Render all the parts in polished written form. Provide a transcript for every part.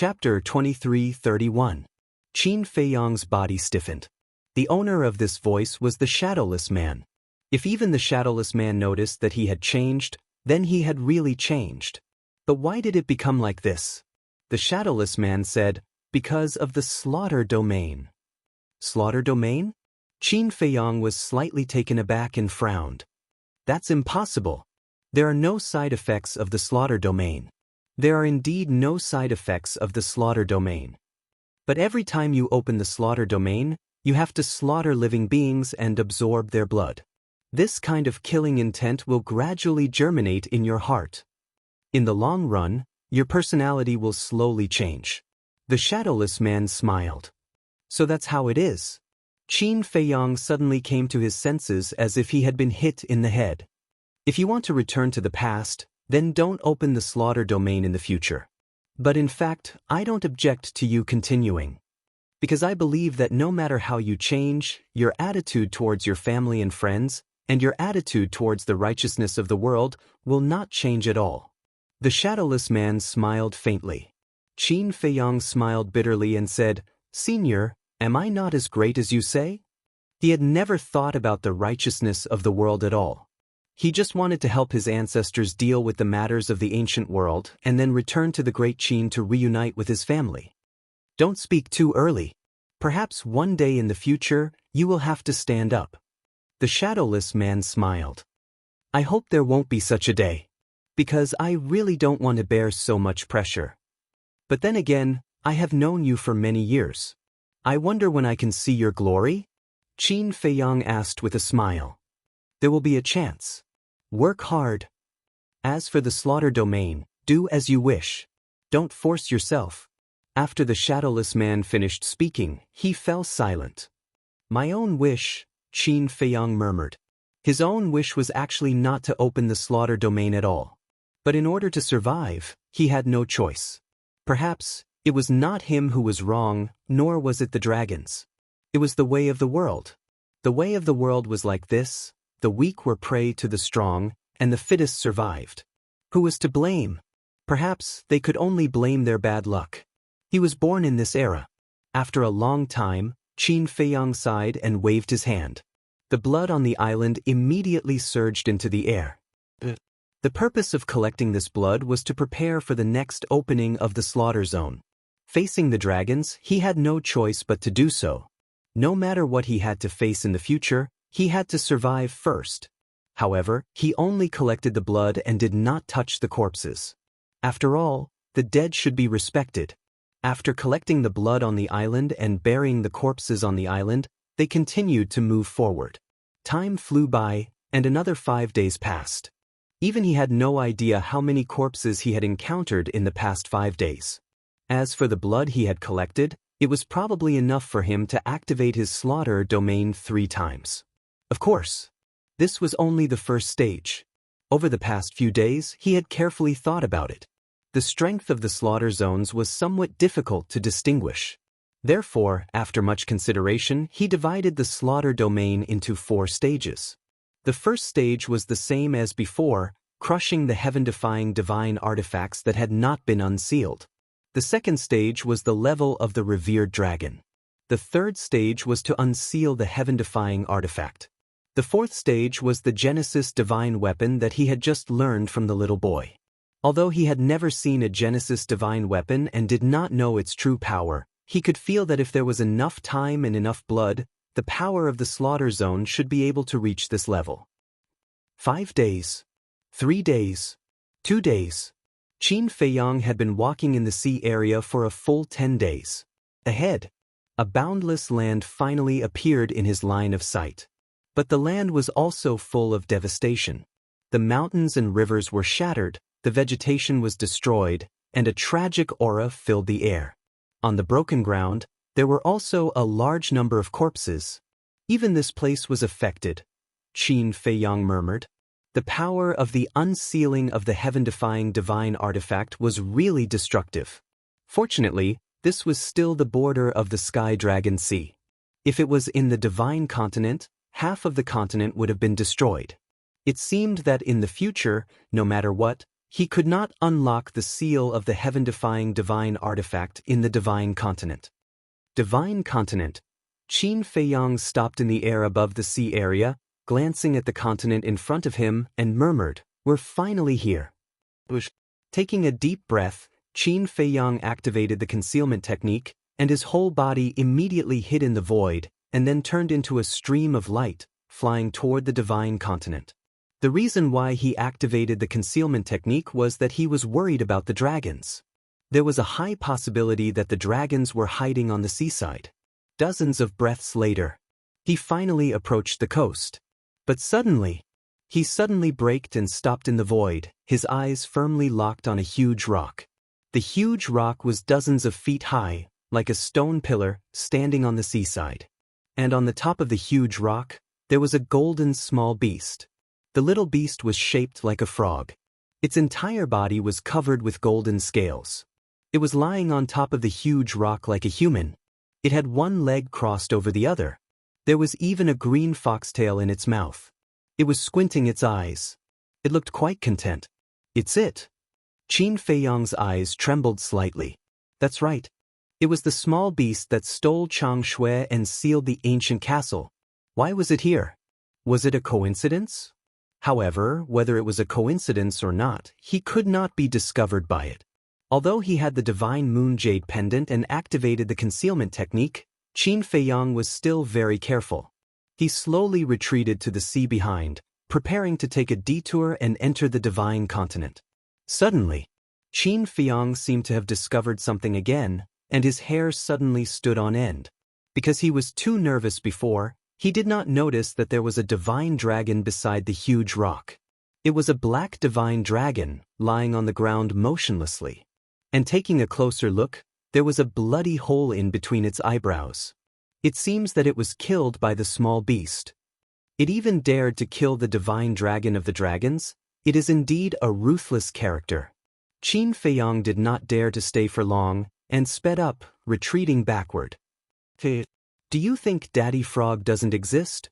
Chapter 23:31. Qin Feiyang's body stiffened. The owner of this voice was the Shadowless Man. If even the Shadowless Man noticed that he had changed, then he had really changed. But why did it become like this? The Shadowless Man said, because of the slaughter domain. Slaughter domain? Qin Feiyang was slightly taken aback and frowned. That's impossible. There are no side effects of the slaughter domain. There are indeed no side effects of the slaughter domain. But every time you open the slaughter domain, you have to slaughter living beings and absorb their blood. This kind of killing intent will gradually germinate in your heart. In the long run, your personality will slowly change. The Shadowless Man smiled. So that's how it is. Qin Feiyang suddenly came to his senses as if he had been hit in the head. If you want to return to the past, then don't open the slaughter domain in the future. But in fact, I don't object to you continuing. Because I believe that no matter how you change, your attitude towards your family and friends, and your attitude towards the righteousness of the world, will not change at all. The Shadowless Man smiled faintly. Qin Feiyang smiled bitterly and said, "Senior, am I not as great as you say?" He had never thought about the righteousness of the world at all. He just wanted to help his ancestors deal with the matters of the ancient world and then return to the Great Qin to reunite with his family. Don't speak too early. Perhaps one day in the future, you will have to stand up. The Shadowless Man smiled. I hope there won't be such a day. Because I really don't want to bear so much pressure. But then again, I have known you for many years. I wonder when I can see your glory? Qin Feiyang asked with a smile. There will be a chance. Work hard. As for the slaughter domain, do as you wish. Don't force yourself. After the Shadowless Man finished speaking, he fell silent. My own wish, Qin Feiyang murmured. His own wish was actually not to open the slaughter domain at all. But in order to survive, he had no choice. Perhaps, it was not him who was wrong, nor was it the dragons. It was the way of the world. The way of the world was like this: the weak were prey to the strong, and the fittest survived. Who was to blame? Perhaps they could only blame their bad luck. He was born in this era. After a long time, Qin Feiyang sighed and waved his hand. The blood on the island immediately surged into the air. The purpose of collecting this blood was to prepare for the next opening of the slaughter zone. Facing the dragons, he had no choice but to do so. No matter what he had to face in the future, he had to survive first. However, he only collected the blood and did not touch the corpses. After all, the dead should be respected. After collecting the blood on the island and burying the corpses on the island, they continued to move forward. Time flew by, and another 5 days passed. Even he had no idea how many corpses he had encountered in the past 5 days. As for the blood he had collected, it was probably enough for him to activate his slaughter domain 3 times. Of course, this was only the first stage. Over the past few days, he had carefully thought about it. The strength of the slaughter zones was somewhat difficult to distinguish. Therefore, after much consideration, he divided the slaughter domain into 4 stages. The first stage was the same as before, crushing the heaven-defying divine artifacts that had not been unsealed. The second stage was the level of the revered dragon. The third stage was to unseal the heaven-defying artifact. The fourth stage was the Genesis divine weapon that he had just learned from the little boy. Although he had never seen a Genesis divine weapon and did not know its true power, he could feel that if there was enough time and enough blood, the power of the slaughter zone should be able to reach this level. 5 days. 3 days. 2 days. Qin Feiyang had been walking in the sea area for a full 10 days. Ahead, a boundless land finally appeared in his line of sight. But the land was also full of devastation. The mountains and rivers were shattered, the vegetation was destroyed, and a tragic aura filled the air. On the broken ground, there were also a large number of corpses. Even this place was affected, Qin Feiyang murmured. The power of the unsealing of the heaven-defying divine artifact was really destructive. Fortunately, this was still the border of the Sky Dragon Sea. If it was in the divine continent, half of the continent would have been destroyed. It seemed that in the future, no matter what, he could not unlock the seal of the heaven-defying divine artifact in the divine continent. Divine continent. Qin Feiyang stopped in the air above the sea area, glancing at the continent in front of him, and murmured, "We're finally here." Taking a deep breath, Qin Feiyang activated the concealment technique, and his whole body immediately hid in the void, and then turned into a stream of light, flying toward the divine continent. The reason why he activated the concealment technique was that he was worried about the dragons. There was a high possibility that the dragons were hiding on the seaside. Dozens of breaths later, he finally approached the coast. But he suddenly braked and stopped in the void, his eyes firmly locked on a huge rock. The huge rock was dozens of feet high, like a stone pillar, standing on the seaside. And on the top of the huge rock, there was a golden small beast. The little beast was shaped like a frog. Its entire body was covered with golden scales. It was lying on top of the huge rock like a human. It had one leg crossed over the other. There was even a green foxtail in its mouth. It was squinting its eyes. It looked quite content. "It's it." Qin Feiyang's eyes trembled slightly. That's right. It was the small beast that stole Chang Shui and sealed the ancient castle. Why was it here? Was it a coincidence? However, whether it was a coincidence or not, he could not be discovered by it. Although he had the divine moon jade pendant and activated the concealment technique, Qin Feiyang was still very careful. He slowly retreated to the sea behind, preparing to take a detour and enter the divine continent. Suddenly, Qin Feiyang seemed to have discovered something again, and his hair suddenly stood on end. Because he was too nervous before, he did not notice that there was a divine dragon beside the huge rock. It was a black divine dragon, lying on the ground motionlessly. And taking a closer look, there was a bloody hole in between its eyebrows. It seems that it was killed by the small beast. It even dared to kill the divine dragon of the dragons. It is indeed a ruthless character. Qin Feiyang did not dare to stay for long, and sped up, retreating backward. "Do you think Daddy Frog doesn't exist?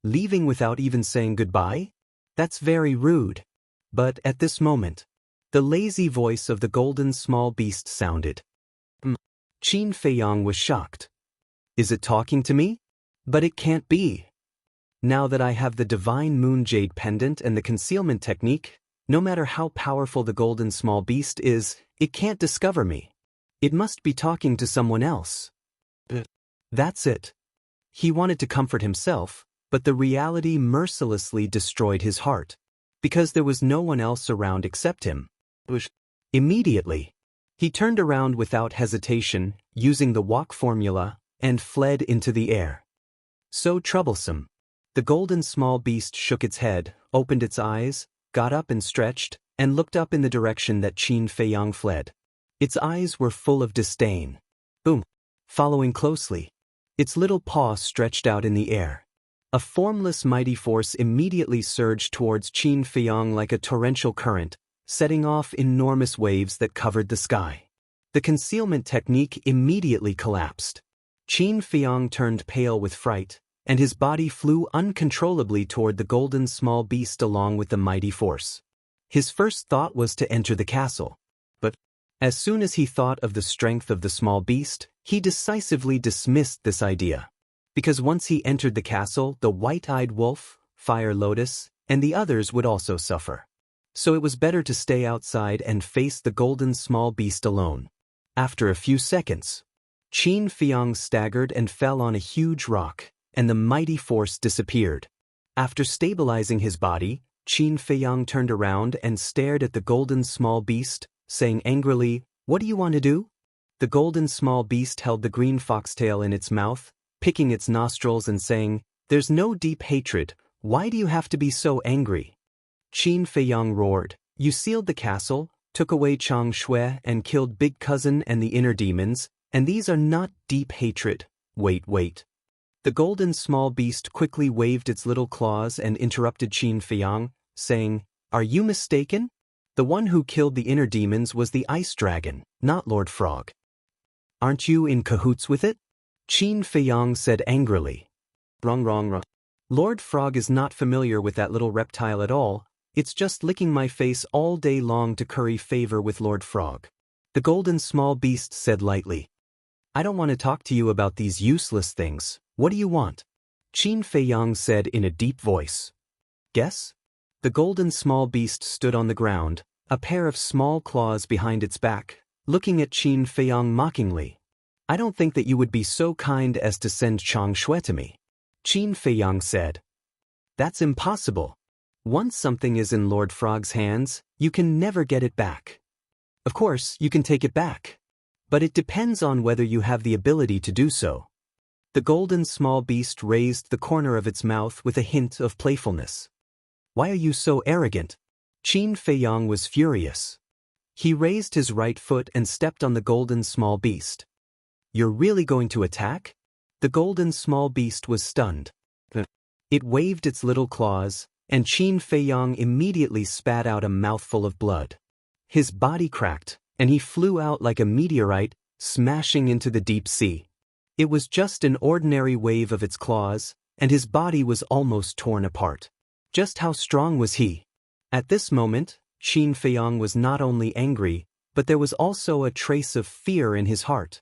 Leaving without even saying goodbye? That's very rude." But at this moment, the lazy voice of the golden small beast sounded. Qin Feiyang was shocked. Is it talking to me? But it can't be. Now that I have the divine moon jade pendant and the concealment technique, no matter how powerful the golden small beast is, it can't discover me. It must be talking to someone else. That's it. He wanted to comfort himself, but the reality mercilessly destroyed his heart, because there was no one else around except him. Immediately, he turned around without hesitation, using the walk formula, and fled into the air. So troublesome. The golden small beast shook its head, opened its eyes, got up and stretched, and looked up in the direction that Qin Feiyang fled. Its eyes were full of disdain. Boom. Following closely, its little paw stretched out in the air. A formless mighty force immediately surged towards Qin Feiyang like a torrential current, setting off enormous waves that covered the sky. The concealment technique immediately collapsed. Qin Feiyang turned pale with fright, and his body flew uncontrollably toward the golden small beast along with the mighty force. His first thought was to enter the castle. But as soon as he thought of the strength of the small beast, he decisively dismissed this idea. Because once he entered the castle, the white-eyed wolf, Fire Lotus, and the others would also suffer. So it was better to stay outside and face the golden small beast alone. After a few seconds, Qin Feiyang staggered and fell on a huge rock, and the mighty force disappeared. After stabilizing his body, Qin Feiyang turned around and stared at the golden small beast, saying angrily, "What do you want to do?" The golden small beast held the green foxtail in its mouth, picking its nostrils and saying, "There's no deep hatred. Why do you have to be so angry?" Qin Feiyang roared, "You sealed the castle, took away Chang Shui, and killed Big Cousin and the inner demons, and these are not deep hatred. Wait. The golden small beast quickly waved its little claws and interrupted Qin Feiyang, saying, "Are you mistaken? The one who killed the inner demons was the ice dragon, not Lord Frog. Aren't you in cahoots with it?" Qin Feiyang said angrily. Wrong. Lord Frog is not familiar with that little reptile at all. It's just licking my face all day long to curry favor with Lord Frog. The golden small beast said lightly. I don't want to talk to you about these useless things. What do you want? Qin Feiyang said in a deep voice. Guess? The golden small beast stood on the ground, a pair of small claws behind its back, looking at Qin Feiyang mockingly. I don't think that you would be so kind as to send Chang Shui to me. Qin Feiyang said. That's impossible. Once something is in Lord Frog's hands, you can never get it back. Of course, you can take it back. But it depends on whether you have the ability to do so. The golden small beast raised the corner of its mouth with a hint of playfulness. Why are you so arrogant? Qin Feiyang was furious. He raised his right foot and stepped on the golden small beast. You're really going to attack? The golden small beast was stunned. It waved its little claws, and Qin Feiyang immediately spat out a mouthful of blood. His body cracked, and he flew out like a meteorite, smashing into the deep sea. It was just an ordinary wave of its claws, and his body was almost torn apart. Just how strong was he? At this moment, Qin Feiyang was not only angry, but there was also a trace of fear in his heart.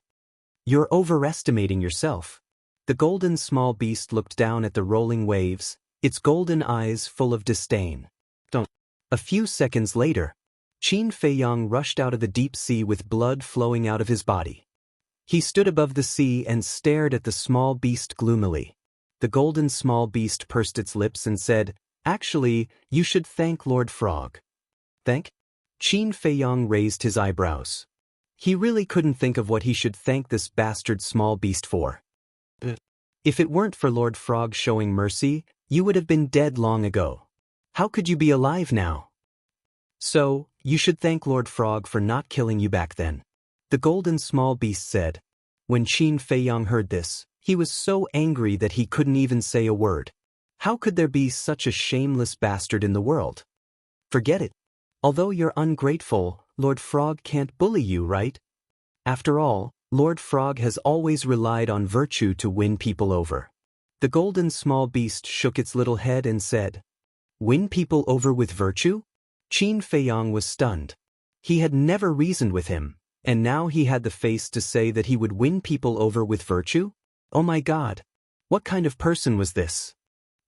You're overestimating yourself. The golden small beast looked down at the rolling waves, its golden eyes full of disdain. A few seconds later, Qin Feiyang rushed out of the deep sea with blood flowing out of his body. He stood above the sea and stared at the small beast gloomily. The golden small beast pursed its lips and said, Actually, you should thank Lord Frog. Thank? Qin Feiyang raised his eyebrows. He really couldn't think of what he should thank this bastard small beast for. If it weren't for Lord Frog showing mercy, you would have been dead long ago. How could you be alive now? So, you should thank Lord Frog for not killing you back then. The golden small beast said. When Qin Feiyang heard this, he was so angry that he couldn't even say a word. How could there be such a shameless bastard in the world? Forget it. Although you're ungrateful, Lord Frog can't bully you, right? After all, Lord Frog has always relied on virtue to win people over. The golden small beast shook its little head and said, Win people over with virtue? Qin Feiyang was stunned. He had never reasoned with him, and now he had the face to say that he would win people over with virtue? Oh my God! What kind of person was this?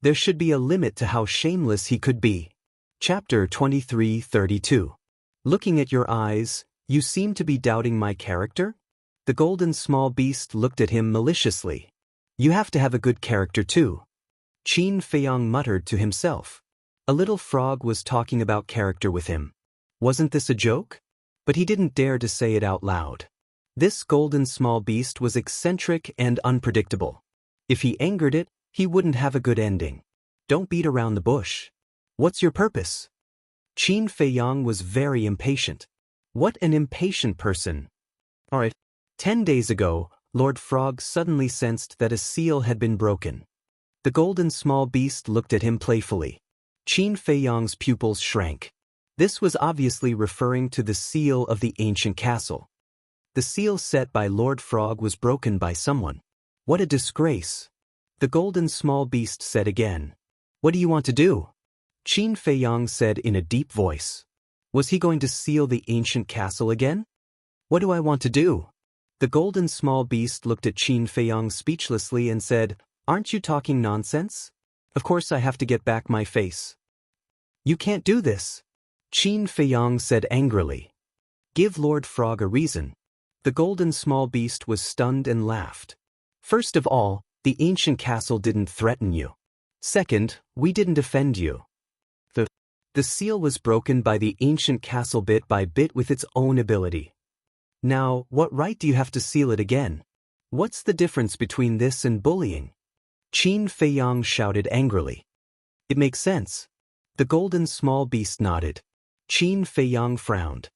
There should be a limit to how shameless he could be. Chapter 23:32. Looking at your eyes, you seem to be doubting my character? The golden small beast looked at him maliciously. You have to have a good character too. Qin Feiyang muttered to himself. A little frog was talking about character with him. Wasn't this a joke? But he didn't dare to say it out loud. This golden small beast was eccentric and unpredictable. If he angered it, he wouldn't have a good ending. Don't beat around the bush. What's your purpose? Qin Feiyang was very impatient. What an impatient person. All right. 10 days ago, Lord Frog suddenly sensed that a seal had been broken. The golden small beast looked at him playfully. Qin Feiyang's pupils shrank. This was obviously referring to the seal of the ancient castle. The seal set by Lord Frog was broken by someone. What a disgrace. The golden small beast said again. What do you want to do? Qin Feiyang said in a deep voice. Was he going to seal the ancient castle again? What do I want to do? The golden small beast looked at Qin Feiyang speechlessly and said, Aren't you talking nonsense? Of course I have to get back my face. You can't do this. Qin Feiyang said angrily. Give Lord Frog a reason. The golden small beast was stunned and laughed. First of all, the ancient castle didn't threaten you. Second, we didn't offend you. The seal was broken by the ancient castle bit by bit with its own ability. Now, what right do you have to seal it again? What's the difference between this and bullying? Qin Feiyang shouted angrily. It makes sense. The golden small beast nodded. Qin Feiyang frowned.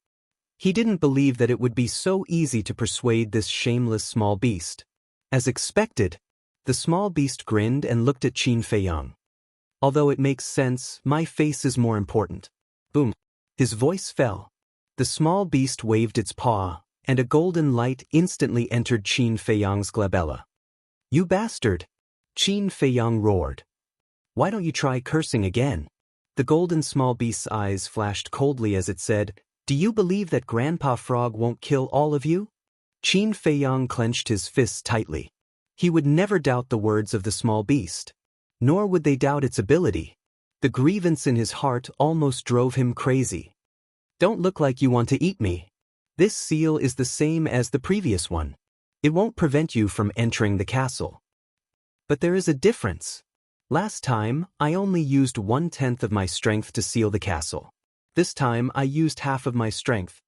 He didn't believe that it would be so easy to persuade this shameless small beast. As expected, the small beast grinned and looked at Qin Feiyang. Although it makes sense, my face is more important. Boom. His voice fell. The small beast waved its paw, and a golden light instantly entered Qin Feiyang's glabella. You bastard! Qin Feiyang roared. Why don't you try cursing again? The golden small beast's eyes flashed coldly as it said, "Do you believe that Grandpa Frog won't kill all of you?" Qin Feiyang clenched his fists tightly. He would never doubt the words of the small beast. Nor would they doubt its ability. The grievance in his heart almost drove him crazy. "Don't look like you want to eat me. This seal is the same as the previous one. It won't prevent you from entering the castle. But there is a difference. Last time, I only used 1/10 of my strength to seal the castle. This time I used half of my strength.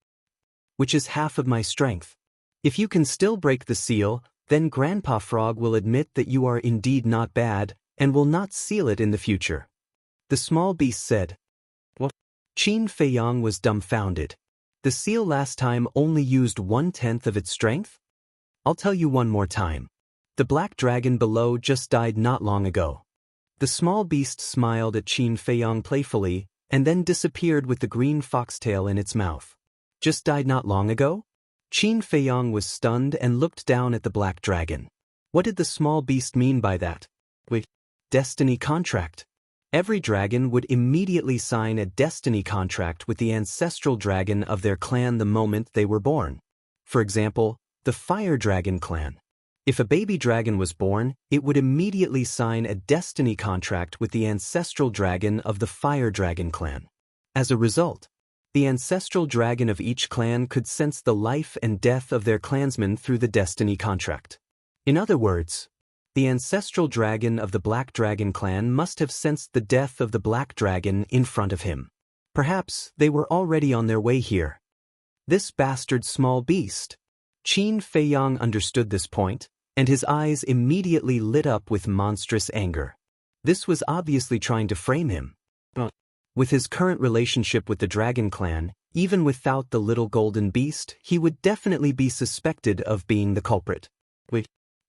Which is half of my strength. If you can still break the seal, then Grandpa Frog will admit that you are indeed not bad, and will not seal it in the future." The small beast said. "What?" Qin Feiyang was dumbfounded. The seal last time only used 1/10 of its strength? "I'll tell you one more time. The black dragon below just died not long ago." The small beast smiled at Qin Feiyang playfully, and then disappeared with the green foxtail in its mouth. "Just died not long ago?" Qin Feiyang was stunned and looked down at the black dragon. What did the small beast mean by that? Wait, destiny contract. Every dragon would immediately sign a destiny contract with the ancestral dragon of their clan the moment they were born. For example, the Fire Dragon clan. If a baby dragon was born, it would immediately sign a destiny contract with the ancestral dragon of the Fire Dragon clan. As a result, the ancestral dragon of each clan could sense the life and death of their clansmen through the destiny contract. In other words, the ancestral dragon of the Black Dragon clan must have sensed the death of the Black Dragon in front of him. Perhaps they were already on their way here. This bastard small beast. Qin Feiyang understood this point, and his eyes immediately lit up with monstrous anger. This was obviously trying to frame him. With his current relationship with the Dragon Clan, even without the little golden beast, he would definitely be suspected of being the culprit.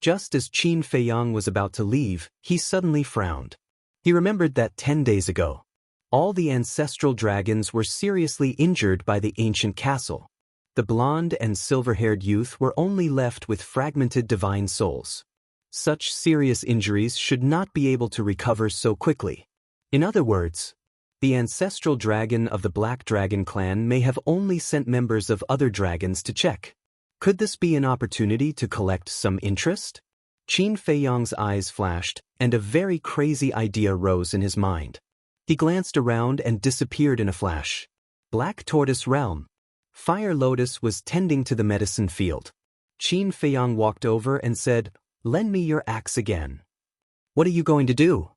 Just as Qin Feiyang was about to leave, he suddenly frowned. He remembered that 10 days ago, all the ancestral dragons were seriously injured by the ancient castle. The blonde and silver-haired youth were only left with fragmented divine souls. Such serious injuries should not be able to recover so quickly. In other words, the ancestral dragon of the Black Dragon clan may have only sent members of other dragons to check. Could this be an opportunity to collect some interest? Qin Feiyang's eyes flashed, and a very crazy idea rose in his mind. He glanced around and disappeared in a flash. Black Tortoise Realm. Fire Lotus was tending to the medicine field. Qin Feiyang walked over and said, "Lend me your axe again." "What are you going to do?"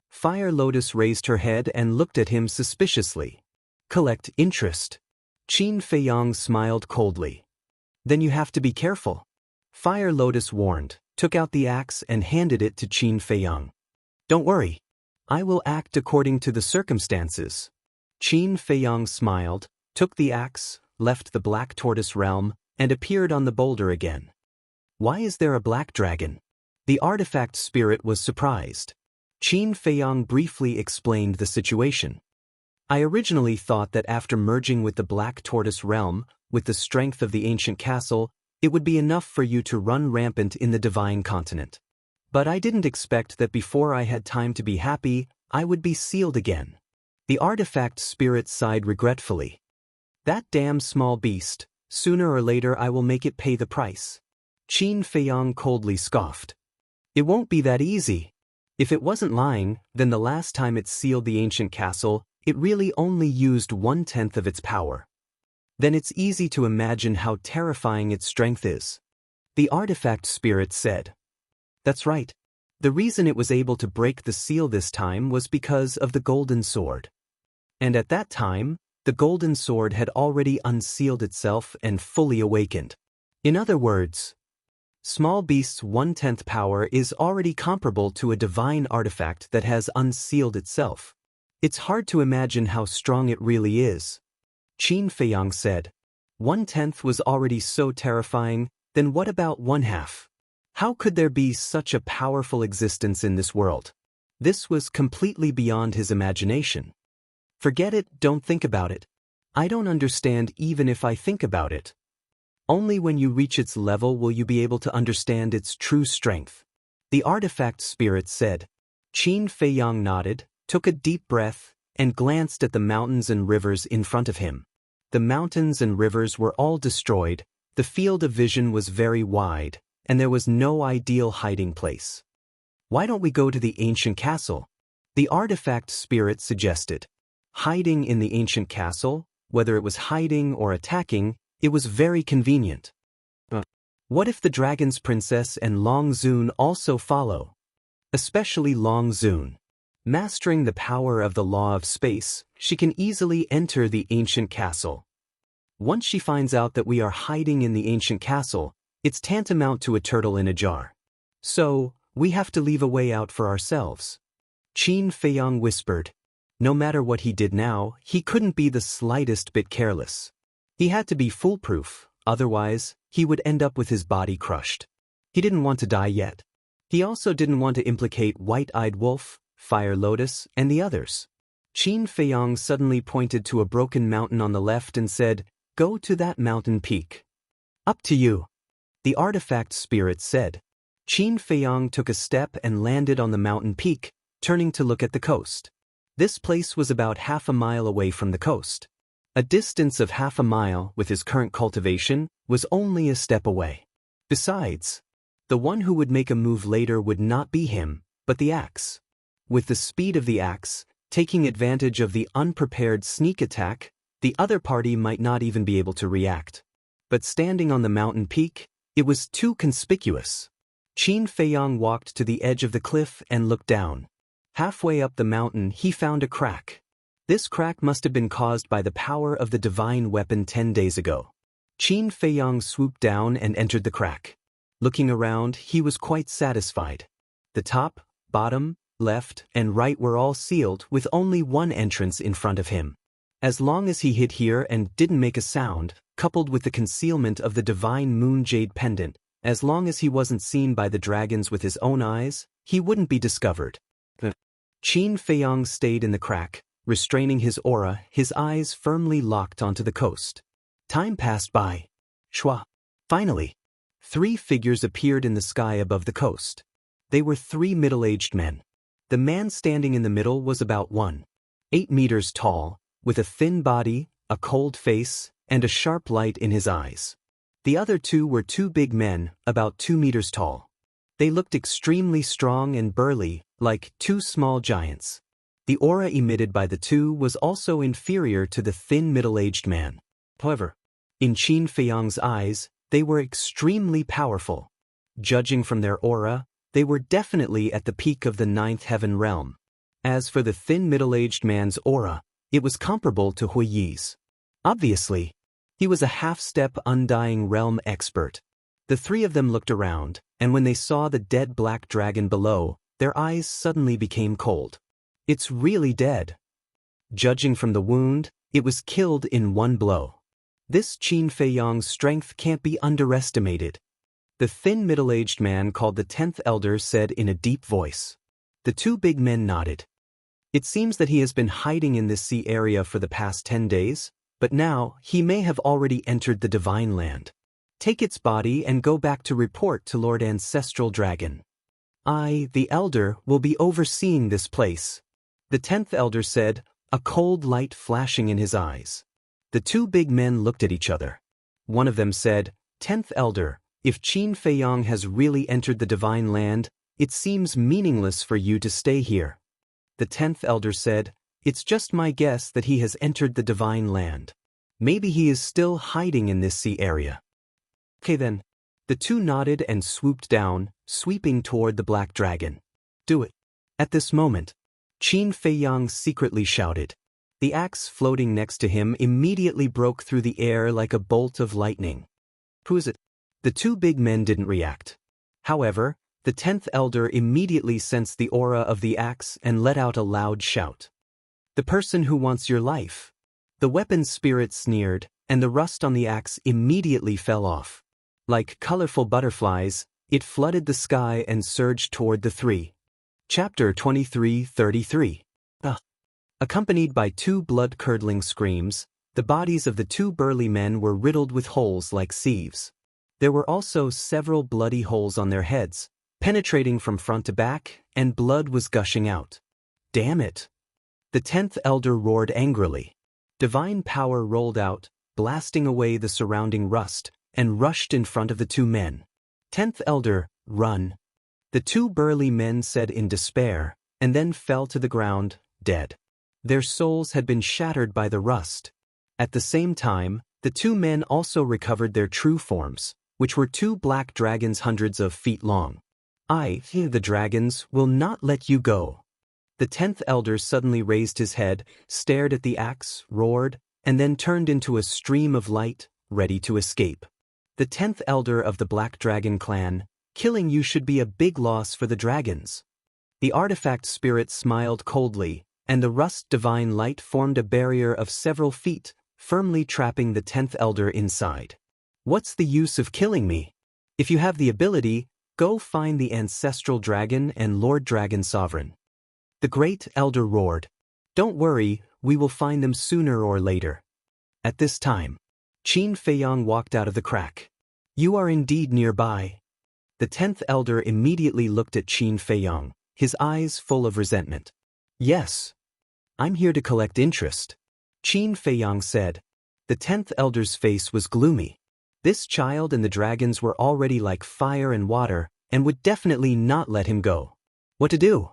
Fire Lotus raised her head and looked at him suspiciously. "Collect interest." Qin Feiyang smiled coldly. "Then you have to be careful." Fire Lotus warned, took out the axe and handed it to Qin Feiyang. "Don't worry. I will act according to the circumstances." Qin Feiyang smiled, took the axe, left the Black Tortoise Realm, and appeared on the boulder again. "Why is there a black dragon?" The artifact spirit was surprised. Qin Feiyang briefly explained the situation. "I originally thought that after merging with the Black Tortoise Realm, with the strength of the ancient castle, it would be enough for you to run rampant in the divine continent. But I didn't expect that before I had time to be happy, I would be sealed again." The artifact spirit sighed regretfully. "That damn small beast, sooner or later I will make it pay the price." Qin Feiyang coldly scoffed. "It won't be that easy. If it wasn't lying, then the last time it sealed the ancient castle, it really only used 1/10 of its power. Then it's easy to imagine how terrifying its strength is." The artifact spirit said. "That's right. The reason it was able to break the seal this time was because of the golden sword. And at that time, the golden sword had already unsealed itself and fully awakened. In other words, small beast's 1/10 power is already comparable to a divine artifact that has unsealed itself. It's hard to imagine how strong it really is." Qin Feiyang said. 1/10 was already so terrifying, then what about 1/2? How could there be such a powerful existence in this world? This was completely beyond his imagination. "Forget it, don't think about it. I don't understand even if I think about it. Only when you reach its level will you be able to understand its true strength," the artifact spirit said. Qin Feiyang nodded, took a deep breath, and glanced at the mountains and rivers in front of him. The mountains and rivers were all destroyed, the field of vision was very wide, and there was no ideal hiding place. "Why don't we go to the ancient castle?" the artifact spirit suggested. Hiding in the ancient castle, whether it was hiding or attacking, it was very convenient. What if the dragon's princess and Long Zun also follow? Especially Long Zun. Mastering the power of the law of space, she can easily enter the ancient castle. Once she finds out that we are hiding in the ancient castle, it's tantamount to a turtle in a jar. So, we have to leave a way out for ourselves. Qin Feiyang whispered. No matter what he did now, he couldn't be the slightest bit careless. He had to be foolproof, otherwise, he would end up with his body crushed. He didn't want to die yet. He also didn't want to implicate White-Eyed Wolf, Fire Lotus, and the others. Qin Feiyang suddenly pointed to a broken mountain on the left and said, "Go to that mountain peak." "Up to you," the artifact spirit said. Qin Feiyang took a step and landed on the mountain peak, turning to look at the coast. This place was about half a mile away from the coast. A distance of half a mile with his current cultivation was only a step away. Besides, the one who would make a move later would not be him, but the axe. With the speed of the axe, taking advantage of the unprepared sneak attack, the other party might not even be able to react. But standing on the mountain peak, it was too conspicuous. Qin Feiyang walked to the edge of the cliff and looked down. Halfway up the mountain, he found a crack. This crack must have been caused by the power of the divine weapon 10 days ago. Qin Feiyang swooped down and entered the crack. Looking around, he was quite satisfied. The top, bottom, left, and right were all sealed with only one entrance in front of him. As long as he hid here and didn't make a sound, coupled with the concealment of the divine moon jade pendant, as long as he wasn't seen by the dragons with his own eyes, he wouldn't be discovered. Qin Feiyang stayed in the crack, restraining his aura, his eyes firmly locked onto the coast. Time passed by. Shua. Finally, 3 figures appeared in the sky above the coast. They were 3 middle-aged men. The man standing in the middle was about 1.8 meters tall, with a thin body, a cold face, and a sharp light in his eyes. The other 2 were 2 big men, about 2 meters tall. They looked extremely strong and burly, like 2 small giants. The aura emitted by the 2 was also inferior to the thin middle-aged man. However, in Qin Feiyang's eyes, they were extremely powerful. Judging from their aura, they were definitely at the peak of the 9th heaven realm. As for the thin middle-aged man's aura, it was comparable to Hui Yi's. Obviously, he was a half-step undying realm expert. The 3 of them looked around, and when they saw the dead black dragon below, their eyes suddenly became cold. It's really dead. Judging from the wound, it was killed in 1 blow. This Qin Feiyang's strength can't be underestimated. The thin middle-aged man called the 10th elder said in a deep voice. The 2 big men nodded. It seems that he has been hiding in this sea area for the past 10 days, but now he may have already entered the divine land. Take its body and go back to report to Lord Ancestral Dragon. I, the elder, will be overseeing this place. The 10th elder said, a cold light flashing in his eyes. The 2 big men looked at each other. One of them said, 10th elder, if Qin Feiyang has really entered the divine land, it seems meaningless for you to stay here. The 10th elder said, it's just my guess that he has entered the divine land. Maybe he is still hiding in this sea area. Okay then. The 2 nodded and swooped down, sweeping toward the black dragon. Do it. At this moment, Qin Feiyang secretly shouted. The axe floating next to him immediately broke through the air like a bolt of lightning. Who is it? The 2 big men didn't react. However, the 10th elder immediately sensed the aura of the axe and let out a loud shout. The person who wants your life. The weapon spirit sneered, and the rust on the axe immediately fell off. Like colorful butterflies, it flooded the sky and surged toward the 3. Chapter 23:33. Accompanied by 2 blood-curdling screams, the bodies of the 2 burly men were riddled with holes like sieves. There were also several bloody holes on their heads, penetrating from front to back, and blood was gushing out. Damn it! The 10th elder roared angrily. Divine power rolled out, blasting away the surrounding rust, and rushed in front of the two men. 10th elder, run. The two burly men said in despair, and then fell to the ground, dead. Their souls had been shattered by the rust. At the same time, the two men also recovered their true forms, which were two black dragons hundreds of feet long. The dragons, will not let you go. The 10th elder suddenly raised his head, stared at the axe, roared, and then turned into a stream of light, ready to escape. The 10th elder of the Black Dragon clan, killing you should be a big loss for the dragons. The artifact spirit smiled coldly, and the rust divine light formed a barrier of several feet, firmly trapping the 10th elder inside. What's the use of killing me? If you have the ability, go find the ancestral dragon and Lord Dragon Sovereign. The great elder roared. Don't worry, we will find them sooner or later. At this time, Qin Feiyang walked out of the crack. You are indeed nearby. The 10th elder immediately looked at Qin Feiyang, his eyes full of resentment. Yes. I'm here to collect interest. Qin Feiyang said. The 10th elder's face was gloomy. This child and the dragons were already like fire and water, and would definitely not let him go. What to do?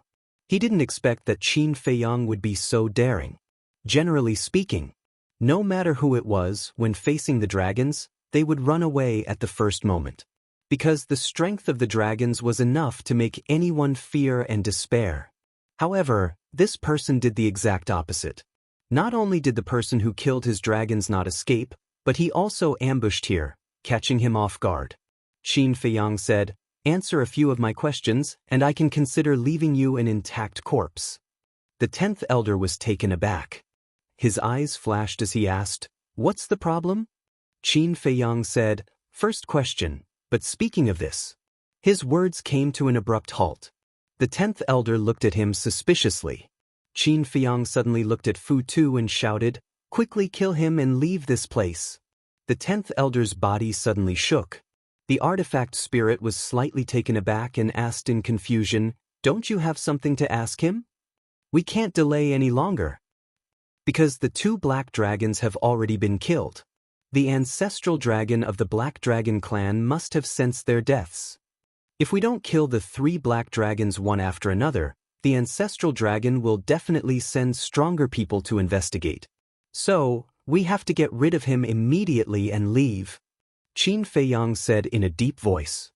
He didn't expect that Qin Feiyang would be so daring. Generally speaking, no matter who it was, when facing the dragons, they would run away at the first moment. Because the strength of the dragons was enough to make anyone fear and despair. However, this person did the exact opposite. Not only did the person who killed his dragons not escape, but he also ambushed here, catching him off guard. Qin Feiyang said, Answer a few of my questions, and I can consider leaving you an intact corpse. The 10th elder was taken aback. His eyes flashed as he asked, What's the problem? Qin Feiyang said, First question, but speaking of this. His words came to an abrupt halt. The 10th elder looked at him suspiciously. Qin Feiyang suddenly looked at Fu Tu and shouted, Quickly kill him and leave this place. The 10th elder's body suddenly shook. The artifact spirit was slightly taken aback and asked in confusion, Don't you have something to ask him? We can't delay any longer. Because the two black dragons have already been killed. The ancestral dragon of the Black Dragon clan must have sensed their deaths. If we don't kill the three black dragons one after another, the ancestral dragon will definitely send stronger people to investigate. So, we have to get rid of him immediately and leave. Qin Feiyang said in a deep voice.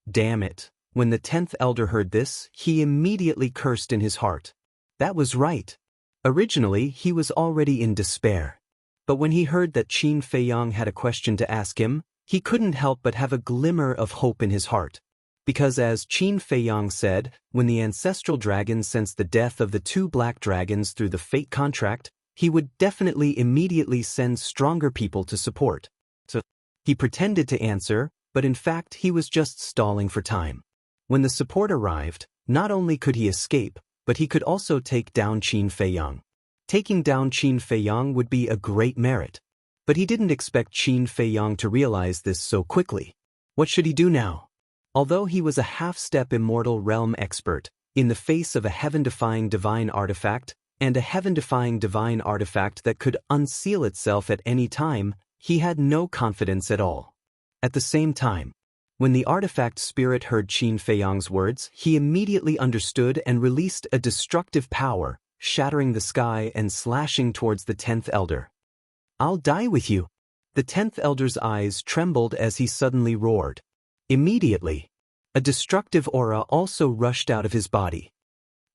Damn it. When the 10th elder heard this, he immediately cursed in his heart. That was right. Originally, he was already in despair. But when he heard that Qin Feiyang had a question to ask him, he couldn't help but have a glimmer of hope in his heart. Because as Qin Feiyang said, when the ancestral dragon sensed the death of the two black dragons through the fate contract, he would definitely immediately send stronger people to support. So, he pretended to answer, but in fact he was just stalling for time. When the support arrived, not only could he escape, but he could also take down Qin Feiyang. Taking down Qin Feiyang would be a great merit. But he didn't expect Qin Feiyang to realize this so quickly. What should he do now? Although he was a half-step immortal realm expert, in the face of a heaven-defying divine artifact, and a heaven-defying divine artifact that could unseal itself at any time, he had no confidence at all. At the same time, when the artifact spirit heard Qin Feiyang's words, he immediately understood and released a destructive power, shattering the sky and slashing towards the 10th elder. I'll die with you. The 10th elder's eyes trembled as he suddenly roared. Immediately, a destructive aura also rushed out of his body.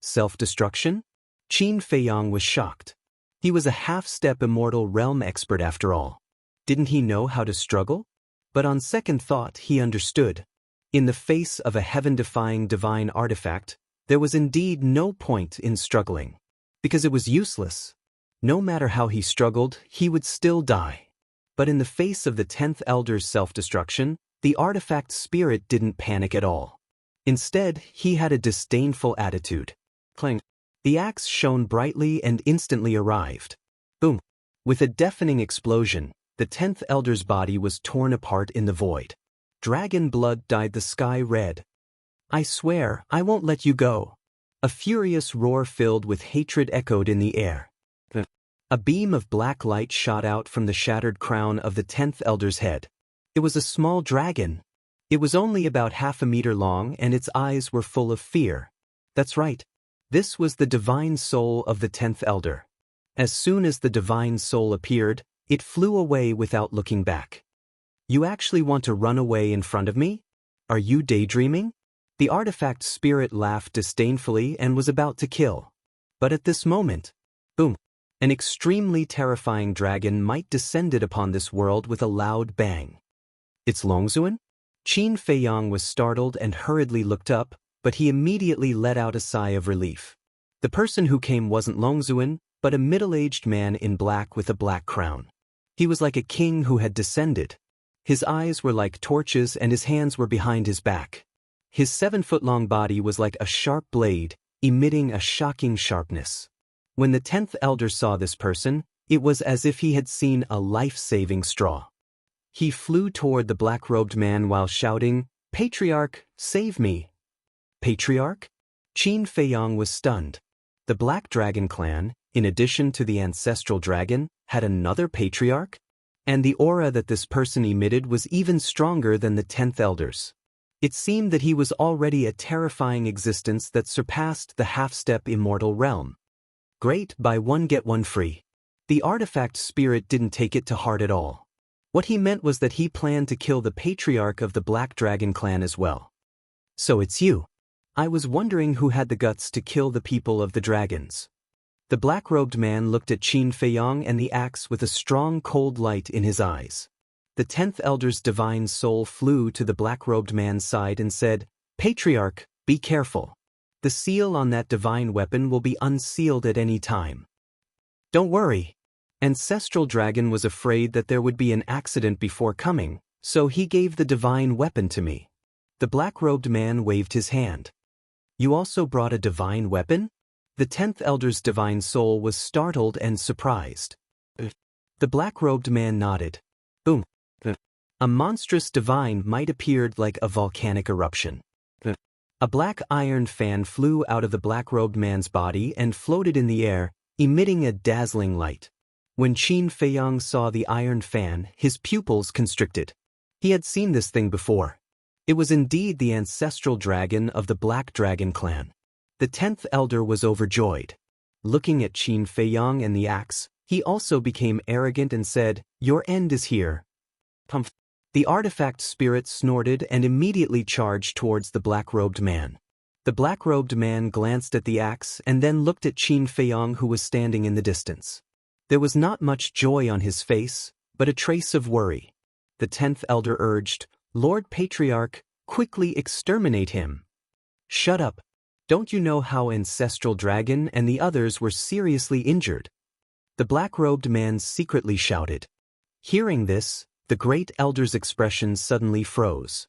Self-destruction? Qin Feiyang was shocked. He was a half-step immortal realm expert after all. Didn't he know how to struggle? But on second thought he understood. In the face of a heaven-defying divine artifact, there was indeed no point in struggling. Because it was useless. No matter how he struggled, he would still die. But in the face of the 10th elder's self-destruction, the artifact spirit didn't panic at all. Instead, he had a disdainful attitude. Clang. The axe shone brightly and instantly arrived. Boom. With a deafening explosion, the 10th elder's body was torn apart in the void. Dragon blood dyed the sky red. I swear, I won't let you go. A furious roar filled with hatred echoed in the air. A beam of black light shot out from the shattered crown of the 10th elder's head. It was a small dragon. It was only about half a meter long and its eyes were full of fear. That's right. This was the divine soul of the 10th elder. As soon as the divine soul appeared, it flew away without looking back. You actually want to run away in front of me? Are you daydreaming? The artifact spirit laughed disdainfully and was about to kill. But at this moment, boom, an extremely terrifying dragon might descended upon this world with a loud bang. It's Longzuan? Qin Feiyang was startled and hurriedly looked up, but he immediately let out a sigh of relief. The person who came wasn't Longzuan, but a middle-aged man in black with a black crown. He was like a king who had descended. His eyes were like torches and his hands were behind his back. His 7-foot-long body was like a sharp blade, emitting a shocking sharpness. When the 10th elder saw this person, it was as if he had seen a life-saving straw. He flew toward the black-robed man while shouting, "Patriarch, save me!" Patriarch? Qin Feiyang was stunned. The Black Dragon clan, in addition to the ancestral dragon, had another patriarch? And the aura that this person emitted was even stronger than the 10th elders. It seemed that he was already a terrifying existence that surpassed the half-step immortal realm. Great, buy one get one free. The artifact spirit didn't take it to heart at all. What he meant was that he planned to kill the patriarch of the Black Dragon clan as well. So it's you. I was wondering who had the guts to kill the people of the dragons. The black-robed man looked at Qin Feiyang and the axe with a strong cold light in his eyes. The 10th elder's divine soul flew to the black-robed man's side and said, "Patriarch, be careful. The seal on that divine weapon will be unsealed at any time." "Don't worry." Ancestral Dragon was afraid that there would be an accident before coming, so he gave the divine weapon to me. The black-robed man waved his hand. "You also brought a divine weapon?" The 10th elder's divine soul was startled and surprised. The black-robed man nodded. Boom. A monstrous divine might appeared like a volcanic eruption. A black iron fan flew out of the black-robed man's body and floated in the air, emitting a dazzling light. When Qin Feiyang saw the iron fan, his pupils constricted. He had seen this thing before. It was indeed the ancestral dragon of the Black Dragon clan. The 10th elder was overjoyed. Looking at Qin Feiyang and the axe, he also became arrogant and said, "Your end is here." Pumph. The artifact spirit snorted and immediately charged towards the black-robed man. The black-robed man glanced at the axe and then looked at Qin Feiyang who was standing in the distance. There was not much joy on his face, but a trace of worry. The 10th elder urged, "Lord Patriarch, quickly exterminate him." "Shut up. Don't you know how Ancestral Dragon and the others were seriously injured?" The black-robed man secretly shouted. Hearing this, the great elder's expression suddenly froze.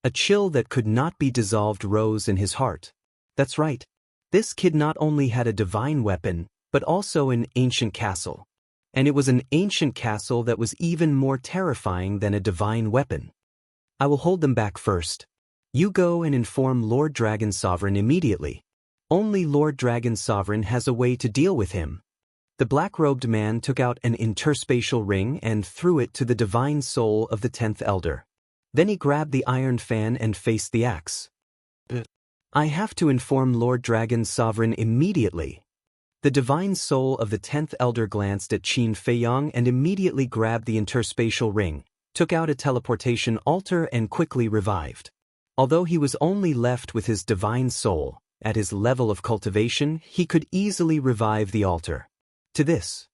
A chill that could not be dissolved rose in his heart. That's right. This kid not only had a divine weapon, but also an ancient castle. And it was an ancient castle that was even more terrifying than a divine weapon. "I will hold them back first. You go and inform Lord Dragon Sovereign immediately. Only Lord Dragon Sovereign has a way to deal with him." The black-robed man took out an interspatial ring and threw it to the divine soul of the 10th elder. Then he grabbed the iron fan and faced the axe. "I have to inform Lord Dragon Sovereign immediately." The divine soul of the 10th elder glanced at Qin Feiyang and immediately grabbed the interspatial ring, took out a teleportation altar and quickly revived. Although he was only left with his divine soul, at his level of cultivation, he could easily revive the altar. To this,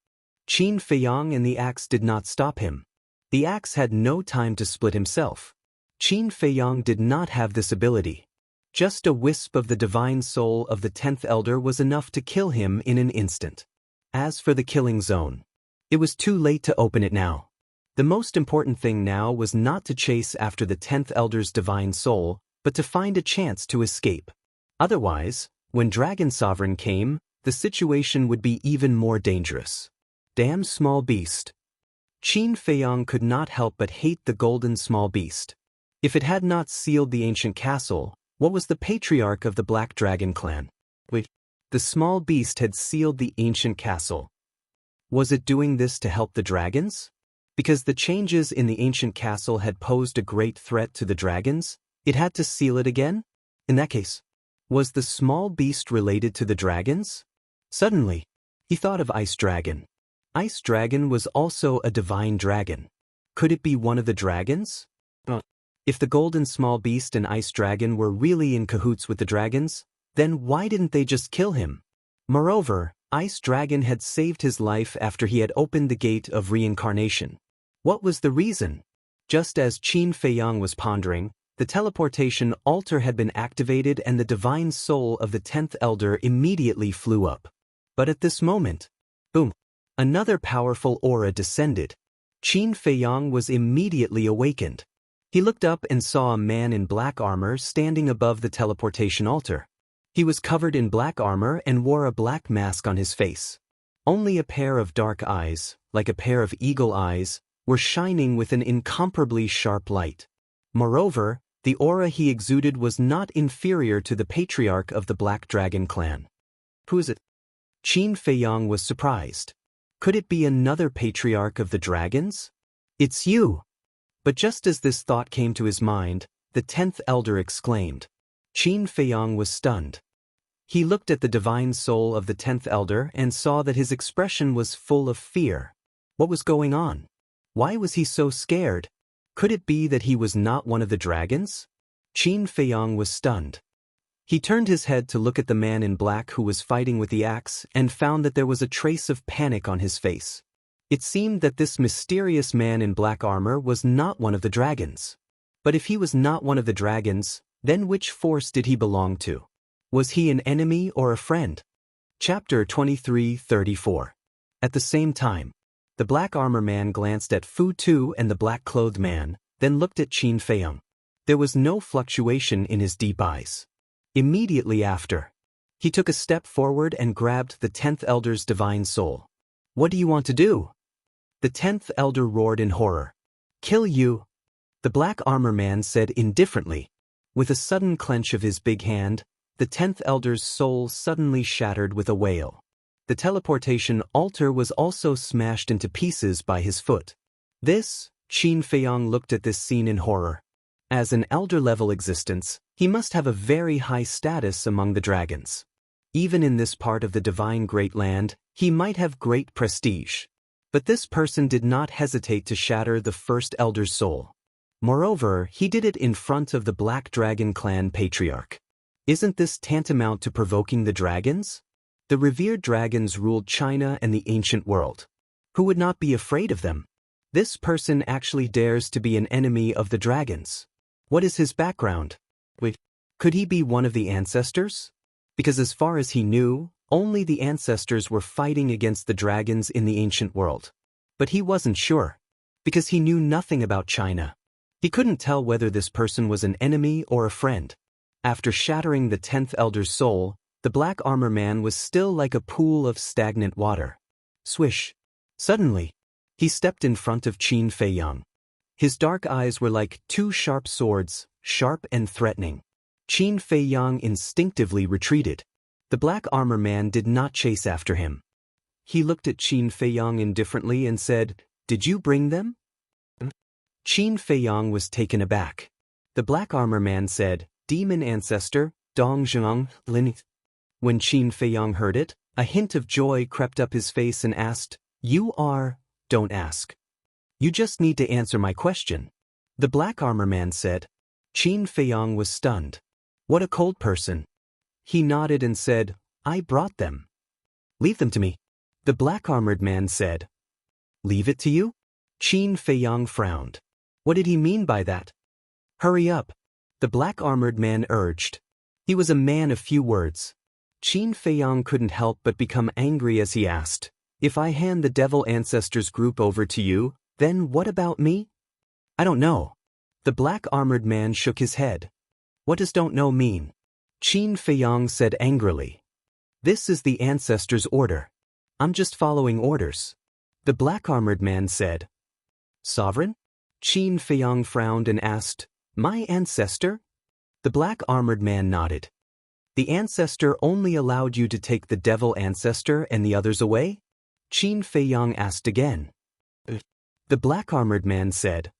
Qin Feiyang and the axe did not stop him. The axe had no time to split himself. Qin Feiyang did not have this ability. Just a wisp of the divine soul of the 10th elder was enough to kill him in an instant. As for the killing zone, it was too late to open it now. The most important thing now was not to chase after the 10th elder's divine soul, but to find a chance to escape. Otherwise, when Dragon Sovereign came, the situation would be even more dangerous. Damn small beast. Qin Feiyang could not help but hate the golden small beast. If it had not sealed the ancient castle, what was the patriarch of the Black Dragon clan? Wait. The small beast had sealed the ancient castle. Was it doing this to help the dragons? Because the changes in the ancient castle had posed a great threat to the dragons, it had to seal it again? In that case, was the small beast related to the dragons? Suddenly, he thought of Ice Dragon. Ice Dragon was also a divine dragon. Could it be one of the dragons? If the golden small beast and Ice Dragon were really in cahoots with the dragons, then why didn't they just kill him? Moreover, Ice Dragon had saved his life after he had opened the gate of reincarnation. What was the reason? Just as Qin Feiyang was pondering, the teleportation altar had been activated and the divine soul of the 10th elder immediately flew up. But at this moment, boom, another powerful aura descended. Qin Feiyang was immediately awakened. He looked up and saw a man in black armor standing above the teleportation altar. He was covered in black armor and wore a black mask on his face. Only a pair of dark eyes, like a pair of eagle eyes, were shining with an incomparably sharp light. Moreover, the aura he exuded was not inferior to the patriarch of the Black Dragon clan. Who is it? Qin Feiyang was surprised. Could it be another patriarch of the dragons? It's you! But just as this thought came to his mind, the 10th elder exclaimed. Qin Feiyang was stunned. He looked at the divine soul of the 10th elder and saw that his expression was full of fear. What was going on? Why was he so scared? Could it be that he was not one of the dragons? Qin Feiyang was stunned. He turned his head to look at the man in black who was fighting with the axe and found that there was a trace of panic on his face. It seemed that this mysterious man in black armor was not one of the dragons. But if he was not one of the dragons, then which force did he belong to? Was he an enemy or a friend? Chapter 23:34. At the same time, the black armor man glanced at Fu Tu and the black-clothed man, then looked at Qin Feiyang. There was no fluctuation in his deep eyes. Immediately after, he took a step forward and grabbed the 10th elder's divine soul. What do you want to do? The 10th elder roared in horror. Kill you! The black armor man said indifferently. With a sudden clench of his big hand, the 10th elder's soul suddenly shattered with a wail. The teleportation altar was also smashed into pieces by his foot. Qin Feiyang looked at this scene in horror. As an elder-level existence, he must have a very high status among the dragons. Even in this part of the divine great land, he might have great prestige. But this person did not hesitate to shatter the first elder's soul. Moreover, he did it in front of the Black Dragon clan patriarch. Isn't this tantamount to provoking the dragons? The revered dragons ruled China and the ancient world. Who would not be afraid of them? This person actually dares to be an enemy of the dragons. What is his background? Wait, could he be one of the ancestors? Because as far as he knew, only the ancestors were fighting against the dragons in the ancient world. But he wasn't sure, because he knew nothing about China. He couldn't tell whether this person was an enemy or a friend. After shattering the 10th elder's soul, the black armor man was still like a pool of stagnant water. Swish! Suddenly, he stepped in front of Qin Feiyang. His dark eyes were like two sharp swords, sharp and threatening. Qin Feiyang instinctively retreated. The black armor man did not chase after him. He looked at Qin Feiyang indifferently and said, "Did you bring them?" Qin Feiyang was taken aback. The black armor man said, "Demon ancestor, Dongzhang Lin." When Qin Feiyang heard it, a hint of joy crept up his face and asked, "You are..." "Don't ask. You just need to answer my question." The black armor man said. Qin Feiyang was stunned. What a cold person. He nodded and said, "I brought them." "Leave them to me." The black-armored man said. "Leave it to you?" Qin Feiyang frowned. What did he mean by that? "Hurry up," the black-armored man urged. He was a man of few words. Qin Feiyang couldn't help but become angry as he asked, "If I hand the Devil Ancestors group over to you, then what about me?" "I don't know." The black-armored man shook his head. "What does don't know mean?" Qin Feiyang said angrily. "This is the ancestors' order. I'm just following orders." The black-armored man said. "Sovereign?" Qin Feiyang frowned and asked, "My ancestor?" The black-armored man nodded. The ancestor only allowed you to take the devil ancestor and the others away? Qin Feiyang asked again. The black-armored man said.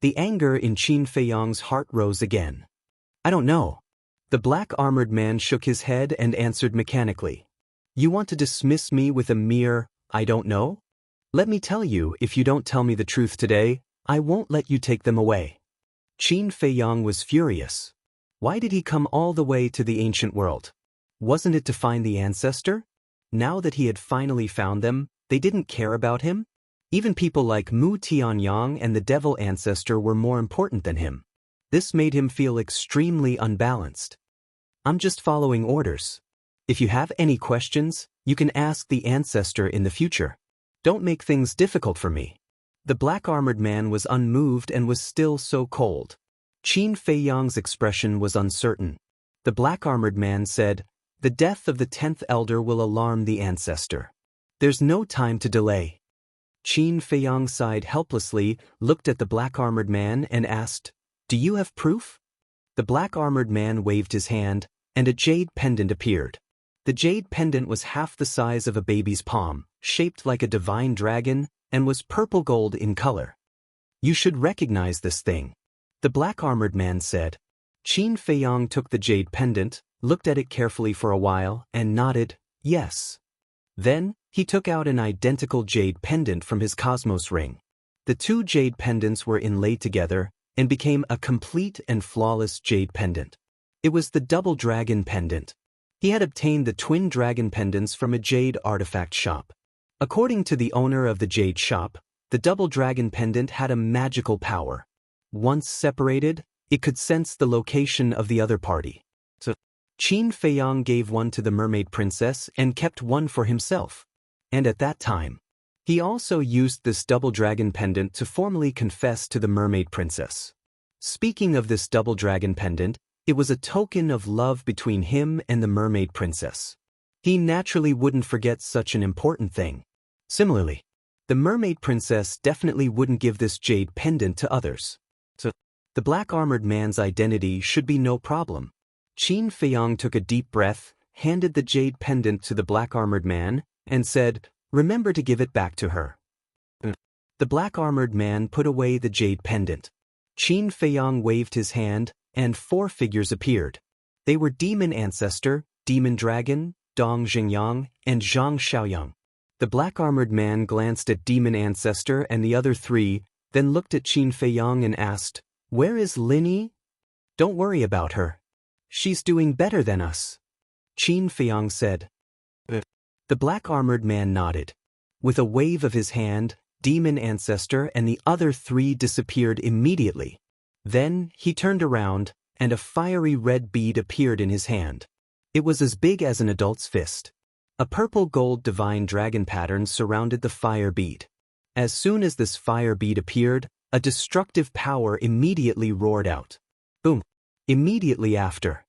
The anger in Qin Feiyang's heart rose again. I don't know. The black-armored man shook his head and answered mechanically. You want to dismiss me with a mere, I don't know? Let me tell you, if you don't tell me the truth today, I won't let you take them away. Qin Feiyang was furious. Why did he come all the way to the ancient world? Wasn't it to find the ancestor? Now that he had finally found them, they didn't care about him? Even people like Mu Tianyang and the devil ancestor were more important than him. This made him feel extremely unbalanced. I'm just following orders. If you have any questions, you can ask the ancestor in the future. Don't make things difficult for me. The black-armored man was unmoved and was still so cold. Qin Feiyang's expression was uncertain. The black-armored man said, The death of the 10th elder will alarm the ancestor. There's no time to delay. Qin Feiyang sighed helplessly, looked at the black-armored man and asked, Do you have proof? The black-armored man waved his hand, and a jade pendant appeared. The jade pendant was half the size of a baby's palm, shaped like a divine dragon, and was purple gold in color. You should recognize this thing. The black-armored man said. Qin Feiyang took the jade pendant, looked at it carefully for a while, and nodded, yes. Then, he took out an identical jade pendant from his cosmos ring. The two jade pendants were inlaid together and became a complete and flawless jade pendant. It was the double dragon pendant. He had obtained the twin dragon pendants from a jade artifact shop. According to the owner of the jade shop, the double dragon pendant had a magical power. Once separated, it could sense the location of the other party. So, Qin Feiyang gave one to the mermaid princess and kept one for himself. And at that time, he also used this double dragon pendant to formally confess to the mermaid princess. Speaking of this double dragon pendant, it was a token of love between him and the mermaid princess. He naturally wouldn't forget such an important thing. Similarly, the mermaid princess definitely wouldn't give this jade pendant to others. So, the black-armored man's identity should be no problem. Qin Feiyang took a deep breath, handed the jade pendant to the black-armored man, and said, Remember to give it back to her. The black-armored man put away the jade pendant. Qin Feiyang waved his hand, and 4 figures appeared. They were Demon Ancestor, Demon Dragon, Dong Xingyang, and Zhang Xiaoyang. The black-armored man glanced at Demon Ancestor and the other 3, then looked at Qin Feiyang and asked, Where is Linny? Don't worry about her. She's doing better than us. Qin Feiyang said. The black-armored man nodded. With a wave of his hand, Demon Ancestor and the other 3 disappeared immediately. Then, he turned around, and a fiery red bead appeared in his hand. It was as big as an adult's fist. A purple gold divine dragon pattern surrounded the fire bead. As soon as this fire bead appeared, a destructive power immediately roared out. Boom! Immediately after,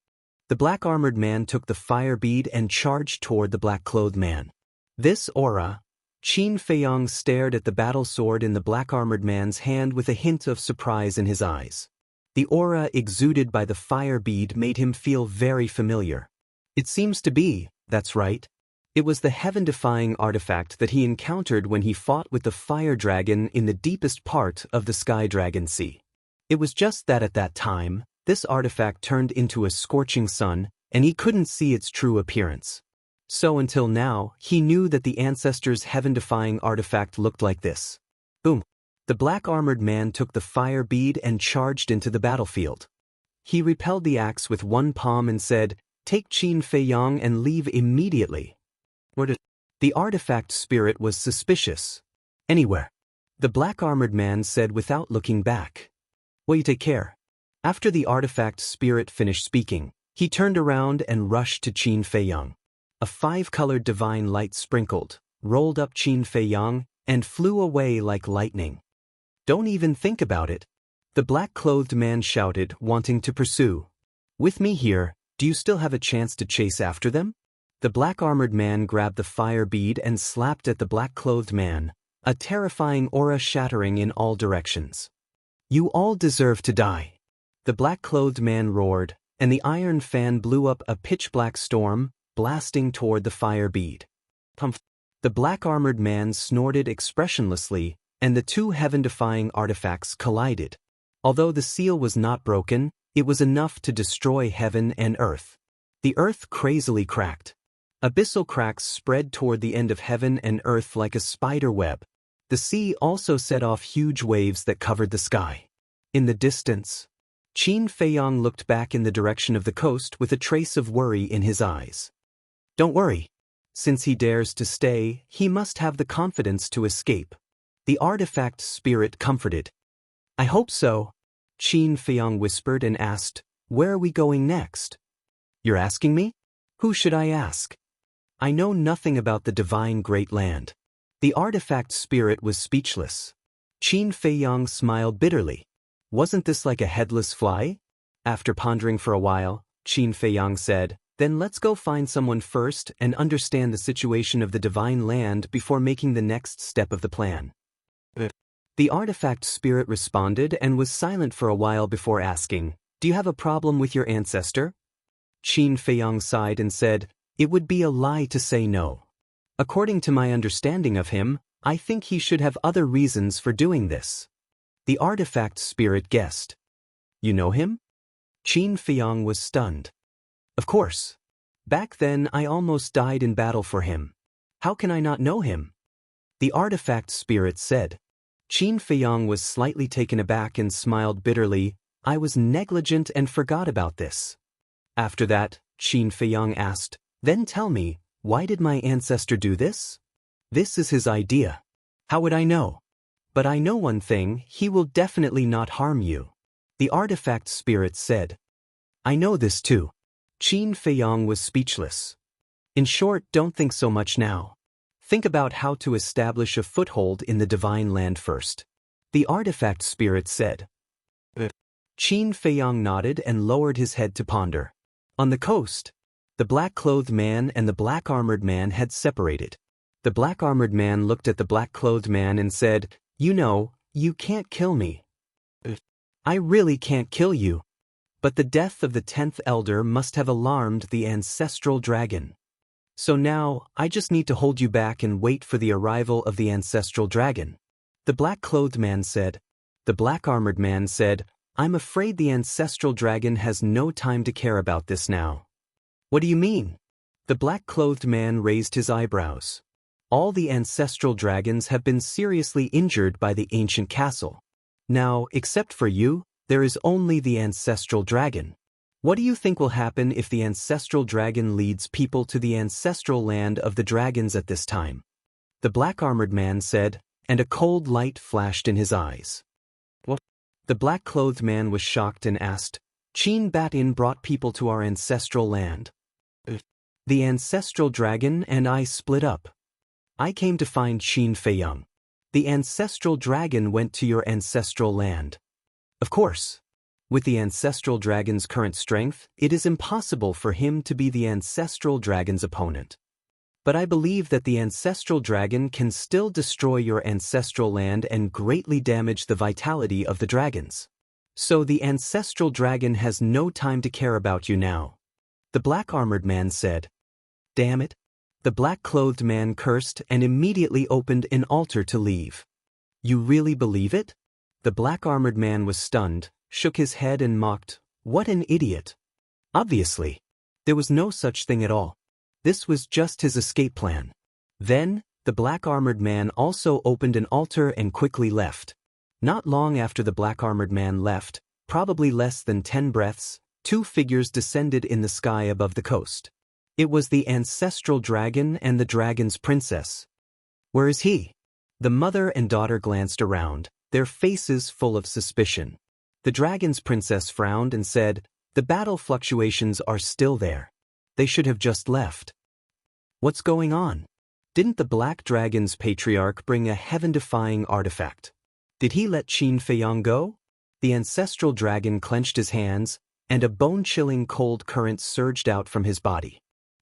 the black-armored man took the fire bead and charged toward the black-clothed man. This aura, Qin Feiyang stared at the battle sword in the black-armored man's hand with a hint of surprise in his eyes. The aura exuded by the fire bead made him feel very familiar. It seems to be, that's right. It was the heaven-defying artifact that he encountered when he fought with the fire dragon in the deepest part of the Sky Dragon Sea. It was just that at that time, this artifact turned into a scorching sun, and he couldn't see its true appearance. So until now, he knew that the ancestors' heaven-defying artifact looked like this. Boom! The black-armored man took the fire bead and charged into the battlefield. He repelled the axe with one palm and said, Take Qin Feiyang and leave immediately. The artifact spirit was suspicious. Anywhere. The black-armored man said without looking back. Well, you take care. After the artifact spirit finished speaking, he turned around and rushed to Qin Feiyang. A 5-colored divine light sprinkled, rolled up Qin Feiyang, and flew away like lightning. Don't even think about it. The black-clothed man shouted, wanting to pursue. With me here, do you still have a chance to chase after them? The black-armored man grabbed the fire bead and slapped at the black-clothed man, a terrifying aura shattering in all directions. You all deserve to die. The black-clothed man roared, and the iron fan blew up a pitch-black storm, blasting toward the fire bead. Pumph! The black-armored man snorted expressionlessly, and the two heaven-defying artifacts collided. Although the seal was not broken, it was enough to destroy heaven and earth. The earth crazily cracked. Abyssal cracks spread toward the end of heaven and earth like a spider web. The sea also set off huge waves that covered the sky. In the distance, Qin Feiyang looked back in the direction of the coast with a trace of worry in his eyes. Don't worry. Since he dares to stay, he must have the confidence to escape. The artifact spirit comforted. I hope so. Qin Feiyang whispered and asked, where are we going next? You're asking me? Who should I ask? I know nothing about the divine great land. The artifact spirit was speechless. Qin Feiyang smiled bitterly. Wasn't this like a headless fly? After pondering for a while, Qin Feiyang said, then let's go find someone first and understand the situation of the divine land before making the next step of the plan. The artifact spirit responded and was silent for a while before asking, do you have a problem with your ancestor? Qin Feiyang sighed and said, it would be a lie to say no. According to my understanding of him, I think he should have other reasons for doing this. The artifact spirit guessed. You know him? Qin Feiyang was stunned. Of course. Back then I almost died in battle for him. How can I not know him? The artifact spirit said. Qin Feiyang was slightly taken aback and smiled bitterly. I was negligent and forgot about this. After that, Qin Feiyang asked, then tell me, why did my ancestor do this? This is his idea. How would I know? But I know one thing, he will definitely not harm you. The artifact spirit said. I know this too. Qin Feiyang was speechless. In short, don't think so much now. Think about how to establish a foothold in the divine land first. The artifact spirit said. Qin Feiyang nodded and lowered his head to ponder. On the coast, the black-clothed man and the black-armored man had separated. The black-armored man looked at the black-clothed man and said, you know, you can't kill me. I really can't kill you. But the death of the 10th elder must have alarmed the ancestral dragon. So now, I just need to hold you back and wait for the arrival of the ancestral dragon. The black-clothed man said. The black-armored man said, I'm afraid the ancestral dragon has no time to care about this now. What do you mean? The black-clothed man raised his eyebrows. All the ancestral dragons have been seriously injured by the ancient castle. Now, except for you, there is only the ancestral dragon. What do you think will happen if the ancestral dragon leads people to the ancestral land of the dragons at this time? The black-armored man said, and a cold light flashed in his eyes. What? The black-clothed man was shocked and asked, Qin Batin brought people to our ancestral land. The ancestral dragon and I split up. I came to find Qin Feiyang. The ancestral dragon went to your ancestral land. Of course. With the ancestral dragon's current strength, it is impossible for him to be the ancestral dragon's opponent. But I believe that the ancestral dragon can still destroy your ancestral land and greatly damage the vitality of the dragons. So the ancestral dragon has no time to care about you now. The black-armored man said. Damn it. The black-clothed man cursed and immediately opened an altar to leave. You really believe it? The black-armored man was stunned, shook his head and mocked, what an idiot. Obviously. There was no such thing at all. This was just his escape plan. Then, the black-armored man also opened an altar and quickly left. Not long after the black-armored man left, probably less than 10 breaths, two figures descended in the sky above the coast. It was the ancestral dragon and the dragon's princess. Where is he? The mother and daughter glanced around, their faces full of suspicion. The dragon's princess frowned and said, the battle fluctuations are still there. They should have just left. What's going on? Didn't the black dragon's patriarch bring a heaven-defying artifact? Did he let Qin Feiyang go? The ancestral dragon clenched his hands, and a bone-chilling cold current surged out from his body.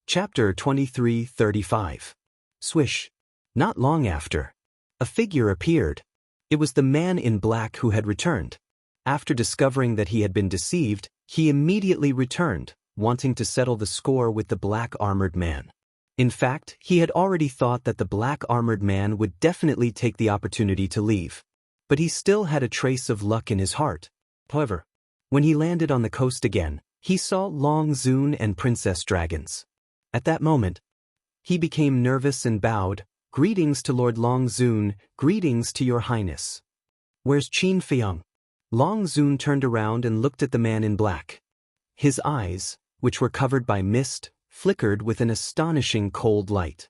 Chapter 23:35. Swish. Not long after, a figure appeared. It was the man in black who had returned. After discovering that he had been deceived, he immediately returned, wanting to settle the score with the black-armored man. In fact, he had already thought that the black-armored man would definitely take the opportunity to leave. But he still had a trace of luck in his heart. However, when he landed on the coast again, he saw Long Zun and Princess Dragons. At that moment, he became nervous and bowed. "Greetings to Lord Long Zun, greetings to your highness." "Where's Qin Feiyang?" Long Zun turned around and looked at the man in black. His eyes, which were covered by mist, flickered with an astonishing cold light.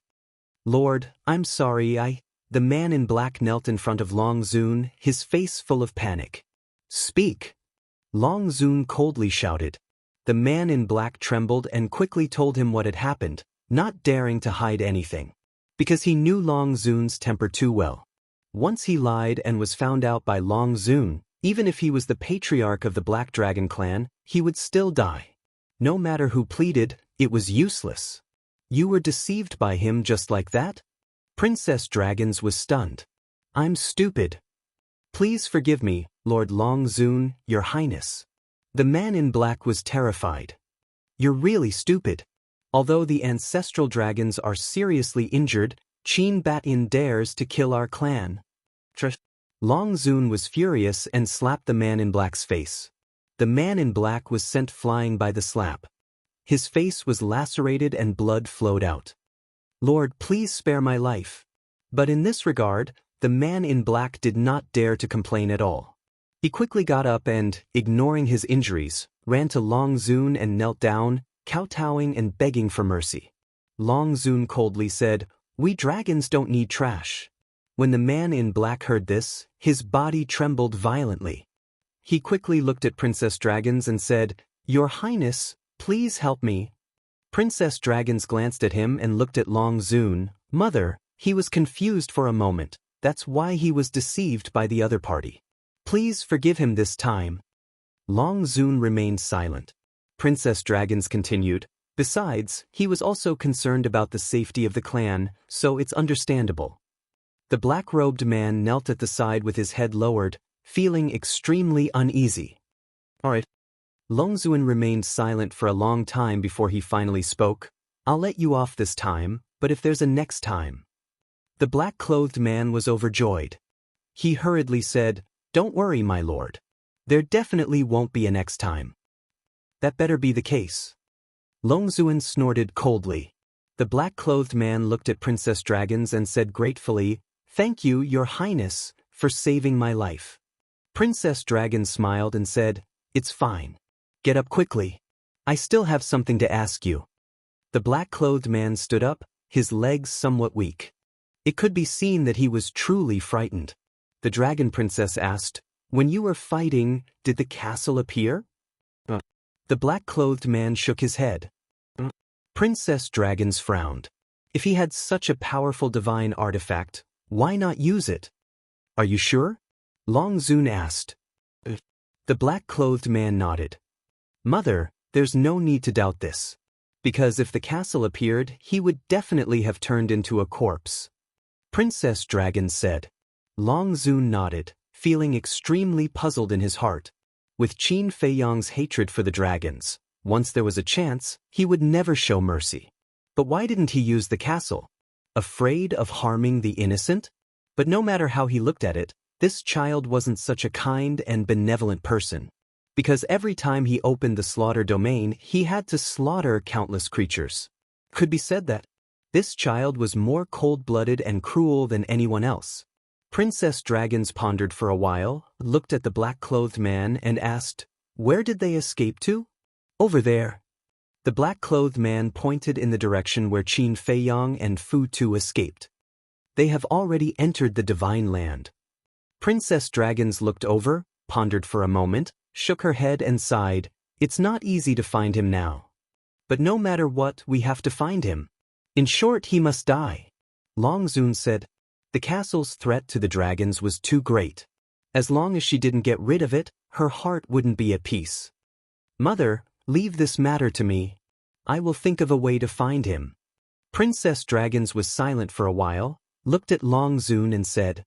"Lord, I'm sorry, The man in black knelt in front of Long Zun, his face full of panic. "Speak!" Long Zun coldly shouted. The man in black trembled and quickly told him what had happened, not daring to hide anything. Because he knew Long Zun's temper too well. Once he lied and was found out by Long Zun, even if he was the patriarch of the Black Dragon clan, he would still die. No matter who pleaded, it was useless. "You were deceived by him just like that?" Princess Dragons was stunned. "I'm stupid. Please forgive me, Lord Long Zun, your highness." The man in black was terrified. "You're really stupid. Although the ancestral dragons are seriously injured, Qin Bat-in dares to kill our clan." Long Zun was furious and slapped the man in black's face. The man in black was sent flying by the slap. His face was lacerated and blood flowed out. "Lord, please spare my life." But in this regard, the man in black did not dare to complain at all. He quickly got up and, ignoring his injuries, ran to Long Zun and knelt down, kowtowing and begging for mercy. Long Zun coldly said, "We dragons don't need trash." When the man in black heard this, his body trembled violently. He quickly looked at Princess Dragons and said, "Your Highness, please help me." Princess Dragons glanced at him and looked at Long Zun. "Mother," he was confused for a moment. That's why he was deceived by the other party. "Please forgive him this time." Long Zun remained silent. Princess Dragons continued, "Besides, he was also concerned about the safety of the clan, so it's understandable." The black-robed man knelt at the side with his head lowered, feeling extremely uneasy. "All right." Long Zun remained silent for a long time before he finally spoke. "I'll let you off this time, but if there's a next time." The black-clothed man was overjoyed. He hurriedly said, "Don't worry, my lord. There definitely won't be a next time." "That better be the case." Long Zun snorted coldly. The black-clothed man looked at Princess Dragons and said gratefully, "Thank you, your highness, for saving my life." Princess Dragon smiled and said, "It's fine. Get up quickly. I still have something to ask you." The black-clothed man stood up, his legs somewhat weak. It could be seen that he was truly frightened. The Dragon Princess asked, "When you were fighting, did the castle appear?" The black-clothed man shook his head. Princess Dragons frowned. If he had such a powerful divine artifact, why not use it? "Are you sure?" Long Zun asked. The black-clothed man nodded. "Mother, there's no need to doubt this. Because if the castle appeared, he would definitely have turned into a corpse." Princess Dragon said. Long Zun nodded, feeling extremely puzzled in his heart. With Qin Feiyang's hatred for the dragons, once there was a chance, he would never show mercy. But why didn't he use the castle? Afraid of harming the innocent? But no matter how he looked at it, this child wasn't such a kind and benevolent person. Because every time he opened the slaughter domain, he had to slaughter countless creatures. Could be said that this child was more cold-blooded and cruel than anyone else. Princess Dragons pondered for a while, looked at the black-clothed man and asked, "Where did they escape to?" "Over there." The black-clothed man pointed in the direction where Qin Feiyang and Fu Tu escaped. "They have already entered the divine land." Princess Dragons looked over, pondered for a moment, shook her head and sighed. "It's not easy to find him now. But no matter what, we have to find him. In short, he must die." Long Zun said, "The castle's threat to the dragons was too great. As long as she didn't get rid of it, her heart wouldn't be at peace. Mother, leave this matter to me. I will think of a way to find him." Princess Dragons was silent for a while, looked at Long Zun and said.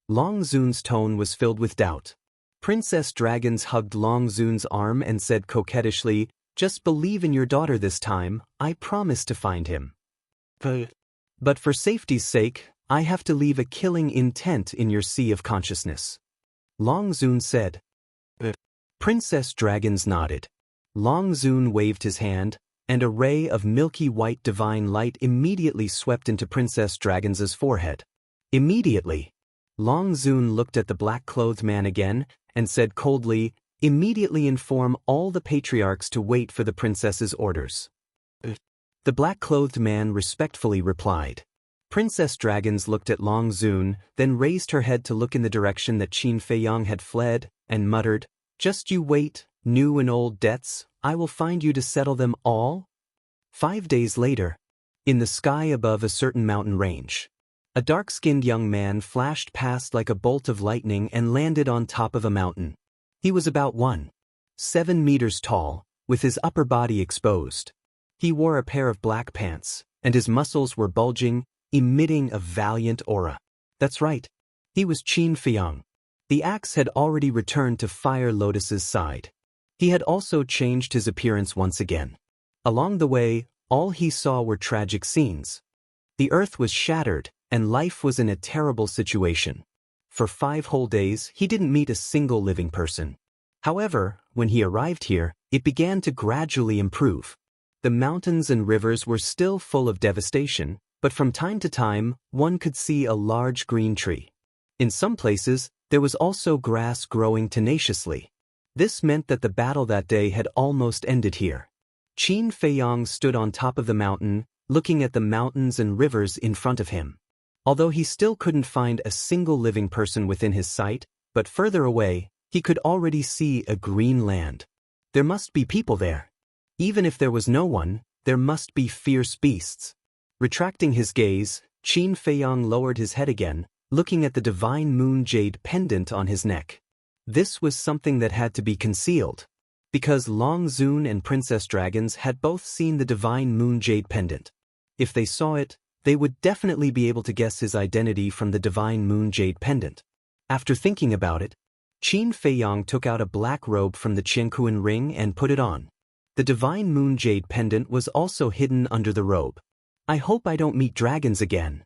Long Zun's tone was filled with doubt. Princess Dragons hugged Long Zun's arm and said coquettishly, "Just believe in your daughter this time, I promise to find him. But for safety's sake, I have to leave a killing intent in your sea of consciousness." Long Zun said. Princess Dragons nodded. Long Zun waved his hand, and a ray of milky white divine light immediately swept into Princess Dragons's forehead. Immediately, Long Zun looked at the black-clothed man again and said coldly, "Immediately inform all the patriarchs to wait for the princess's orders." The black-clothed man respectfully replied. Princess Dragons looked at Long Zun, then raised her head to look in the direction that Qin Feiyang had fled, and muttered, "Just you wait, new and old debts, I will find you to settle them all." 5 days later, in the sky above a certain mountain range, a dark-skinned young man flashed past like a bolt of lightning and landed on top of a mountain. He was about 1.7 meters tall, with his upper body exposed. He wore a pair of black pants, and his muscles were bulging, emitting a valiant aura. That's right, he was Qin Feiyang. The axe had already returned to Fire Lotus's side. He had also changed his appearance once again. Along the way, all he saw were tragic scenes. The earth was shattered, and life was in a terrible situation. For 5 whole days, he didn't meet a single living person. However, when he arrived here, it began to gradually improve. The mountains and rivers were still full of devastation, but from time to time, one could see a large green tree. In some places, there was also grass growing tenaciously. This meant that the battle that day had almost ended here. Qin Feiyang stood on top of the mountain, looking at the mountains and rivers in front of him. Although he still couldn't find a single living person within his sight, but further away, he could already see a green land. There must be people there. Even if there was no one, there must be fierce beasts. Retracting his gaze, Qin Feiyang lowered his head again, looking at the divine moon jade pendant on his neck. This was something that had to be concealed, because Long Zun and Princess Dragons had both seen the divine moon jade pendant. If they saw it, they would definitely be able to guess his identity from the divine moon jade pendant. After thinking about it, Qin Feiyang took out a black robe from the Jianghu ring and put it on. The divine moon jade pendant was also hidden under the robe. "I hope I don't meet dragons again."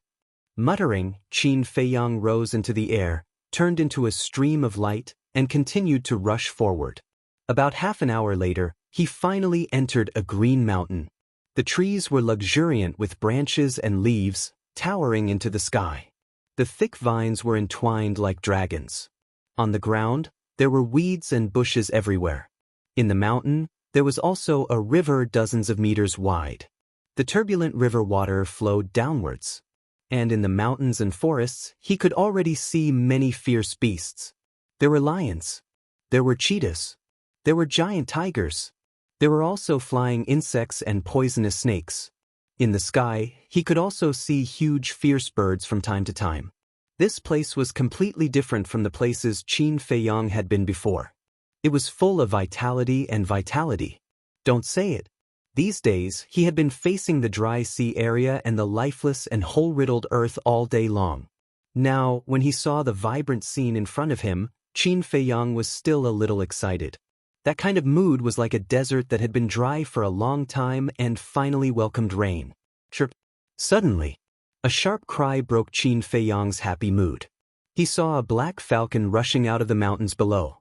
Muttering, Qin Feiyang rose into the air, turned into a stream of light, and continued to rush forward. About half an hour later, he finally entered a green mountain. The trees were luxuriant with branches and leaves, towering into the sky. The thick vines were entwined like dragons. On the ground, there were weeds and bushes everywhere. In the mountain, there was also a river dozens of meters wide. The turbulent river water flowed downwards. And in the mountains and forests, he could already see many fierce beasts. There were lions. There were cheetahs. There were giant tigers. There were also flying insects and poisonous snakes. In the sky, he could also see huge fierce birds from time to time. This place was completely different from the places Qin Feiyang had been before. It was full of vitality and vitality. Don't say it. These days, he had been facing the dry sea area and the lifeless and hole-riddled earth all day long. Now, when he saw the vibrant scene in front of him, Qin Feiyang was still a little excited. That kind of mood was like a desert that had been dry for a long time and finally welcomed rain. Chirp. Suddenly, a sharp cry broke Qin Feiyang's happy mood. He saw a black falcon rushing out of the mountains below.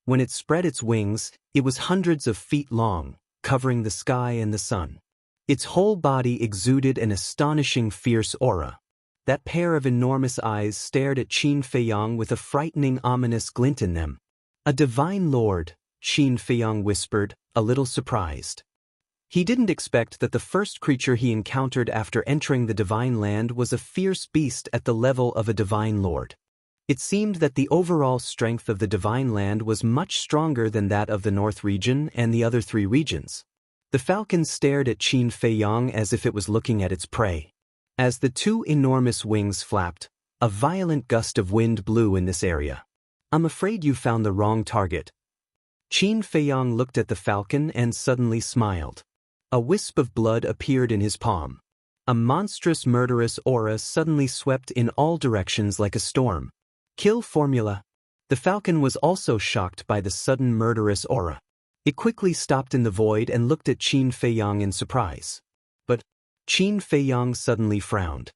When it spread its wings, it was hundreds of feet long, covering the sky and the sun. Its whole body exuded an astonishing fierce aura. That pair of enormous eyes stared at Qin Feiyang with a frightening ominous glint in them. "A divine lord," Qin Feiyang whispered, a little surprised. He didn't expect that the first creature he encountered after entering the divine land was a fierce beast at the level of a divine lord. It seemed that the overall strength of the divine land was much stronger than that of the North region and the other 3 regions. The falcon stared at Qin Feiyang as if it was looking at its prey. As the 2 enormous wings flapped, a violent gust of wind blew in this area. "I'm afraid you found the wrong target." Qin Feiyang looked at the falcon and suddenly smiled. A wisp of blood appeared in his palm. A monstrous murderous aura suddenly swept in all directions like a storm. "Kill formula." The falcon was also shocked by the sudden murderous aura. It quickly stopped in the void and looked at Qin Feiyang in surprise. But Qin Feiyang suddenly frowned.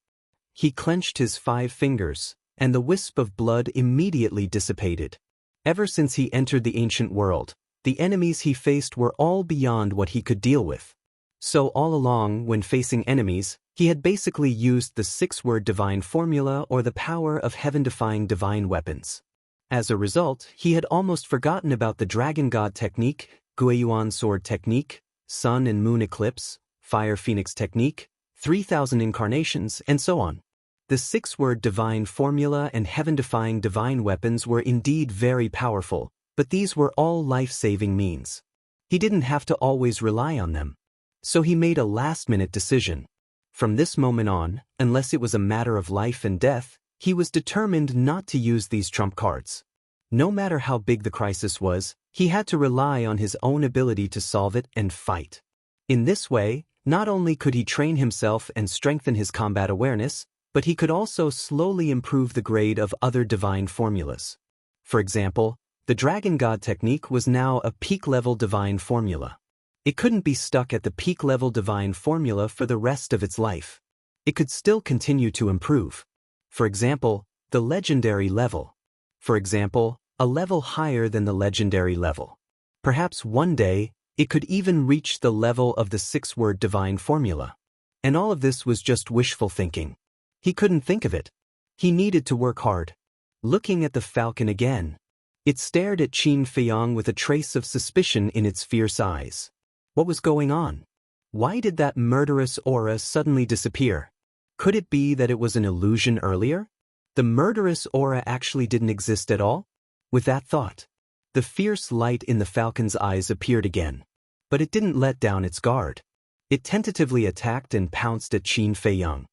He clenched his 5 fingers, and the wisp of blood immediately dissipated. Ever since he entered the ancient world, the enemies he faced were all beyond what he could deal with. So all along, when facing enemies, he had basically used the 6-word divine formula or the power of heaven-defying divine weapons. As a result, he had almost forgotten about the Dragon God technique, Guiyuan Sword technique, Sun and Moon Eclipse, Fire Phoenix technique, 3,000 incarnations, and so on. The 6-word divine formula and heaven-defying divine weapons were indeed very powerful, but these were all life-saving means. He didn't have to always rely on them. So he made a last-minute decision. From this moment on, unless it was a matter of life and death, he was determined not to use these trump cards. No matter how big the crisis was, he had to rely on his own ability to solve it and fight. In this way, not only could he train himself and strengthen his combat awareness, but he could also slowly improve the grade of other divine formulas. For example, the Dragon God technique was now a peak-level divine formula. It couldn't be stuck at the peak-level divine formula for the rest of its life. It could still continue to improve. For example, the legendary level. For example, a level higher than the legendary level. Perhaps one day, it could even reach the level of the 6-word divine formula. And all of this was just wishful thinking. He couldn't think of it. He needed to work hard. Looking at the falcon again, it stared at Qin Feiyang with a trace of suspicion in its fierce eyes. What was going on? Why did that murderous aura suddenly disappear? Could it be that it was an illusion earlier? The murderous aura actually didn't exist at all? With that thought, the fierce light in the falcon's eyes appeared again. But it didn't let down its guard. It tentatively attacked and pounced at Qin Feiyang.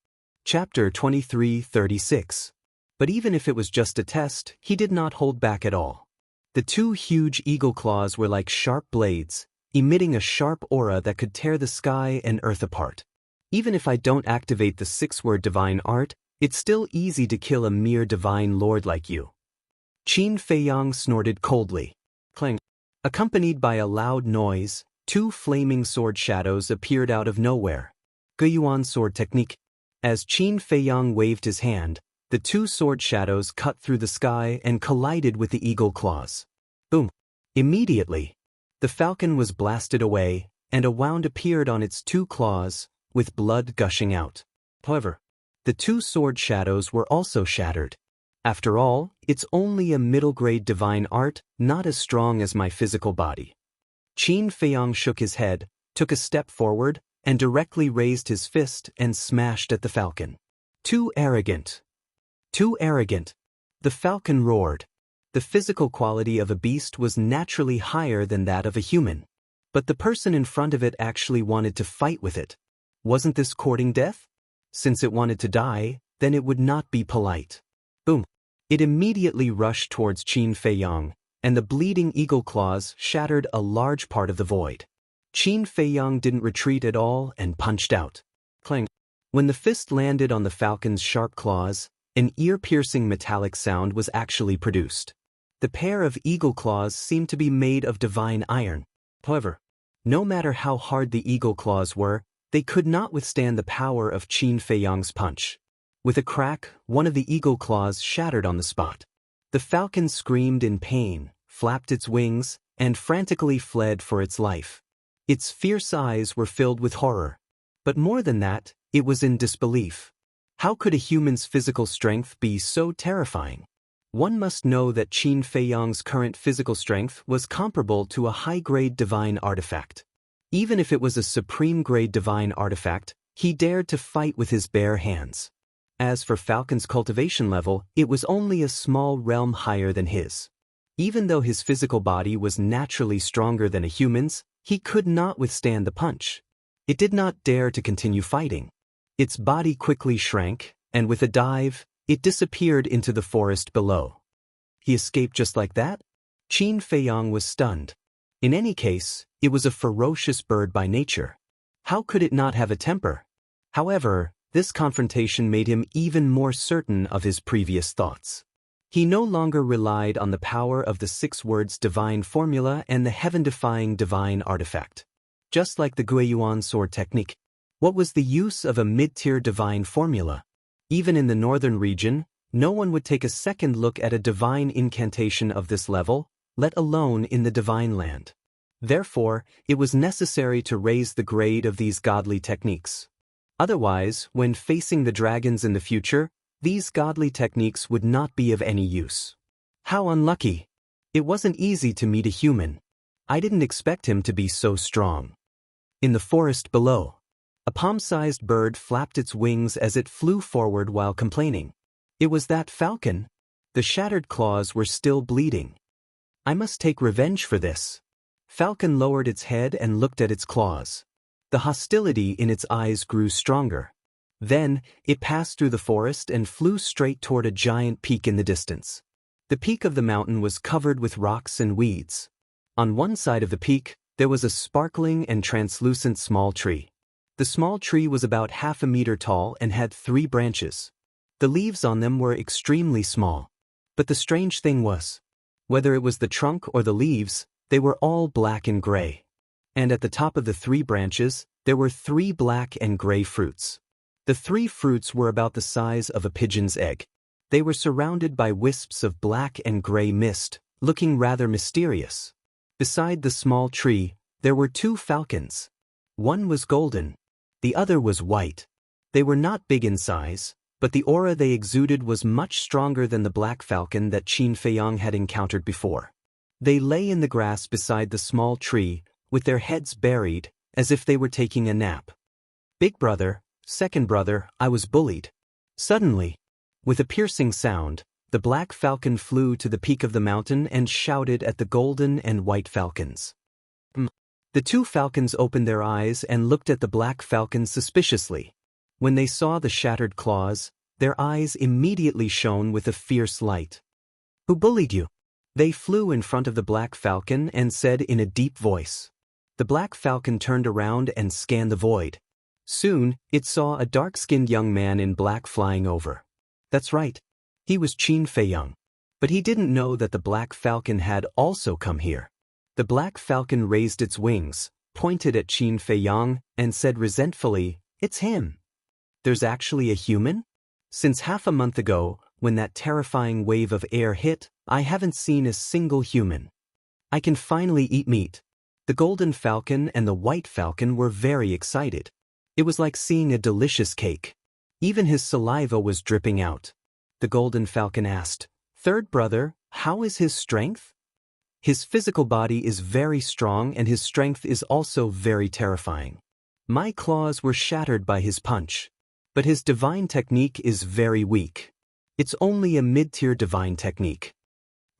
Chapter 23:36. But even if it was just a test, he did not hold back at all. The 2 huge eagle claws were like sharp blades, emitting a sharp aura that could tear the sky and earth apart. Even if I don't activate the 6-word divine art, it's still easy to kill a mere divine lord like you. Qin Feiyang snorted coldly. Clang. Accompanied by a loud noise, 2 flaming sword shadows appeared out of nowhere. Guiyuan Sword technique. As Qin Feiyang waved his hand, the 2 sword shadows cut through the sky and collided with the eagle claws. Boom! Immediately, the falcon was blasted away, and a wound appeared on its 2 claws, with blood gushing out. However, the 2 sword shadows were also shattered. After all, it's only a middle-grade divine art, not as strong as my physical body. Qin Feiyang shook his head, took a step forward, and directly raised his fist and smashed at the falcon. Too arrogant. Too arrogant. The falcon roared. The physical quality of a beast was naturally higher than that of a human. But the person in front of it actually wanted to fight with it. Wasn't this courting death? Since it wanted to die, then it would not be polite. Boom. It immediately rushed towards Qin Feiyang, and the bleeding eagle claws shattered a large part of the void. Qin Feiyang didn't retreat at all and punched out. Clang. When the fist landed on the falcon's sharp claws, an ear-piercing metallic sound was actually produced. The pair of eagle claws seemed to be made of divine iron. However, no matter how hard the eagle claws were, they could not withstand the power of Qin Feiyang's punch. With a crack, one of the eagle claws shattered on the spot. The falcon screamed in pain, flapped its wings, and frantically fled for its life. Its fierce eyes were filled with horror. But more than that, it was in disbelief. How could a human's physical strength be so terrifying? One must know that Qin Feiyang's current physical strength was comparable to a high-grade divine artifact. Even if it was a supreme-grade divine artifact, he dared to fight with his bare hands. As for Falcon's cultivation level, it was only a small realm higher than his. Even though his physical body was naturally stronger than a human's, he could not withstand the punch. It did not dare to continue fighting. Its body quickly shrank, and with a dive, it disappeared into the forest below. He escaped just like that? Qin Feiyang was stunned. In any case, it was a ferocious bird by nature. How could it not have a temper? However, this confrontation made him even more certain of his previous thoughts. He no longer relied on the power of the 6 words divine formula and the heaven-defying divine artifact. Just like the Guiyuan sword technique, what was the use of a mid-tier divine formula? Even in the northern region, no one would take a second look at a divine incantation of this level, let alone in the divine land. Therefore, it was necessary to raise the grade of these godly techniques. Otherwise, when facing the dragons in the future, these godly techniques would not be of any use. How unlucky! It wasn't easy to meet a human. I didn't expect him to be so strong. In the forest below, a palm-sized bird flapped its wings as it flew forward while complaining. It was that falcon. The shattered claws were still bleeding. I must take revenge for this. Falcon lowered its head and looked at its claws. The hostility in its eyes grew stronger. Then, it passed through the forest and flew straight toward a giant peak in the distance. The peak of the mountain was covered with rocks and weeds. On one side of the peak, there was a sparkling and translucent small tree. The small tree was about half a meter tall and had 3 branches. The leaves on them were extremely small. But the strange thing was, whether it was the trunk or the leaves, they were all black and gray. And at the top of the 3 branches, there were 3 black and gray fruits. The 3 fruits were about the size of a pigeon's egg. They were surrounded by wisps of black and gray mist, looking rather mysterious. Beside the small tree, there were 2 falcons. One was golden. The other was white. They were not big in size, but the aura they exuded was much stronger than the black falcon that Qin Feiyang had encountered before. They lay in the grass beside the small tree, with their heads buried, as if they were taking a nap. Big brother, second brother, I was bullied. Suddenly, with a piercing sound, the black falcon flew to the peak of the mountain and shouted at the golden and white falcons. The 2 falcons opened their eyes and looked at the black falcon suspiciously. When they saw the shattered claws, their eyes immediately shone with a fierce light. Who bullied you? They flew in front of the black falcon and said in a deep voice. The black falcon turned around and scanned the void. Soon, it saw a dark-skinned young man in black flying over. That's right. He was Qin Feiyang. But he didn't know that the black falcon had also come here. The black falcon raised its wings, pointed at Qin Feiyang, and said resentfully, "It's him. There's actually a human? Since half a month ago, when that terrifying wave of air hit, I haven't seen a single human. I can finally eat meat." The golden falcon and the white falcon were very excited. It was like seeing a delicious cake. Even his saliva was dripping out. The golden falcon asked, "Third brother, how is his strength?" "His physical body is very strong and his strength is also very terrifying. My claws were shattered by his punch. But his divine technique is very weak. It's only a mid-tier divine technique."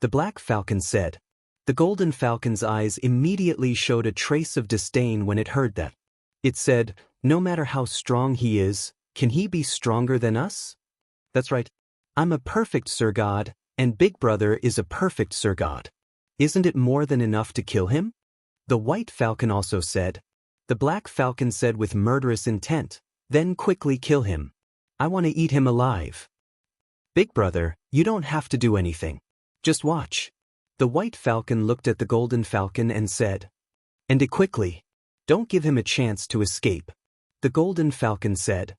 The black falcon said. The golden falcon's eyes immediately showed a trace of disdain when it heard that. It said, "No matter how strong he is, can he be stronger than us?" "That's right. I'm a perfect Sir God, and Big Brother is a perfect Sir God. Isn't it more than enough to kill him?" The white falcon also said. The black falcon said with murderous intent, "Then quickly kill him. I want to eat him alive." "Big Brother, you don't have to do anything. Just watch." The white falcon looked at the golden falcon and said, "And it quickly. Don't give him a chance to escape." The golden falcon said,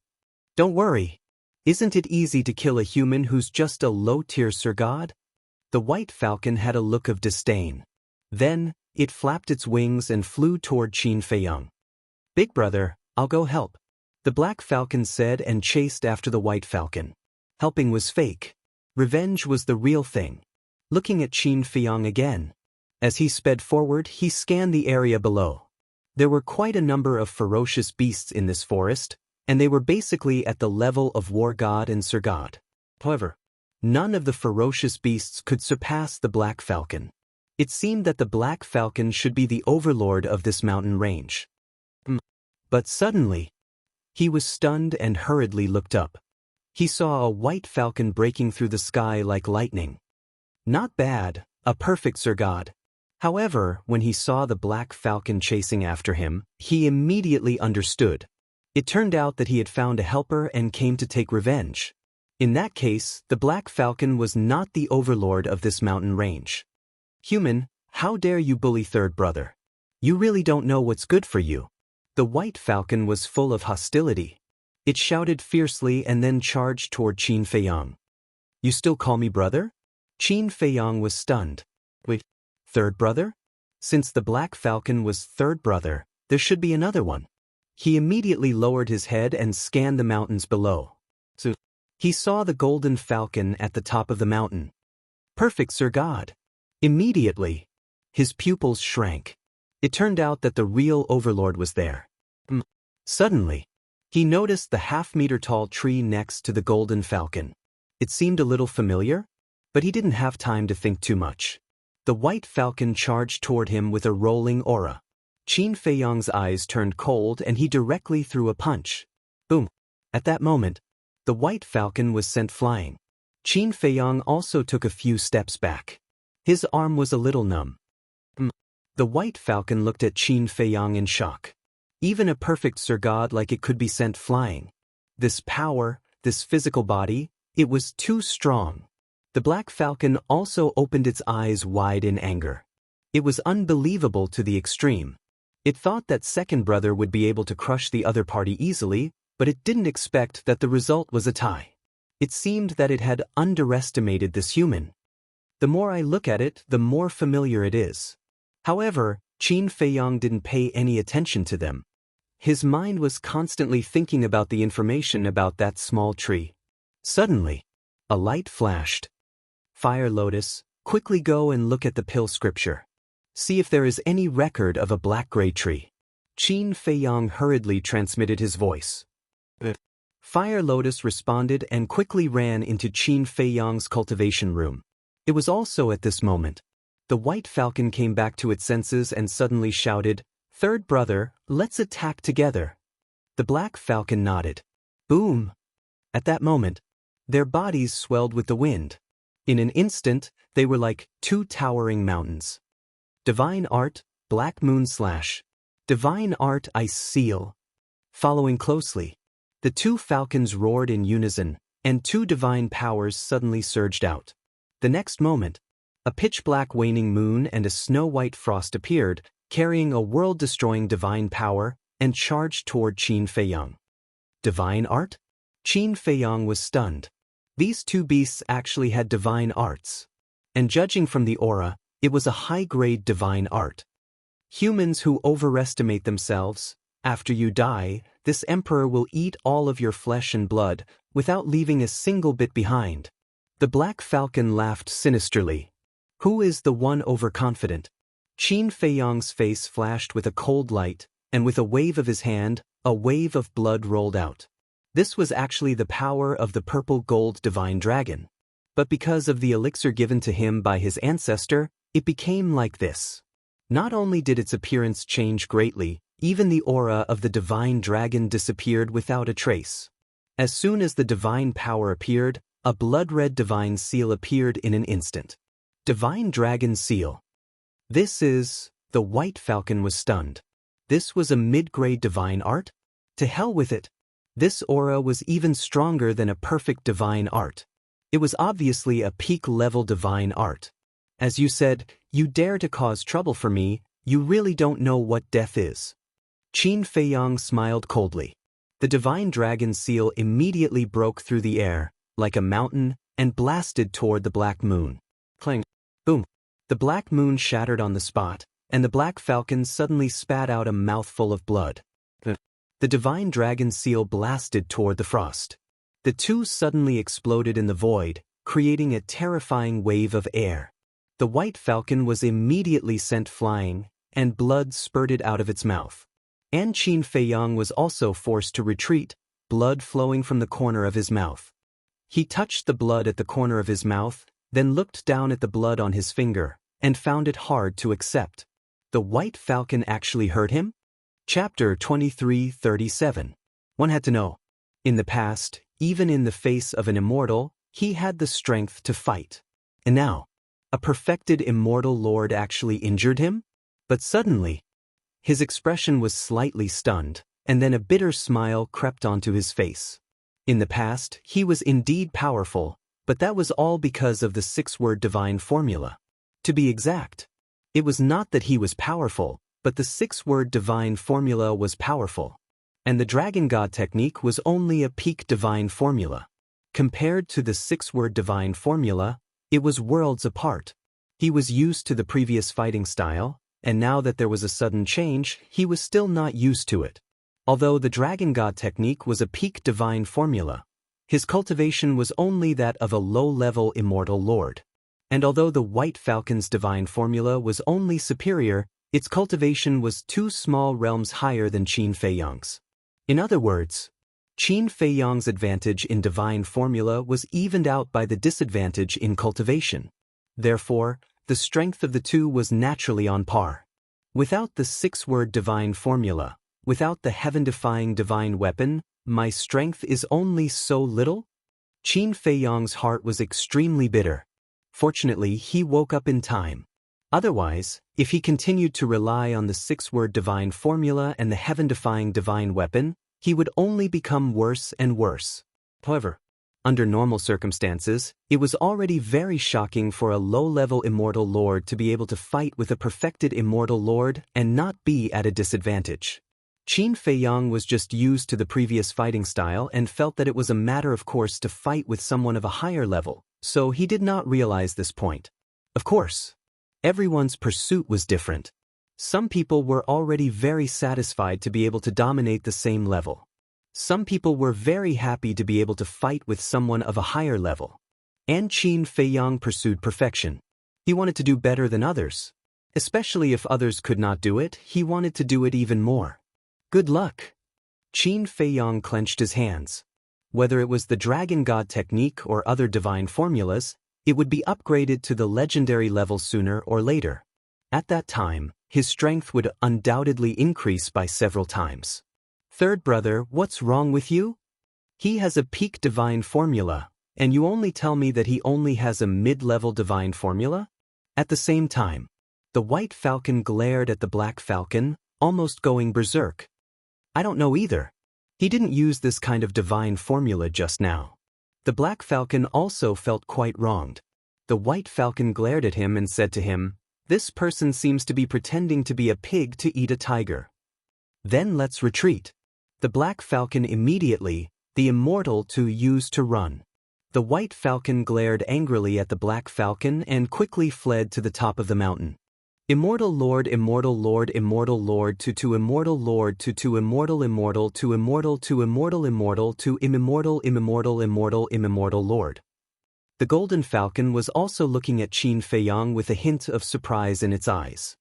"Don't worry. Isn't it easy to kill a human who's just a low-tier Sir God?" The white falcon had a look of disdain. Then, it flapped its wings and flew toward Qin Feiyang. "Big Brother, I'll go help." The black falcon said and chased after the white falcon. Helping was fake. Revenge was the real thing. Looking at Qin Feiyang again. As he sped forward, he scanned the area below. There were quite a number of ferocious beasts in this forest, and they were basically at the level of War God and Sir God. However, none of the ferocious beasts could surpass the black falcon. It seemed that the black falcon should be the overlord of this mountain range. But suddenly, he was stunned and hurriedly looked up. He saw a white falcon breaking through the sky like lightning. Not bad, a perfect Sir God. However, when he saw the black falcon chasing after him, he immediately understood. It turned out that he had found a helper and came to take revenge. In that case, the Black Falcon was not the overlord of this mountain range. Human, how dare you bully third brother? You really don't know what's good for you. The White Falcon was full of hostility. It shouted fiercely and then charged toward Qin Feiyang. You still call me brother? Qin Feiyang was stunned. Wait, third brother? Since the Black Falcon was third brother, there should be another one. He immediately lowered his head and scanned the mountains below. So, he saw the golden falcon at the top of the mountain. Perfect, Sir God. Immediately, his pupils shrank. It turned out that the real overlord was there. Suddenly, he noticed the half-meter-tall tree next to the golden falcon. It seemed a little familiar, but he didn't have time to think too much. The White Falcon charged toward him with a rolling aura. Qin Feiyang's eyes turned cold and he directly threw a punch. Boom! At that moment, the White Falcon was sent flying. Qin Feiyang also took a few steps back. His arm was a little numb. The White Falcon looked at Qin Feiyang in shock. Even a perfect Sir God like it could be sent flying. This power, this physical body, it was too strong. The Black Falcon also opened its eyes wide in anger. It was unbelievable to the extreme. It thought that second brother would be able to crush the other party easily, but it didn't expect that the result was a tie. It seemed that it had underestimated this human. The more I look at it, the more familiar it is. However, Qin Feiyang didn't pay any attention to them. His mind was constantly thinking about the information about that small tree. Suddenly, a light flashed. Fire Lotus, quickly go and look at the pill scripture. See if there is any record of a black-gray tree. Qin Feiyang hurriedly transmitted his voice. Fire Lotus responded and quickly ran into Qin Feiyang's cultivation room. It was also at this moment. The White Falcon came back to its senses and suddenly shouted, "Third brother, let's attack together." The Black Falcon nodded. Boom! At that moment, their bodies swelled with the wind. In an instant, they were like two towering mountains. Divine Art, Black Moon Slash. Divine Art Ice Seal. Following closely, the two falcons roared in unison, and two divine powers suddenly surged out. The next moment, a pitch-black waning moon and a snow-white frost appeared, carrying a world-destroying divine power, and charged toward Qin Feiyang. Divine Art? Qin Feiyang was stunned. These two beasts actually had divine arts. And judging from the aura, it was a high-grade divine art. Humans who overestimate themselves, after you die, this emperor will eat all of your flesh and blood, without leaving a single bit behind. The Black Falcon laughed sinisterly. Who is the one overconfident? Qin Feiyang's face flashed with a cold light, and with a wave of his hand, a wave of blood rolled out. This was actually the power of the purple-gold divine dragon. But because of the elixir given to him by his ancestor, it became like this. Not only did its appearance change greatly, even the aura of the divine dragon disappeared without a trace. As soon as the divine power appeared, a blood-red divine seal appeared in an instant. Divine Dragon Seal. The White Falcon was stunned. This was a mid-grade divine art? To hell with it. This aura was even stronger than a perfect divine art. It was obviously a peak-level divine art. As you said, you dare to cause trouble for me, you really don't know what death is. Qin Feiyang smiled coldly. The divine dragon seal immediately broke through the air, like a mountain, and blasted toward the black moon. Clang! Boom! The black moon shattered on the spot, and the Black Falcon suddenly spat out a mouthful of blood. The divine dragon seal blasted toward the frost. The two suddenly exploded in the void, creating a terrifying wave of air. The White Falcon was immediately sent flying, and blood spurted out of its mouth. And Qin Feiyang was also forced to retreat, blood flowing from the corner of his mouth. He touched the blood at the corner of his mouth, then looked down at the blood on his finger, and found it hard to accept. The White Falcon actually hurt him? Chapter 23:37. One had to know. In the past, even in the face of an immortal, he had the strength to fight. And now, a perfected immortal lord actually injured him? But suddenly, his expression was slightly stunned, and then a bitter smile crept onto his face. In the past, he was indeed powerful, but that was all because of the six-word divine formula. To be exact, it was not that he was powerful, but the six-word divine formula was powerful. And the Dragon God technique was only a peak divine formula. Compared to the six-word divine formula, it was worlds apart. He was used to the previous fighting style, and now that there was a sudden change, he was still not used to it. Although the Dragon God technique was a peak divine formula, his cultivation was only that of a low-level immortal lord. And although the White Falcon's divine formula was only superior, its cultivation was 2 small realms higher than Qin Feiyang's. In other words, Qin Feiyang's advantage in divine formula was evened out by the disadvantage in cultivation. Therefore, the strength of the two was naturally on par. Without the six-word divine formula, without the heaven-defying divine weapon, my strength is only so little? Qin Feiyang's heart was extremely bitter. Fortunately, he woke up in time. Otherwise, if he continued to rely on the six-word divine formula and the heaven-defying divine weapon, he would only become worse and worse. However, under normal circumstances, it was already very shocking for a low-level immortal lord to be able to fight with a perfected immortal lord and not be at a disadvantage. Qin Feiyang was just used to the previous fighting style and felt that it was a matter of course to fight with someone of a higher level, so he did not realize this point. Of course, everyone's pursuit was different. Some people were already very satisfied to be able to dominate the same level. Some people were very happy to be able to fight with someone of a higher level. And Qin Feiyang pursued perfection. He wanted to do better than others. Especially if others could not do it, he wanted to do it even more. Good luck. Qin Feiyang clenched his hands. Whether it was the Dragon God technique or other divine formulas, it would be upgraded to the legendary level sooner or later. At that time, his strength would undoubtedly increase by several times. Third brother, what's wrong with you? He has a peak divine formula, and you only tell me that he only has a mid-level divine formula? At the same time, the White Falcon glared at the Black Falcon, almost going berserk. I don't know either. He didn't use this kind of divine formula just now. The Black Falcon also felt quite wronged. The White Falcon glared at him and said to him, "This person seems to be pretending to be a pig to eat a tiger. Then let's retreat." The Black Falcon immediately, the Immortal to use to run. The White Falcon glared angrily at the Black Falcon and quickly fled to the top of the mountain. Immortal Lord, Immortal Lord, Immortal Lord to Immortal Lord to Immortal Immortal to Immortal to Immortal Immortal to Immortal Immortal Immortal Immortal Lord. The Golden Falcon was also looking at Qin Feiyang with a hint of surprise in its eyes.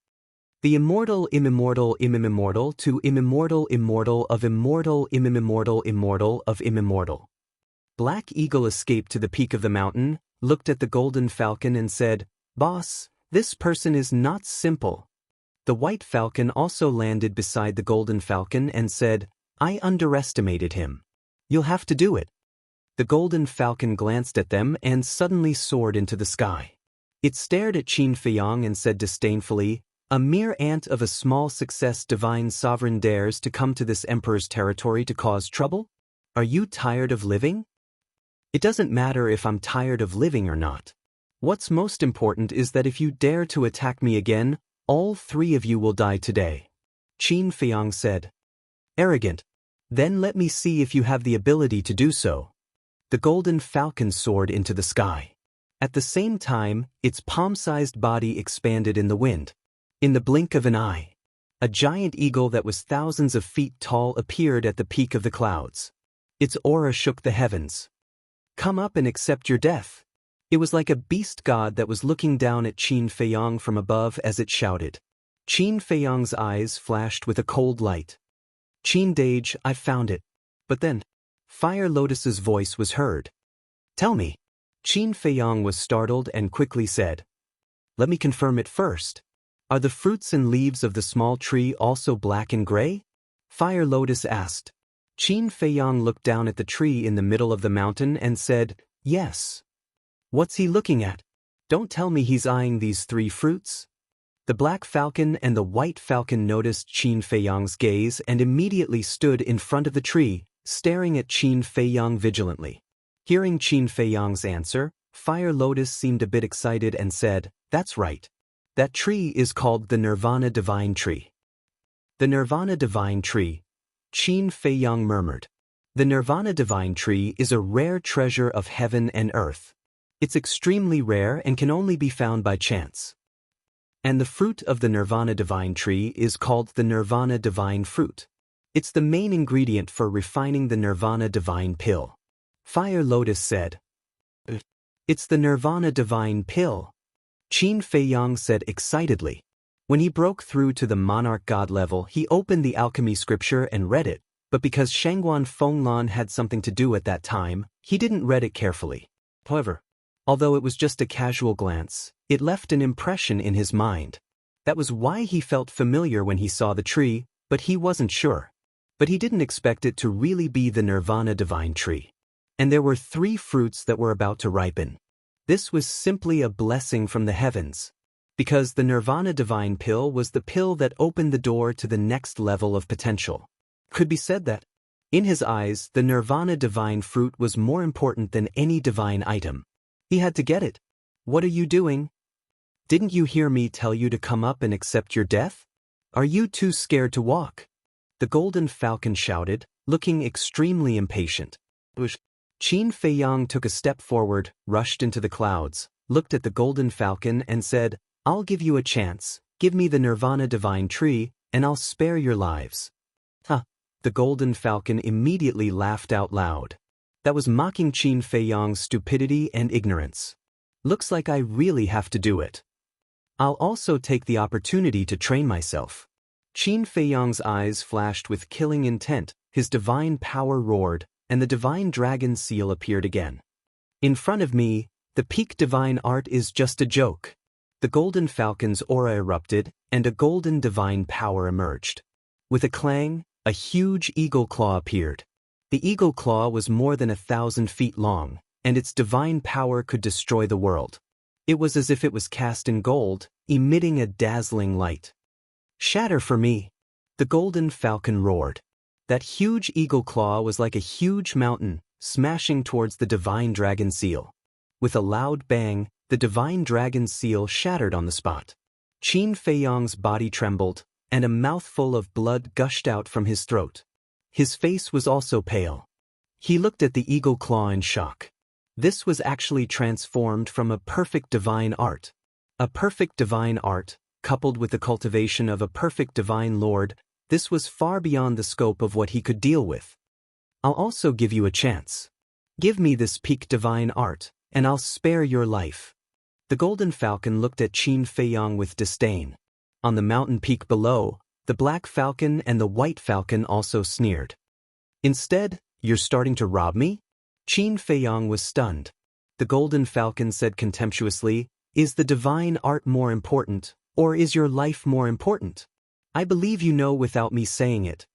The Immortal Immortal Immortal to Immortal Immortal of Immortal Immortal Immortal of Immortal. Black Eagle escaped to the peak of the mountain, looked at the Golden Falcon and said, "Boss, this person is not simple." The White Falcon also landed beside the Golden Falcon and said, "I underestimated him. You'll have to do it." The Golden Falcon glanced at them and suddenly soared into the sky. It stared at Qin Feiyang and said disdainfully, "A mere ant of a small success divine sovereign dares to come to this emperor's territory to cause trouble? Are you tired of living?" "It doesn't matter if I'm tired of living or not. What's most important is that if you dare to attack me again, all 3 of you will die today," Qin Feiyang said. "Arrogant. Then let me see if you have the ability to do so." The Golden Falcon soared into the sky. At the same time, its palm-sized body expanded in the wind. In the blink of an eye, a giant eagle that was thousands of feet tall appeared at the peak of the clouds. Its aura shook the heavens. "Come up and accept your death." It was like a beast god that was looking down at Qin Feiyang from above as it shouted. Qin Feiyang's eyes flashed with a cold light. "Qin Dage, I've found it." But then, Fire Lotus's voice was heard. "Tell me." Qin Feiyang was startled and quickly said, "Let me confirm it first. Are the fruits and leaves of the small tree also black and gray?" Fire Lotus asked. Qin Feiyang looked down at the tree in the middle of the mountain and said, "Yes." "What's he looking at? Don't tell me he's eyeing these 3 fruits." The Black Falcon and the White Falcon noticed Qin Feiyang's gaze and immediately stood in front of the tree, staring at Qin Feiyang vigilantly. Hearing Qin Feiyang's answer, Fire Lotus seemed a bit excited and said, "That's right. That tree is called the Nirvana Divine Tree." "The Nirvana Divine Tree," Qin Feiyang murmured. "The Nirvana Divine Tree is a rare treasure of heaven and earth. It's extremely rare and can only be found by chance. And the fruit of the Nirvana Divine Tree is called the Nirvana Divine Fruit. It's the main ingredient for refining the Nirvana Divine Pill." Fire Lotus said. "It's the Nirvana Divine Pill," Qin Feiyang said excitedly. When he broke through to the monarch god level, he opened the alchemy scripture and read it, but because Shangguan Fenglan had something to do at that time, he didn't read it carefully. However, although it was just a casual glance, it left an impression in his mind. That was why he felt familiar when he saw the tree, but he wasn't sure. But he didn't expect it to really be the Nirvana Divine Tree. And there were 3 fruits that were about to ripen. This was simply a blessing from the heavens, because the Nirvana Divine Pill was the pill that opened the door to the next level of potential. Could be said that, in his eyes, the Nirvana Divine Fruit was more important than any divine item. He had to get it. "What are you doing? Didn't you hear me tell you to come up and accept your death? Are you too scared to walk?" The Golden Falcon shouted, looking extremely impatient. Qin Feiyang took a step forward, rushed into the clouds, looked at the Golden Falcon and said, "I'll give you a chance. Give me the Nirvana Divine Tree, and I'll spare your lives." "Huh." The Golden Falcon immediately laughed out loud. That was mocking Qin Feiyang's stupidity and ignorance. "Looks like I really have to do it. I'll also take the opportunity to train myself." Qin Feiyang's eyes flashed with killing intent, his divine power roared, and the divine dragon seal appeared again. "In front of me, the peak divine art is just a joke." The Golden Falcon's aura erupted, and a golden divine power emerged. With a clang, a huge eagle claw appeared. The eagle claw was more than 1,000 feet long, and its divine power could destroy the world. It was as if it was cast in gold, emitting a dazzling light. "Shatter for me!" The Golden Falcon roared. That huge eagle claw was like a huge mountain, smashing towards the divine dragon seal. With a loud bang, the divine dragon seal shattered on the spot. Qin Feiyang's body trembled, and a mouthful of blood gushed out from his throat. His face was also pale. He looked at the eagle claw in shock. This was actually transformed from a perfect divine art. A perfect divine art, coupled with the cultivation of a perfect divine lord, this was far beyond the scope of what he could deal with. "I'll also give you a chance. Give me this peak divine art, and I'll spare your life." The Golden Falcon looked at Qin Feiyang with disdain. On the mountain peak below, the Black Falcon and the White Falcon also sneered. "Instead, you're starting to rob me?" Qin Feiyang was stunned. The Golden Falcon said contemptuously, "Is the divine art more important, or is your life more important? I believe you know without me saying it."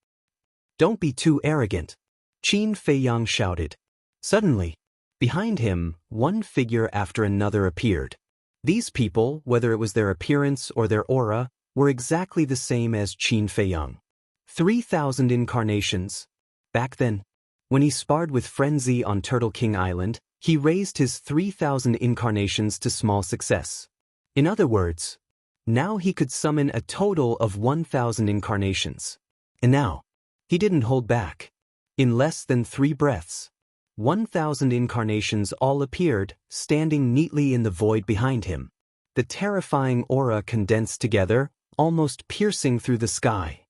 "Don't be too arrogant," Qin Feiyang shouted. Suddenly, behind him, one figure after another appeared. These people, whether it was their appearance or their aura, were exactly the same as Qin Feiyang. 3,000 incarnations. Back then, when he sparred with Frenzy on Turtle King Island, he raised his 3,000 incarnations to small success. In other words, now he could summon a total of 1,000 incarnations. And now, he didn't hold back. In less than 3 breaths, 1,000 incarnations all appeared, standing neatly in the void behind him. The terrifying aura condensed together, almost piercing through the sky.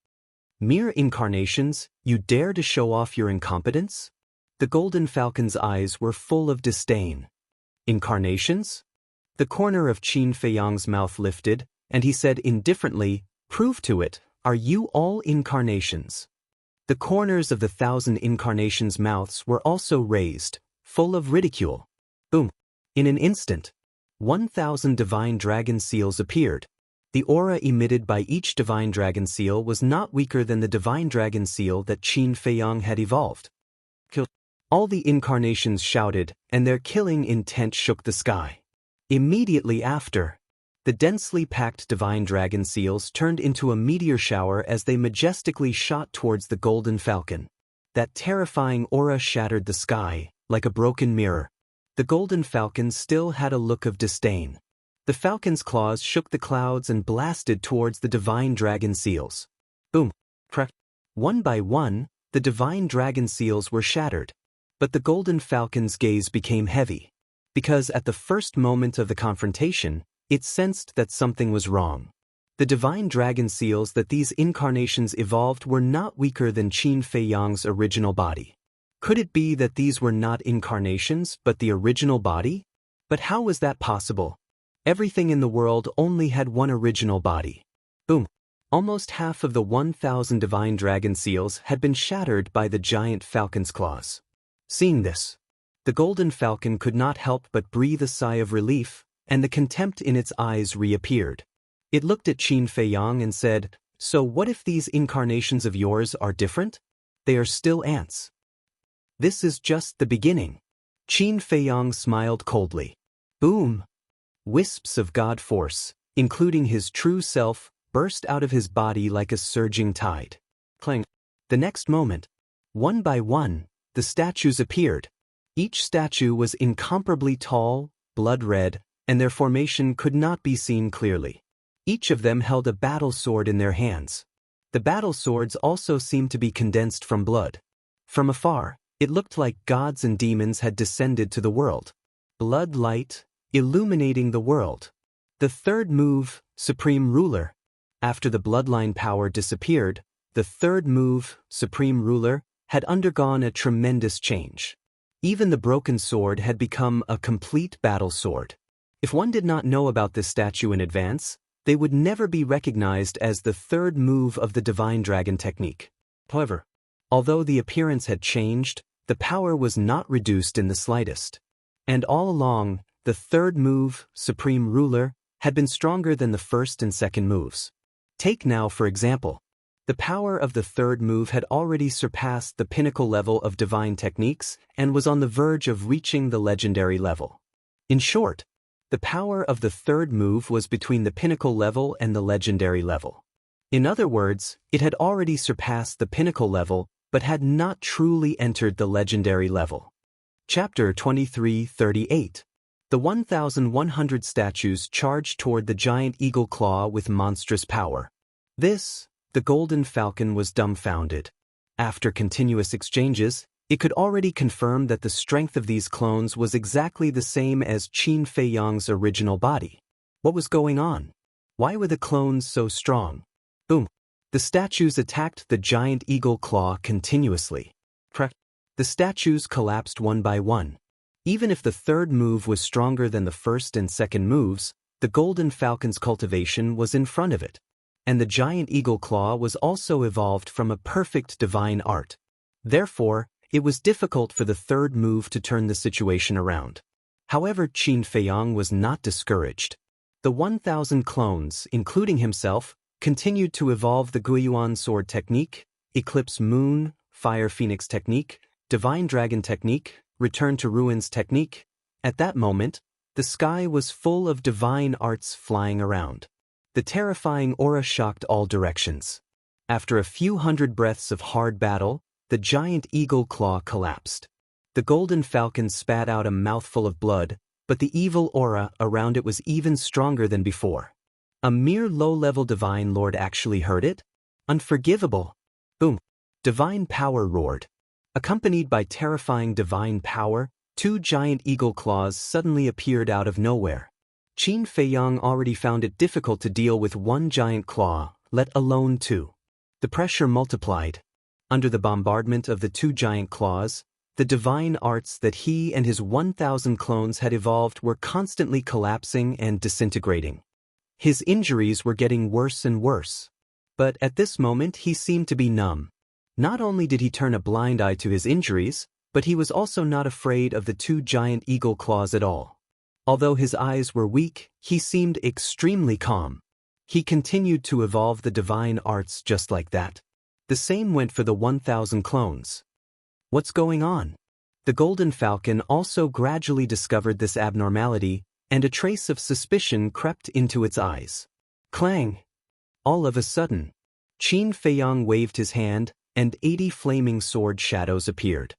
"Mere incarnations, you dare to show off your incompetence?" The Golden Falcon's eyes were full of disdain. "Incarnations?" The corner of Qin Feiyang's mouth lifted, and he said indifferently, "Prove to it, are you all incarnations?" The corners of the 1,000 incarnations' mouths were also raised, full of ridicule. Boom! In an instant, 1,000 divine dragon seals appeared. The aura emitted by each divine dragon seal was not weaker than the divine dragon seal that Qin Feiyang had evolved. "Kill!" All the incarnations shouted, and their killing intent shook the sky. Immediately after, the densely packed divine dragon seals turned into a meteor shower as they majestically shot towards the Golden Falcon. that terrifying aura shattered the sky, like a broken mirror. The golden falcon still had a look of disdain. The falcon's claws shook the clouds and blasted towards the divine dragon seals. Boom! Crack! One by one, the divine dragon seals were shattered. But the golden falcon's gaze became heavy. Because at the first moment of the confrontation, it sensed that something was wrong. The divine dragon seals that these incarnations evolved were not weaker than Qin Feiyang's original body. Could it be that these were not incarnations but the original body? But how was that possible? Everything in the world only had one original body. Boom! Almost half of the 1,000 divine dragon seals had been shattered by the giant falcon's claws. Seeing this, the golden falcon could not help but breathe a sigh of relief, and the contempt in its eyes reappeared. It looked at Qin Feiyang and said, "So what if these incarnations of yours are different? They are still ants." "This is just the beginning." Qin Feiyang smiled coldly. Boom! Wisps of God force, including his true self, burst out of his body like a surging tide. Clang! The next moment, one by one, the statues appeared. Each statue was incomparably tall, blood-red, and their formation could not be seen clearly. Each of them held a battle sword in their hands. The battle swords also seemed to be condensed from blood. From afar, it looked like gods and demons had descended to the world. Blood light, illuminating the world. The third move, Supreme Ruler. After the bloodline power disappeared, the third move, Supreme Ruler, had undergone a tremendous change. Even the broken sword had become a complete battle sword. If one did not know about this statue in advance, they would never be recognized as the third move of the Divine Dragon technique. However, although the appearance had changed, the power was not reduced in the slightest. And all along, the third move, Supreme Ruler, had been stronger than the first and second moves. Take now for example. The power of the third move had already surpassed the pinnacle level of divine techniques and was on the verge of reaching the legendary level. In short, the power of the third move was between the pinnacle level and the legendary level. In other words, it had already surpassed the pinnacle level but had not truly entered the legendary level. Chapter 23:38. The 1,100 statues charged toward the giant eagle claw with monstrous power. The golden falcon was dumbfounded. After continuous exchanges, it could already confirm that the strength of these clones was exactly the same as Qin Feiyang's original body. What was going on? Why were the clones so strong? Boom! The statues attacked the giant eagle claw continuously. Crack! The statues collapsed one by one. Even if the third move was stronger than the first and second moves, the golden falcon's cultivation was in front of it. And the giant eagle claw was also evolved from a perfect divine art. Therefore, it was difficult for the third move to turn the situation around. However, Qin Feiyang was not discouraged. The 1,000 clones, including himself, continued to evolve the Guiyuan sword technique, Eclipse Moon, Fire Phoenix technique, Divine Dragon technique, Return to Ruins technique. At that moment, the sky was full of divine arts flying around. The terrifying aura shocked all directions. After a few hundred breaths of hard battle, the giant eagle claw collapsed. The golden falcon spat out a mouthful of blood, but the evil aura around it was even stronger than before. A mere low-level divine lord actually heard it? Unforgivable! Boom! Divine power roared. Accompanied by terrifying divine power, two giant eagle claws suddenly appeared out of nowhere. Qin Feiyang already found it difficult to deal with one giant claw, let alone two. The pressure multiplied. Under the bombardment of the two giant claws, the divine arts that he and his 1,000 clones had evolved were constantly collapsing and disintegrating. His injuries were getting worse and worse. But at this moment he seemed to be numb. Not only did he turn a blind eye to his injuries, but he was also not afraid of the two giant eagle claws at all. Although his eyes were weak, he seemed extremely calm. He continued to evolve the divine arts just like that. The same went for the 1,000 clones. What's going on? The golden falcon also gradually discovered this abnormality, and a trace of suspicion crept into its eyes. Clang! All of a sudden, Qin Feiyang waved his hand, and 80 flaming sword shadows appeared.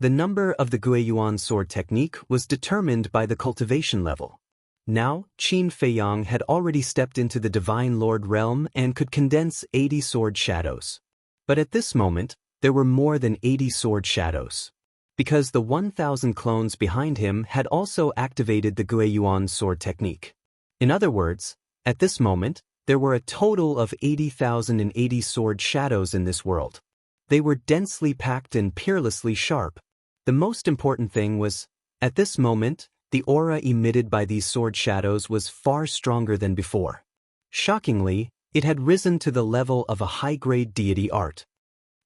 The number of the Guiyuan sword technique was determined by the cultivation level. Now, Qin Feiyang had already stepped into the Divine Lord realm and could condense 80 sword shadows. But at this moment, there were more than 80 sword shadows. Because the 1,000 clones behind him had also activated the Guiyuan sword technique. In other words, at this moment, there were a total of 80,080 sword shadows in this world. They were densely packed and peerlessly sharp. The most important thing was, at this moment, the aura emitted by these sword shadows was far stronger than before. Shockingly, it had risen to the level of a high-grade deity art.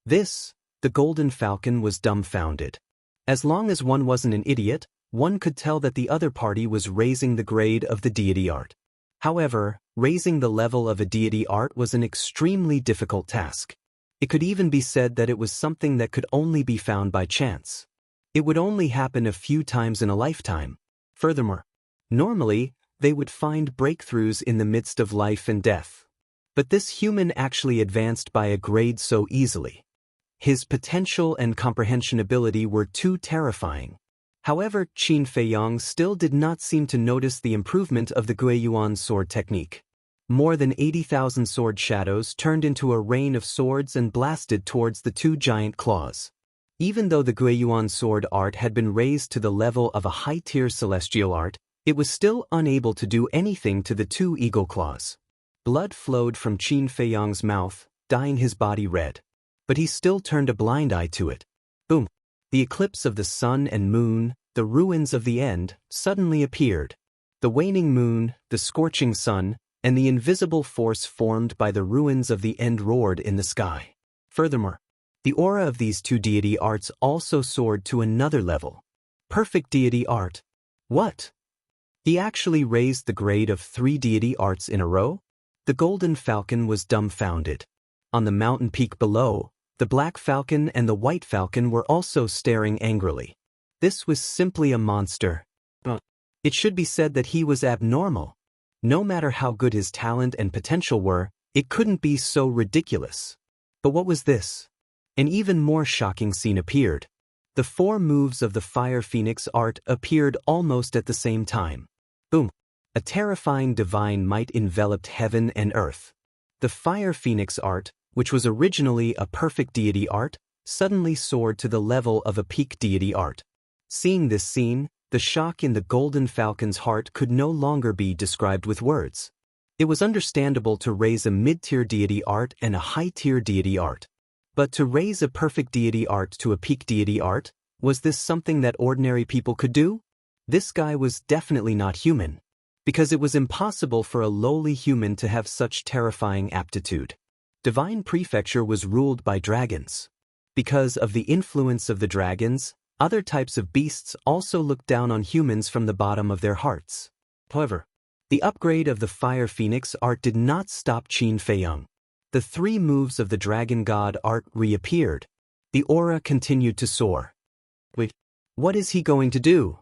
This, the Golden Falcon was dumbfounded. As long as one wasn't an idiot, one could tell that the other party was raising the grade of the deity art. However, raising the level of a deity art was an extremely difficult task. It could even be said that it was something that could only be found by chance. It would only happen a few times in a lifetime. Furthermore, normally, they would find breakthroughs in the midst of life and death. But this human actually advanced by a grade so easily. His potential and comprehension ability were too terrifying. However, Qin Feiyang still did not seem to notice the improvement of the Guiyuan sword technique. More than 80,000 sword shadows turned into a rain of swords and blasted towards the two giant claws. Even though the Guiyuan sword art had been raised to the level of a high-tier celestial art, it was still unable to do anything to the two eagle claws. Blood flowed from Qin Feiyang's mouth, dyeing his body red. But he still turned a blind eye to it. Boom! The eclipse of the sun and moon, the ruins of the end, suddenly appeared. The waning moon, the scorching sun, and the invisible force formed by the ruins of the end roared in the sky. Furthermore, the aura of these two deity arts also soared to another level. Perfect deity art. What? He actually raised the grade of 3 deity arts in a row? The Golden Falcon was dumbfounded. On the mountain peak below, the Black Falcon and the White Falcon were also staring angrily. This was simply a monster. It should be said that he was abnormal. No matter how good his talent and potential were, it couldn't be so ridiculous. But what was this? An even more shocking scene appeared. The 4 moves of the Fire Phoenix art appeared almost at the same time. Boom! A terrifying divine might enveloped heaven and earth. The Fire Phoenix art, which was originally a perfect deity art, suddenly soared to the level of a peak deity art. Seeing this scene, the shock in the Golden Falcon's heart could no longer be described with words. It was understandable to raise a mid-tier deity art and a high-tier deity art. But to raise a perfect deity art to a peak deity art, was this something that ordinary people could do? This guy was definitely not human. Because it was impossible for a lowly human to have such terrifying aptitude. Divine Prefecture was ruled by dragons. Because of the influence of the dragons, other types of beasts also looked down on humans from the bottom of their hearts. However, the upgrade of the Fire Phoenix art did not stop Qin Feiyang. The 3 moves of the Dragon God art reappeared. The aura continued to soar. Wait, what is he going to do?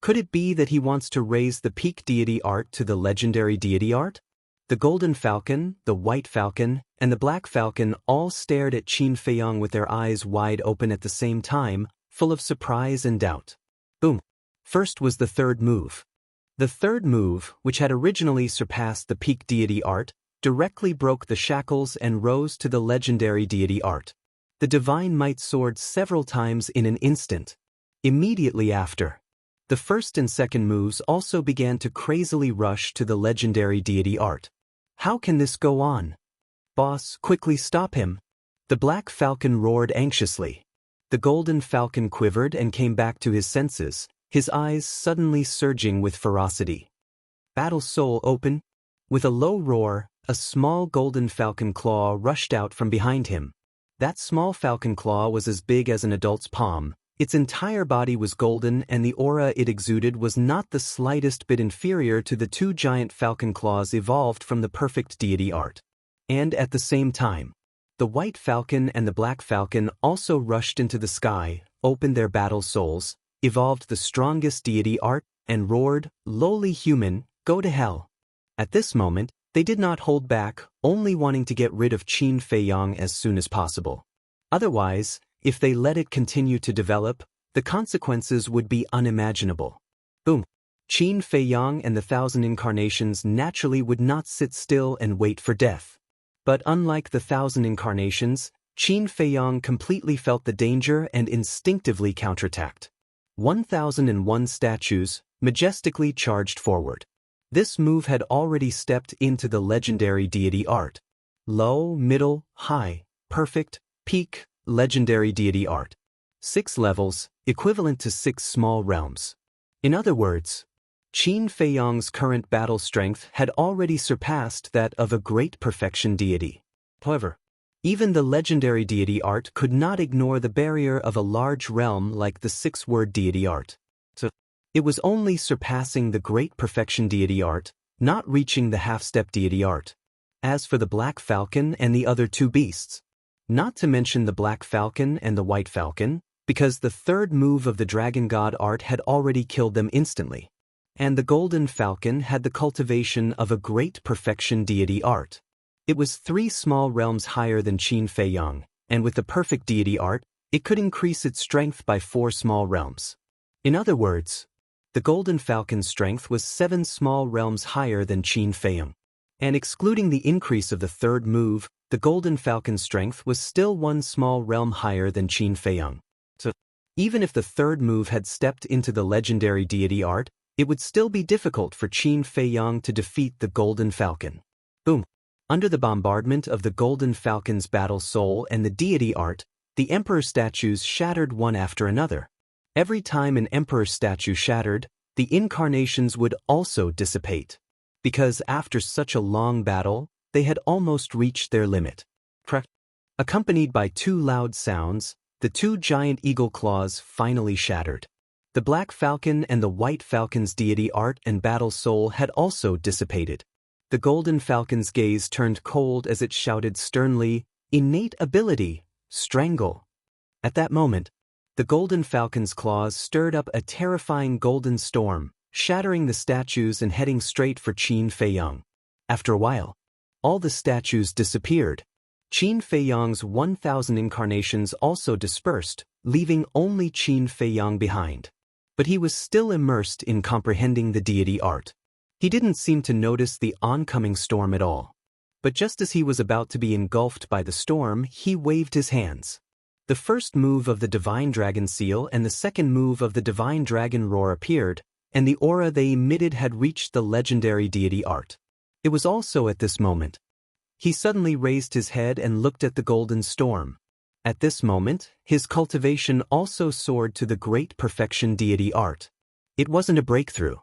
Could it be that he wants to raise the peak deity art to the legendary deity art? The Golden Falcon, the White Falcon, and the Black Falcon all stared at Qin Feiyang with their eyes wide open at the same time, full of surprise and doubt. Boom! First was the 3rd move. The 3rd move, which had originally surpassed the peak deity art, directly broke the shackles and rose to the legendary deity art. The Divine Might soared several times in an instant. Immediately after, the 1st and 2nd moves also began to crazily rush to the legendary deity art. How can this go on? Boss, quickly stop him. The Black Falcon roared anxiously. The Golden Falcon quivered and came back to his senses, his eyes suddenly surging with ferocity. Battle Soul open. With a low roar, a small Golden Falcon claw rushed out from behind him. That small falcon claw was as big as an adult's palm. Its entire body was golden, and the aura it exuded was not the slightest bit inferior to the 2 giant falcon claws evolved from the perfect deity art. And at the same time, the White Falcon and the Black Falcon also rushed into the sky, opened their battle souls, evolved the strongest deity art, and roared, "Lowly human, go to hell." At this moment, they did not hold back, only wanting to get rid of Qin Feiyang as soon as possible. Otherwise, if they let it continue to develop, the consequences would be unimaginable. Boom. Qin Feiyang and the 1,000 incarnations naturally would not sit still and wait for death. But unlike the 1,000 incarnations, Qin Feiyang completely felt the danger and instinctively counterattacked. 1,001 statues majestically charged forward. This move had already stepped into the legendary deity art. Low, middle, high, perfect, peak, legendary deity art. 6 levels, equivalent to 6 small realms. In other words, Qin Feiyang's current battle strength had already surpassed that of a great perfection deity. However, even the legendary deity art could not ignore the barrier of a large realm like the 6-word deity art. So, it was only surpassing the great perfection deity art, not reaching the half-step deity art. As for the Black Falcon and the other 2 beasts, not to mention the Black Falcon and the White Falcon, because the 3rd move of the Dragon God art had already killed them instantly. And the Golden Falcon had the cultivation of a great perfection deity art. It was 3 small realms higher than Qin Feiyang, and with the perfect deity art, it could increase its strength by 4 small realms. In other words, the Golden Falcon's strength was 7 small realms higher than Qin Feiyang. And excluding the increase of the 3rd move, the Golden Falcon's strength was still 1 small realm higher than Qin Feiyang. So, even if the 3rd move had stepped into the legendary deity art, it would still be difficult for Qin Feiyang to defeat the Golden Falcon. Boom. Under the bombardment of the Golden Falcon's battle soul and the deity art, the Emperor statues shattered one after another. Every time an Emperor statue shattered, the incarnations would also dissipate. Because after such a long battle, they had almost reached their limit. Accompanied by 2 loud sounds, the 2 giant eagle claws finally shattered. The Black Falcon and the White Falcon's deity art and battle soul had also dissipated. The Golden Falcon's gaze turned cold as it shouted sternly, "Innate ability, strangle." At that moment, the Golden Falcon's claws stirred up a terrifying golden storm, shattering the statues and heading straight for Qin Feiyang. After a while, all the statues disappeared. Qin Feiyang's 1,000 incarnations also dispersed, leaving only Qin Feiyang behind. But he was still immersed in comprehending the deity art. He didn't seem to notice the oncoming storm at all. But just as he was about to be engulfed by the storm, he waved his hands. The first move of the Divine Dragon Seal and the second move of the Divine Dragon Roar appeared, and the aura they emitted had reached the legendary deity art. It was also at this moment. He suddenly raised his head and looked at the golden storm. At this moment, his cultivation also soared to the great perfection deity art. It wasn't a breakthrough.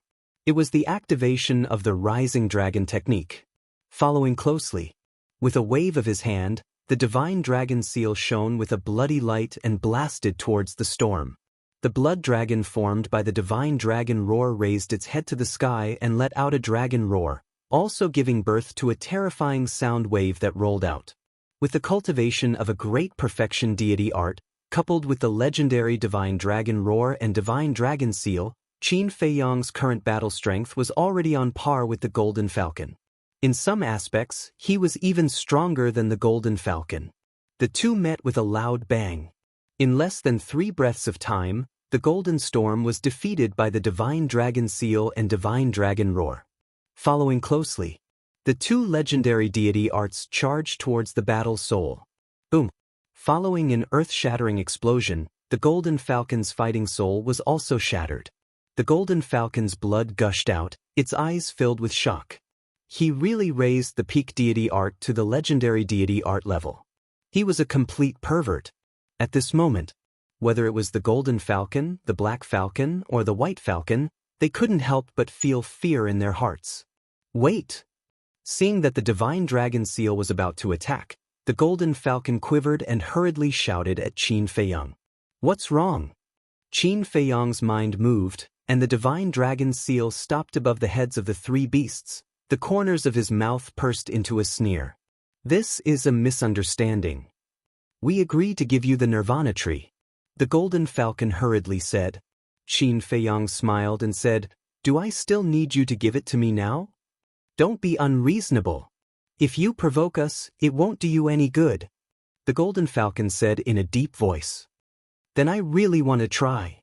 It was the activation of the Rising Dragon technique. Following closely, with a wave of his hand, the Divine Dragon Seal shone with a bloody light and blasted towards the storm. The blood dragon formed by the Divine Dragon Roar raised its head to the sky and let out a dragon roar, also giving birth to a terrifying sound wave that rolled out. With the cultivation of a great perfection deity art, coupled with the legendary Divine Dragon Roar and Divine Dragon Seal, Qin Feiyang's current battle strength was already on par with the Golden Falcon. In some aspects, he was even stronger than the Golden Falcon. The 2 met with a loud bang. In less than 3 breaths of time, the Golden Storm was defeated by the Divine Dragon Seal and Divine Dragon Roar. Following closely, the 2 legendary deity arts charged towards the battle soul. Boom! Following an earth-shattering explosion, the Golden Falcon's fighting soul was also shattered. The Golden Falcon's blood gushed out, its eyes filled with shock. He really raised the peak deity art to the legendary deity art level. He was a complete pervert. At this moment, whether it was the Golden Falcon, the Black Falcon, or the White Falcon, they couldn't help but feel fear in their hearts. Wait! Seeing that the Divine Dragon Seal was about to attack, the Golden Falcon quivered and hurriedly shouted at Qin Feiyang. "What's wrong?" Qin Feiyang's mind moved, and the Divine Dragon Seal stopped above the heads of the 3 beasts. The corners of his mouth pursed into a sneer. "This is a misunderstanding. We agree to give you the Nirvana tree," the Golden Falcon hurriedly said. Qin Feiyang smiled and said, "Do I still need you to give it to me now? Don't be unreasonable. If you provoke us, it won't do you any good." The golden falcon said in a deep voice. Then I really want to try.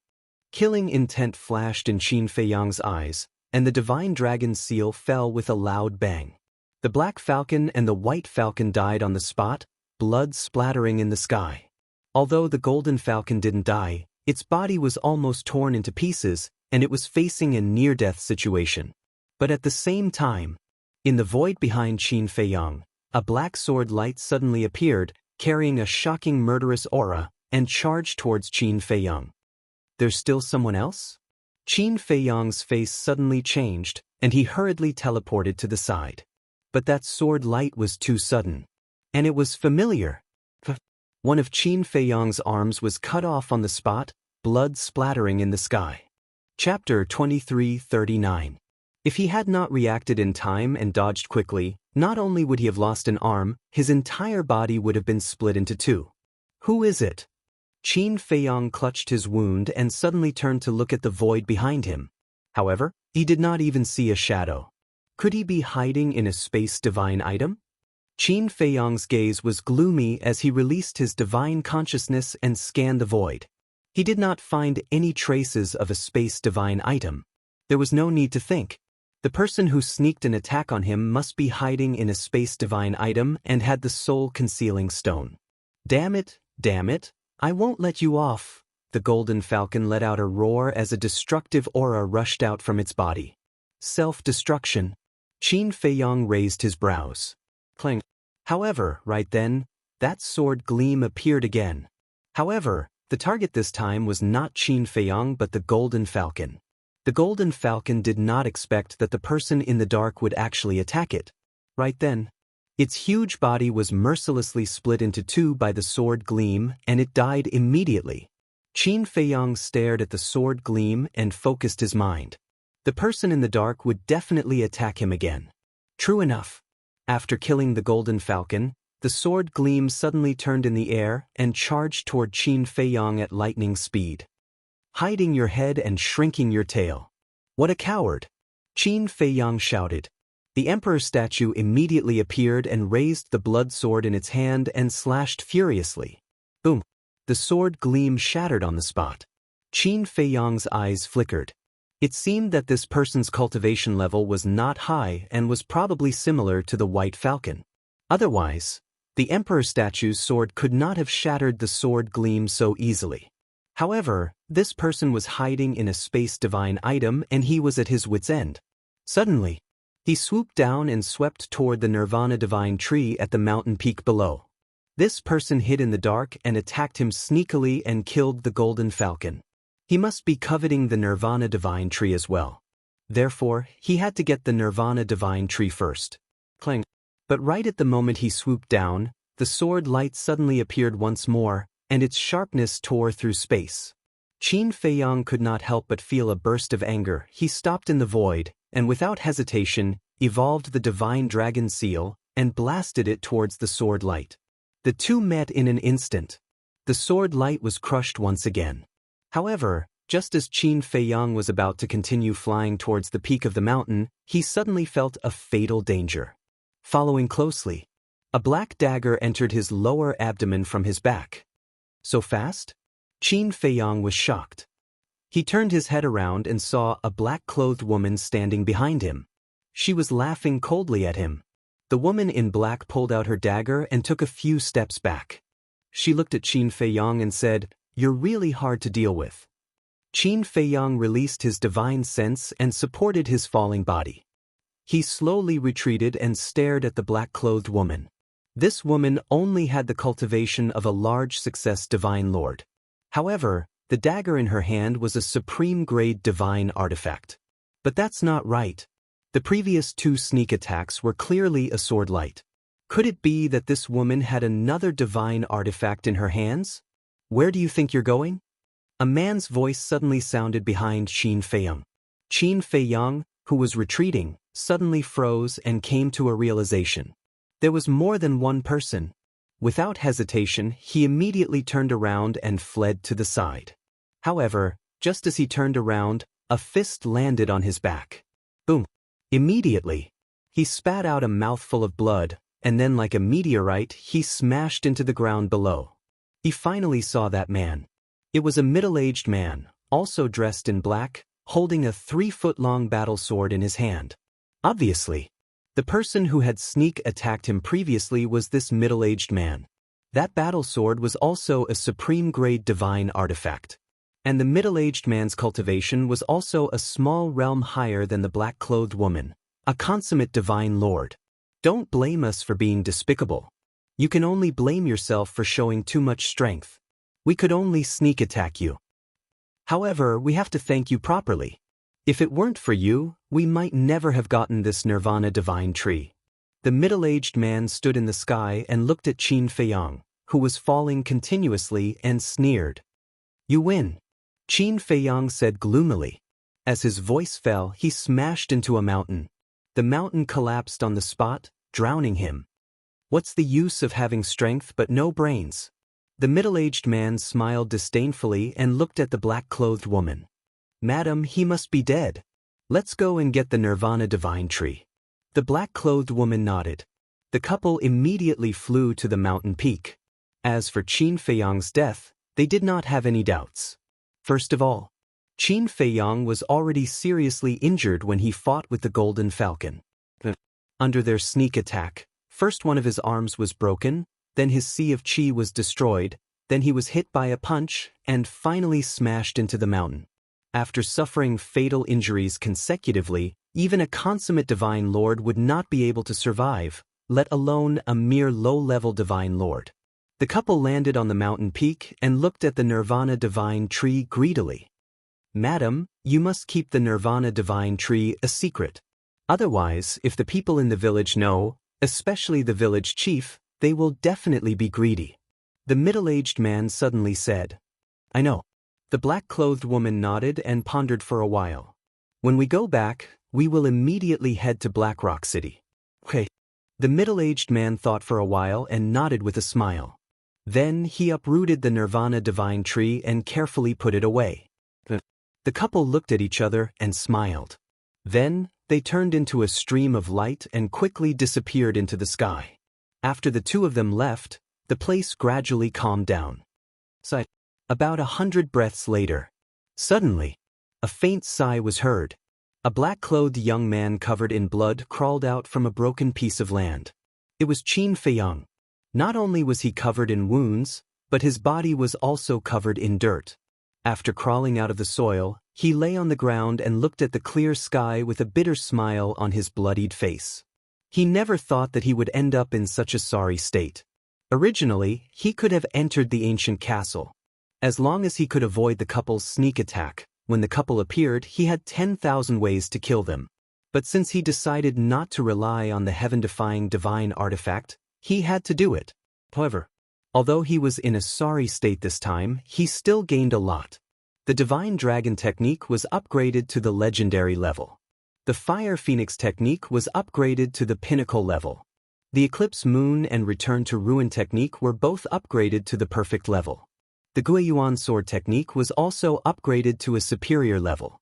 Killing intent flashed in Qin Feiyang's eyes, and the divine dragon seal fell with a loud bang. The black falcon and the white falcon died on the spot, blood splattering in the sky. Although the golden falcon didn't die, its body was almost torn into pieces, and it was facing a near-death situation. But at the same time, in the void behind Qin Feiyang, a black sword light suddenly appeared, carrying a shocking murderous aura, and charged towards Qin Feiyang. There's still someone else? Qin Feiyang's face suddenly changed, and he hurriedly teleported to the side. But that sword light was too sudden. And it was familiar. One of Qin Feiyang's arms was cut off on the spot, blood splattering in the sky. Chapter 2339. If he had not reacted in time and dodged quickly, not only would he have lost an arm, his entire body would have been split into two. Who is it? Qin Feiyang clutched his wound and suddenly turned to look at the void behind him. However, he did not even see a shadow. Could he be hiding in a space divine item? Qin Feiyang's gaze was gloomy as he released his divine consciousness and scanned the void. He did not find any traces of a space divine item. There was no need to think. The person who sneaked an attack on him must be hiding in a space divine item and had the soul concealing stone. Damn it, I won't let you off. The golden falcon let out a roar as a destructive aura rushed out from its body. Self-destruction. Qin Feiyang raised his brows. Clang. However, right then, that sword gleam appeared again. However, the target this time was not Qin Feiyang but the golden falcon. The golden falcon did not expect that the person in the dark would actually attack it. Right then, its huge body was mercilessly split into two by the sword gleam, and it died immediately. Qin Feiyang stared at the sword gleam and focused his mind. The person in the dark would definitely attack him again. True enough. After killing the golden falcon, the sword gleam suddenly turned in the air and charged toward Qin Feiyang at lightning speed. Hiding your head and shrinking your tail. What a coward! Qin Feiyang shouted. The emperor statue immediately appeared and raised the blood sword in its hand and slashed furiously. Boom! The sword gleam shattered on the spot. Qin Feiyang's eyes flickered. It seemed that this person's cultivation level was not high and was probably similar to the white falcon. Otherwise, the emperor statue's sword could not have shattered the sword gleam so easily. However, this person was hiding in a space divine item and he was at his wit's end. Suddenly, he swooped down and swept toward the Nirvana divine tree at the mountain peak below. This person hid in the dark and attacked him sneakily and killed the golden falcon. He must be coveting the Nirvana divine tree as well. Therefore, he had to get the Nirvana divine tree first. Clang. But right at the moment he swooped down, the sword light suddenly appeared once more, and its sharpness tore through space. Qin Feiyang could not help but feel a burst of anger. He stopped in the void, and without hesitation, evolved the divine dragon seal, and blasted it towards the sword light. The two met in an instant. The sword light was crushed once again. However, just as Qin Feiyang was about to continue flying towards the peak of the mountain, he suddenly felt a fatal danger. Following closely, a black dagger entered his lower abdomen from his back. So fast? Qin Feiyang was shocked. He turned his head around and saw a black-clothed woman standing behind him. She was laughing coldly at him. The woman in black pulled out her dagger and took a few steps back. She looked at Qin Feiyang and said, "You're really hard to deal with." Qin Feiyang released his divine sense and supported his falling body. He slowly retreated and stared at the black-clothed woman. This woman only had the cultivation of a large success divine lord. However, the dagger in her hand was a supreme-grade divine artifact. But that's not right. The previous two sneak attacks were clearly a sword light. Could it be that this woman had another divine artifact in her hands? Where do you think you're going? A man's voice suddenly sounded behind Qin Feiyang. Qin Feiyang, who was retreating, suddenly froze and came to a realization. There was more than one person. Without hesitation, he immediately turned around and fled to the side. However, just as he turned around, a fist landed on his back. Boom! Immediately, he spat out a mouthful of blood, and then like a meteorite he smashed into the ground below. He finally saw that man. It was a middle-aged man, also dressed in black, holding a 3-foot-long battle sword in his hand. Obviously, the person who had sneak attacked him previously was this middle-aged man. That battle sword was also a supreme-grade divine artifact. And the middle-aged man's cultivation was also a small realm higher than the black-clothed woman, a consummate divine lord. Don't blame us for being despicable. You can only blame yourself for showing too much strength. We could only sneak attack you. However, we have to thank you properly. If it weren't for you, we might never have gotten this nirvana divine tree. The middle-aged man stood in the sky and looked at Qin Feiyang, who was falling continuously, and sneered. You win. Qin Feiyang said gloomily. As his voice fell, he smashed into a mountain. The mountain collapsed on the spot, drowning him. What's the use of having strength but no brains? The middle-aged man smiled disdainfully and looked at the black-clothed woman. Madam, he must be dead. Let's go and get the nirvana divine tree. The black-clothed woman nodded. The couple immediately flew to the mountain peak. As for Qin Feiyang's death, they did not have any doubts. First of all, Qin Feiyang was already seriously injured when he fought with the Golden Falcon. Under their sneak attack, first one of his arms was broken, then his sea of qi was destroyed, then he was hit by a punch, and finally smashed into the mountain. After suffering fatal injuries consecutively, even a consummate divine lord would not be able to survive, let alone a mere low-level divine lord. The couple landed on the mountain peak and looked at the nirvana divine tree greedily. Madam, you must keep the nirvana divine tree a secret. Otherwise, if the people in the village know, especially the village chief, they will definitely be greedy. The middle-aged man suddenly said. I know. The black-clothed woman nodded and pondered for a while. When we go back, we will immediately head to Black Rock City. Okay. The middle-aged man thought for a while and nodded with a smile. Then he uprooted the nirvana divine tree and carefully put it away. The couple looked at each other and smiled. Then, they turned into a stream of light and quickly disappeared into the sky. After the two of them left, the place gradually calmed down. About 100 breaths later, suddenly, a faint sigh was heard. A black-clothed young man covered in blood crawled out from a broken piece of land. It was Qin Feiyang. Not only was he covered in wounds, but his body was also covered in dirt. After crawling out of the soil, he lay on the ground and looked at the clear sky with a bitter smile on his bloodied face. He never thought that he would end up in such a sorry state. Originally, he could have entered the ancient castle. As long as he could avoid the couple's sneak attack, when the couple appeared, he had 10,000 ways to kill them. But since he decided not to rely on the heaven-defying divine artifact, he had to do it. However, although he was in a sorry state this time, he still gained a lot. The divine dragon technique was upgraded to the legendary level. The fire phoenix technique was upgraded to the pinnacle level. The eclipse moon and return to ruin technique were both upgraded to the perfect level. The Guiyuan sword technique was also upgraded to a superior level.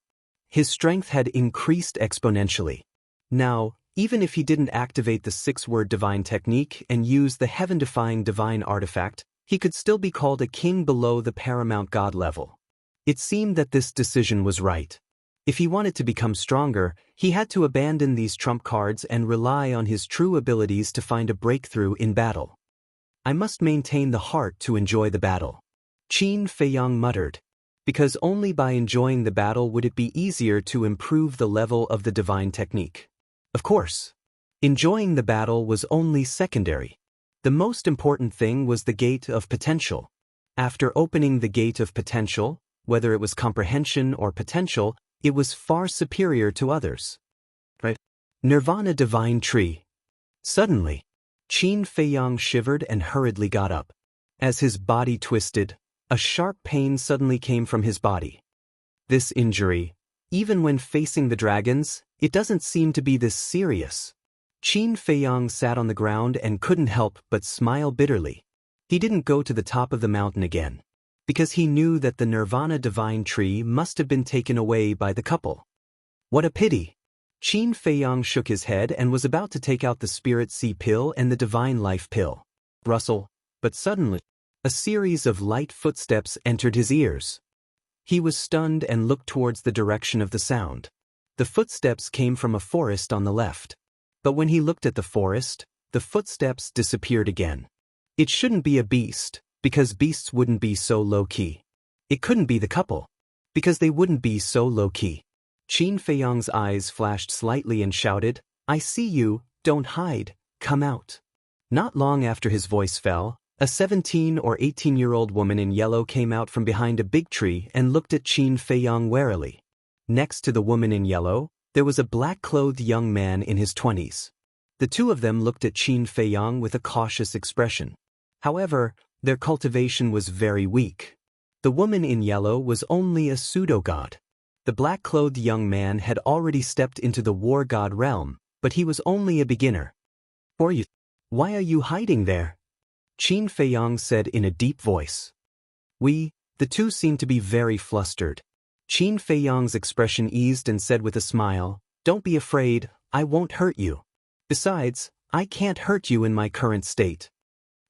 His strength had increased exponentially. Now, even if he didn't activate the 6-word divine technique and use the heaven-defying divine artifact, he could still be called a king below the paramount god level. It seemed that this decision was right. If he wanted to become stronger, he had to abandon these trump cards and rely on his true abilities to find a breakthrough in battle. I must maintain the heart to enjoy the battle. Qin Feiyang muttered. Because only by enjoying the battle would it be easier to improve the level of the divine technique. Of course, enjoying the battle was only secondary. The most important thing was the gate of potential. After opening the gate of potential, whether it was comprehension or potential, it was far superior to others. Right? Nirvana divine tree. Suddenly, Qin Feiyang shivered and hurriedly got up. As his body twisted, a sharp pain suddenly came from his body. This injury, even when facing the dragons, it doesn't seem to be this serious. Qin Feiyang sat on the ground and couldn't help but smile bitterly. He didn't go to the top of the mountain again, because he knew that the nirvana divine tree must have been taken away by the couple. What a pity! Qin Feiyang shook his head and was about to take out the Spirit Sea pill and the Divine Life pill. Rustle, but suddenly, a series of light footsteps entered his ears. He was stunned and looked towards the direction of the sound. The footsteps came from a forest on the left. But when he looked at the forest, the footsteps disappeared again. It shouldn't be a beast, because beasts wouldn't be so low-key. It couldn't be the couple, because they wouldn't be so low-key. Qin Feiyang's eyes flashed slightly and shouted, "I see you, don't hide, come out." Not long after his voice fell, a 17 or 18-year-old woman in yellow came out from behind a big tree and looked at Qin Feiyang warily. Next to the woman in yellow, there was a black-clothed young man in his 20s. The two of them looked at Qin Feiyang with a cautious expression. However, their cultivation was very weak. The woman in yellow was only a pseudo-god. The black-clothed young man had already stepped into the war god realm, but he was only a beginner. Why are you hiding there?" Qin Feiyang said in a deep voice. The two seemed to be very flustered. Qin Feiyang's expression eased and said with a smile, "Don't be afraid, I won't hurt you. Besides, I can't hurt you in my current state."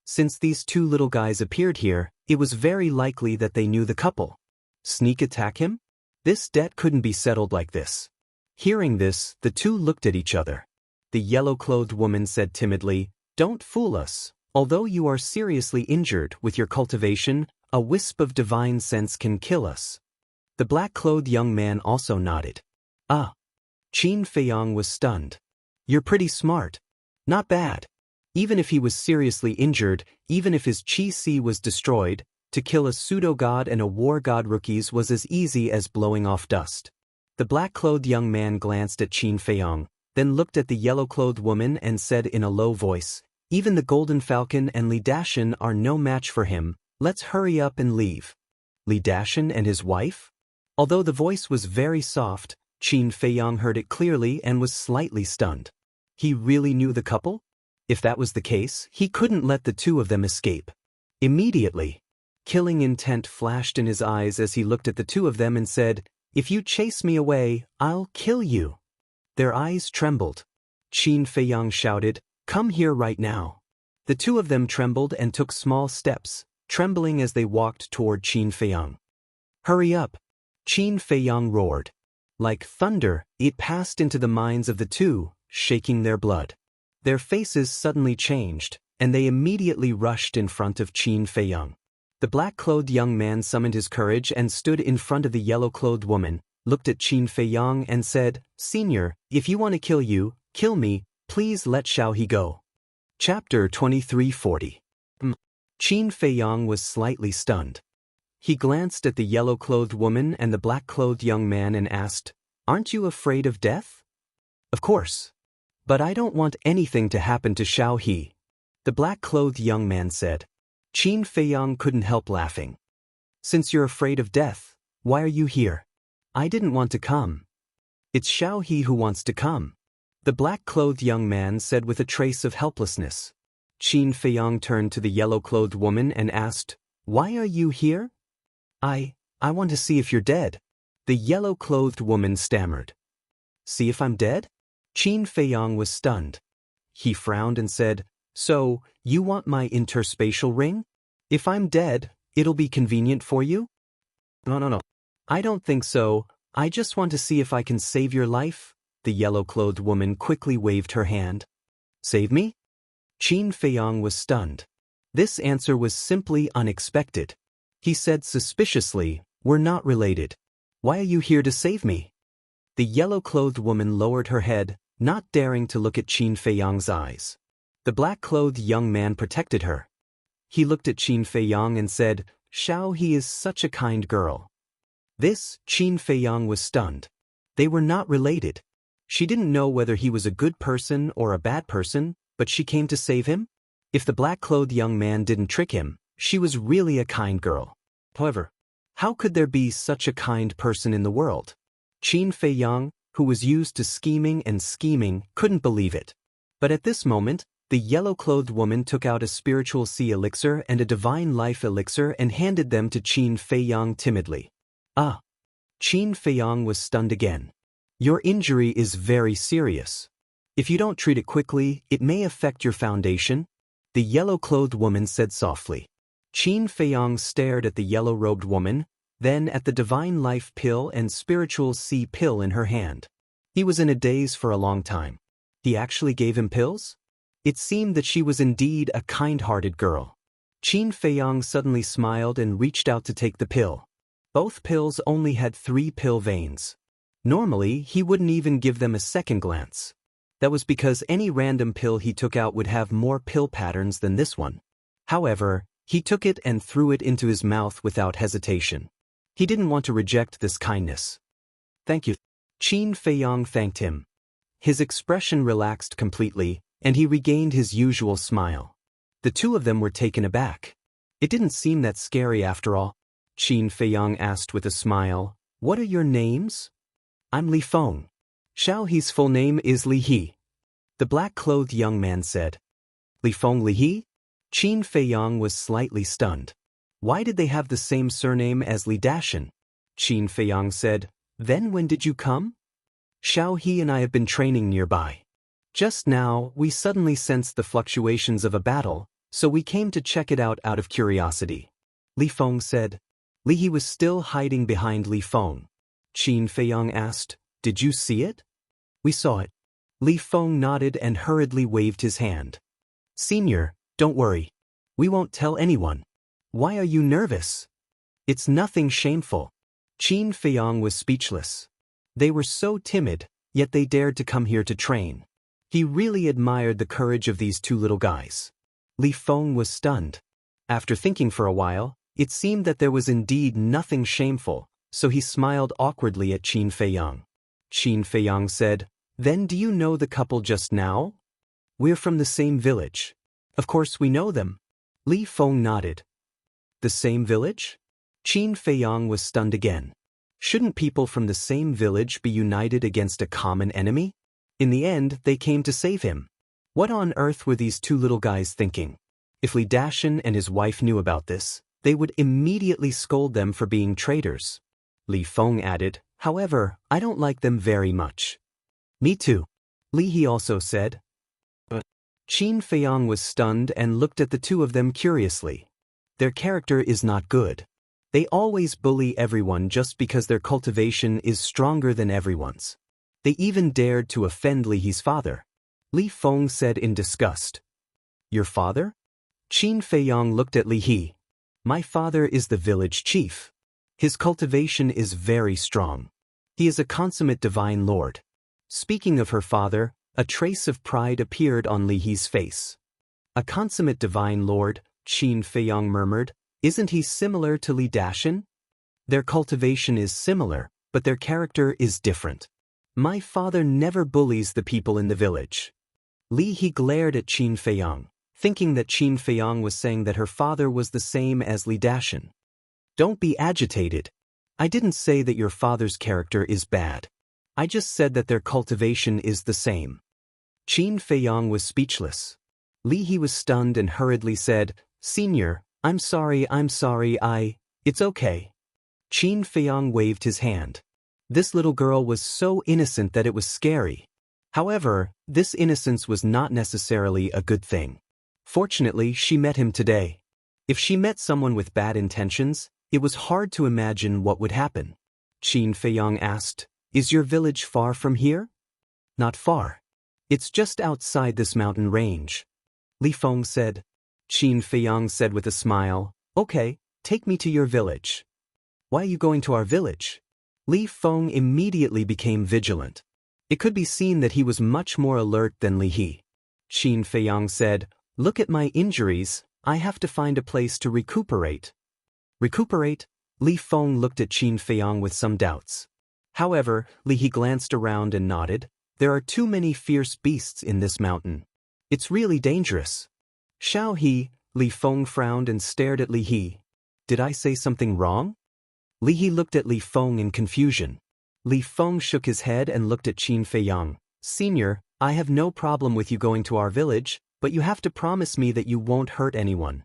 Since these two little guys appeared here, it was very likely that they knew the couple. Sneak attack him? This debt couldn't be settled like this. Hearing this, the two looked at each other. The yellow-clothed woman said timidly, "Don't fool us. Although you are seriously injured with your cultivation, a wisp of divine sense can kill us." The black-clothed young man also nodded. "Ah." Qin Feiyang was stunned. "You're pretty smart. Not bad. Even if he was seriously injured, even if his Qi was destroyed, to kill a pseudo-god and a war god rookies was as easy as blowing off dust." The black-clothed young man glanced at Qin Feiyang, then looked at the yellow-clothed woman and said in a low voice, "Even the Golden Falcon and Li Dashan are no match for him, let's hurry up and leave." Li Dashan and his wife? Although the voice was very soft, Qin Feiyang heard it clearly and was slightly stunned. He really knew the couple? If that was the case, he couldn't let the two of them escape. Immediately, killing intent flashed in his eyes as he looked at the two of them and said, "If you chase me away, I'll kill you." Their eyes trembled. Qin Feiyang shouted, "Come here right now." The two of them trembled and took small steps, trembling as they walked toward Qin Feiyang. "Hurry up!" Qin Feiyang roared. Like thunder, it passed into the minds of the two, shaking their blood. Their faces suddenly changed, and they immediately rushed in front of Qin Feiyang. The black-clothed young man summoned his courage and stood in front of the yellow-clothed woman, looked at Qin Feiyang and said, "Senior, if you want to kill me, please let Xiao He go." Chapter 2340. Qin Feiyang was slightly stunned. He glanced at the yellow-clothed woman and the black-clothed young man and asked, "Aren't you afraid of death?" "Of course. But I don't want anything to happen to Xiao He," the black-clothed young man said. Qin Feiyang couldn't help laughing. "Since you're afraid of death, why are you here? I didn't want to come. It's Xiao He who wants to come," the black-clothed young man said with a trace of helplessness. Qin Feiyang turned to the yellow-clothed woman and asked, "Why are you here?" I want to see if you're dead," the yellow-clothed woman stammered. "See if I'm dead?" Qin Feiyang was stunned. He frowned and said, "So, you want my interspatial ring? If I'm dead, it'll be convenient for you?" No. I don't think so. I just want to see if I can save your life." The yellow-clothed woman quickly waved her hand. "Save me?" Qin Feiyang was stunned. This answer was simply unexpected. He said suspiciously, "We're not related. Why are you here to save me?" The yellow-clothed woman lowered her head, not daring to look at Qin Feiyang's eyes. The black-clothed young man protected her. He looked at Qin Feiyang and said, "Xiao He is such a kind girl." Qin Feiyang was stunned. They were not related. She didn't know whether he was a good person or a bad person, but she came to save him? If the black-clothed young man didn't trick him, she was really a kind girl. However, how could there be such a kind person in the world? Qin Feiyang, who was used to scheming, couldn't believe it. But at this moment, the yellow-clothed woman took out a spiritual sea elixir and a divine life elixir and handed them to Qin Feiyang timidly. "Ah!" Qin Feiyang was stunned again. Your injury is very serious. If you don't treat it quickly, it may affect your foundation, the yellow-clothed woman said softly. Qin Feiyong stared at the yellow-robed woman, then at the divine life pill and spiritual sea pill in her hand. He was in a daze for a long time. He actually gave him pills? It seemed that she was indeed a kind-hearted girl. Qin Feiyong suddenly smiled and reached out to take the pill. Both pills only had 3 pill veins. Normally, he wouldn't even give them a second glance. That was because any random pill he took out would have more pill patterns than this one. However, he took it and threw it into his mouth without hesitation. He didn't want to reject this kindness. Thank you. Qin Feiyong thanked him. His expression relaxed completely, and he regained his usual smile. The two of them were taken aback. It didn't seem that scary after all. Qin Feiyong asked with a smile, "What are your names?" "I'm Li Feng." Xiao He's full name is Li He. The black-clothed young man said. Li Feng Li He? Qin Feiyong was slightly stunned. Why did they have the same surname as Li Dashan? Qin Feiyong said, "Then when did you come?" "Xiao He and I have been training nearby. Just now, we suddenly sensed the fluctuations of a battle, so we came to check it out of curiosity," Li Feng said. Li He was still hiding behind Li Feng. Qin Feiyong asked, "Did you see it?" "We saw it." Li Feng nodded and hurriedly waved his hand. "Senior, don't worry. We won't tell anyone." "Why are you nervous?" "It's nothing shameful." Qin Feiyong was speechless. They were so timid, yet they dared to come here to train. He really admired the courage of these 2 little guys. Li Feng was stunned. After thinking for a while, it seemed that there was indeed nothing shameful, so he smiled awkwardly at Qin Feiyong. Qin Feiyong said, "Then do you know the couple just now?" "We're from the same village." "Of course we know them." Li Feng nodded. "The same village?" Qin Feiyong was stunned again. Shouldn't people from the same village be united against a common enemy? In the end, they came to save him. What on earth were these 2 little guys thinking? If Li Dashan and his wife knew about this, they would immediately scold them for being traitors. Li Feng added, "However, I don't like them very much." "Me too," Li He also said. But Qin Feiyong was stunned and looked at the 2 of them curiously. Their character is not good. They always bully everyone just because their cultivation is stronger than everyone's. They even dared to offend Li He's father. Li Feng said in disgust. "Your father?" Qin Feiyong looked at Li He. "My father is the village chief. His cultivation is very strong. He is a consummate divine lord." Speaking of her father, a trace of pride appeared on Li He's face. "A consummate divine lord," Qin Feiyong murmured. "Isn't he similar to Li Dashan?" "Their cultivation is similar, but their character is different. My father never bullies the people in the village." Li He glared at Qin Feiyong, thinking that Qin Feiyong was saying that her father was the same as Li Dashan. "Don't be agitated. I didn't say that your father's character is bad. I just said that their cultivation is the same." Qin Feiyong was speechless. Li He was stunned and hurriedly said, "Senior, I'm sorry, it's okay." Qin Feiyong waved his hand. This little girl was so innocent that it was scary. However, this innocence was not necessarily a good thing. Fortunately, she met him today. If she met someone with bad intentions, it was hard to imagine what would happen. Qin Feiyong asked, "Is your village far from here?" "Not far. It's just outside this mountain range," Li Feng said. Qin Feiyong said with a smile, "Okay, take me to your village." "Why are you going to our village?" Li Feng immediately became vigilant. It could be seen that he was much more alert than Li He. Qin Feiyong said, "Look at my injuries, I have to find a place to recuperate." "Recuperate?" Li Feng looked at Qin Feiyong with some doubts. However, Li He glanced around and nodded. "There are too many fierce beasts in this mountain. It's really dangerous." "Xiao He," Li Feng frowned and stared at Li He. "Did I say something wrong?" Li He looked at Li Feng in confusion. Li Feng shook his head and looked at Qin Feiyong. "Senior, I have no problem with you going to our village, but you have to promise me that you won't hurt anyone."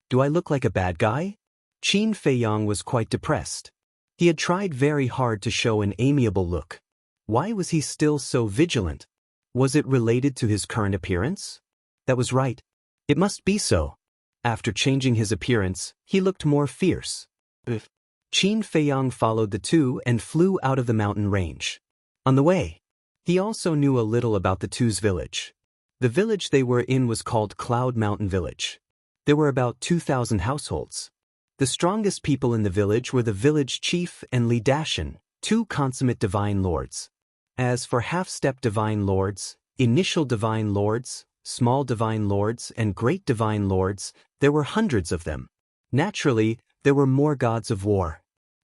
"Do I look like a bad guy?" Qin Feiyong was quite depressed. He had tried very hard to show an amiable look. Why was he still so vigilant? Was it related to his current appearance? That was right. It must be so. After changing his appearance, he looked more fierce. Qin Feiyang followed the two and flew out of the mountain range. On the way, he also knew a little about the two's village. The village they were in was called Cloud Mountain Village. There were about 2,000 households. The strongest people in the village were the village chief and Li Dashan, two consummate divine lords. As for half-step divine lords, initial divine lords, small divine lords, and great divine lords, there were hundreds of them. Naturally, there were more gods of war.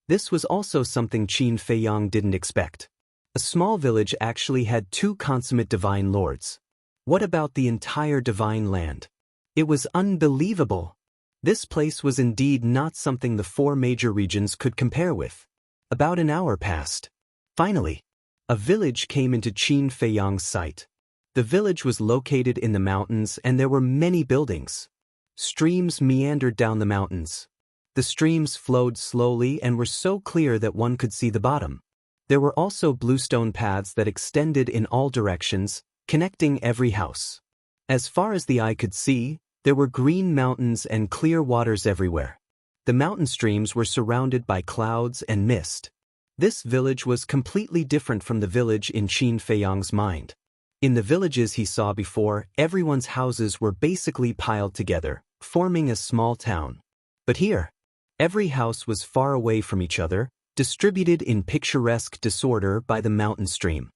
This was also something Qin Feiyang didn't expect. A small village actually had two consummate divine lords. What about the entire divine land? It was unbelievable. This place was indeed not something the four major regions could compare with. About an hour passed. Finally, a village came into Qin Feiyang's sight. The village was located in the mountains and there were many buildings. Streams meandered down the mountains. The streams flowed slowly and were so clear that one could see the bottom. There were also bluestone paths that extended in all directions, connecting every house. As far as the eye could see, there were green mountains and clear waters everywhere. The mountain streams were surrounded by clouds and mist. This village was completely different from the village in Qin Feiyang's mind. In the villages he saw before, everyone's houses were basically piled together, forming a small town. But here, every house was far away from each other, distributed in picturesque disorder by the mountain stream.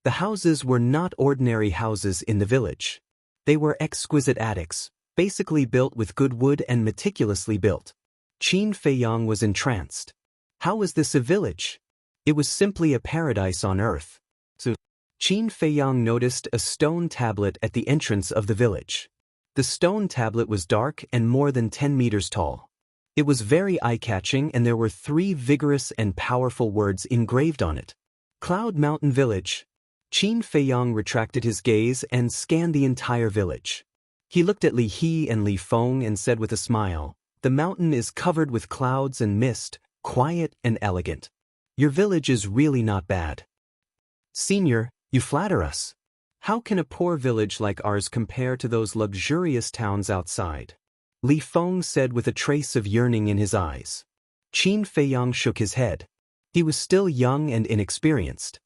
The houses were not ordinary houses in the village. They were exquisite attics, basically built with good wood and meticulously built. Qin Feiyang was entranced. How was this a village? It was simply a paradise on earth. So, Qin Feiyang noticed a stone tablet at the entrance of the village. The stone tablet was dark and more than 10 meters tall. It was very eye-catching and there were 3 vigorous and powerful words engraved on it. Cloud Mountain Village. Qin Feiyang retracted his gaze and scanned the entire village. He looked at Li He and Li Feng and said with a smile, "The mountain is covered with clouds and mist, quiet and elegant. Your village is really not bad. Senior, you flatter us. How can a poor village like ours compare to those luxurious towns outside?" Li Feng said with a trace of yearning in his eyes. Qin Feiyang shook his head. He was still young and inexperienced.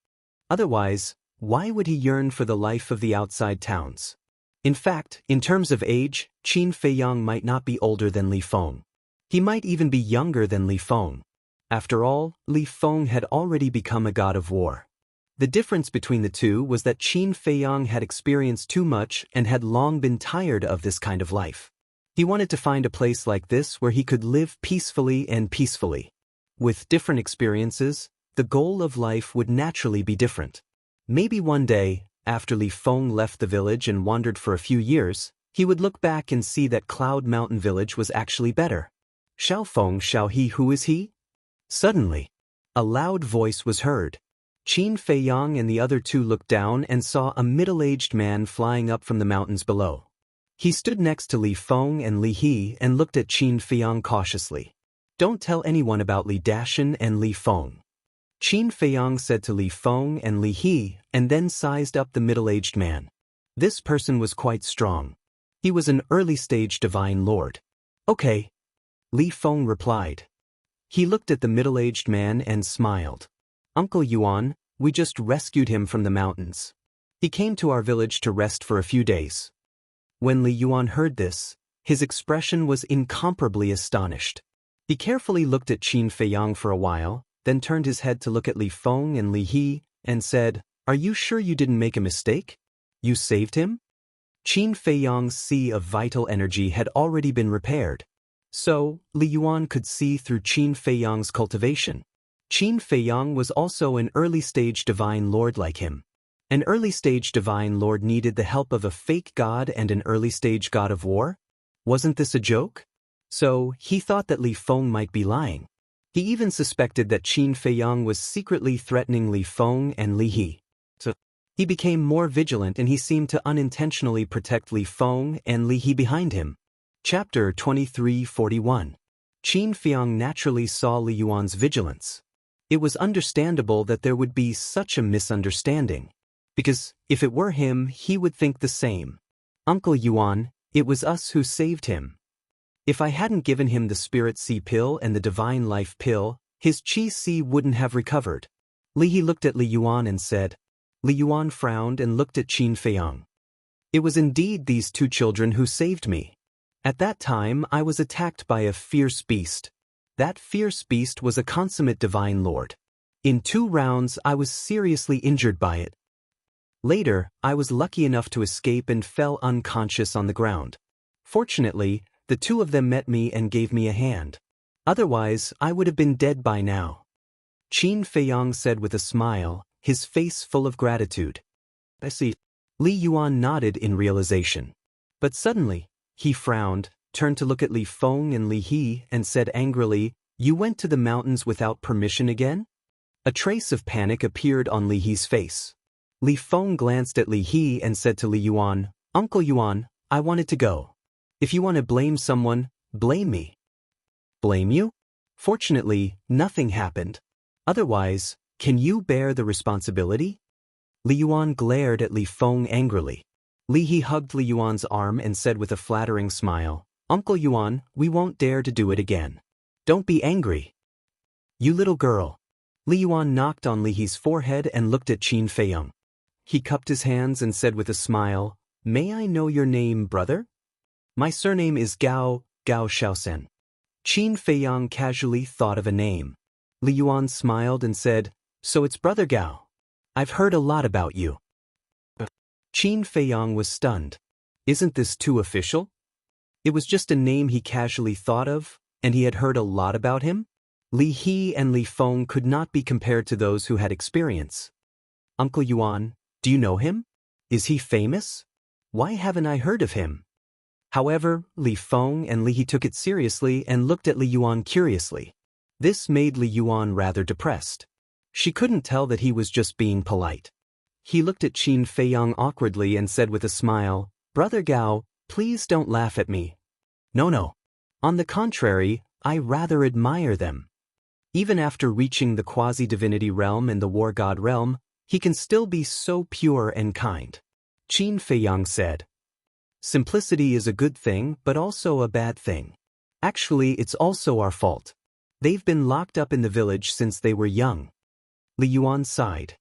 Otherwise, why would he yearn for the life of the outside towns? In fact, in terms of age, Qin Feiyang might not be older than Li Feng. He might even be younger than Li Feng. After all, Li Feng had already become a god of war. The difference between the two was that Qin Feiyang had experienced too much and had long been tired of this kind of life. He wanted to find a place like this where he could live peacefully and peacefully. With different experiences, the goal of life would naturally be different. Maybe one day, after Li Feng left the village and wandered for a few years, he would look back and see that Cloud Mountain Village was actually better. Xiao Feng, Xiao He, who is he? Suddenly, a loud voice was heard. Qin Feiyang and the other two looked down and saw a middle-aged man flying up from the mountains below. He stood next to Li Feng and Li He and looked at Qin Feiyang cautiously. "Don't tell anyone about Li Dashan and Li Feng." Qin Feiyang said to Li Feng and Li He, and then sized up the middle-aged man. This person was quite strong. He was an early-stage divine lord. "Okay," Li Feng replied. He looked at the middle-aged man and smiled. "Uncle Yuan, we just rescued him from the mountains. He came to our village to rest for a few days." When Li Yuan heard this, his expression was incomparably astonished. He carefully looked at Qin Feiyang for a while, then turned his head to look at Li Feng and Li He, and said, "Are you sure you didn't make a mistake? You saved him?" Qin Feiyang's sea of vital energy had already been repaired. So, Li Yuan could see through Qin Feiyang's cultivation. Qin Feiyang was also an early-stage divine lord like him. An early-stage divine lord needed the help of a fake god and an early-stage god of war? Wasn't this a joke? So, he thought that Li Feng might be lying. He even suspected that Qin Feiyang was secretly threatening Li Feng and Li He. So, he became more vigilant and he seemed to unintentionally protect Li Feng and Li He behind him. Chapter 2341. Qin Feiyang naturally saw Li Yuan's vigilance. It was understandable that there would be such a misunderstanding. Because, if it were him, he would think the same. Uncle Yuan, it was us who saved him. If I hadn't given him the Spirit Sea pill and the Divine Life pill, his Qi Sea wouldn't have recovered. Li He looked at Li Yuan and said. Li Yuan frowned and looked at Qin Feiyang. It was indeed these two children who saved me. At that time I was attacked by a fierce beast. That fierce beast was a consummate divine lord. In 2 rounds I was seriously injured by it. Later, I was lucky enough to escape and fell unconscious on the ground. Fortunately, the 2 of them met me and gave me a hand. Otherwise, I would have been dead by now. Qin Feiyang said with a smile, his face full of gratitude. I see. Li Yuan nodded in realization. But suddenly, he frowned, turned to look at Li Feng and Li He, and said angrily, "You went to the mountains without permission again?" A trace of panic appeared on Li He's face. Li Feng glanced at Li He and said to Li Yuan, "Uncle Yuan, I wanted to go. If you want to blame someone, blame me." Blame you? Fortunately, nothing happened. Otherwise, can you bear the responsibility? Li Yuan glared at Li Feng angrily. Li He hugged Li Yuan's arm and said with a flattering smile, "Uncle Yuan, we won't dare to do it again. Don't be angry." "You little girl." Li Yuan knocked on Li He's forehead and looked at Qin Feiyang. He cupped his hands and said with a smile, "May I know your name, brother?" "My surname is Gao Shaosen." Qin Feiyang casually thought of a name. Li Yuan smiled and said, "So it's Brother Gao. I've heard a lot about you." Qin Feiyang was stunned. Isn't this too official? It was just a name he casually thought of, and he had heard a lot about him? Li He and Li Feng could not be compared to those who had experience. "Uncle Yuan, do you know him? Is he famous? Why haven't I heard of him?" However, Li Feng and Li He took it seriously and looked at Li Yuan curiously. This made Li Yuan rather depressed. She couldn't tell that he was just being polite. He looked at Qin Feiyang awkwardly and said with a smile, "Brother Gao, please don't laugh at me." No. On the contrary, I rather admire them. Even after reaching the quasi-divinity realm and the war god realm, he can still be so pure and kind. Qin Feiyang said. Simplicity is a good thing, but also a bad thing. Actually, it's also our fault. They've been locked up in the village since they were young. Li Yuan sighed.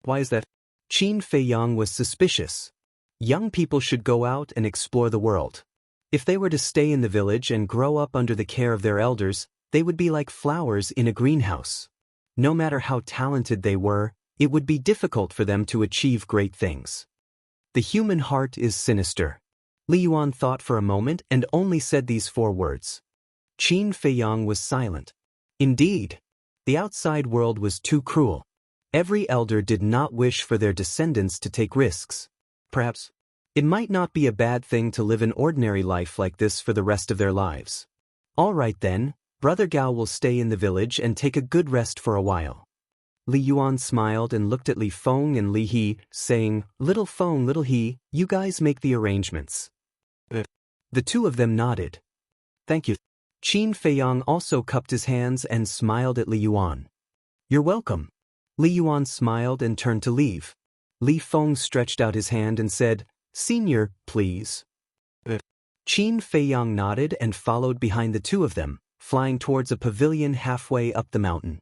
Why is that? Qin Feiyang was suspicious. Young people should go out and explore the world. If they were to stay in the village and grow up under the care of their elders, they would be like flowers in a greenhouse. No matter how talented they were, it would be difficult for them to achieve great things. The human heart is sinister. Li Yuan thought for a moment and only said these 4 words. Qin Feiyang was silent. Indeed, the outside world was too cruel. Every elder did not wish for their descendants to take risks. Perhaps it might not be a bad thing to live an ordinary life like this for the rest of their lives. All right then, Brother Gao will stay in the village and take a good rest for a while. Li Yuan smiled and looked at Li Feng and Li He, saying, "Little Feng, little He, you guys make the arrangements." The 2 of them nodded. "Thank you." Qin Feiyang also cupped his hands and smiled at Li Yuan. "You're welcome." Li Yuan smiled and turned to leave. Li Feng stretched out his hand and said, "Senior, please." Qin Feiyang nodded and followed behind the 2 of them, flying towards a pavilion halfway up the mountain.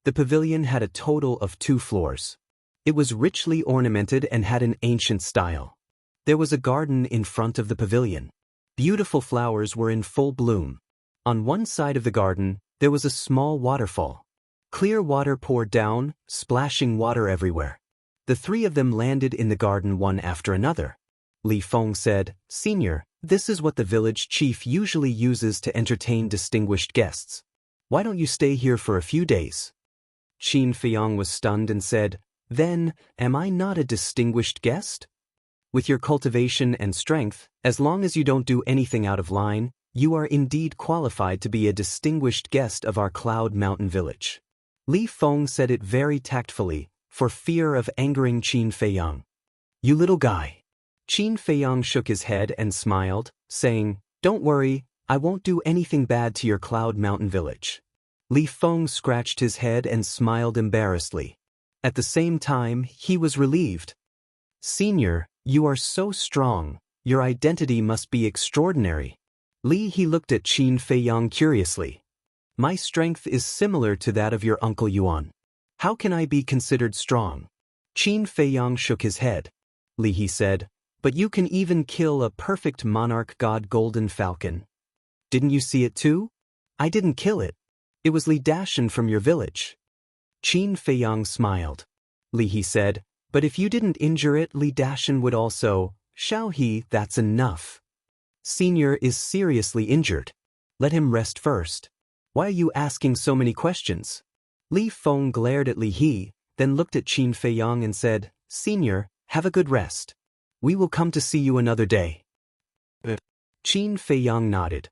The pavilion had a total of 2 floors. It was richly ornamented and had an ancient style. There was a garden in front of the pavilion. Beautiful flowers were in full bloom. On one side of the garden, there was a small waterfall. Clear water poured down, splashing water everywhere. The 3 of them landed in the garden one after another. Li Feng said, "Senior, this is what the village chief usually uses to entertain distinguished guests. Why don't you stay here for a few days?" Qin Feiyang was stunned and said, "Then, am I not a distinguished guest? With your cultivation and strength, as long as you don't do anything out of line, you are indeed qualified to be a distinguished guest of our Cloud Mountain village." Li Feng said it very tactfully, for fear of angering Qin Feiyang. "You little guy." Qin Feiyang shook his head and smiled, saying, "Don't worry, I won't do anything bad to your Cloud Mountain village." Li Feng scratched his head and smiled embarrassedly. At the same time, he was relieved. Senior, you are so strong, your identity must be extraordinary. He looked at Qin Feiyang curiously. My strength is similar to that of your Uncle Yuan. How can I be considered strong? Qin Feiyang shook his head. He said, but you can even kill a perfect monarch god golden falcon. Didn't you see it too? I didn't kill it. It was Li Dashan from your village. Qin Feiyang smiled. He said, but if you didn't injure it, Li Dashan would also. Shall he? That's enough. Senior is seriously injured. Let him rest first. Why are you asking so many questions? Li Feng glared at Li He, then looked at Qin Feiyang and said, Senior, have a good rest. We will come to see you another day. Qin Feiyang nodded.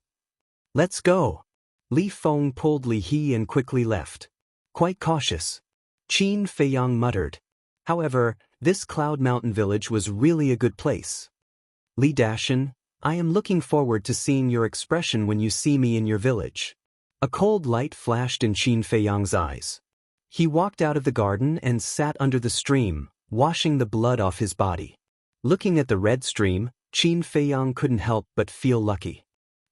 Let's go. Li Feng pulled Li He and quickly left. Quite cautious. Qin Feiyang muttered. However, this Cloud Mountain village was really a good place. Li Dashan, I am looking forward to seeing your expression when you see me in your village. A cold light flashed in Qin Feiyang's eyes. He walked out of the garden and sat under the stream, washing the blood off his body. Looking at the red stream, Qin Feiyang couldn't help but feel lucky.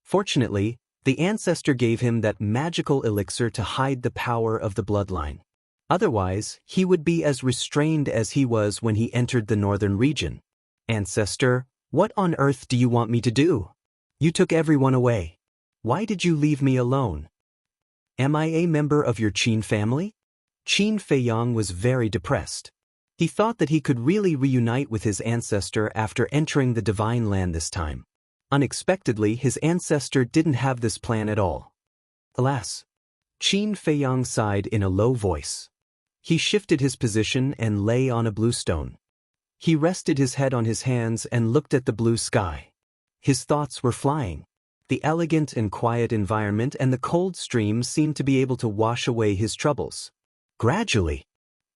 Fortunately, the ancestor gave him that magical elixir to hide the power of the bloodline. Otherwise, he would be as restrained as he was when he entered the northern region. Ancestor, what on earth do you want me to do? You took everyone away. Why did you leave me alone? Am I a member of your Qin family? Qin Feiyang was very depressed. He thought that he could really reunite with his ancestor after entering the divine land this time. Unexpectedly, his ancestor didn't have this plan at all. Alas! Qin Feiyang sighed in a low voice. He shifted his position and lay on a blue stone. He rested his head on his hands and looked at the blue sky. His thoughts were flying. The elegant and quiet environment and the cold stream seemed to be able to wash away his troubles. Gradually,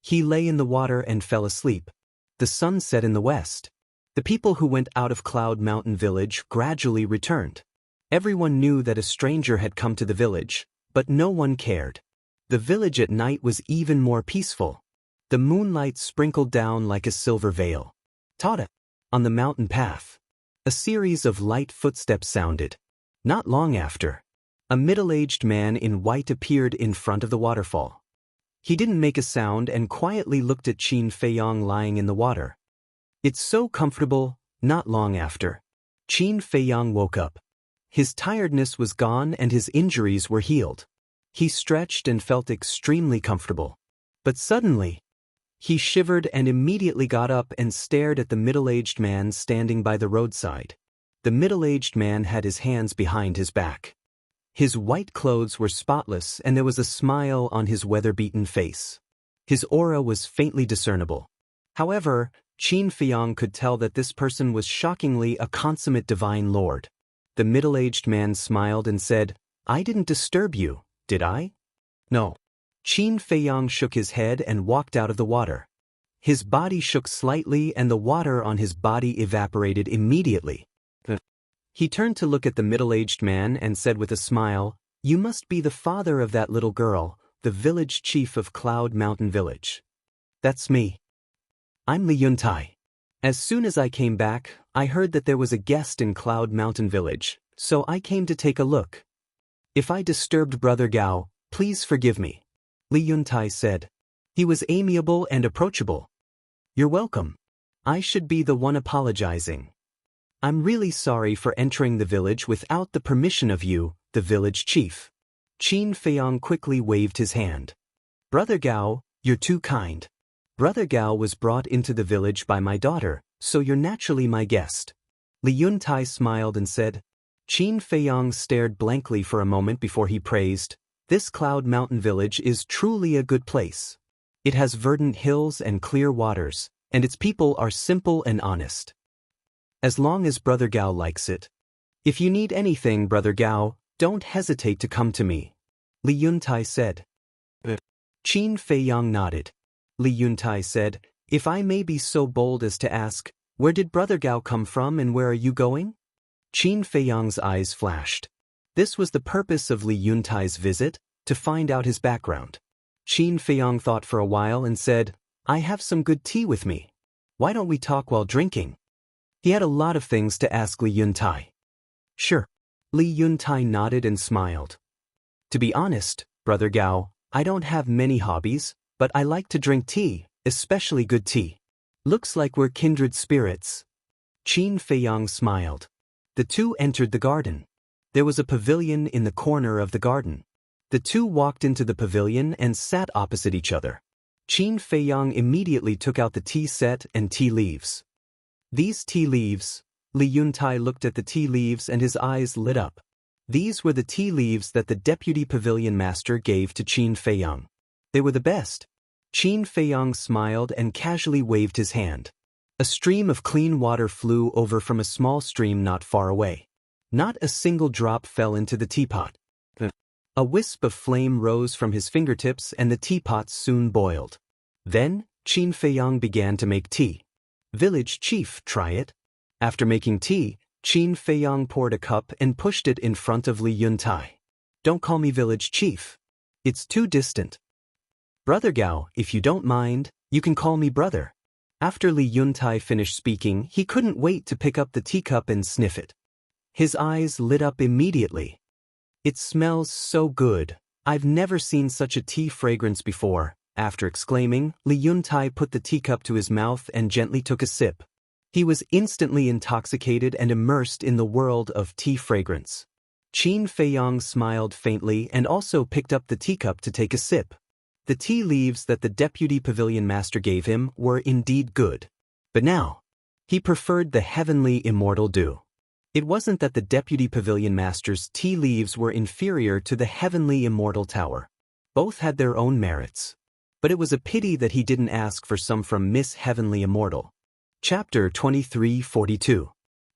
he lay in the water and fell asleep. The sun set in the west. The people who went out of Cloud Mountain Village gradually returned. Everyone knew that a stranger had come to the village, but no one cared. The village at night was even more peaceful. The moonlight sprinkled down like a silver veil. Tada! On the mountain path, a series of light footsteps sounded. Not long after, a middle-aged man in white appeared in front of the waterfall. He didn't make a sound and quietly looked at Qin Feiyang lying in the water. It's so comfortable. Not long after, Qin Feiyang woke up. His tiredness was gone and his injuries were healed. He stretched and felt extremely comfortable. But suddenly, he shivered and immediately got up and stared at the middle-aged man standing by the roadside. The middle-aged man had his hands behind his back. His white clothes were spotless and there was a smile on his weather-beaten face. His aura was faintly discernible. However, Qin Feiyang could tell that this person was shockingly a consummate divine lord. The middle-aged man smiled and said, I didn't disturb you, did I? No. Qin Feiyang shook his head and walked out of the water. His body shook slightly and the water on his body evaporated immediately. He turned to look at the middle-aged man and said with a smile, You must be the father of that little girl, the village chief of Cloud Mountain Village. That's me. I'm Li Yuntai. As soon as I came back, I heard that there was a guest in Cloud Mountain Village, so I came to take a look. If I disturbed Brother Gao, please forgive me. Li Yuntai said. He was amiable and approachable. You're welcome. I should be the one apologizing. I'm really sorry for entering the village without the permission of you, the village chief. Qin Feiyang quickly waved his hand. Brother Gao, you're too kind. Brother Gao was brought into the village by my daughter, so you're naturally my guest. Li Yuntai smiled and said. Qin Feiyang stared blankly for a moment before he praised, This Cloud Mountain Village is truly a good place. It has verdant hills and clear waters, and its people are simple and honest. As long as Brother Gao likes it. If you need anything, Brother Gao, don't hesitate to come to me. Li Yuntai said. Qin Feiyang nodded. Li Yuntai said, If I may be so bold as to ask, where did Brother Gao come from and where are you going? Qin Feiyang's eyes flashed. This was the purpose of Li Yuntai's visit, to find out his background. Qin Feiyong thought for a while and said, "I have some good tea with me. Why don't we talk while drinking?" He had a lot of things to ask Li Yuntai. "Sure." Li Yuntai nodded and smiled. "To be honest, Brother Gao, I don't have many hobbies, but I like to drink tea, especially good tea. Looks like we're kindred spirits." Qin Feiyong smiled. The two entered the garden. There was a pavilion in the corner of the garden. The two walked into the pavilion and sat opposite each other. Qin Feiyong immediately took out the tea set and tea leaves. "These tea leaves," Li Yuntai looked at the tea leaves and his eyes lit up. These were the tea leaves that the deputy pavilion master gave to Qin Feiyong. They were the best. Qin Feiyong smiled and casually waved his hand. A stream of clean water flew over from a small stream not far away. Not a single drop fell into the teapot. A wisp of flame rose from his fingertips and the teapot soon boiled. Then, Qin Feiyong began to make tea. "Village chief, try it." After making tea, Qin Feiyong poured a cup and pushed it in front of Li Yuntai. "Don't call me village chief. It's too distant. Brother Gao, if you don't mind, you can call me brother." After Li Yuntai finished speaking, he couldn't wait to pick up the teacup and sniff it. His eyes lit up immediately. "It smells so good. I've never seen such a tea fragrance before." After exclaiming, Li Yuntai put the teacup to his mouth and gently took a sip. He was instantly intoxicated and immersed in the world of tea fragrance. Qin Feiyong smiled faintly and also picked up the teacup to take a sip. The tea leaves that the deputy pavilion master gave him were indeed good. But now, he preferred the heavenly immortal dew. It wasn't that the deputy pavilion master's tea leaves were inferior to the heavenly immortal tower. Both had their own merits. But it was a pity that he didn't ask for some from Miss Heavenly Immortal. Chapter 2342.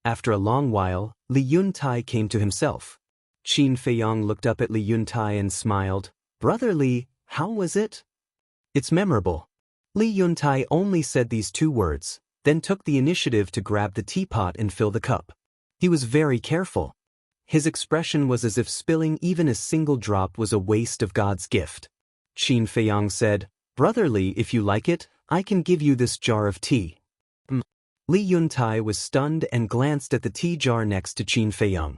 After a long while, Li Yuntai came to himself. Qin Feiyong looked up at Li Yuntai and smiled. "Brother Li, how was it?" "It's memorable." Li Yuntai only said these two words, then took the initiative to grab the teapot and fill the cup. He was very careful. His expression was as if spilling even a single drop was a waste of God's gift. Qin Feiyong said, "Brother Li, if you like it, I can give you this jar of tea." Li Yuntai was stunned and glanced at the tea jar next to Qin Feiyong.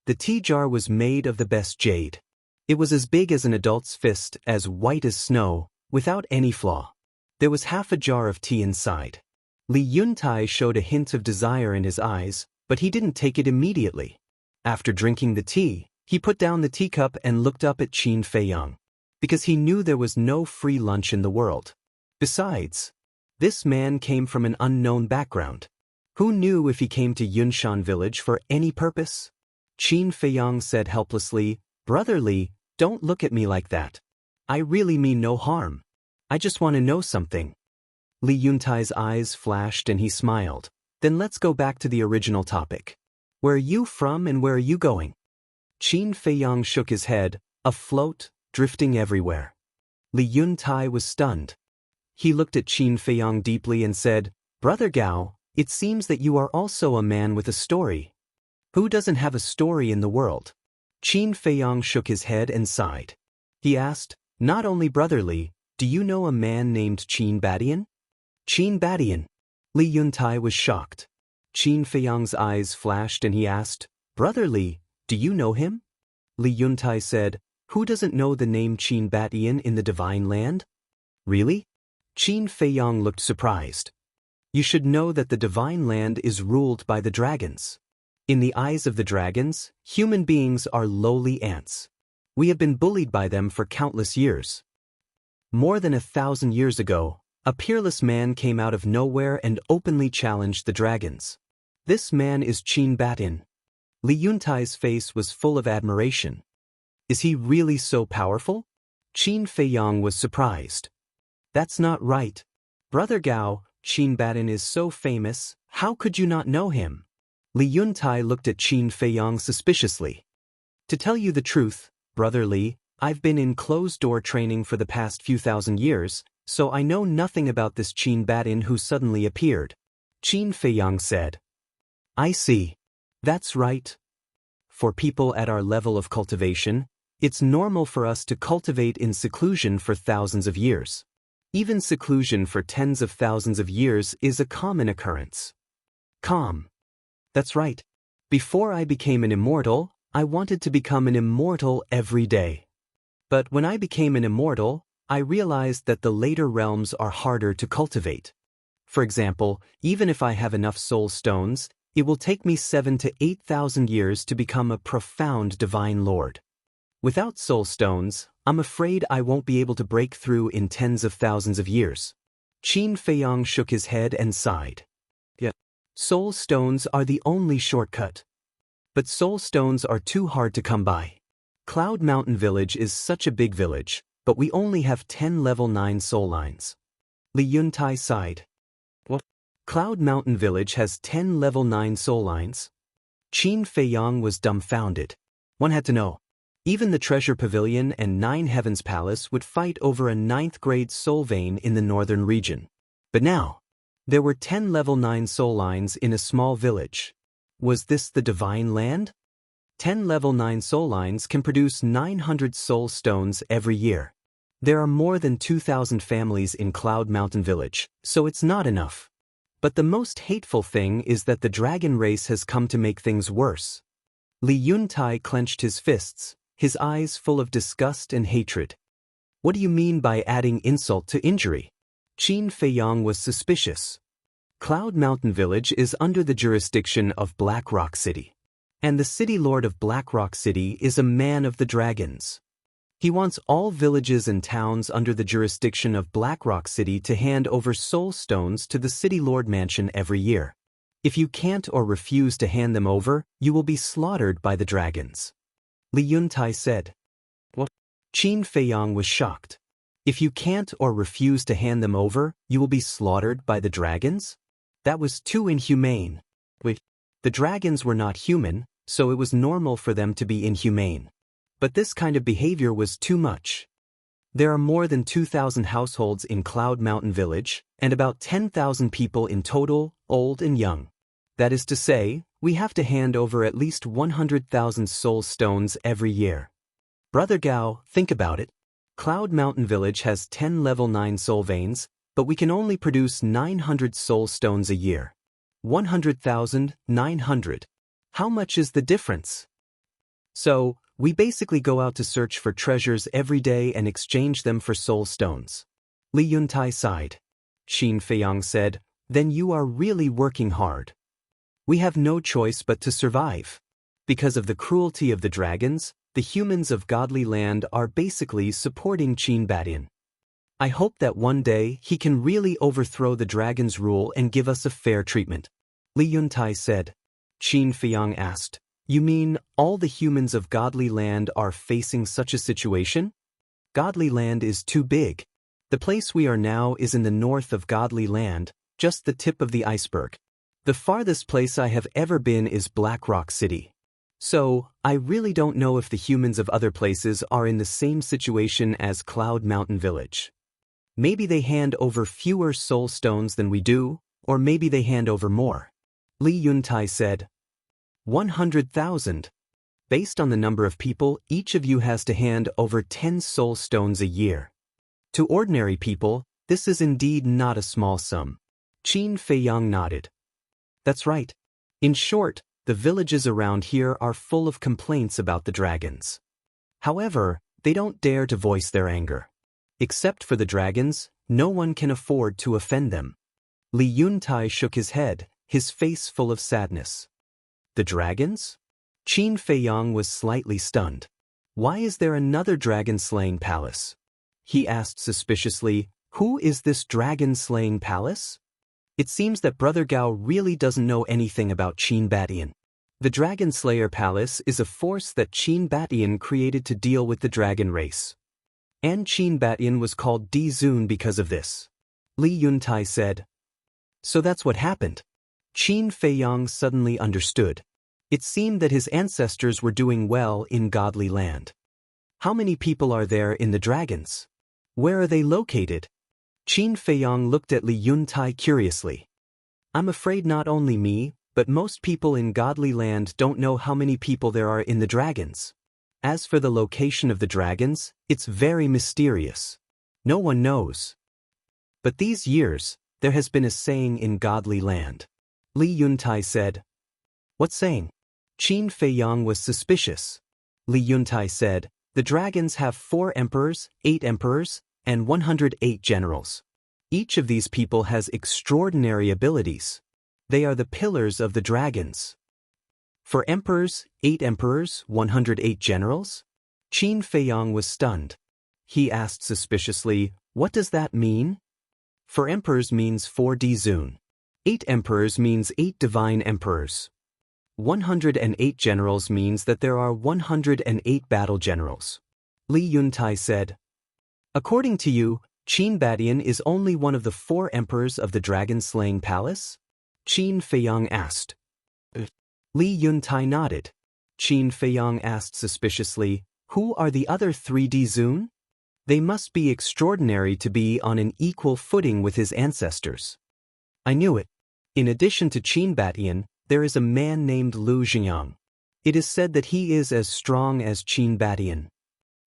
The tea jar was made of the best jade. It was as big as an adult's fist, as white as snow, without any flaw. There was half a jar of tea inside. Li Yuntai showed a hint of desire in his eyes, but he didn't take it immediately. After drinking the tea, he put down the teacup and looked up at Qin Feiyong. Because he knew there was no free lunch in the world. Besides, this man came from an unknown background. Who knew if he came to Yunshan village for any purpose? Qin Feiyong said helplessly, "Brother Li, don't look at me like that. I really mean no harm. I just want to know something." Li Yuntai's eyes flashed and he smiled. "Then let's go back to the original topic. Where are you from and where are you going?" Qin Feiyong shook his head, afloat, drifting everywhere. Li Yuntai was stunned. He looked at Qin Feiyong deeply and said, "Brother Gao, it seems that you are also a man with a story. Who doesn't have a story in the world?" Qin Feiyong shook his head and sighed. He asked, "Not only Brother Li, do you know a man named Qin Badian?" "Qin Badian?" Li Yuntai was shocked. Qin Feiyong's eyes flashed and he asked, "Brother Li, do you know him?" Li Yuntai said, "Who doesn't know the name Qin Badian in the Divine Land?" "Really?" Qin Feiyong looked surprised. "You should know that the Divine Land is ruled by the dragons. In the eyes of the dragons, human beings are lowly ants. We have been bullied by them for countless years. More than 1,000 years ago, a peerless man came out of nowhere and openly challenged the dragons. This man is Qin Badian." Li Yuntai's face was full of admiration. "Is he really so powerful?" Qin Feiyong was surprised. "That's not right. Brother Gao, Qin Badian is so famous, how could you not know him?" Li Yuntai looked at Qin Feiyong suspiciously. "To tell you the truth, Brother Li, I've been in closed-door training for the past few thousand years, so I know nothing about this Qin Badian who suddenly appeared," Qin Feiyong said. "I see. That's right. For people at our level of cultivation, It's normal for us to cultivate in seclusion for thousands of years. Even seclusion for tens of thousands of years is a common occurrence. Calm. That's right. Before I became an immortal, I wanted to become an immortal every day. But when I became an immortal, I realized that the later realms are harder to cultivate. For example, even if I have enough soul stones, it will take me 7,000 to 8,000 years to become a profound divine lord. Without soul stones, I'm afraid I won't be able to break through in tens of thousands of years. Qin Feiyang shook his head and sighed. Yeah. Soul stones are the only shortcut. But soul stones are too hard to come by. Cloud Mountain Village is such a big village, but we only have 10 level 9 soul lines. Li Yuntai sighed. What? Cloud Mountain Village has 10 level 9 soul lines? Qin Feiyang was dumbfounded. One had to know. Even the Treasure Pavilion and 9 Heavens Palace would fight over a 9th grade soul vein in the northern region. But now, there were 10 level 9 soul lines in a small village. Was this the divine land? 10 level 9 soul lines can produce 900 soul stones every year. There are more than 2,000 families in Cloud Mountain Village, so it's not enough. But the most hateful thing is that the dragon race has come to make things worse. Li Yuntai clenched his fists, his eyes full of disgust and hatred. What do you mean by adding insult to injury? Qin Feiyang was suspicious. Cloud Mountain Village is under the jurisdiction of Black Rock City. And the city lord of Black Rock City is a man of the dragons. He wants all villages and towns under the jurisdiction of Black Rock City to hand over soul stones to the city lord mansion every year. If you can't or refuse to hand them over, you will be slaughtered by the dragons. Li Yuntai said. What? Qin Feiyang was shocked. If you can't or refuse to hand them over, you will be slaughtered by the dragons? That was too inhumane. Wait, the dragons were not human, so it was normal for them to be inhumane. But this kind of behavior was too much. There are more than 2,000 households in Cloud Mountain Village, and about 10,000 people in total, old and young. That is to say, we have to hand over at least 100,000 soul stones every year. Brother Gao, think about it. Cloud Mountain Village has 10 level 9 soul veins, but we can only produce 900 soul stones a year. 100,000, 900. How much is the difference? So, we basically go out to search for treasures every day and exchange them for soul stones. Li Yuntai sighed. Qin Feiyang said, then you are really working hard. We have no choice but to survive. Because of the cruelty of the dragons, the humans of Godly Land are basically supporting Qin Batian. I hope that one day he can really overthrow the dragon's rule and give us a fair treatment. Li Yuntai said. Qin Feiyang asked, you mean all the humans of Godly Land are facing such a situation? Godly Land is too big. The place we are now is in the north of Godly Land, just the tip of the iceberg. The farthest place I have ever been is Black Rock City. So, I really don't know if the humans of other places are in the same situation as Cloud Mountain Village. Maybe they hand over fewer soul stones than we do, or maybe they hand over more. Li Yuntai said. 100,000. Based on the number of people, each of you has to hand over 10 soul stones a year. To ordinary people, this is indeed not a small sum. Qin Feiyang nodded. That's right. In short, the villages around here are full of complaints about the dragons. However, they don't dare to voice their anger. Except for the dragons, no one can afford to offend them. Li Yuntai shook his head, his face full of sadness. The dragons? Qin Feiyang was slightly stunned. Why is there another dragon-slaying palace? He asked suspiciously, who is this dragon-slaying palace? It seems that Brother Gao really doesn't know anything about Qin Batian. The Dragon Slayer Palace is a force that Qin Batian created to deal with the dragon race. And Qin Batian was called Di-Zun because of this. Li Yuntai said. So that's what happened. Qin Feiyang suddenly understood. It seemed that his ancestors were doing well in Godly Land. How many people are there in the dragons? Where are they located? Qin Feiyang looked at Li Yuntai curiously. I'm afraid not only me, but most people in Godly Land don't know how many people there are in the dragons. As for the location of the dragons, it's very mysterious. No one knows. But these years, there has been a saying in godly land. Li Yuntai said. What saying? Qin Feiyang was suspicious. Li Yuntai said, the dragons have 4 emperors, 8 emperors, and 108 generals. Each of these people has extraordinary abilities. They are the pillars of the dragons. 4 emperors, 8 emperors, 108 generals? Qin Feiyang was stunned. He asked suspiciously, what does that mean? 4 emperors means 4 Dizun. 8 emperors means 8 divine emperors. 108 generals means that there are 108 battle generals. Li Yuntai said. According to you, Qin Badian is only one of the 4 emperors of the dragon-slaying palace? Qin Feiyang asked. Li Yuntai nodded. Qin Feiyang asked suspiciously, who are the other 3 Dizun? They must be extraordinary to be on an equal footing with his ancestors. I knew it. In addition to Qin Badian, there is a man named Lu Jianghu. It is said that he is as strong as Qin Badian.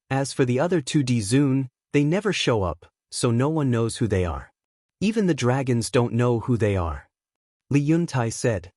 As for the other 2 Dizun, they never show up, so no one knows who they are. Even the dragons don't know who they are. Li Yuntai said.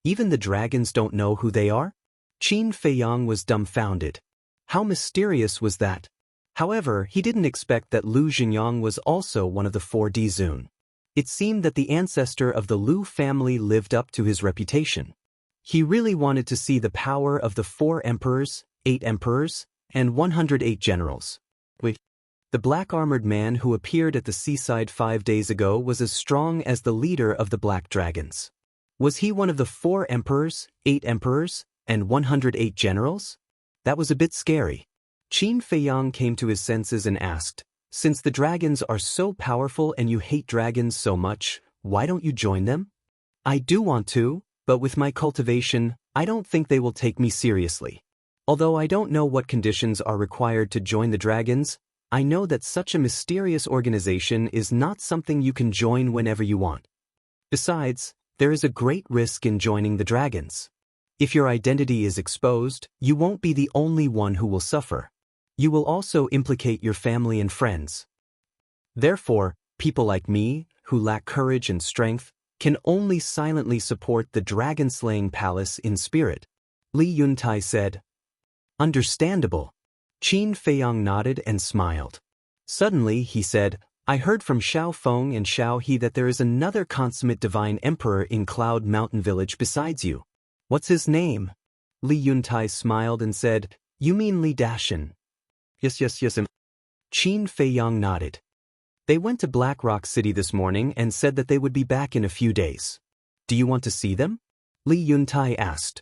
Even the dragons don't know who they are? Qin Feiyang was dumbfounded. How mysterious was that? However, he didn't expect that Lu Jianghu was also one of the 4 Dizun. It seemed that the ancestor of the Lu family lived up to his reputation. He really wanted to see the power of the 4 emperors, 8 emperors, and 108 generals. Wait. The black-armored man who appeared at the seaside 5 days ago was as strong as the leader of the Black Dragons. Was he one of the 4 emperors, 8 emperors, and 108 generals? That was a bit scary. Qin Feiyang came to his senses and asked, since the dragons are so powerful and you hate dragons so much, why don't you join them? I do want to, but with my cultivation, I don't think they will take me seriously. Although I don't know what conditions are required to join the dragons, I know that such a mysterious organization is not something you can join whenever you want. Besides, there is a great risk in joining the dragons. If your identity is exposed, you won't be the only one who will suffer. You will also implicate your family and friends. Therefore, people like me, who lack courage and strength, can only silently support the dragon-slaying palace in spirit. Li Yuntai said. Understandable. Qin Feiyang nodded and smiled. Suddenly, he said, I heard from Xiao Feng and Xiao He that there is another consummate divine emperor in Cloud Mountain Village besides you. What's his name? Li Yuntai smiled and said, you mean Li Dashan? Yes. Qin Feiyang nodded. They went to Black Rock City this morning and said that they would be back in a few days. Do you want to see them? Li Yuntai asked.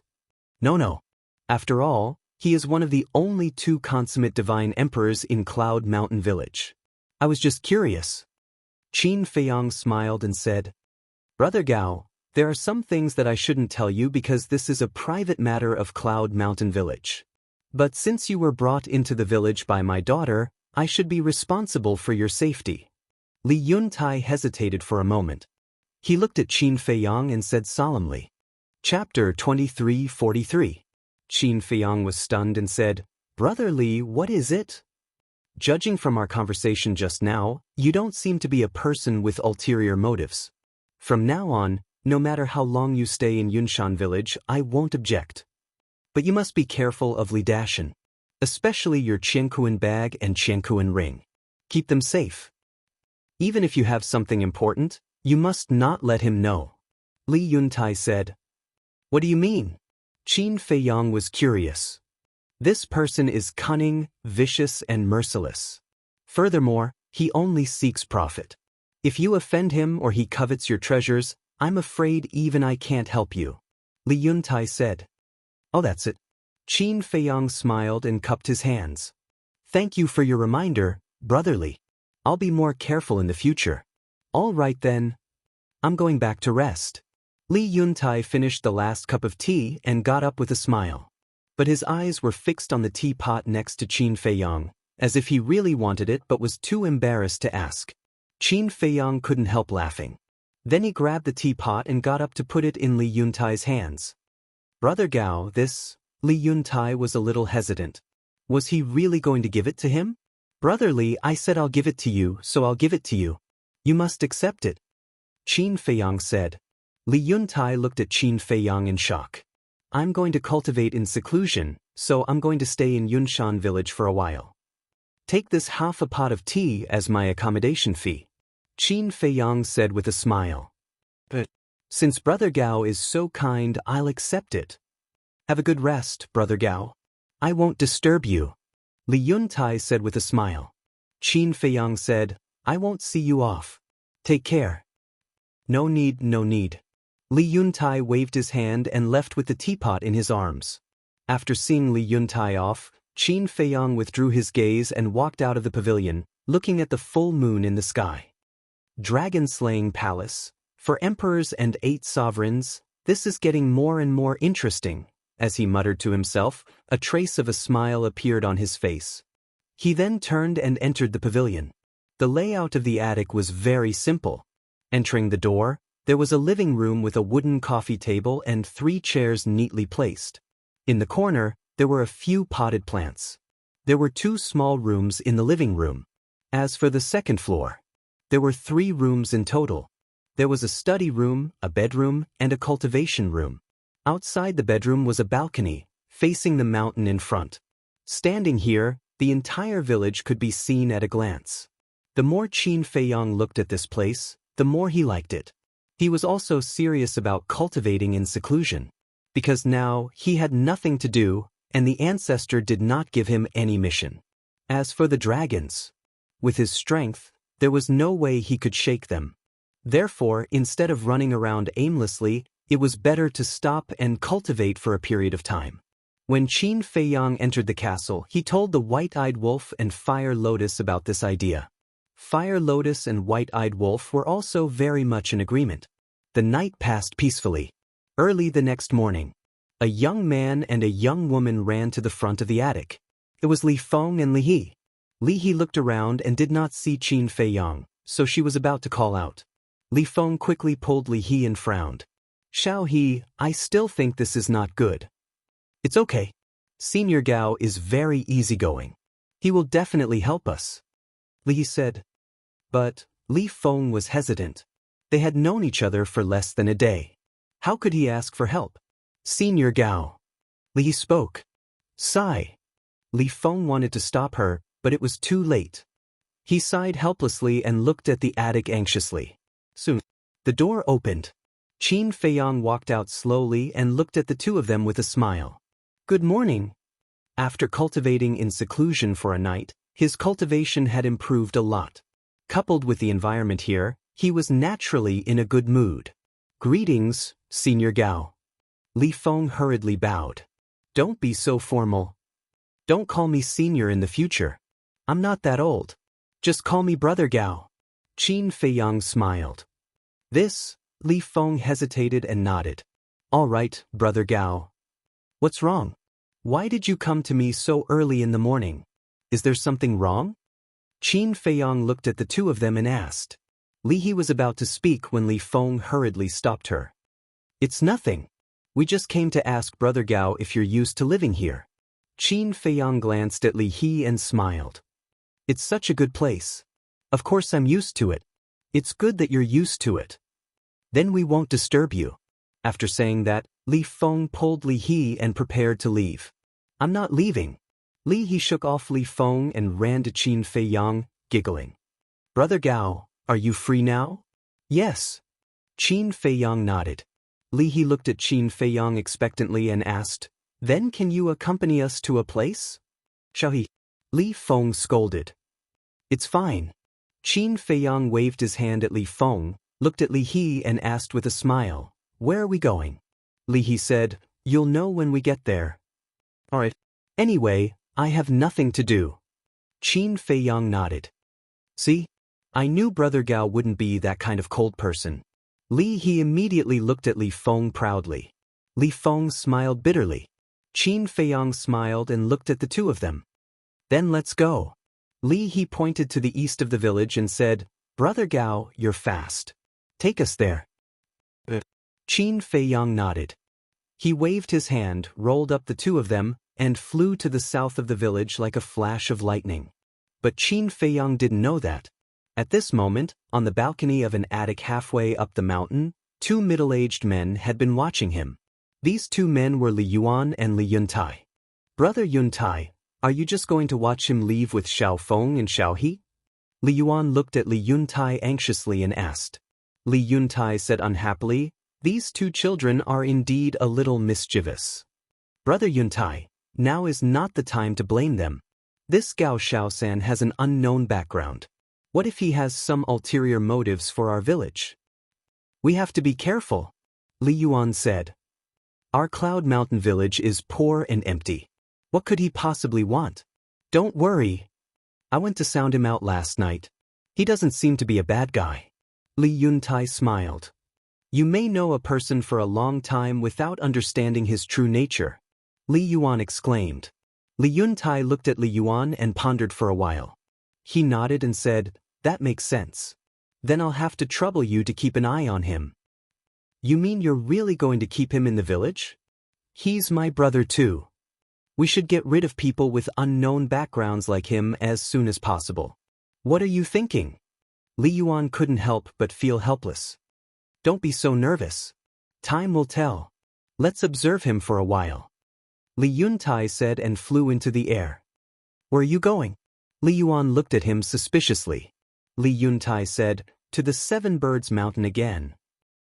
No. After all, he is one of the only 2 consummate divine emperors in Cloud Mountain Village. I was just curious. Qin Feiyang smiled and said, Brother Gao, there are some things that I shouldn't tell you because this is a private matter of Cloud Mountain Village. But since you were brought into the village by my daughter, I should be responsible for your safety. Li Yuntai hesitated for a moment. He looked at Qin Feiyang and said solemnly. Chapter 23:43. Qin Feiyang was stunned and said, Brother Li, what is it? Judging from our conversation just now, you don't seem to be a person with ulterior motives. From now on, no matter how long you stay in Yunshan village, I won't object. But you must be careful of Li Dashan, especially your Qiankuan bag and Qiankuan ring. Keep them safe. Even if you have something important, you must not let him know. Li Yuntai said. What do you mean? Qin Feiyang was curious. This person is cunning, vicious, and merciless. Furthermore, he only seeks profit. If you offend him or he covets your treasures, I'm afraid even I can't help you. Li Yuntai said. Oh, that's it. Qin Feiyang smiled and cupped his hands. Thank you for your reminder, brotherly. I'll be more careful in the future. All right then. I'm going back to rest. Li Yuntai finished the last cup of tea and got up with a smile. But his eyes were fixed on the teapot next to Qin Feiyang, as if he really wanted it but was too embarrassed to ask. Qin Feiyang couldn't help laughing. Then he grabbed the teapot and got up to put it in Li Yuntai's hands. Brother Gao, this... Li Yuntai was a little hesitant. Was he really going to give it to him? Brother Li, I said I'll give it to you, so I'll give it to you. You must accept it. Qin Feiyang said. Li Yuntai looked at Qin Feiyang in shock. I'm going to cultivate in seclusion, so I'm going to stay in Yunshan village for a while. Take this half a pot of tea as my accommodation fee. Qin Feiyang said with a smile. But since Brother Gao is so kind, I'll accept it. Have a good rest, Brother Gao. I won't disturb you. Li Yuntai said with a smile. Qin Feiyang said, I won't see you off. Take care. No need, no need. Li Yuntai waved his hand and left with the teapot in his arms. After seeing Li Yuntai off, Qin Feiyang withdrew his gaze and walked out of the pavilion, looking at the full moon in the sky. Dragon-slaying palace. For emperors and 8 sovereigns, this is getting more and more interesting. As he muttered to himself, a trace of a smile appeared on his face. He then turned and entered the pavilion. The layout of the attic was very simple. Entering the door, there was a living room with a wooden coffee table and 3 chairs neatly placed. In the corner, there were a few potted plants. There were 2 small rooms in the living room. As for the second floor, there were 3 rooms in total. There was a study room, a bedroom, and a cultivation room. Outside the bedroom was a balcony, facing the mountain in front. Standing here, the entire village could be seen at a glance. The more Qin Feiyang looked at this place, the more he liked it. He was also serious about cultivating in seclusion, because now he had nothing to do, and the ancestor did not give him any mission. As for the dragons, with his strength, there was no way he could shake them. Therefore, instead of running around aimlessly, it was better to stop and cultivate for a period of time. When Qin Feiyang entered the castle, he told the White-Eyed Wolf and Fire Lotus about this idea. Fire Lotus and White-Eyed Wolf were also very much in agreement. The night passed peacefully. Early the next morning, a young man and a young woman ran to the front of the attic. It was Li Feng and Li He. Li He looked around and did not see Qin Feiyang, so she was about to call out. Li Feng quickly pulled Li He and frowned. Xiao He, I still think this is not good. It's okay. Senior Gao is very easygoing. He will definitely help us. Li He said. But Li Feng was hesitant. They had known each other for less than a day. How could he ask for help? Senior Gao. Li He spoke. Sigh. Li Feng wanted to stop her, but it was too late. He sighed helplessly and looked at the attic anxiously. Soon, the door opened. Qin Feiyang walked out slowly and looked at the 2 of them with a smile. Good morning. After cultivating in seclusion for a night, his cultivation had improved a lot. Coupled with the environment here, he was naturally in a good mood. Greetings, Senior Gao. Li Feng hurriedly bowed. Don't be so formal. Don't call me senior in the future. I'm not that old. Just call me Brother Gao. Qin Feiyang smiled. This, Li Feng hesitated and nodded. All right, Brother Gao. What's wrong? Why did you come to me so early in the morning? Is there something wrong? Qin Feiyang looked at the 2 of them and asked. Li He was about to speak when Li Feng hurriedly stopped her. It's nothing. We just came to ask Brother Gao if you're used to living here. Qin Feiyang glanced at Li He and smiled. It's such a good place. Of course I'm used to it. It's good that you're used to it. Then we won't disturb you. After saying that, Li Feng pulled Li He and prepared to leave. I'm not leaving. Li He shook off Li Feng and ran to Qin Feiyang, giggling. Brother Gao, are you free now? Yes. Qin Feiyang nodded. Li He looked at Qin Feiyang expectantly and asked, Then can you accompany us to a place? Shall he? Li Feng scolded. It's fine. Qin Feiyang waved his hand at Li Feng, looked at Li He and asked with a smile, Where are we going? Li He said, You'll know when we get there. Alright. Anyway, I have nothing to do. Qin Feiyang nodded. See? I knew Brother Gao wouldn't be that kind of cold person. Li He immediately looked at Li Feng proudly. Li Feng smiled bitterly. Qin Feiyang smiled and looked at the 2 of them. Then let's go. Li He pointed to the east of the village and said, Brother Gao, you're fast. Take us there. Qin Feiyang nodded. He waved his hand, rolled up the 2 of them, and flew to the south of the village like a flash of lightning. But Qin Feiyang didn't know that. At this moment, on the balcony of an attic halfway up the mountain, two middle-aged men had been watching him. These two men were Li Yuan and Li Yuntai. "Brother Yuntai, are you just going to watch him leave with Xiao Feng and Xiao He?" Li Yuan looked at Li Yuntai anxiously and asked. Li Yuntai said unhappily, "These two children are indeed a little mischievous. Brother Yuntai, now is not the time to blame them. This Gao Shaosan has an unknown background. What if he has some ulterior motives for our village? We have to be careful," Li Yuan said. "Our Cloud Mountain village is poor and empty. What could he possibly want? Don't worry. I went to sound him out last night. He doesn't seem to be a bad guy." Li Yuntai smiled. "You may know a person for a long time without understanding his true nature," Li Yuan exclaimed. Li Yuntai looked at Li Yuan and pondered for a while. He nodded and said, "That makes sense. Then I'll have to trouble you to keep an eye on him." "You mean you're really going to keep him in the village? He's my brother too. We should get rid of people with unknown backgrounds like him as soon as possible. What are you thinking?" Li Yuan couldn't help but feel helpless. "Don't be so nervous. Time will tell. Let's observe him for a while," Li Yuntai said and flew into the air. "Where are you going?" Li Yuan looked at him suspiciously. Li Yuntai said, "To the Seven Birds Mountain again."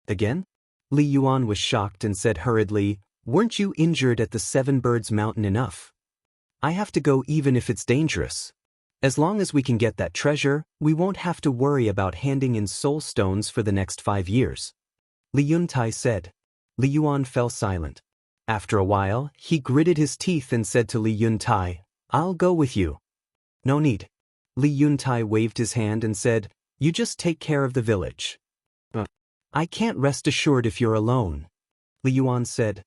"Again?" Li Yuan was shocked and said hurriedly, "Weren't you injured at the Seven Birds Mountain enough? I have to go even if it's dangerous. As long as we can get that treasure, we won't have to worry about handing in soul stones for the next 5 years," Li Yuntai said. Li Yuan fell silent. After a while, he gritted his teeth and said to Li Yuntai, "I'll go with you." "No need." Li Yuntai waved his hand and said, "You just take care of the village." "I can't rest assured if you're alone," Li Yuan said.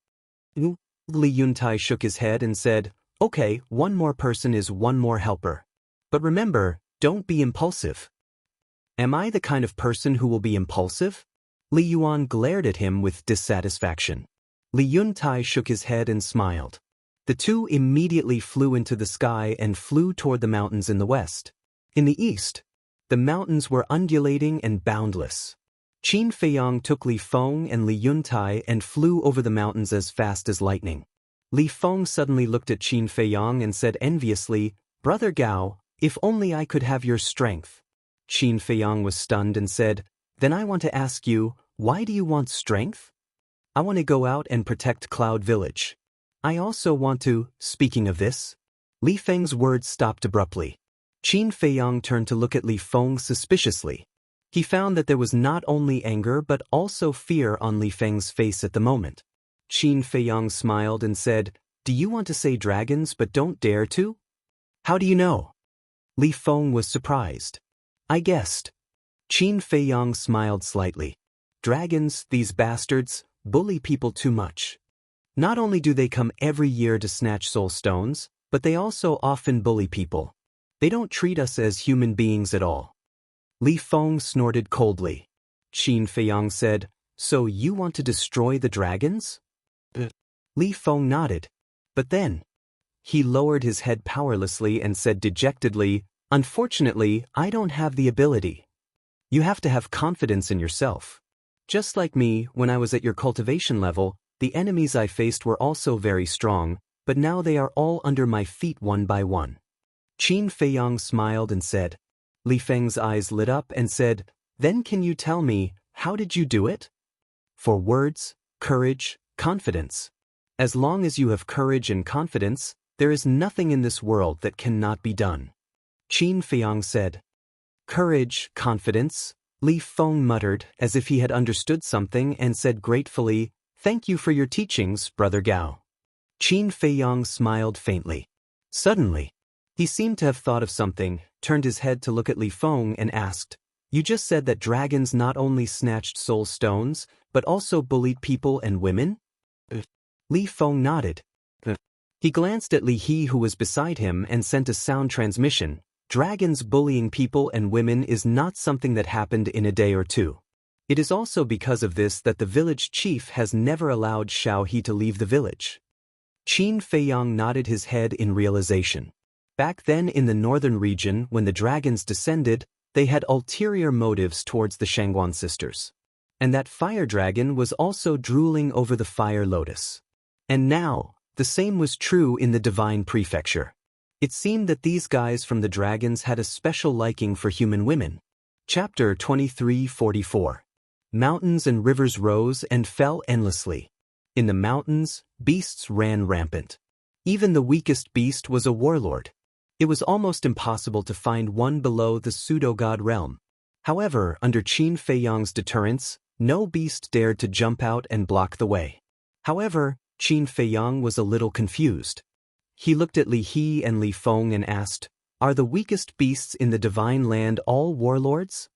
Li Yuntai shook his head and said, "Okay, one more person is one more helper. But remember, don't be impulsive." "Am I the kind of person who will be impulsive?" Li Yuan glared at him with dissatisfaction. Li Yuntai shook his head and smiled. The two immediately flew into the sky and flew toward the mountains in the west. In the east, the mountains were undulating and boundless. Qin Feiyang took Li Feng and Li Yuntai and flew over the mountains as fast as lightning. Li Feng suddenly looked at Qin Feiyang and said enviously, "Brother Gao, if only I could have your strength." Qin Feiyang was stunned and said, "Then I want to ask you, why do you want strength?" "I want to go out and protect Cloud Village. I also want to." Speaking of this, Li Feng's words stopped abruptly. Qin Feiyang turned to look at Li Feng suspiciously. He found that there was not only anger but also fear on Li Feng's face at the moment. Qin Feiyang smiled and said, "Do you want to say dragons but don't dare to?" "How do you know?" Li Feng was surprised. "I guessed." Qin Feiyang smiled slightly. "Dragons, these bastards, bully people too much. Not only do they come every year to snatch soul stones, but they also often bully people. They don't treat us as human beings at all." Li Feng snorted coldly. Qin Feiyang said, "So you want to destroy the dragons?" Li Feng nodded. But then, he lowered his head powerlessly and said dejectedly, "Unfortunately, I don't have the ability. You have to have confidence in yourself. Just like me, when I was at your cultivation level, the enemies I faced were also very strong, but now they are all under my feet one by one." Qin Feiyang smiled and said. Li Feng's eyes lit up and said, "Then can you tell me, how did you do it?" "For words, courage, confidence. As long as you have courage and confidence, there is nothing in this world that cannot be done," Qin Feiyang said. "Courage, confidence," Li Feng muttered as if he had understood something and said gratefully, "Thank you for your teachings, Brother Gao." Qin Feiyang smiled faintly. Suddenly, he seemed to have thought of something, turned his head to look at Li Feng and asked, "You just said that dragons not only snatched soul stones, but also bullied people and women?" Li Feng nodded. He glanced at Li He who was beside him and sent a sound transmission. "Dragons bullying people and women is not something that happened in a day or two. It is also because of this that the village chief has never allowed Xiao He to leave the village." Qin Feiyang nodded his head in realization. Back then in the northern region, when the dragons descended, they had ulterior motives towards the Shangguan sisters. And that fire dragon was also drooling over the fire lotus. And now, the same was true in the divine prefecture. It seemed that these guys from the dragons had a special liking for human women. Chapter 23:44. Mountains and rivers rose and fell endlessly. In the mountains, beasts ran rampant. Even the weakest beast was a warlord. It was almost impossible to find one below the pseudo-god realm. However, under Qin Feiyang's deterrence, no beast dared to jump out and block the way. However, Qin Feiyang was a little confused. He looked at Li He and Li Feng and asked, "Are the weakest beasts in the divine land all warlords?"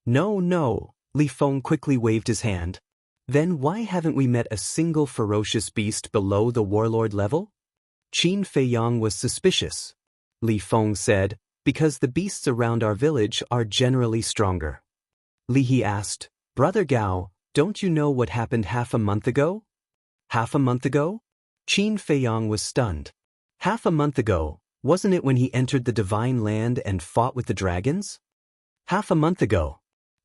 No, Li Feng quickly waved his hand. "Then why haven't we met a single ferocious beast below the warlord level?" Qin Feiyang was suspicious. Li Feng said, "Because the beasts around our village are generally stronger." Li He asked, "Brother Gao, don't you know what happened half a month ago?" Half a month ago? Qin Feiyang was stunned. Half a month ago, wasn't it when he entered the divine land and fought with the dragons? Half a month ago.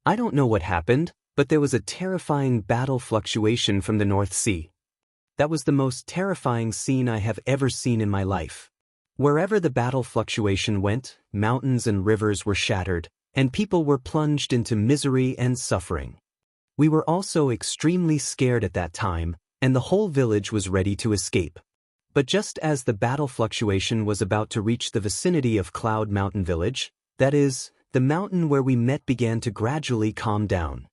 I don't know what happened, but there was a terrifying battle fluctuation from the North Sea. That was the most terrifying scene I have ever seen in my life. Wherever the battle fluctuation went, mountains and rivers were shattered, and people were plunged into misery and suffering. We were also extremely scared at that time, and the whole village was ready to escape. But just as the battle fluctuation was about to reach the vicinity of Cloud Mountain Village, that is, the mountain where we met began to gradually calm down.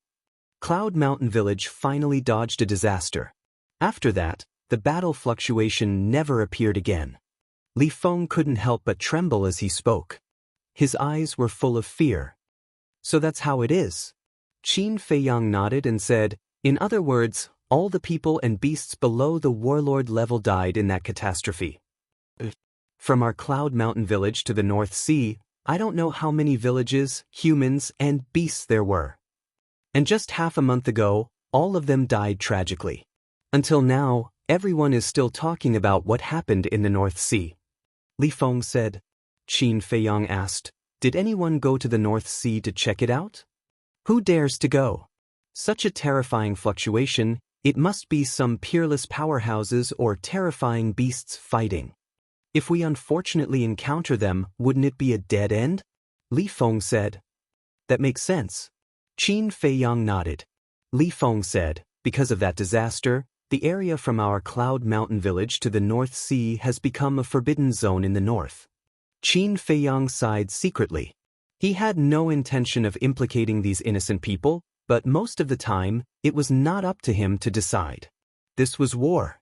Cloud Mountain Village finally dodged a disaster. After that, the battle fluctuation never appeared again. Li Feng couldn't help but tremble as he spoke. His eyes were full of fear. "So that's how it is?" Qin Feiyang nodded and said, "In other words, all the people and beasts below the warlord level died in that catastrophe. From our Cloud Mountain Village to the North Sea, I don't know how many villages, humans, and beasts there were. And just half a month ago, all of them died tragically. Until now, everyone is still talking about what happened in the North Sea." Li Feng said. Qin Feiyang asked, "Did anyone go to the North Sea to check it out? Who dares to go? Such a terrifying fluctuation, it must be some peerless powerhouses or terrifying beasts fighting. If we unfortunately encounter them, wouldn't it be a dead end?" Li Feng said. "That makes sense." Qin Feiyang nodded. Li Feng said, "Because of that disaster, the area from our Cloud Mountain Village to the North Sea has become a forbidden zone in the north." Qin Feiyang sighed secretly. He had no intention of implicating these innocent people, but most of the time, it was not up to him to decide. This was war.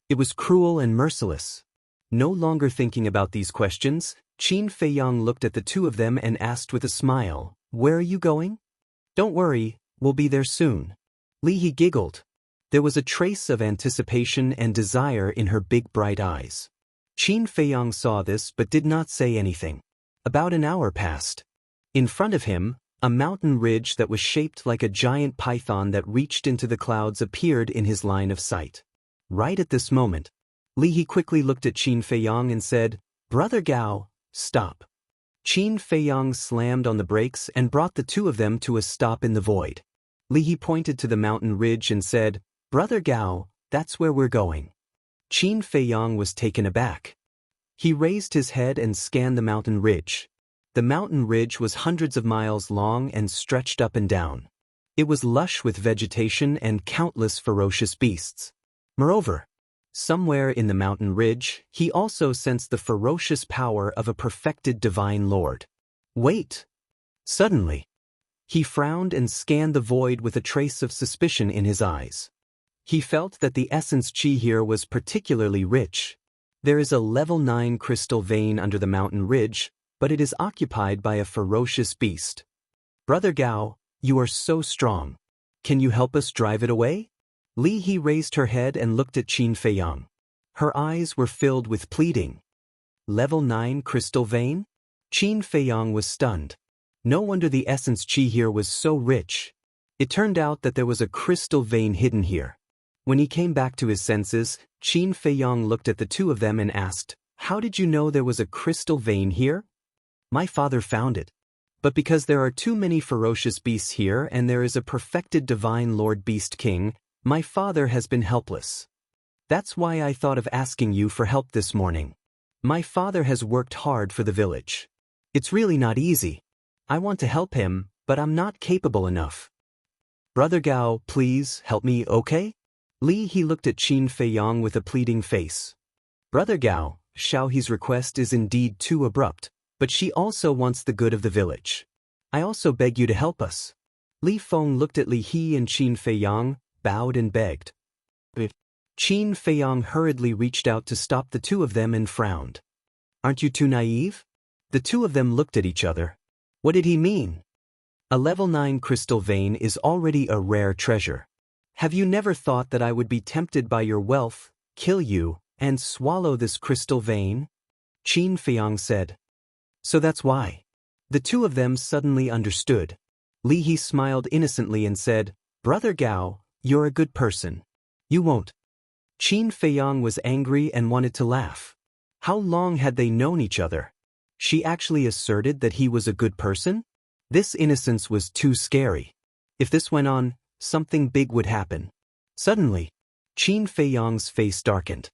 It was cruel and merciless. No longer thinking about these questions, Qin Feiyang looked at the two of them and asked with a smile, "Where are you going?" "Don't worry, we'll be there soon." Li He giggled. There was a trace of anticipation and desire in her big bright eyes. Qin Feiyang saw this but did not say anything. About an hour passed. In front of him, a mountain ridge that was shaped like a giant python that reached into the clouds appeared in his line of sight. Right at this moment, Li He quickly looked at Qin Feiyang and said, "Brother Gao, stop." Qin Feiyang slammed on the brakes and brought the two of them to a stop in the void. Li He pointed to the mountain ridge and said, "Brother Gao, that's where we're going." Qin Feiyang was taken aback. He raised his head and scanned the mountain ridge. The mountain ridge was hundreds of miles long and stretched up and down. It was lush with vegetation and countless ferocious beasts. Moreover, somewhere in the mountain ridge, he also sensed the ferocious power of a perfected divine lord. "Wait!" Suddenly, he frowned and scanned the void with a trace of suspicion in his eyes. He felt that the essence chi here was particularly rich. There is a level 9 crystal vein under the mountain ridge, but it is occupied by a ferocious beast. "Brother Gao, you are so strong. Can you help us drive it away?" Li He raised her head and looked at Qin Feiyang. Her eyes were filled with pleading. Level 9 crystal vein? Qin Feiyang was stunned. No wonder the essence chi here was so rich. It turned out that there was a crystal vein hidden here. When he came back to his senses, Qin Feiyong looked at the two of them and asked, "How did you know there was a crystal vein here?" "My father found it. But because there are too many ferocious beasts here and there is a perfected divine Lord Beast King, my father has been helpless. That's why I thought of asking you for help this morning. My father has worked hard for the village. It's really not easy. I want to help him, but I'm not capable enough. Brother Gao, please help me, okay?" He looked at Qin Feiyong with a pleading face. "Brother Gao, Xiaohe's request is indeed too abrupt, but she also wants the good of the village. I also beg you to help us." Li Feng looked at Li He and Qin Feiyong, bowed and begged. Qin Feiyong hurriedly reached out to stop the two of them and frowned. "Aren't you too naive?" The two of them looked at each other. What did he mean? A level 9 crystal vein is already a rare treasure. Have you never thought that I would be tempted by your wealth, kill you, and swallow this crystal vein? Qin Feiyong said. So that's why. The two of them suddenly understood. Li He smiled innocently and said, "Brother Gao, you're a good person. You won't." Qin Feiyong was angry and wanted to laugh. How long had they known each other? She actually asserted that he was a good person? This innocence was too scary. If this went on, something big would happen. Suddenly, Qin Feiyong's face darkened.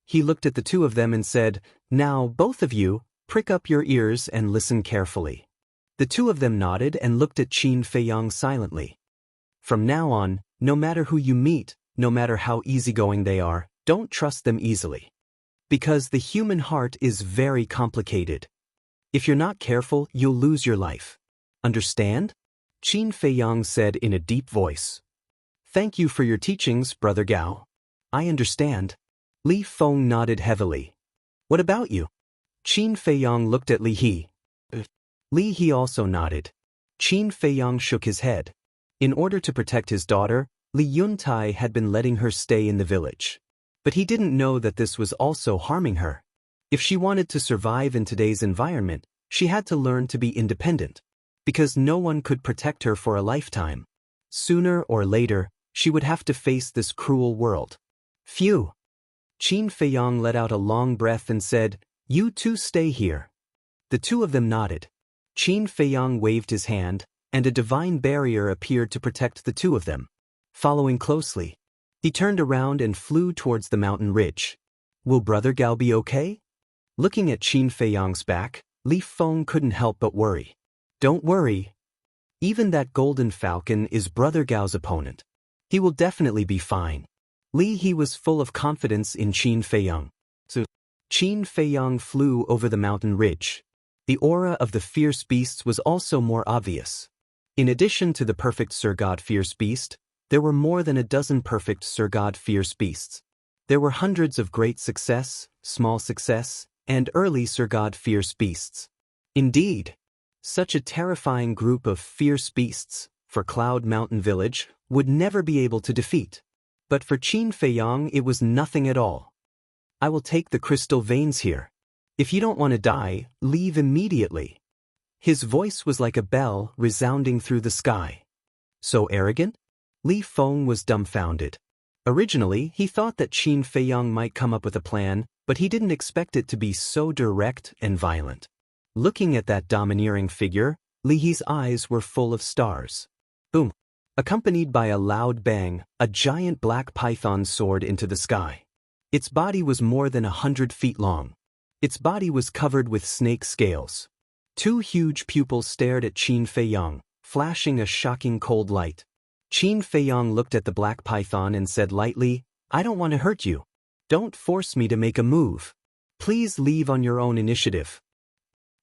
He looked at the two of them and said, "Now, both of you, prick up your ears and listen carefully." The two of them nodded and looked at Qin Feiyong silently. From now on, no matter who you meet, no matter how easygoing they are, don't trust them easily. Because the human heart is very complicated. If you're not careful, you'll lose your life. Understand? Qin Feiyong said in a deep voice. Thank you for your teachings, Brother Gao. I understand. Li Feng nodded heavily. What about you? Qin Feiyong looked at Li He. Li He also nodded. Qin Feiyong shook his head. In order to protect his daughter, Li Yuntai had been letting her stay in the village. But he didn't know that this was also harming her. If she wanted to survive in today's environment, she had to learn to be independent. Because no one could protect her for a lifetime. Sooner or later, she would have to face this cruel world. Phew! Qin Feiyong let out a long breath and said, "You two stay here." The two of them nodded. Qin Feiyong waved his hand, and a divine barrier appeared to protect the two of them. Following closely, he turned around and flew towards the mountain ridge. Will Brother Gao be okay? Looking at Qin Feiyong's back, Li Feng couldn't help but worry. Don't worry. Even that golden falcon is Brother Gao's opponent. He will definitely be fine. Li He was full of confidence in Qin Feiyong. So, Qin Feiyong flew over the mountain ridge. The aura of the fierce beasts was also more obvious. In addition to the perfect Sir God fierce beast, there were more than a dozen perfect Sir God fierce beasts. There were hundreds of great success, small success, and early Sir God fierce beasts. Indeed, such a terrifying group of fierce beasts, for Cloud Mountain Village, would never be able to defeat. But for Qin Feiyong it was nothing at all. I will take the crystal veins here. If you don't want to die, leave immediately. His voice was like a bell resounding through the sky. So arrogant? Li Feng was dumbfounded. Originally, he thought that Qin Feiyong might come up with a plan, but he didn't expect it to be so direct and violent. Looking at that domineering figure, Li He's eyes were full of stars. Boom! Accompanied by a loud bang, a giant black python soared into the sky. Its body was more than 100 feet long. Its body was covered with snake scales. Two huge pupils stared at Qin Feiyong, flashing a shocking cold light. Qin Feiyong looked at the black python and said lightly, I don't want to hurt you. Don't force me to make a move. Please leave on your own initiative.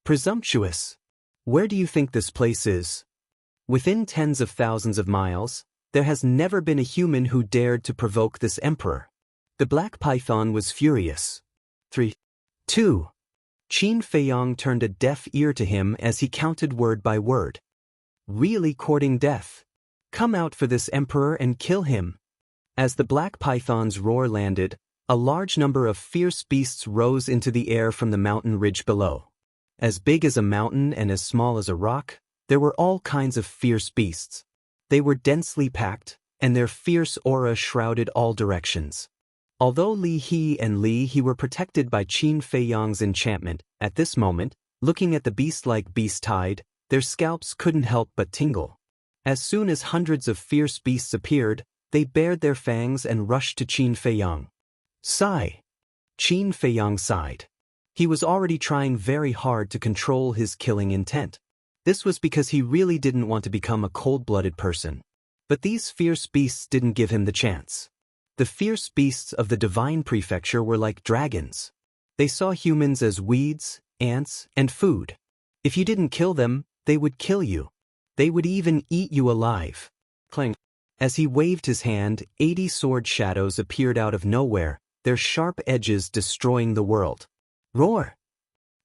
Presumptuous. Where do you think this place is? Within tens of thousands of miles, there has never been a human who dared to provoke this emperor. The black python was furious. 3, 2. Qin Feiyong turned a deaf ear to him as he counted word by word. Really courting death. Come out for this emperor and kill him. As the black python's roar landed, a large number of fierce beasts rose into the air from the mountain ridge below. As big as a mountain and as small as a rock, there were all kinds of fierce beasts. They were densely packed, and their fierce aura shrouded all directions. Although Li He and Li He were protected by Qin Feiyang's enchantment, at this moment, looking at the beast-like beast tide, their scalps couldn't help but tingle. As soon as hundreds of fierce beasts appeared, they bared their fangs and rushed to Qin Feiyang. Sigh. Qin Feiyang sighed. He was already trying very hard to control his killing intent. This was because he really didn't want to become a cold-blooded person. But these fierce beasts didn't give him the chance. The fierce beasts of the divine prefecture were like dragons. They saw humans as weeds, ants, and food. If you didn't kill them, they would kill you. They would even eat you alive. Clang. As he waved his hand, 80 sword shadows appeared out of nowhere, their sharp edges destroying the world. Roar!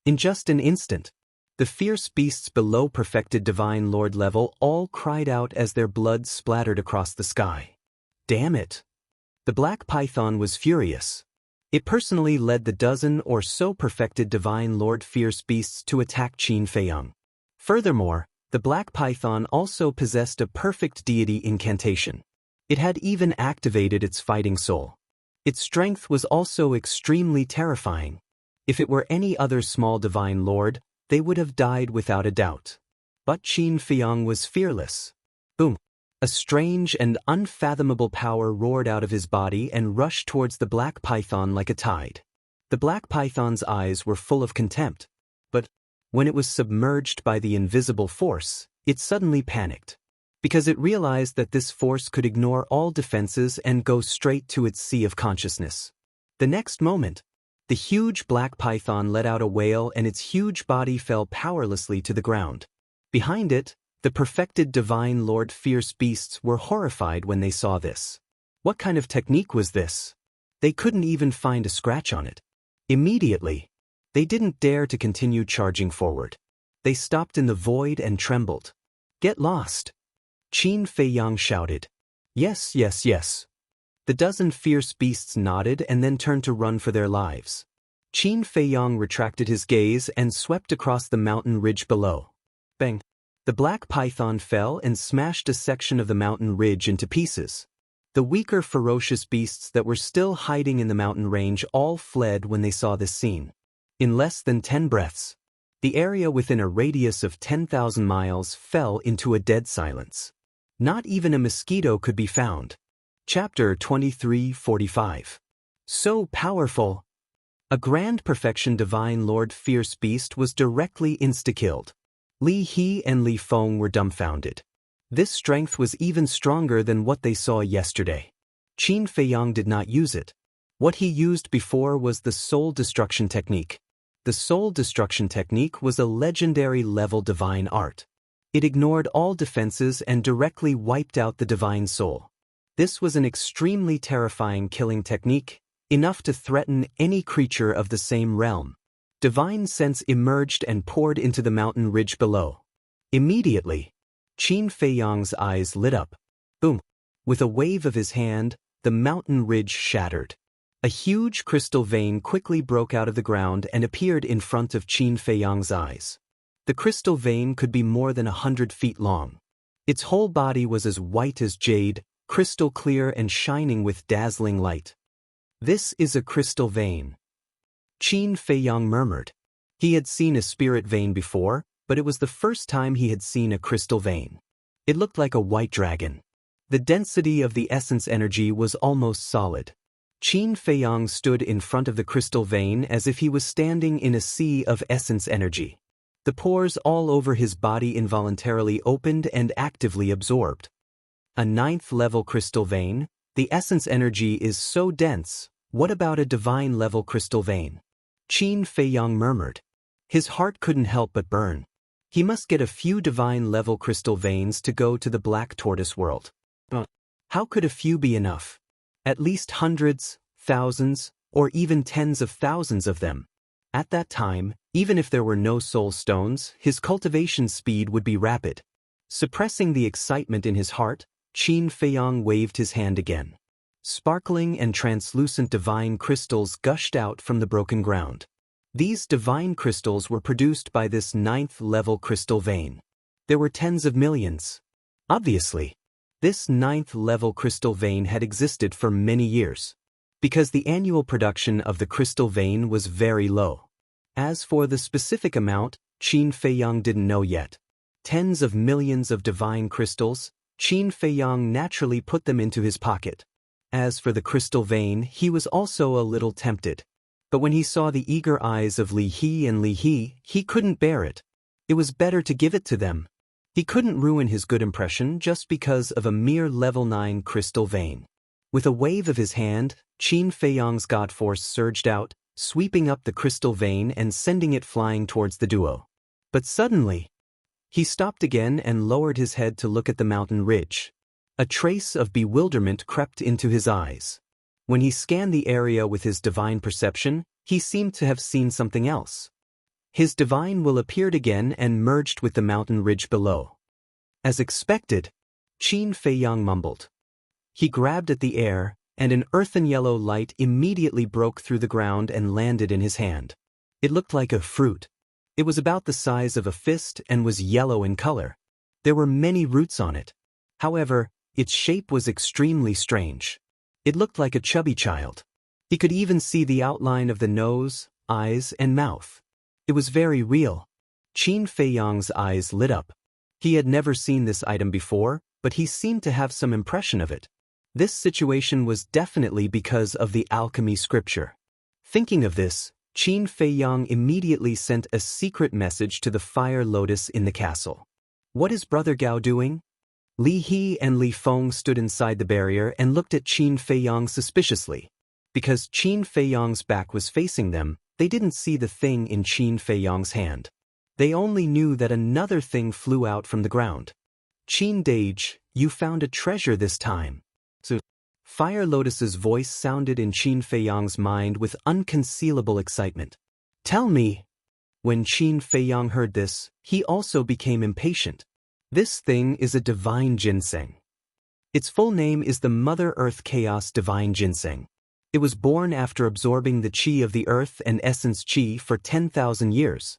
In just an instant, the fierce beasts below perfected divine lord level all cried out as their blood splattered across the sky. Damn it! The black python was furious. It personally led the dozen or so perfected divine lord fierce beasts to attack Qin Feiyang. Furthermore, the black python also possessed a perfect deity incantation. It had even activated its fighting soul. Its strength was also extremely terrifying. If it were any other small divine lord, they would have died without a doubt. But Qin Feiyang was fearless. Boom! A strange and unfathomable power roared out of his body and rushed towards the black python like a tide. The black python's eyes were full of contempt. But when it was submerged by the invisible force, it suddenly panicked. Because it realized that this force could ignore all defenses and go straight to its sea of consciousness. The next moment, the huge black python let out a wail and its huge body fell powerlessly to the ground. Behind it, the perfected divine lord fierce beasts were horrified when they saw this. What kind of technique was this? They couldn't even find a scratch on it. Immediately, they didn't dare to continue charging forward. They stopped in the void and trembled. Get lost! Qin Feiyang shouted. Yes, yes, yes. The dozen fierce beasts nodded and then turned to run for their lives. Qin Feiyang retracted his gaze and swept across the mountain ridge below. Bang! The black python fell and smashed a section of the mountain ridge into pieces. The weaker ferocious beasts that were still hiding in the mountain range all fled when they saw this scene. In less than 10 breaths, the area within a radius of 10,000 miles fell into a dead silence. Not even a mosquito could be found. Chapter 23:45. So powerful! A grand perfection divine lord fierce beast was directly insta-killed. Li He and Li Feng were dumbfounded. This strength was even stronger than what they saw yesterday. Qin Feiyang did not use it. What he used before was the soul destruction technique. The soul destruction technique was a legendary level divine art. It ignored all defenses and directly wiped out the divine soul. This was an extremely terrifying killing technique, enough to threaten any creature of the same realm. Divine sense emerged and poured into the mountain ridge below. Immediately, Qin Feiyang's eyes lit up. Boom! With a wave of his hand, the mountain ridge shattered. A huge crystal vein quickly broke out of the ground and appeared in front of Qin Feiyang's eyes. The crystal vein could be more than 100 feet long. Its whole body was as white as jade, crystal clear and shining with dazzling light. This is a crystal vein. Qin Feiyang murmured. He had seen a spirit vein before, but it was the first time he had seen a crystal vein. It looked like a white dragon. The density of the essence energy was almost solid. Qin Feiyang stood in front of the crystal vein as if he was standing in a sea of essence energy. The pores all over his body involuntarily opened and actively absorbed. A 9th-level crystal vein? The essence energy is so dense. What about a divine-level crystal vein? Qin Feiyang murmured. His heart couldn't help but burn. He must get a few divine-level crystal veins to go to the Black Tortoise world. How could a few be enough? At least hundreds, thousands, or even tens of thousands of them. At that time, even if there were no soul stones, his cultivation speed would be rapid. Suppressing the excitement in his heart, Qin Feiyang waved his hand again. Sparkling and translucent divine crystals gushed out from the broken ground. These divine crystals were produced by this 9th-level crystal vein. There were tens of millions. Obviously, This 9th-level crystal vein had existed for many years, because the annual production of the crystal vein was very low. As for the specific amount, Qin Feiyang didn't know yet. Tens of millions of divine crystals, Qin Feiyang naturally put them into his pocket. As for the crystal vein, he was also a little tempted. But when he saw the eager eyes of Li He and Li he couldn't bear it. It was better to give it to them. He couldn't ruin his good impression just because of a mere level 9 crystal vein. With a wave of his hand, Qin Feiyang's god force surged out, sweeping up the crystal vein and sending it flying towards the duo. But suddenly, he stopped again and lowered his head to look at the mountain ridge. A trace of bewilderment crept into his eyes. When he scanned the area with his divine perception, he seemed to have seen something else. His divine will appeared again and merged with the mountain ridge below. As expected, Qin Feiyang mumbled. He grabbed at the air, and an earthen yellow light immediately broke through the ground and landed in his hand. It looked like a fruit. It was about the size of a fist and was yellow in color. There were many roots on it. However, its shape was extremely strange. It looked like a chubby child. He could even see the outline of the nose, eyes, and mouth. It was very real. Qin Feiyang's eyes lit up. He had never seen this item before, but he seemed to have some impression of it. This situation was definitely because of the alchemy scripture. Thinking of this, Qin Feiyang immediately sent a secret message to the fire lotus in the castle. What is Brother Gao doing? Li He and Li Feng stood inside the barrier and looked at Qin Feiyang suspiciously. Because Qin Feiyang's back was facing them, they didn't see the thing in Qin Feiyang's hand. They only knew that another thing flew out from the ground. Qin Dage, you found a treasure this time. So, Fire Lotus's voice sounded in Qin Feiyang's mind with unconcealable excitement. Tell me. When Qin Feiyang heard this, he also became impatient. This thing is a divine ginseng. Its full name is the Mother Earth Chaos Divine Ginseng. It was born after absorbing the qi of the earth and essence qi for 10,000 years.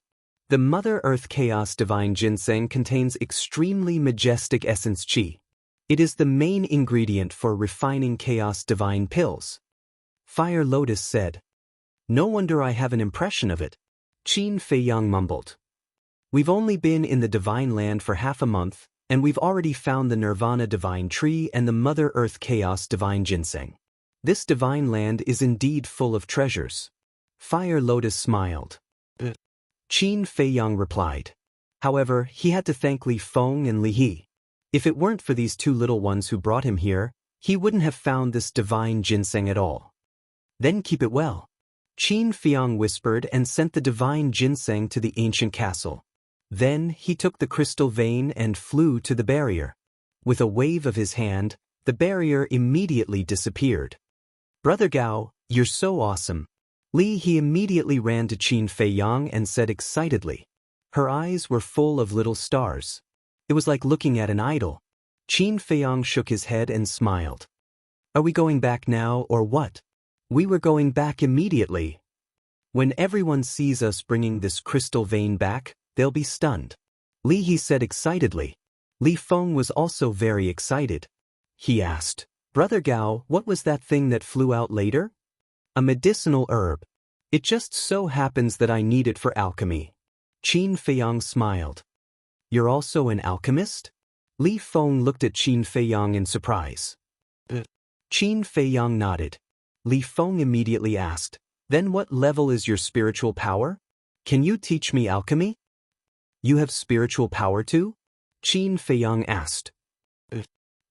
The Mother Earth Chaos Divine Ginseng contains extremely majestic essence qi. It is the main ingredient for refining chaos divine pills. Fire Lotus said. No wonder I have an impression of it. Qin Feiyang mumbled. We've only been in the divine land for half a month, and we've already found the Nirvana divine tree and the Mother Earth Chaos Divine Ginseng. This divine land is indeed full of treasures. Fire Lotus smiled. Qin Feiyang replied. However, he had to thank Li Feng and Li He. If it weren't for these two little ones who brought him here, he wouldn't have found this divine ginseng at all. Then keep it well. Qin Feiyang whispered and sent the divine ginseng to the ancient castle. Then he took the crystal vein and flew to the barrier. With a wave of his hand, the barrier immediately disappeared. Brother Gao, you're so awesome. Li He immediately ran to Qin Feiyang and said excitedly. Her eyes were full of little stars. It was like looking at an idol. Qin Feiyang shook his head and smiled. Are we going back now or what? We were going back immediately. When everyone sees us bringing this crystal vein back, they'll be stunned. Li He said excitedly. Li Feng was also very excited. He asked, Brother Gao, what was that thing that flew out later? A medicinal herb. It just so happens that I need it for alchemy. Qin Feiyang smiled. You're also an alchemist? Li Feng looked at Qin Feiyang in surprise. Qin Feiyang nodded. Li Feng immediately asked, Then what level is your spiritual power? Can you teach me alchemy? You have spiritual power too? Qin Feiyang asked.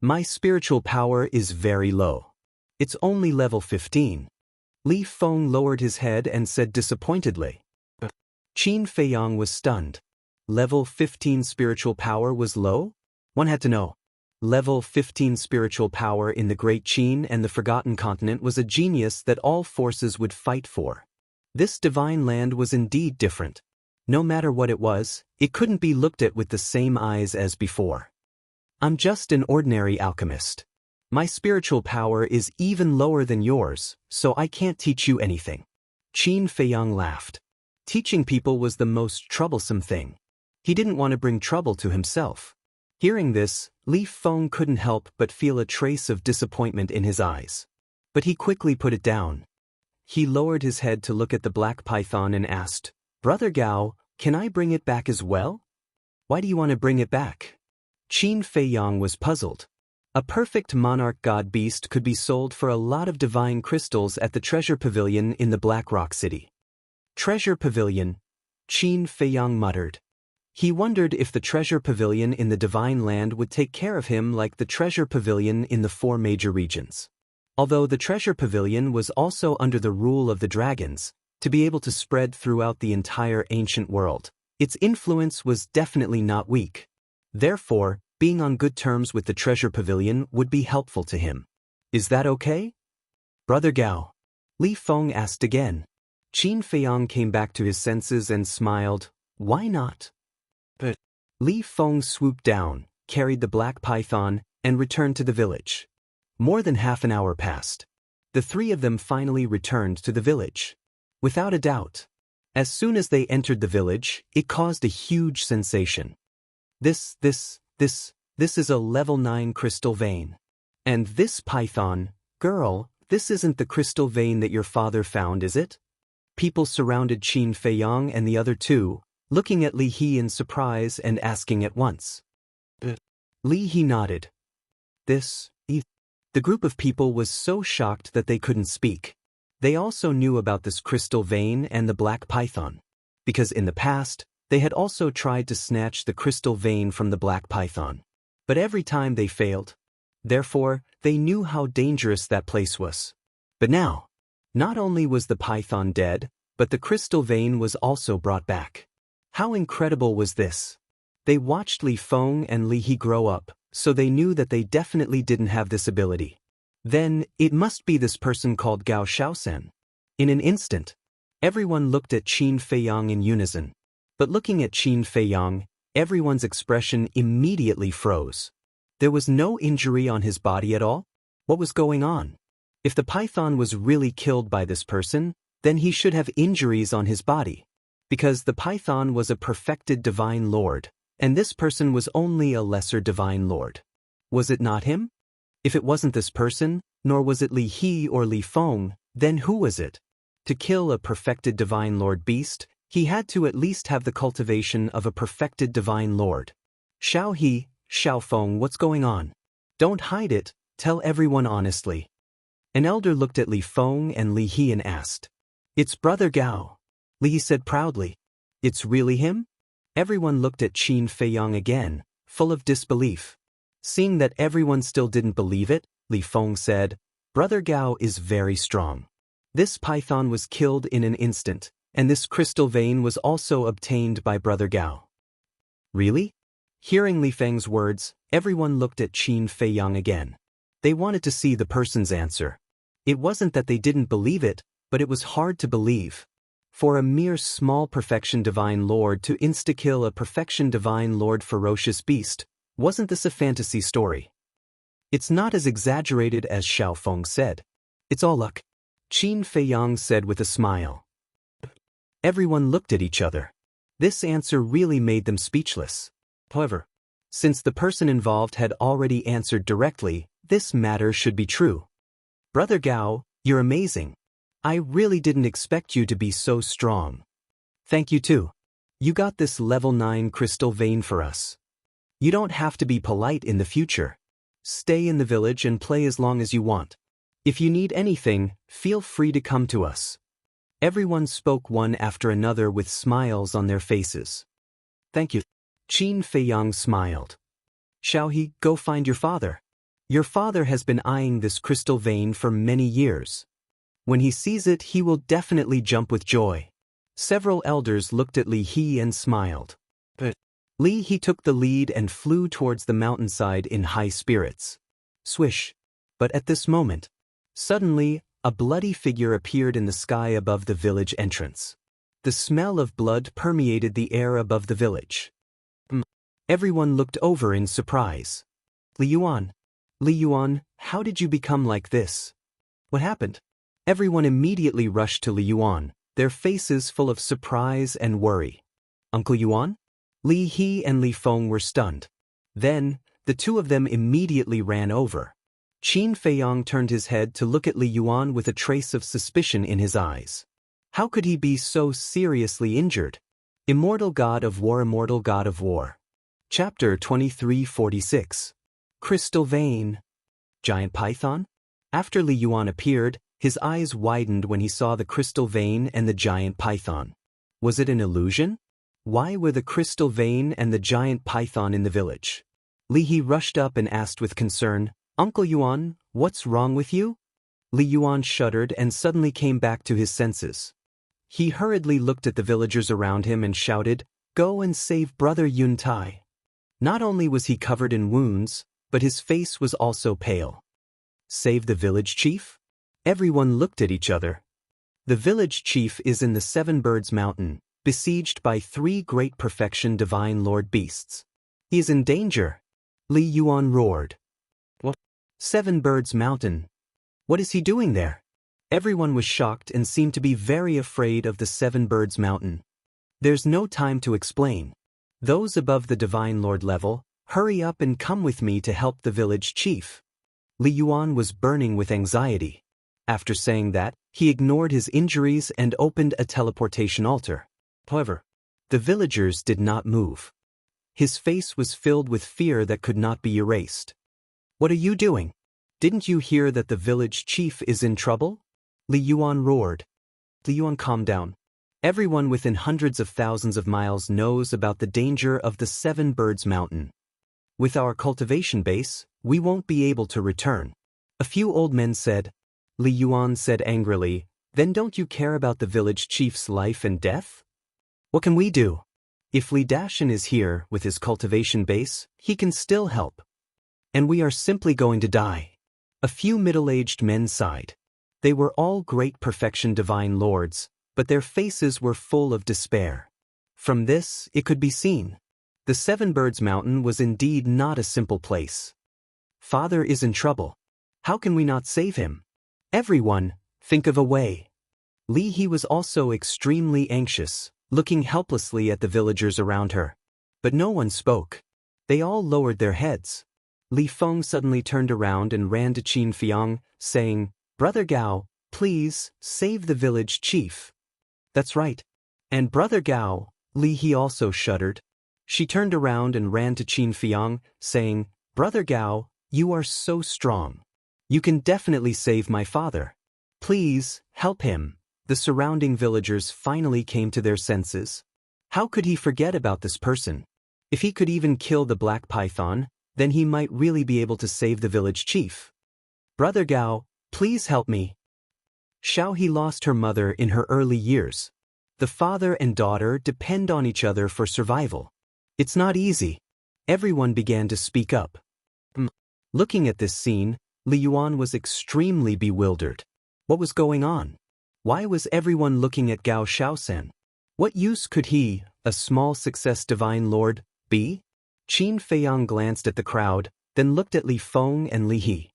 My spiritual power is very low. It's only level 15. Li Feng lowered his head and said disappointedly. Qin Feiyang was stunned. Level 15 spiritual power was low? One had to know. Level 15 spiritual power in the Great Qin and the Forgotten Continent was a genius that all forces would fight for. This divine land was indeed different. No matter what it was, it couldn't be looked at with the same eyes as before. I'm just an ordinary alchemist. My spiritual power is even lower than yours, so I can't teach you anything. Qin Feiyang laughed. Teaching people was the most troublesome thing. He didn't want to bring trouble to himself. Hearing this, Li Feng couldn't help but feel a trace of disappointment in his eyes. But he quickly put it down. He lowered his head to look at the black python and asked, "Brother Gao, can I bring it back as well?" "Why do you want to bring it back?" Qin Feiyang was puzzled. A perfect monarch god beast could be sold for a lot of divine crystals at the treasure pavilion in the Black Rock City. Treasure pavilion, Qin Feiyang muttered. He wondered if the treasure pavilion in the divine land would take care of him like the treasure pavilion in the 4 major regions. Although the treasure pavilion was also under the rule of the dragons, to be able to spread throughout the entire ancient world, its influence was definitely not weak. Therefore, being on good terms with the treasure pavilion would be helpful to him. "Is that okay?" "Brother Gao?" Li Feng asked again. Qin Feiyang came back to his senses and smiled. "Why not?" But Li Feng swooped down, carried the black python, and returned to the village. More than half an hour passed. The 3 of them finally returned to the village. Without a doubt. As soon as they entered the village, it caused a huge sensation. This is a level 9 crystal vein. And this python, girl, this isn't the crystal vein that your father found, is it? People surrounded Qin Feiyang and the other 2, looking at Li He in surprise and asking at once. Li He nodded. The group of people was so shocked that they couldn't speak. They also knew about this crystal vein and the black python, because in the past, they had also tried to snatch the crystal vein from the black python. But every time they failed. Therefore, they knew how dangerous that place was. But now, not only was the python dead, but the crystal vein was also brought back. How incredible was this? They watched Li Feng and Li He grow up, so they knew that they definitely didn't have this ability. Then, it must be this person called Gao Shaosan. In an instant, everyone looked at Qin Feiyang in unison. But looking at Qin Feiyang, everyone's expression immediately froze. There was no injury on his body at all? What was going on? If the python was really killed by this person, then he should have injuries on his body. Because the python was a perfected divine lord, and this person was only a lesser divine lord. Was it not him? If it wasn't this person, nor was it Li He or Li Feng, then who was it? To kill a perfected divine lord beast, he had to at least have the cultivation of a perfected divine lord. Xiao He, Xiao Feng, what's going on? Don't hide it, tell everyone honestly. An elder looked at Li Feng and Li He and asked. "It's Brother Gao." Li He said proudly. "It's really him?" Everyone looked at Qin Feiyang again, full of disbelief. Seeing that everyone still didn't believe it, Li Feng said, "Brother Gao is very strong. This python was killed in an instant, and this crystal vein was also obtained by Brother Gao." "Really?" Hearing Li Feng's words, everyone looked at Qin Feiyang again. They wanted to see the person's answer. It wasn't that they didn't believe it, but it was hard to believe. For a mere small perfection divine lord to insta-kill a perfection divine lord ferocious beast, wasn't this a fantasy story? "It's not as exaggerated as Xiao Feng said. It's all luck," Qin Feiyang said with a smile. Everyone looked at each other. This answer really made them speechless. However, since the person involved had already answered directly, this matter should be true. "Brother Gao, you're amazing. I really didn't expect you to be so strong. Thank you too. You got this level 9 crystal vein for us. You don't have to be polite in the future. Stay in the village and play as long as you want. If you need anything, feel free to come to us." Everyone spoke one after another with smiles on their faces. "Thank you." Qin Feiyang smiled. "Xiao He, go find your father. Your father has been eyeing this crystal vein for many years. When he sees it, he will definitely jump with joy." Several elders looked at Li He and smiled. But Li He took the lead and flew towards the mountainside in high spirits. Swish! But at this moment, suddenly, a bloody figure appeared in the sky above the village entrance. The smell of blood permeated the air above the village. Everyone looked over in surprise. Li Yuan, how did you become like this? What happened?" Everyone immediately rushed to Li Yuan, their faces full of surprise and worry. "Uncle Yuan?" Li He and Li Feng were stunned. Then, the two of them immediately ran over. Qin Feiyang turned his head to look at Li Yuan with a trace of suspicion in his eyes. How could he be so seriously injured? Immortal God of War, Immortal God of War. Chapter 2346. Crystal Vein. Giant Python? After Li Yuan appeared, his eyes widened when he saw the crystal vein and the giant python. Was it an illusion? Why were the crystal vein and the giant python in the village? Li He rushed up and asked with concern, "Uncle Yuan, what's wrong with you?" Li Yuan shuddered and suddenly came back to his senses. He hurriedly looked at the villagers around him and shouted, "Go and save Brother Yun Tai." Not only was he covered in wounds, but his face was also pale. Save the village chief? Everyone looked at each other. The village chief is in the Seven Birds Mountain, besieged by 3 great perfection divine lord beasts. He is in danger. Li Yuan roared. What? Seven Birds Mountain? What is he doing there? Everyone was shocked and seemed to be very afraid of the Seven Birds Mountain. There's no time to explain. Those above the divine lord level, hurry up and come with me to help the village chief. Li Yuan was burning with anxiety. After saying that, he ignored his injuries and opened a teleportation altar. However, the villagers did not move. His face was filled with fear that could not be erased. "What are you doing? Didn't you hear that the village chief is in trouble?" Li Yuan roared. Li Yuan, calm down. Everyone within hundreds of thousands of miles knows about the danger of the Seven Birds Mountain. With our cultivation base, we won't be able to return. A few old men said. Li Yuan said angrily, "Then don't you care about the village chief's life and death? What can we do? If Li Dashan is here with his cultivation base, he can still help. And we are simply going to die." A few middle-aged men sighed. They were all great perfection divine lords, but their faces were full of despair. From this, it could be seen. The Seven Birds Mountain was indeed not a simple place. Father is in trouble. How can we not save him? Everyone, think of a way. Li He was also extremely anxious, looking helplessly at the villagers around her. But no one spoke. They all lowered their heads. Li Feng suddenly turned around and ran to Qin Feiyang, saying, "Brother Gao, please, save the village chief." "That's right. And Brother Gao," Li He also shuddered. She turned around and ran to Qin Feiyang, saying, "Brother Gao, you are so strong. You can definitely save my father. Please, help him." The surrounding villagers finally came to their senses. How could he forget about this person? If he could even kill the black python, then he might really be able to save the village chief. "Brother Gao, please help me." Xiao He lost her mother in her early years. The father and daughter depend on each other for survival. It's not easy. Everyone began to speak up. Looking at this scene, Li Yuan was extremely bewildered. What was going on? Why was everyone looking at Gao Shaosen? What use could he, a small success divine lord, be? Qin Feiyang glanced at the crowd, then looked at Li Feng and Li He.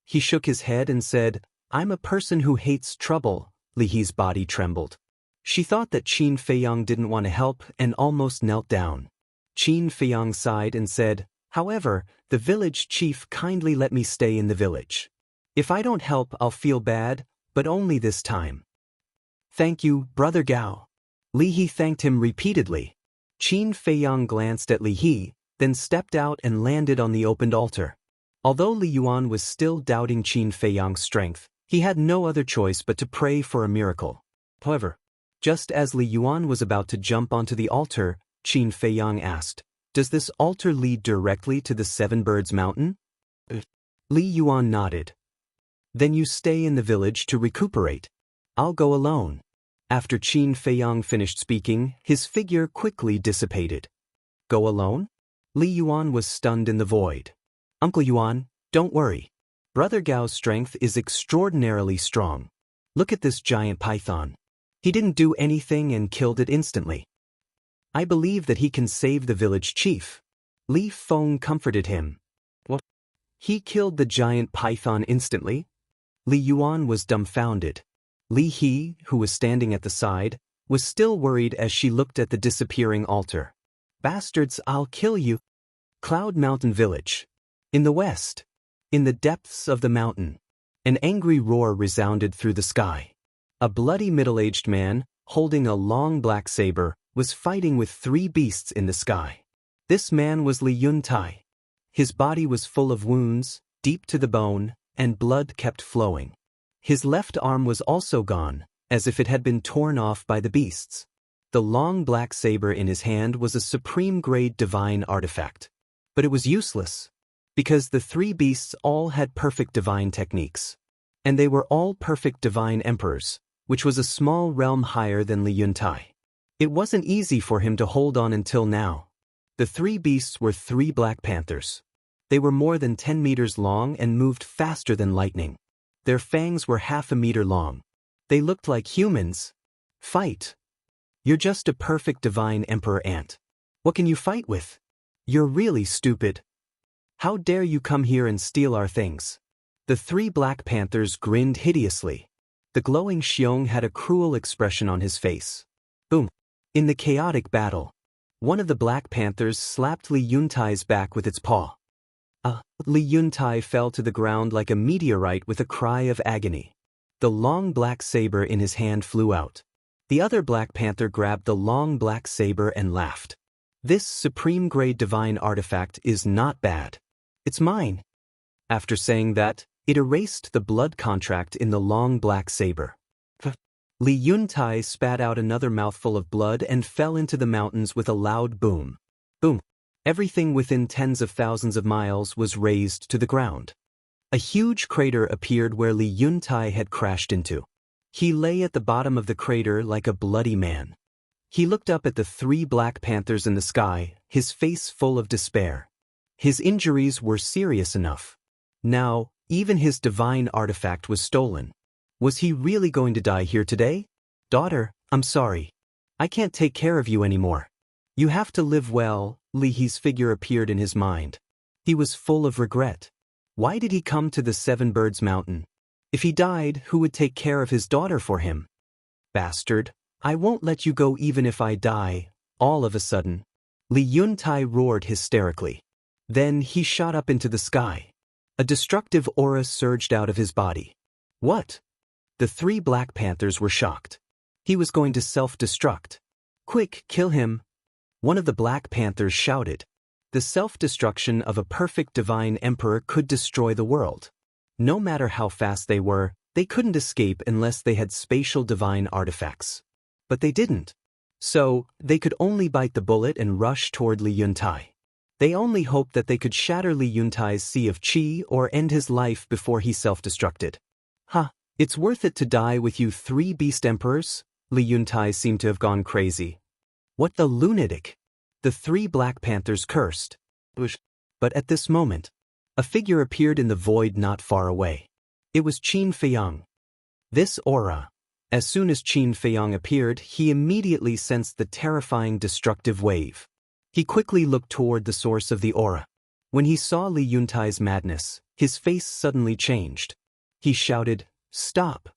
He shook his head and said, "I'm a person who hates trouble." Li He's body trembled. She thought that Qin Feiyang didn't want to help and almost knelt down. Qin Feiyang sighed and said, "However, the village chief kindly let me stay in the village. If I don't help, I'll feel bad, but only this time." "Thank you, Brother Gao." Li He thanked him repeatedly. Qin Feiyang glanced at Li He, then stepped out and landed on the opened altar. Although Li Yuan was still doubting Qin Feiyang's strength, he had no other choice but to pray for a miracle. However, just as Li Yuan was about to jump onto the altar, Qin Feiyang asked, "Does this altar lead directly to the Seven Birds Mountain?" Li Yuan nodded. "Then you stay in the village to recuperate. I'll go alone." After Qin Feiyang finished speaking, his figure quickly dissipated. "Go alone?" Li Yuan was stunned in the void. "Uncle Yuan, don't worry. Brother Gao's strength is extraordinarily strong. Look at this giant python. He didn't do anything and killed it instantly. I believe that he can save the village chief." Li Feng comforted him. "What? He killed the giant python instantly?" Li Yuan was dumbfounded. Li He, who was standing at the side, was still worried as she looked at the disappearing altar. "Bastards, I'll kill you." Cloud Mountain Village. In the west. In the depths of the mountain. An angry roar resounded through the sky. A bloody middle-aged man, holding a long black saber, was fighting with 3 beasts in the sky. This man was Li Yuntai. His body was full of wounds, deep to the bone, and blood kept flowing. His left arm was also gone, as if it had been torn off by the beasts. The long black saber in his hand was a supreme-grade divine artifact. But it was useless, because the 3 beasts all had perfect divine techniques. And they were all perfect divine emperors, which was a small realm higher than Li Yuntai. It wasn't easy for him to hold on until now. The 3 beasts were 3 black panthers. They were more than 10 meters long and moved faster than lightning. Their fangs were half a meter long. They looked like humans. Fight. You're just a perfect divine emperor ant. What can you fight with? You're really stupid. How dare you come here and steal our things? The 3 black panthers grinned hideously. The glowing Xiong had a cruel expression on his face. Boom. In the chaotic battle, one of the black panthers slapped Li Yuntai's back with its paw. Li Yuntai fell to the ground like a meteorite with a cry of agony. The long black saber in his hand flew out. The other black panther grabbed the long black saber and laughed. This supreme-grade divine artifact is not bad. It's mine. After saying that, it erased the blood contract in the long black saber. Li Yuntai spat out another mouthful of blood and fell into the mountains with a loud boom. Boom. Everything within tens of thousands of miles was razed to the ground. A huge crater appeared where Li Yuntai had crashed into. He lay at the bottom of the crater like a bloody man. He looked up at the 3 black panthers in the sky, his face full of despair. His injuries were serious enough. Now, even his divine artifact was stolen. Was he really going to die here today? Daughter, I'm sorry. I can't take care of you anymore. You have to live well. Li He's figure appeared in his mind. He was full of regret. Why did he come to the 7 Birds Mountain? If he died, who would take care of his daughter for him? Bastard, I won't let you go even if I die. All of a sudden, Li Yuntai roared hysterically. Then he shot up into the sky. A destructive aura surged out of his body. What? The 3 black panthers were shocked. He was going to self-destruct. Quick, kill him. One of the black panthers shouted. The self-destruction of a perfect divine emperor could destroy the world. No matter how fast they couldn't escape unless they had spatial divine artifacts. But they didn't. So, they could only bite the bullet and rush toward Li Yuntai. They only hoped that they could shatter Li Yuntai's sea of qi or end his life before he self-destructed. It's worth it to die with you 3 beast emperors? Li Yuntai seemed to have gone crazy. What the lunatic? The 3 black panthers cursed. But at this moment, a figure appeared in the void not far away. It was Qin Feiyang. This aura. As soon as Qin Feiyang appeared, he immediately sensed the terrifying destructive wave. He quickly looked toward the source of the aura. When he saw Li Yuntai's madness, his face suddenly changed. He shouted, "Stop!"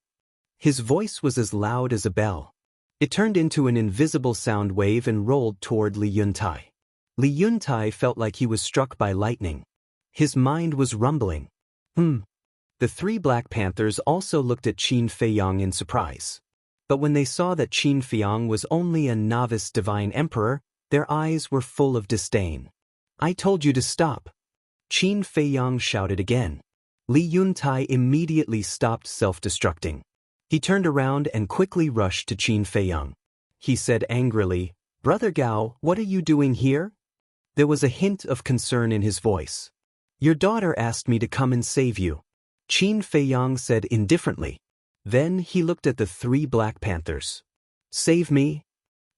His voice was as loud as a bell. It turned into an invisible sound wave and rolled toward Li Yuntai. Li Yuntai felt like he was struck by lightning. His mind was rumbling. The 3 black panthers also looked at Qin Feiyang in surprise. But when they saw that Qin Feiyang was only a novice divine emperor, their eyes were full of disdain. I told you to stop. Qin Feiyang shouted again. Li Yuntai immediately stopped self-destructing. He turned around and quickly rushed to Qin Feiyang. He said angrily, "Brother Gao, what are you doing here?" There was a hint of concern in his voice. "Your daughter asked me to come and save you," Qin Feiyang said indifferently. Then he looked at the 3 black panthers. "Save me?"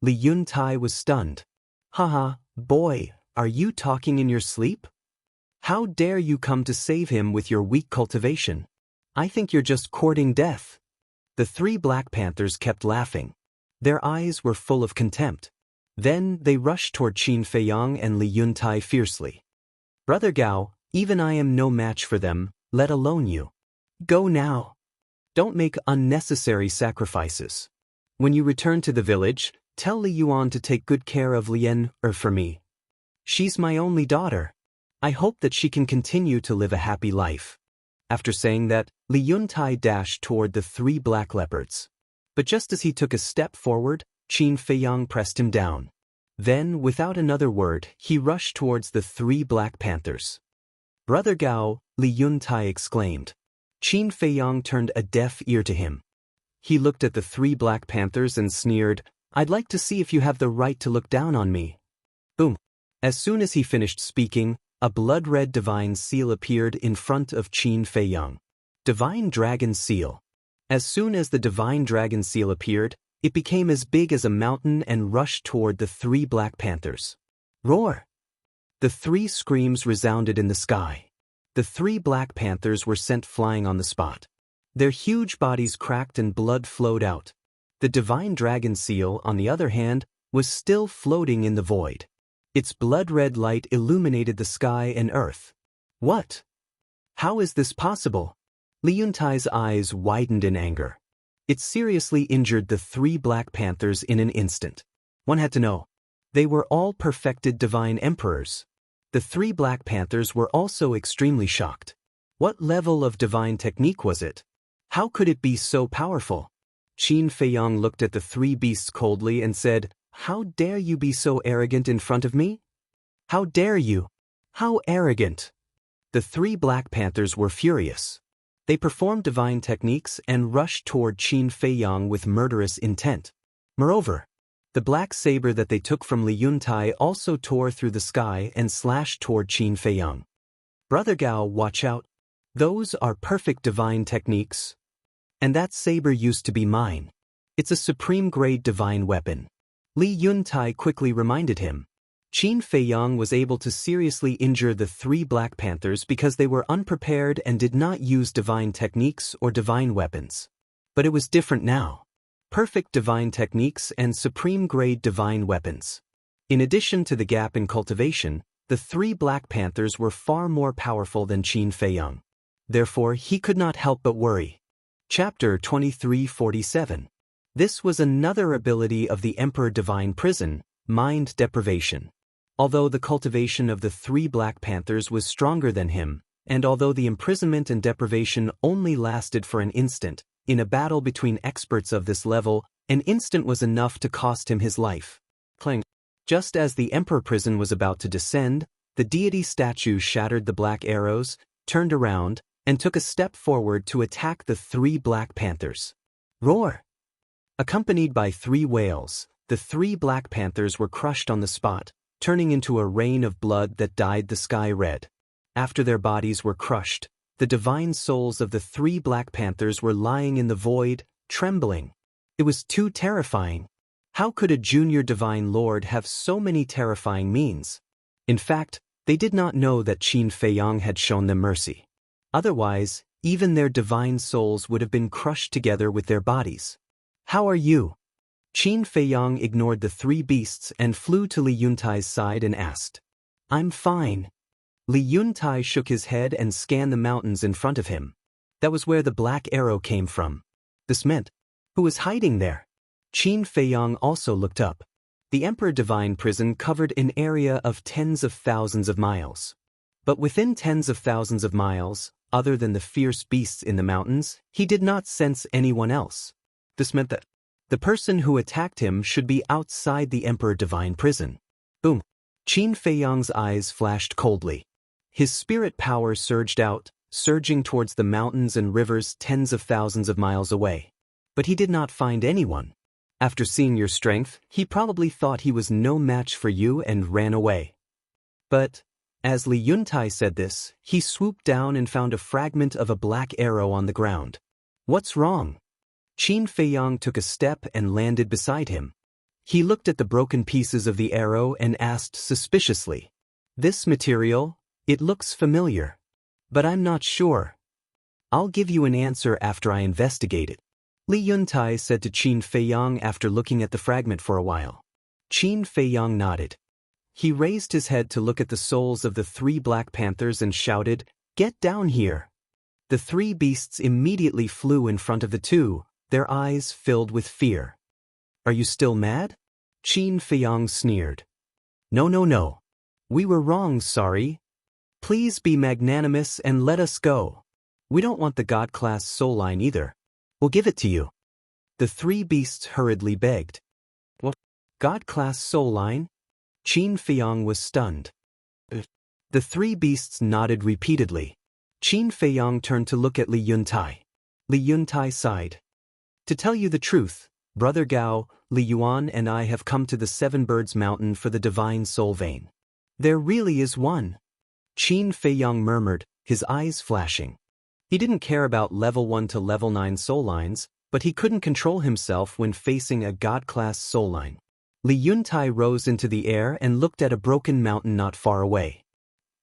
Li Yuntai was stunned. "Haha, boy, are you talking in your sleep? How dare you come to save him with your weak cultivation? I think you're just courting death." The 3 black panthers kept laughing. Their eyes were full of contempt. Then they rushed toward Qin Feiyang and Li Yuntai fiercely. "Brother Gao, even I am no match for them, let alone you. Go now. Don't make unnecessary sacrifices. When you return to the village, tell Li Yuan to take good care of Lien for me." She's my only daughter. I hope that she can continue to live a happy life." After saying that, Li Yuntai dashed toward the 3 black leopards. But just as he took a step forward, Qin Feiyang pressed him down. Then, without another word, he rushed towards the 3 black panthers. "Brother Gao," Li Yuntai exclaimed. Qin Feiyang turned a deaf ear to him. He looked at the 3 black panthers and sneered, "I'd like to see if you have the right to look down on me." Boom. As soon as he finished speaking, a blood-red divine seal appeared in front of Qin Feiyang. Divine Dragon Seal. As soon as the divine dragon seal appeared, it became as big as a mountain and rushed toward the 3 black panthers. Roar! The 3 screams resounded in the sky. The 3 black panthers were sent flying on the spot. Their huge bodies cracked and blood flowed out. The divine dragon seal, on the other hand, was still floating in the void. Its blood-red light illuminated the sky and earth. What? How is this possible? Li Yuntai's eyes widened in anger. It seriously injured the 3 black panthers in an instant. One had to know. They were all perfected divine emperors. The 3 black panthers were also extremely shocked. What level of divine technique was it? How could it be so powerful? Qin Feiyang looked at the 3 beasts coldly and said, "How dare you be so arrogant in front of me? How dare you? How arrogant!" The 3 black panthers were furious. They performed divine techniques and rushed toward Qin Feiyang with murderous intent. Moreover, the black saber that they took from Li Yuntai also tore through the sky and slashed toward Qin Feiyang. "Brother Gao, watch out. Those are perfect divine techniques. And that saber used to be mine. It's a supreme-grade divine weapon." Li Yuntai quickly reminded him. Qin Feiyang was able to seriously injure the 3 black panthers because they were unprepared and did not use divine techniques or divine weapons. But it was different now. Perfect divine techniques and supreme-grade divine weapons. In addition to the gap in cultivation, the 3 black panthers were far more powerful than Qin Feiyang. Therefore, he could not help but worry. Chapter 2347. This was another ability of the Emperor Divine Prison, mind deprivation. Although the cultivation of the 3 black panthers was stronger than him, and although the imprisonment and deprivation only lasted for an instant, in a battle between experts of this level, an instant was enough to cost him his life. Clang. Just as the Emperor Prison was about to descend, the deity statue shattered the black arrows, turned around, and took a step forward to attack the 3 black panthers. Roar! Accompanied by 3 whales, the 3 black panthers were crushed on the spot, turning into a rain of blood that dyed the sky red. After their bodies were crushed, the divine souls of the 3 black panthers were lying in the void, trembling. It was too terrifying. How could a junior divine lord have so many terrifying means? In fact, they did not know that Qin Feiyang had shown them mercy. Otherwise, even their divine souls would have been crushed together with their bodies. "How are you?" Qin Feiyang ignored the 3 beasts and flew to Li Yuntai's side and asked. "I'm fine." Li Yuntai shook his head and scanned the mountains in front of him. That was where the black arrow came from. This meant, who was hiding there? Qin Feiyang also looked up. The Emperor Divine Prison covered an area of tens of thousands of miles. But within tens of thousands of miles, other than the fierce beasts in the mountains, he did not sense anyone else. This meant that the person who attacked him should be outside the Emperor Divine Prison. Boom. Qin Feiyang's eyes flashed coldly. His spirit power surged out, surging towards the mountains and rivers tens of thousands of miles away. But he did not find anyone. After seeing your strength, he probably thought he was no match for you and ran away. But as Li Yuntai said this, he swooped down and found a fragment of a black arrow on the ground. "What's wrong?" Qin Feiyang took a step and landed beside him. He looked at the broken pieces of the arrow and asked suspiciously, "This material, it looks familiar. But I'm not sure. I'll give you an answer after I investigate it." Li Yuntai said to Qin Feiyang after looking at the fragment for a while. Qin Feiyang nodded. He raised his head to look at the souls of the 3 black panthers and shouted, "Get down here!" The 3 beasts immediately flew in front of the 2, their eyes filled with fear. "Are you still mad?" Qin Feiyang sneered. No. We were wrong, sorry. Please be magnanimous and let us go. We don't want the God-class soul line either. We'll give it to you. The three beasts hurriedly begged. What? God-class soul line? Qin Feiyong was stunned. The three beasts nodded repeatedly. Qin Feiyong turned to look at Li Yuntai. Li Yuntai sighed. To tell you the truth, Brother Gao, Li Yuan and I have come to the Seven Birds Mountain for the divine soul vein. There really is one. Qin Feiyong murmured, his eyes flashing. He didn't care about level 1 to level 9 soul lines, but he couldn't control himself when facing a God-class soul line. Li Yuntai rose into the air and looked at a broken mountain not far away.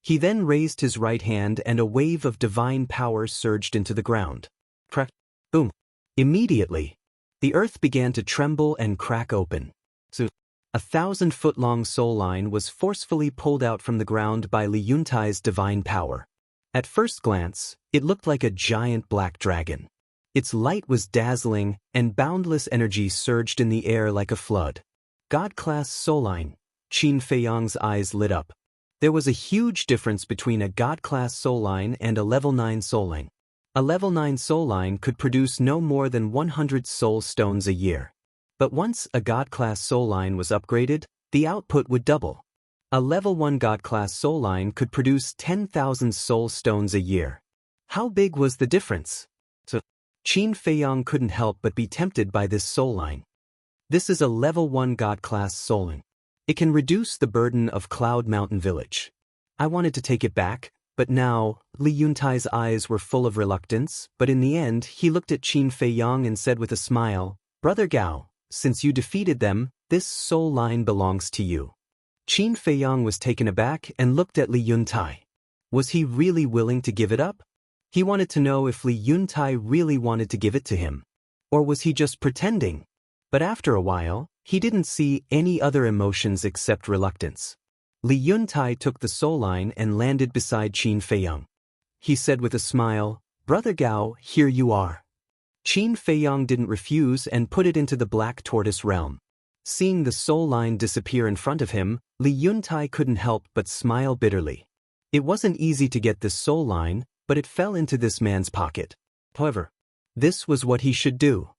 He then raised his right hand and a wave of divine power surged into the ground. Crack! Boom! Immediately, the earth began to tremble and crack open. So, 1,000-foot-long soul line was forcefully pulled out from the ground by Li Yuntai's divine power. At first glance, it looked like a giant black dragon. Its light was dazzling, and boundless energy surged in the air like a flood. God-class soul line. Qin Feiyong's eyes lit up. There was a huge difference between a God-class soul line and a level 9 soul line. A level 9 soul line could produce no more than 100 soul stones a year. But once a God-class soul line was upgraded, the output would double. A level 1 God-class soul line could produce 10,000 soul stones a year. How big was the difference? So, Qin Feiyong couldn't help but be tempted by this soul line. This is a level 1 God-class soul line. It can reduce the burden of Cloud Mountain Village. I wanted to take it back, but now, Li Yuntai's eyes were full of reluctance, but in the end he looked at Qin Feiyong and said with a smile, Brother Gao, since you defeated them, this soul line belongs to you. Qin Feiyong was taken aback and looked at Li Yuntai. Was he really willing to give it up? He wanted to know if Li Yuntai really wanted to give it to him. Or was he just pretending? But after a while, he didn't see any other emotions except reluctance. Li Yuntai took the soul line and landed beside Qin Feiyong. He said with a smile, Brother Gao, here you are. Qin Feiyong didn't refuse and put it into the Black Tortoise realm. Seeing the soul line disappear in front of him, Li Yuntai couldn't help but smile bitterly. It wasn't easy to get this soul line, but it fell into this man's pocket. However, this was what he should do.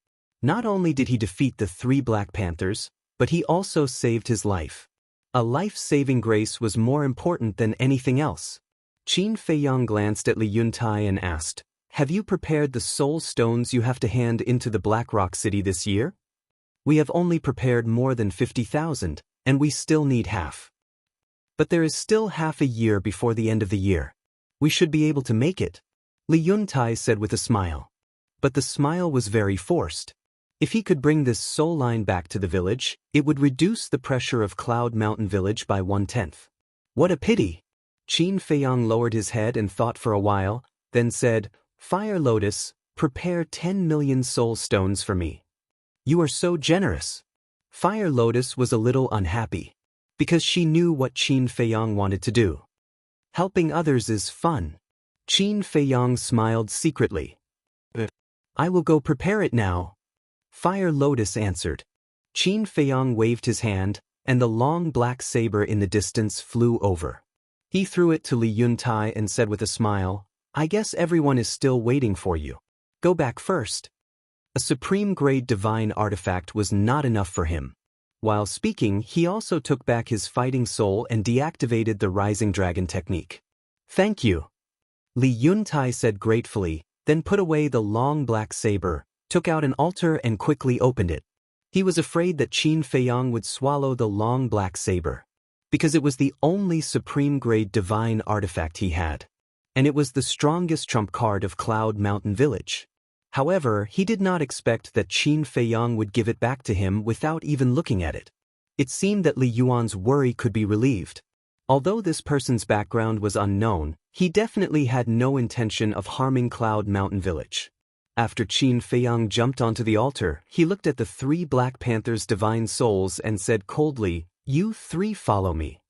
Not only did he defeat the 3 Black Panthers, but he also saved his life. A life-saving grace was more important than anything else. Qin Feiyong glanced at Li Yuntai and asked, Have you prepared the soul stones you have to hand into the Black Rock City this year? We have only prepared more than 50,000, and we still need half. But there is still half a year before the end of the year. We should be able to make it, Li Yuntai said with a smile. But the smile was very forced. If he could bring this soul line back to the village, it would reduce the pressure of Cloud Mountain Village by 1/10. What a pity! Qin Feiyong lowered his head and thought for a while, then said, Fire Lotus, prepare 10 million soul stones for me. You are so generous. Fire Lotus was a little unhappy, because she knew what Qin Feiyong wanted to do. Helping others is fun. Qin Feiyong smiled secretly. I will go prepare it now. Fire Lotus answered. Qin Feiyong waved his hand, and the long black saber in the distance flew over. He threw it to Li Yuntai and said with a smile, I guess everyone is still waiting for you. Go back first. A supreme-grade divine artifact was not enough for him. While speaking, he also took back his fighting soul and deactivated the Rising Dragon technique. Thank you. Li Yuntai said gratefully, then put away the long black saber, took out an altar and quickly opened it. He was afraid that Qin Feiyong would swallow the long black saber, because it was the only supreme-grade divine artifact he had, and it was the strongest trump card of Cloud Mountain Village. However, he did not expect that Qin Feiyong would give it back to him without even looking at it. It seemed that Li Yuan's worry could be relieved. Although this person's background was unknown, he definitely had no intention of harming Cloud Mountain Village. After Qin Feiyong jumped onto the altar, he looked at the 3 Black Panthers' divine souls and said coldly, You 3 follow me.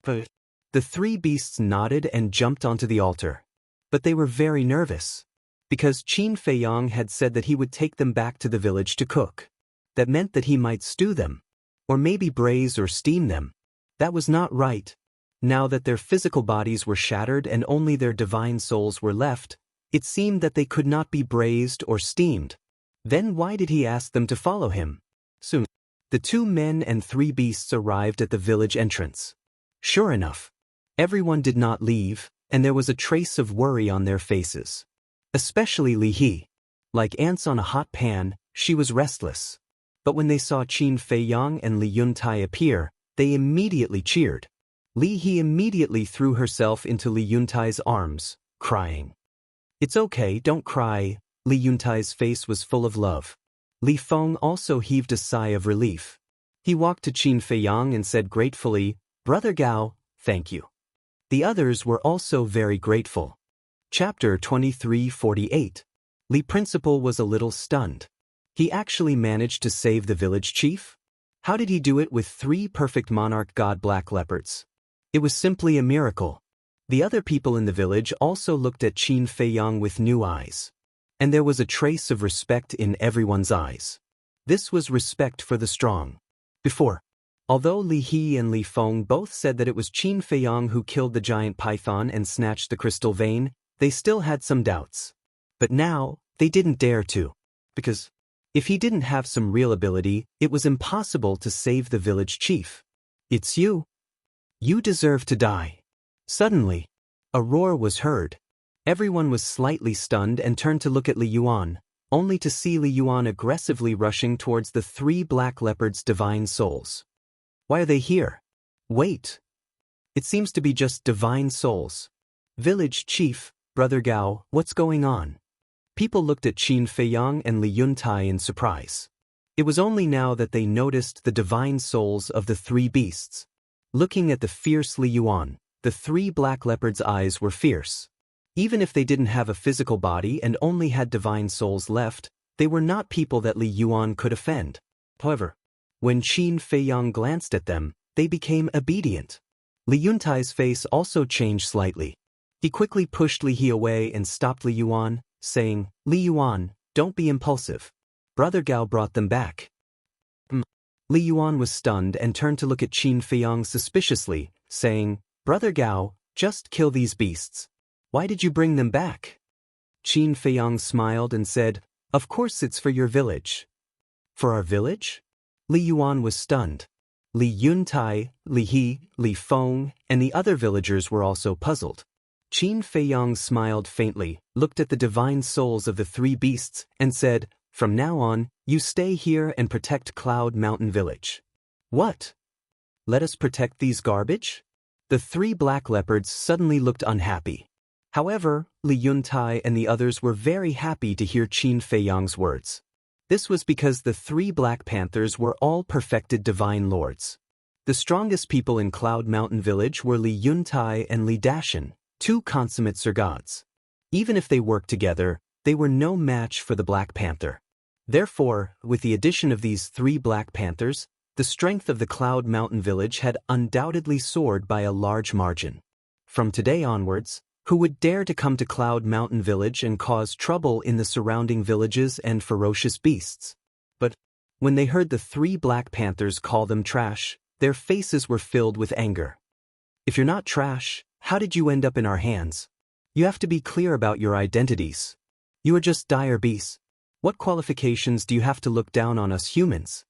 The 3 beasts nodded and jumped onto the altar. But they were very nervous, because Qin Feiyong had said that he would take them back to the village to cook. That meant that he might stew them, or maybe braise or steam them. That was not right. Now that their physical bodies were shattered and only their divine souls were left, it seemed that they could not be braised or steamed. Then why did he ask them to follow him? Soon, the 2 men and 3 beasts arrived at the village entrance. Sure enough, everyone did not leave, and there was a trace of worry on their faces. Especially Li He. Like ants on a hot pan, she was restless. But when they saw Qin Feiyang and Li Yuntai appear, they immediately cheered. Li He immediately threw herself into Li Yuntai's arms, crying. "It's okay, don't cry." Li Yuntai's face was full of love. Li Feng also heaved a sigh of relief. He walked to Qin Feiyang and said gratefully, "Brother Gao, thank you." The others were also very grateful. Chapter 2348. Li Principal was a little stunned. He actually managed to save the village chief? How did he do it with 3 perfect monarch god black leopards? It was simply a miracle. The other people in the village also looked at Qin Feiyang with new eyes. And there was a trace of respect in everyone's eyes. This was respect for the strong. Before, although Li He and Li Feng both said that it was Qin Feiyang who killed the giant python and snatched the crystal vein, they still had some doubts. But now, they didn't dare to. Because, if he didn't have some real ability, it was impossible to save the village chief. "It's you. You deserve to die." Suddenly, a roar was heard. Everyone was slightly stunned and turned to look at Li Yuan, only to see Li Yuan aggressively rushing towards the 3 black leopards' divine souls. Why are they here? Wait. It seems to be just divine souls. Village chief, Brother Gao, what's going on? People looked at Qin Feiyang and Li Yuntai in surprise. It was only now that they noticed the divine souls of the 3 beasts. Looking at the fierce Li Yuan, the 3 black leopards' eyes were fierce. Even if they didn't have a physical body and only had divine souls left, they were not people that Li Yuan could offend. However, when Qin Feiyang glanced at them, they became obedient. Li Yuntai's face also changed slightly. He quickly pushed Li He away and stopped Li Yuan, saying, "Li Yuan, don't be impulsive." Brother Gao brought them back. Li Yuan was stunned and turned to look at Qin Feiyang suspiciously, saying, "Brother Gao, just kill these beasts. Why did you bring them back?" Qin Feiyang smiled and said, "Of course it's for your village." "For our village?" Li Yuan was stunned. Li Yuntai, Li He, Li Feng, and the other villagers were also puzzled. Qin Feiyang smiled faintly, looked at the divine souls of the 3 beasts, and said, "From now on, you stay here and protect Cloud Mountain Village." "What? Let us protect these garbage?" The 3 black leopards suddenly looked unhappy. However, Li Yuntai and the others were very happy to hear Qin Feiyang's words. This was because the 3 black panthers were all perfected divine lords. The strongest people in Cloud Mountain Village were Li Yuntai and Li Dashan, 2 consummate Sir Gods. Even if they worked together, they were no match for the Black Panther. Therefore, with the addition of these 3 Black Panthers, the strength of the Cloud Mountain Village had undoubtedly soared by a large margin. From today onwards, who would dare to come to Cloud Mountain Village and cause trouble in the surrounding villages and ferocious beasts? But when they heard the 3 Black Panthers call them trash, their faces were filled with anger. "If you're not trash, how did you end up in our hands? You have to be clear about your identities. You are just dire beasts. What qualifications do you have to look down on us humans?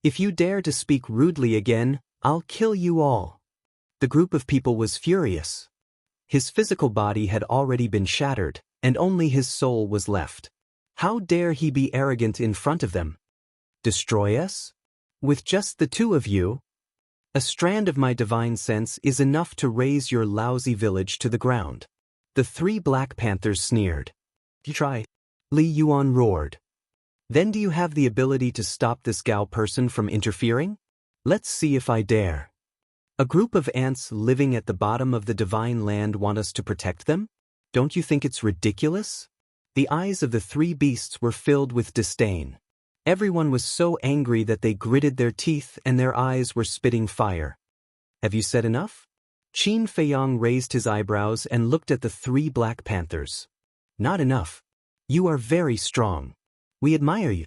If you dare to speak rudely again, I'll kill you all." The group of people was furious. His physical body had already been shattered, and only his soul was left. How dare he be arrogant in front of them? Destroy us? With just the 2 of you? A strand of my divine sense is enough to raise your lousy village to the ground. The 3 Black Panthers sneered. "You try." Li Yuan roared. "Then do you have the ability to stop this Gao person from interfering? Let's see if I dare. A group of ants living at the bottom of the divine land want us to protect them? Don't you think it's ridiculous?" The eyes of the 3 beasts were filled with disdain. Everyone was so angry that they gritted their teeth and their eyes were spitting fire. "Have you said enough?" Qin Feiyang raised his eyebrows and looked at the 3 Black Panthers. "Not enough. You are very strong. We admire you.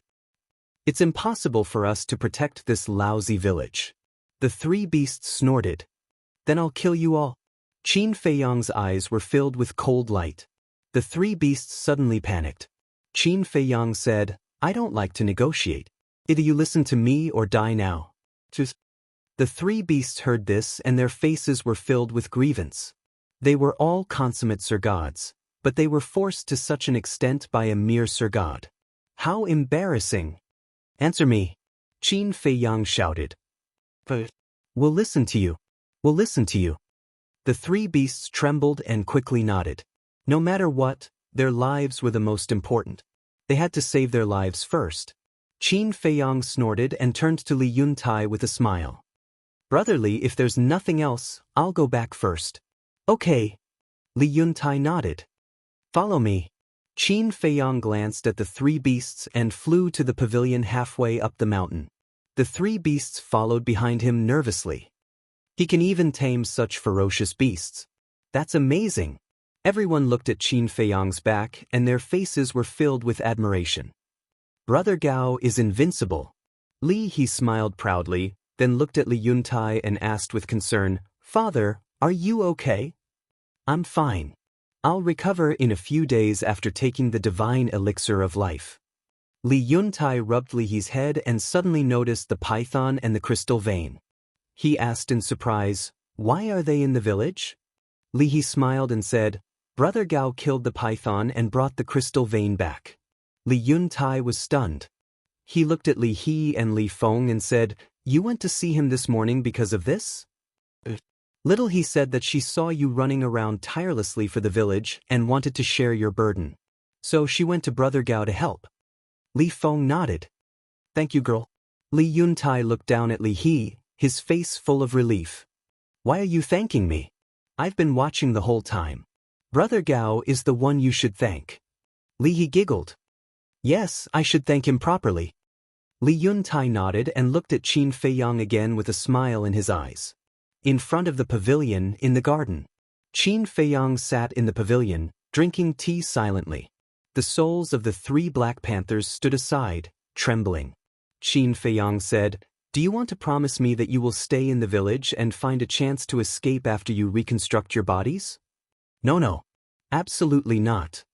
It's impossible for us to protect this lousy village." The 3 beasts snorted. Then I'll kill you all. Qin Feiyang's eyes were filled with cold light. The three beasts suddenly panicked. Qin Feiyang said, I don't like to negotiate. Either you listen to me or die now. The three beasts heard this and their faces were filled with grievance. They were all consummate Sir-gods, but they were forced to such an extent by a mere Sir-god. How embarrassing! Answer me! Qin Feiyang shouted. We'll listen to you. We'll listen to you. The three beasts trembled and quickly nodded. No matter what, their lives were the most important. They had to save their lives first. Qin Feiyang snorted and turned to Li Yuntai with a smile. Brotherly, if there's nothing else, I'll go back first. Okay. Li Yuntai nodded. Follow me. Qin Feiyang glanced at the three beasts and flew to the pavilion halfway up the mountain. The three beasts followed behind him nervously. He can even tame such ferocious beasts. That's amazing. Everyone looked at Qin Feiyang's back and their faces were filled with admiration. Brother Gao is invincible. He smiled proudly, then looked at Li Yuntai and asked with concern, Father, are you okay? I'm fine. I'll recover in a few days after taking the divine elixir of life. Li Yuntai rubbed Li's head and suddenly noticed the python and the crystal vein. He asked in surprise, why are they in the village? Li smiled and said, Brother Gao killed the python and brought the crystal vein back. Li Yuntai was stunned. He looked at Li He and Li Feng and said, You went to see him this morning because of this? Little he said that she saw you running around tirelessly for the village and wanted to share your burden. So she went to Brother Gao to help. Li Feng nodded. Thank you, girl. Li Yuntai looked down at Li He, his face full of relief. Why are you thanking me? I've been watching the whole time. Brother Gao is the one you should thank. Li He giggled. Yes, I should thank him properly. Li Yuntai nodded and looked at Qin Feiyang again with a smile in his eyes. In front of the pavilion in the garden, Qin Feiyang sat in the pavilion, drinking tea silently. The souls of the three Black Panthers stood aside, trembling. Qin Feiyang said, Do you want to promise me that you will stay in the village and find a chance to escape after you reconstruct your bodies? No. Absolutely not.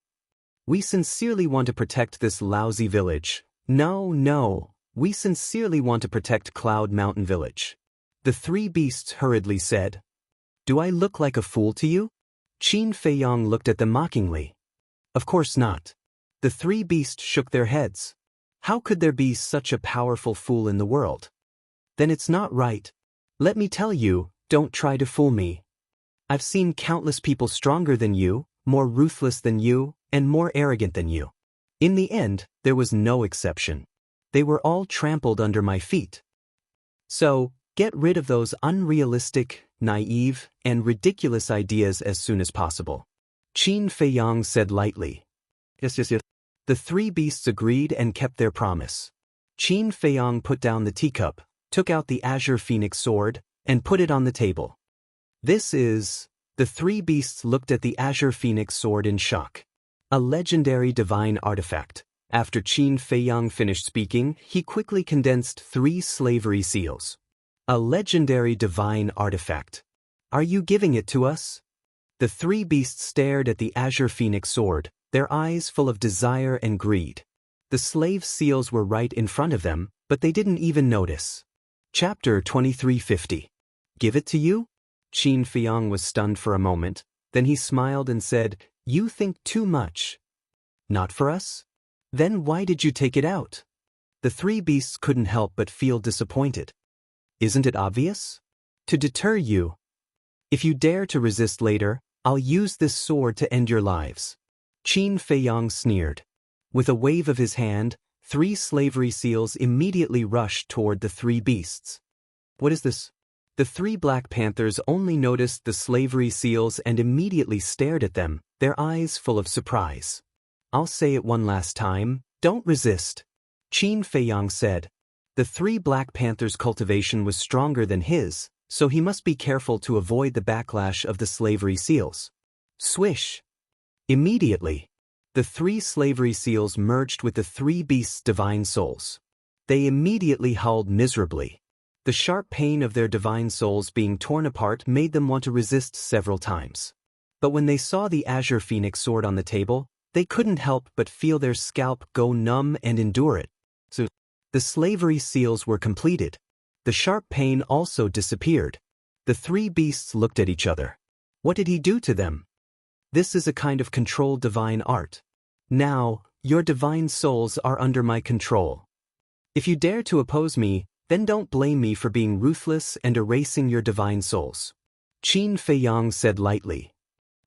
We sincerely want to protect this lousy village. No. We sincerely want to protect Cloud Mountain Village. The three beasts hurriedly said. Do I look like a fool to you? Qin Feiyang looked at them mockingly. Of course not. The three beasts shook their heads. How could there be such a powerful fool in the world? Then it's not right. Let me tell you, don't try to fool me. I've seen countless people stronger than you, more ruthless than you, and more arrogant than you. In the end, there was no exception. They were all trampled under my feet. So, get rid of those unrealistic, naive, and ridiculous ideas as soon as possible. Qin Feiyang said lightly. Yes. The three beasts agreed and kept their promise. Qin Feiyang put down the teacup, took out the Azure Phoenix sword, and put it on the table. This is... The three beasts looked at the Azure Phoenix sword in shock. A legendary divine artifact. After Qin Feiyang finished speaking, he quickly condensed 3 slavery seals. A legendary divine artifact. Are you giving it to us? The three beasts stared at the Azure Phoenix sword, their eyes full of desire and greed. The slave seals were right in front of them, but they didn't even notice. Chapter 2350. Give it to you? Qin Feiyang was stunned for a moment, then he smiled and said, You think too much. Not for us? Then why did you take it out? The three beasts couldn't help but feel disappointed. Isn't it obvious? To deter you. If you dare to resist later, I'll use this sword to end your lives. Qin Feiyang sneered. With a wave of his hand, 3 slavery seals immediately rushed toward the three beasts. What is this? The 3 Black Panthers only noticed the slavery seals and immediately stared at them, their eyes full of surprise. I'll say it one last time, don't resist. Qin Feiyang said. The 3 Black Panthers' cultivation was stronger than his, so he must be careful to avoid the backlash of the slavery seals. Swish! Immediately, the 3 slavery seals merged with the 3 beasts' divine souls. They immediately howled miserably. The sharp pain of their divine souls being torn apart made them want to resist several times. But when they saw the azure phoenix sword on the table, they couldn't help but feel their scalp go numb and endure it. So, the slavery seals were completed. The sharp pain also disappeared. The three beasts looked at each other. What did he do to them? This is a kind of controlled divine art. Now, your divine souls are under my control. If you dare to oppose me, then don't blame me for being ruthless and erasing your divine souls. Qin Feiyang said lightly.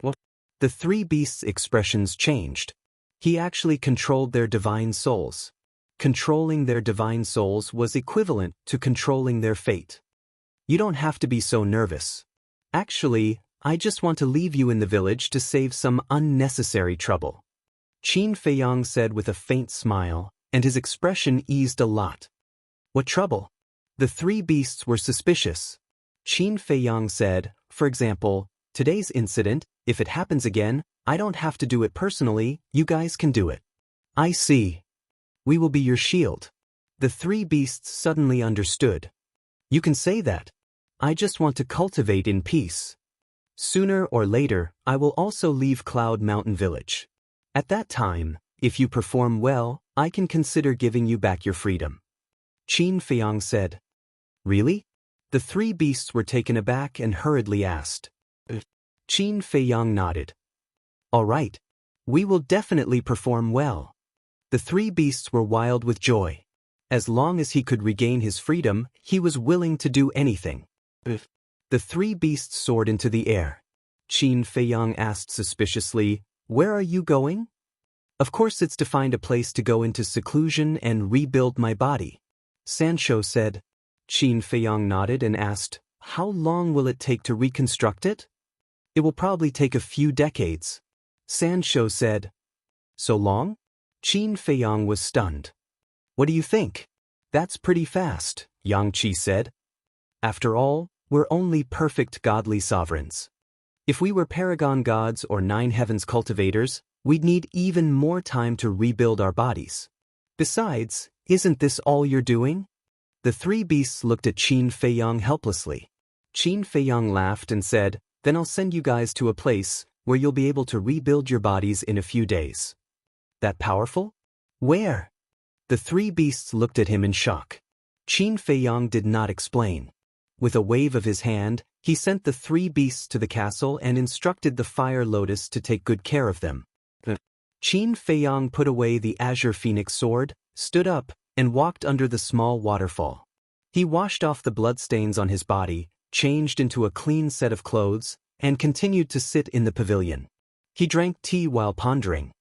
What? The three beasts' expressions changed. He actually controlled their divine souls. Controlling their divine souls was equivalent to controlling their fate. You don't have to be so nervous. Actually, I just want to leave you in the village to save some unnecessary trouble. Qin Feiyang said with a faint smile, and his expression eased a lot. What trouble? The three beasts were suspicious. Qin Feiyang said, for example, today's incident, if it happens again, I don't have to do it personally, you guys can do it. I see. We will be your shield. The three beasts suddenly understood. You can say that. I just want to cultivate in peace. Sooner or later, I will also leave Cloud Mountain Village. At that time, if you perform well, I can consider giving you back your freedom. Qin Feiyang said. Really? The three beasts were taken aback and hurriedly asked. Qin Feiyang nodded. All right. We will definitely perform well. The three beasts were wild with joy. As long as he could regain his freedom, he was willing to do anything. The three beasts soared into the air. Qin Feiyang asked suspiciously, Where are you going? Of course it's to find a place to go into seclusion and rebuild my body. Sanshou said. Qin Feiyang nodded and asked, How long will it take to reconstruct it? It will probably take a few decades. Sanshou said. So long? Qin Feiyang was stunned. What do you think? That's pretty fast, Yang Qi said. After all, we're only perfect godly sovereigns. If we were paragon gods or nine heavens cultivators, we'd need even more time to rebuild our bodies. Besides, isn't this all you're doing? The three beasts looked at Qin Feiyang helplessly. Qin Feiyang laughed and said, Then I'll send you guys to a place where you'll be able to rebuild your bodies in a few days. That powerful? Where? The three beasts looked at him in shock. Qin Feiyang did not explain. With a wave of his hand, he sent the three beasts to the castle and instructed the fire lotus to take good care of them. Qin Feiyang put away the azure phoenix sword, stood up, and walked under the small waterfall. He washed off the bloodstains on his body, changed into a clean set of clothes, and continued to sit in the pavilion. He drank tea while pondering.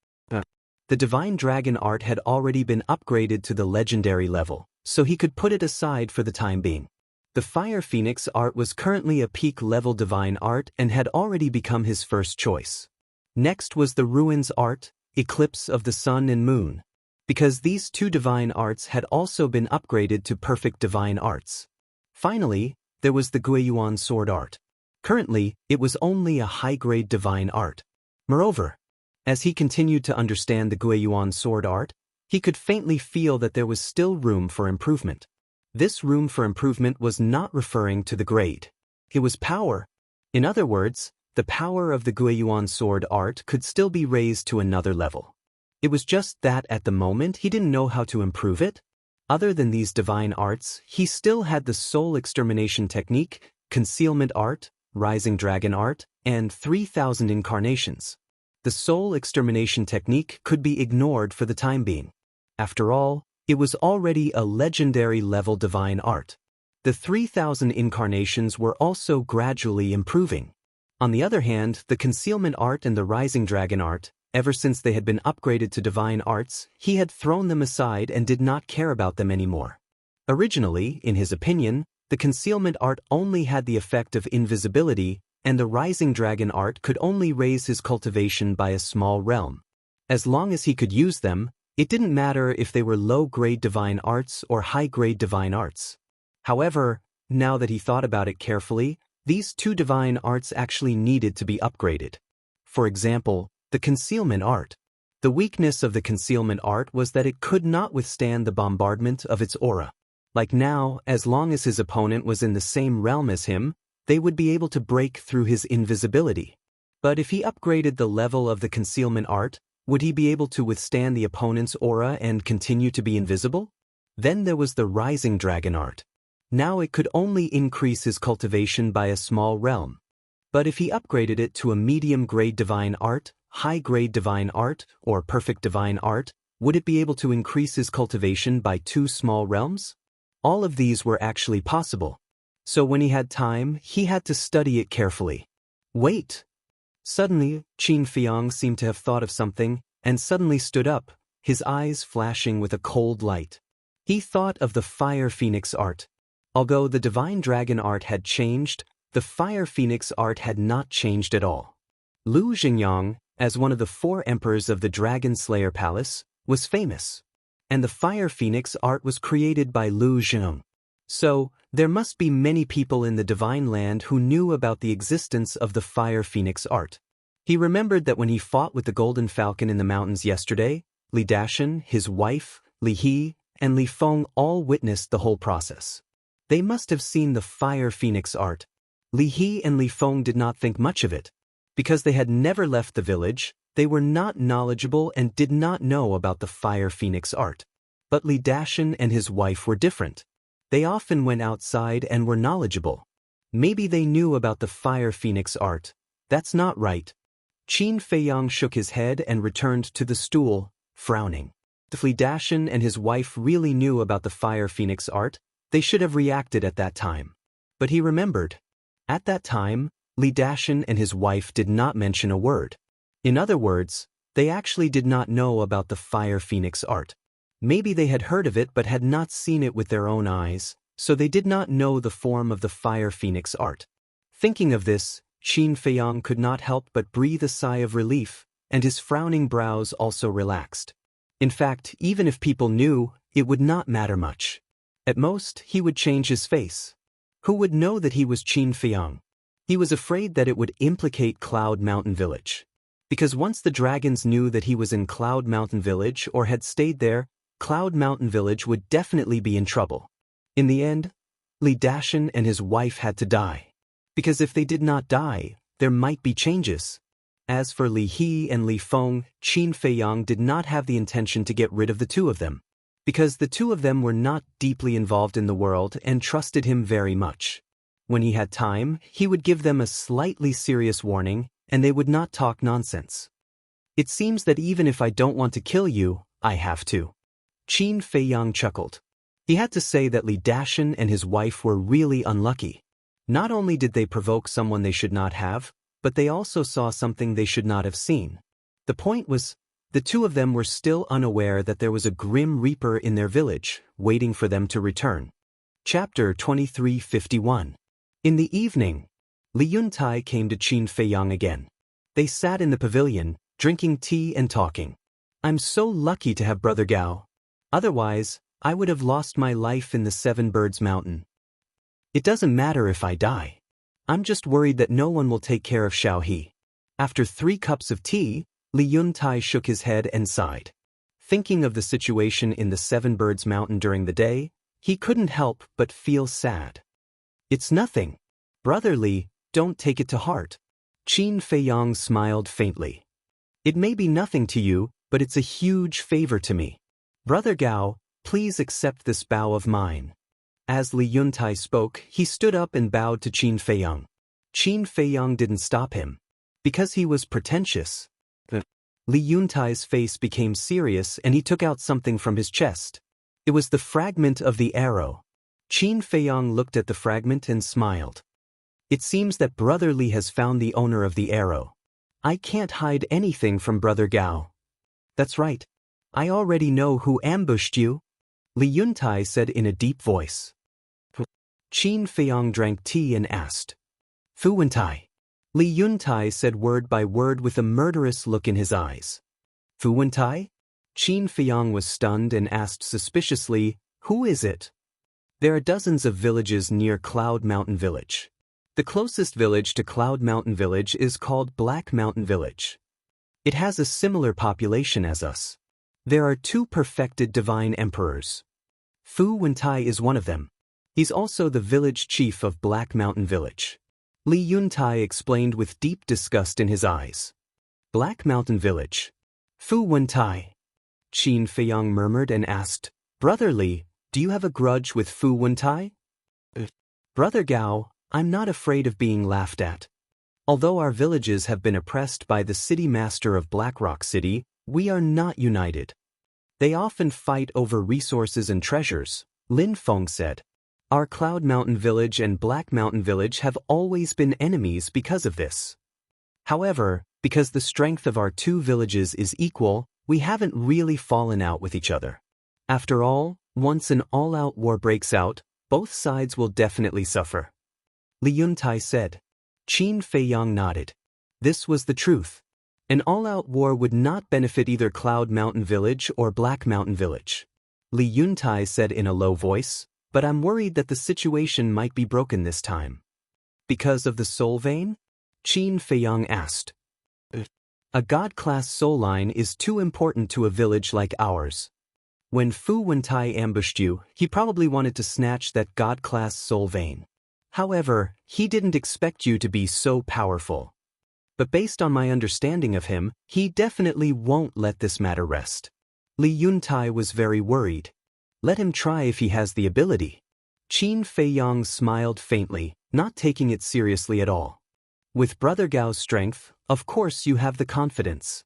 The divine dragon art had already been upgraded to the legendary level, so he could put it aside for the time being. The fire phoenix art was currently a peak-level divine art and had already become his first choice. Next was the ruins art, eclipse of the sun and moon, because these two divine arts had also been upgraded to perfect divine arts. Finally, there was the Guiyuan sword art. Currently, it was only a high-grade divine art. Moreover, as he continued to understand the Guiyuan sword art, he could faintly feel that there was still room for improvement. This room for improvement was not referring to the grade. It was power. In other words, the power of the Guiyuan sword art could still be raised to another level. It was just that at the moment he didn't know how to improve it. Other than these divine arts, he still had the soul extermination technique, concealment art, rising dragon art, and 3,000 incarnations. The soul extermination technique could be ignored for the time being. After all, it was already a legendary level divine art. The 3,000 incarnations were also gradually improving. On the other hand, the concealment art and the rising dragon art, ever since they had been upgraded to divine arts, he had thrown them aside and did not care about them anymore. Originally, in his opinion, the concealment art only had the effect of invisibility, and the rising dragon art could only raise his cultivation by a small realm. As long as he could use them, it didn't matter if they were low-grade divine arts or high-grade divine arts. However, now that he thought about it carefully, these two divine arts actually needed to be upgraded. For example, the concealment art. The weakness of the concealment art was that it could not withstand the bombardment of its aura. Like now, as long as his opponent was in the same realm as him, they would be able to break through his invisibility. But if he upgraded the level of the concealment art, would he be able to withstand the opponent's aura and continue to be invisible? Then there was the rising dragon art. Now it could only increase his cultivation by a small realm. But if he upgraded it to a medium-grade divine art, high-grade divine art, or perfect divine art, would it be able to increase his cultivation by 2 small realms? All of these were actually possible. So when he had time, he had to study it carefully. Wait! Suddenly, Qin Feiyang seemed to have thought of something, and suddenly stood up, his eyes flashing with a cold light. He thought of the Fire Phoenix art. Although the Divine Dragon art had changed, the Fire Phoenix art had not changed at all. Lu Xingyang, as one of the 4 emperors of the Dragon Slayer Palace, was famous. And the Fire Phoenix art was created by Lu Xingyang. So, there must be many people in the Divine Land who knew about the existence of the Fire Phoenix art. He remembered that when he fought with the Golden Falcon in the mountains yesterday, Li Dashan, his wife, Li He, and Li Feng all witnessed the whole process. They must have seen the Fire Phoenix art. Li He and Li Feng did not think much of it. Because they had never left the village, they were not knowledgeable and did not know about the Fire Phoenix art. But Li Dashan and his wife were different. They often went outside and were knowledgeable. Maybe they knew about the Fire Phoenix art. That's not right. Qin Feiyang shook his head and returned to the stool, frowning. If Li Dashan and his wife really knew about the Fire Phoenix art, they should have reacted at that time. But he remembered. At that time, Li Dashan and his wife did not mention a word. In other words, they actually did not know about the Fire Phoenix art. Maybe they had heard of it but had not seen it with their own eyes, so they did not know the form of the Fire Phoenix art. Thinking of this, Qin Feiyang could not help but breathe a sigh of relief, and his frowning brows also relaxed. In fact, even if people knew, it would not matter much. At most, he would change his face. Who would know that he was Qin Feiyang? He was afraid that it would implicate Cloud Mountain Village. Because once the dragons knew that he was in Cloud Mountain Village or had stayed there, Cloud Mountain Village would definitely be in trouble. In the end, Li Dashan and his wife had to die. Because if they did not die, there might be changes. As for Li He and Li Feng, Qin Feiyang did not have the intention to get rid of the 2 of them. Because the 2 of them were not deeply involved in the world and trusted him very much. When he had time, he would give them a slightly serious warning, and they would not talk nonsense. It seems that even if I don't want to kill you, I have to. Qin Feiyang chuckled. He had to say that Li Dashan and his wife were really unlucky. Not only did they provoke someone they should not have, but they also saw something they should not have seen. The point was, the 2 of them were still unaware that there was a grim reaper in their village, waiting for them to return. Chapter 2351. In the evening, Li Yuntai came to Qin Feiyang again. They sat in the pavilion, drinking tea and talking. I'm so lucky to have Brother Gao. Otherwise, I would have lost my life in the 7 Birds Mountain. It doesn't matter if I die. I'm just worried that no one will take care of Xiaohe. After 3 cups of tea, Li Yuntai shook his head and sighed. Thinking of the situation in the 7 Birds Mountain during the day, he couldn't help but feel sad. It's nothing. Brother Li, don't take it to heart. Qin Feiyang smiled faintly. It may be nothing to you, but it's a huge favor to me. Brother Gao, please accept this bow of mine. As Li Yuntai spoke, he stood up and bowed to Qin Feiyang. Qin Feiyang didn't stop him. Because he was pretentious. Li Yuntai's face became serious and he took out something from his chest. It was the fragment of the arrow. Qin Feiyang looked at the fragment and smiled. It seems that Brother Li has found the owner of the arrow. I can't hide anything from Brother Gao. That's right. I already know who ambushed you, Li Yuntai said in a deep voice. Qin Feiyang drank tea and asked. Fu Wentai. Li Yuntai said word by word with a murderous look in his eyes. Fu Wentai? Qin Feiyang was stunned and asked suspiciously, who is it? There are dozens of villages near Cloud Mountain Village. The closest village to Cloud Mountain Village is called Black Mountain Village. It has a similar population as us. There are 2 perfected divine emperors. Fu Wentai is one of them. He's also the village chief of Black Mountain Village. Li Yuntai explained with deep disgust in his eyes. Black Mountain Village. Fu Wentai. Qin Feiyang murmured and asked, Brother Li, do you have a grudge with Fu Wentai? Brother Gao, I'm not afraid of being laughed at. Although our villages have been oppressed by the city master of Blackrock City, we are not united. They often fight over resources and treasures, Lin Feng said. Our Cloud Mountain Village and Black Mountain Village have always been enemies because of this. However, because the strength of our two villages is equal, we haven't really fallen out with each other. After all, once an all-out war breaks out, both sides will definitely suffer. Li Yuntai said. Qin Feiyang nodded. This was the truth. An all-out war would not benefit either Cloud Mountain Village or Black Mountain Village. Li Yuntai said in a low voice, but I'm worried that the situation might be broken this time. Because of the soul vein? Qin Feiyang asked. A god-class soul line is too important to a village like ours. When Fu Wentai ambushed you, he probably wanted to snatch that god-class soul vein. However, he didn't expect you to be so powerful. But based on my understanding of him, he definitely won't let this matter rest. Li Yuntai was very worried. Let him try if he has the ability. Qin Feiyang smiled faintly, not taking it seriously at all. With Brother Gao's strength, of course you have the confidence.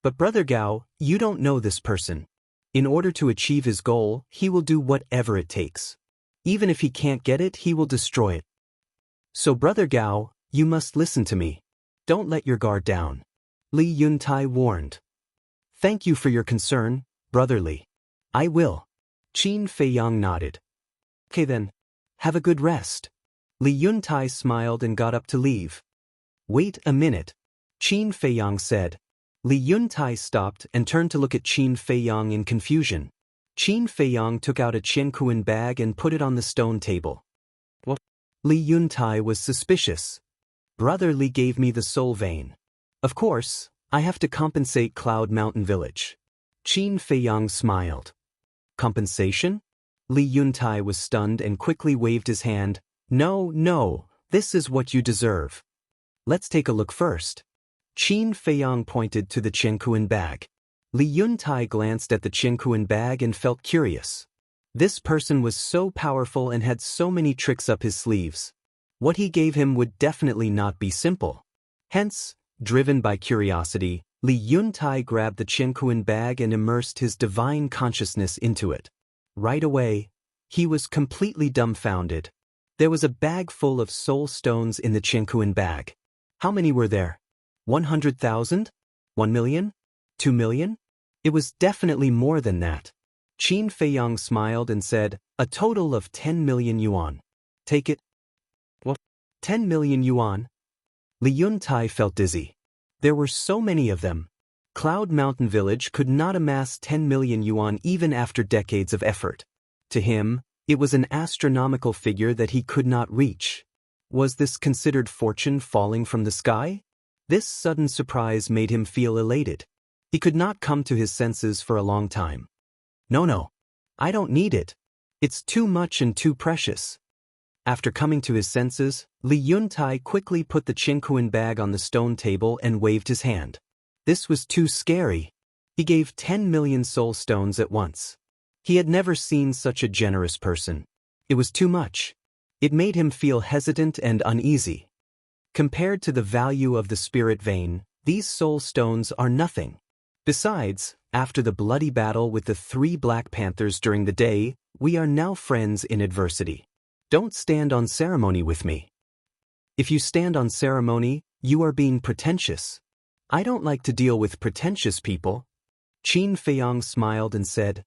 But Brother Gao, you don't know this person. In order to achieve his goal, he will do whatever it takes. Even if he can't get it, he will destroy it. So Brother Gao, you must listen to me. Don't let your guard down. Li Yuntai warned. Thank you for your concern, Brother Li. I will. Qin Feiyang nodded. Okay then. Have a good rest. Li Yuntai smiled and got up to leave. Wait a minute. Qin Feiyang said. Li Yuntai stopped and turned to look at Qin Feiyang in confusion. Qin Feiyang took out a Qiankuan bag and put it on the stone table. What? Li Yuntai was suspicious. Brother Li gave me the soul vein. Of course, I have to compensate Cloud Mountain Village. Qin Feiyang smiled. Compensation? Li Yuntai was stunned and quickly waved his hand. No, this is what you deserve. Let's take a look first. Qin Feiyang pointed to the Qiankuan bag. Li Yuntai glanced at the Qiankuan bag and felt curious. This person was so powerful and had so many tricks up his sleeves. What he gave him would definitely not be simple. Hence, driven by curiosity, Li Yuntai grabbed the Qiankuan bag and immersed his divine consciousness into it. Right away, he was completely dumbfounded. There was a bag full of soul stones in the Qiankuan bag. How many were there? 100,000? 1 million? 2 million? It was definitely more than that. Qin Feiyang smiled and said, a total of 10 million yuan. Take it. What? 10 million yuan? Li Yuntai felt dizzy. There were so many of them. Cloud Mountain Village could not amass 10 million yuan even after decades of effort. To him, it was an astronomical figure that he could not reach. Was this considered fortune falling from the sky? This sudden surprise made him feel elated. He could not come to his senses for a long time. No, I don't need it. It's too much and too precious. After coming to his senses, Li Yuntai quickly put the Qiankuan bag on the stone table and waved his hand. This was too scary. He gave 10 million soul stones at once. He had never seen such a generous person. It was too much. It made him feel hesitant and uneasy. Compared to the value of the spirit vein, these soul stones are nothing. Besides, after the bloody battle with the 3 Black Panthers during the day, we are now friends in adversity. Don't stand on ceremony with me. If you stand on ceremony, you are being pretentious. I don't like to deal with pretentious people. Qin Feiyang smiled and said.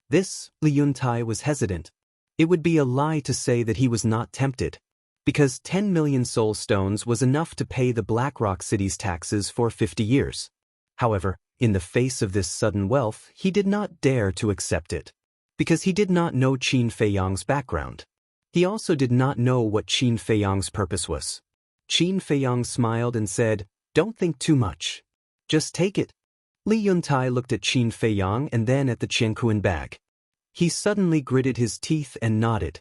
This, Li Yuntai was hesitant. It would be a lie to say that he was not tempted. Because 10 million soul stones was enough to pay the Blackrock City's taxes for 50 years. However, in the face of this sudden wealth, he did not dare to accept it. Because he did not know Qin Feiyang's background. He also did not know what Qin Feiyang's purpose was. Qin Feiyang smiled and said, don't think too much. Just take it. Li Yuntai looked at Qin Feiyang and then at the Qiankuan bag. He suddenly gritted his teeth and nodded.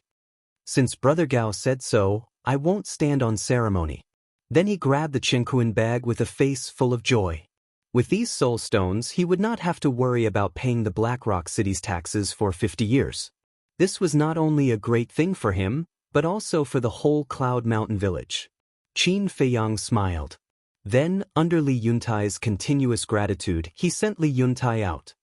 Since Brother Gao said so, I won't stand on ceremony. Then he grabbed the Qingquan bag with a face full of joy. With these soul stones, he would not have to worry about paying the Black Rock City's taxes for 50 years. This was not only a great thing for him, but also for the whole Cloud Mountain village. Qin Feiyang smiled. Then, under Li Yuntai's continuous gratitude, he sent Li Yuntai out.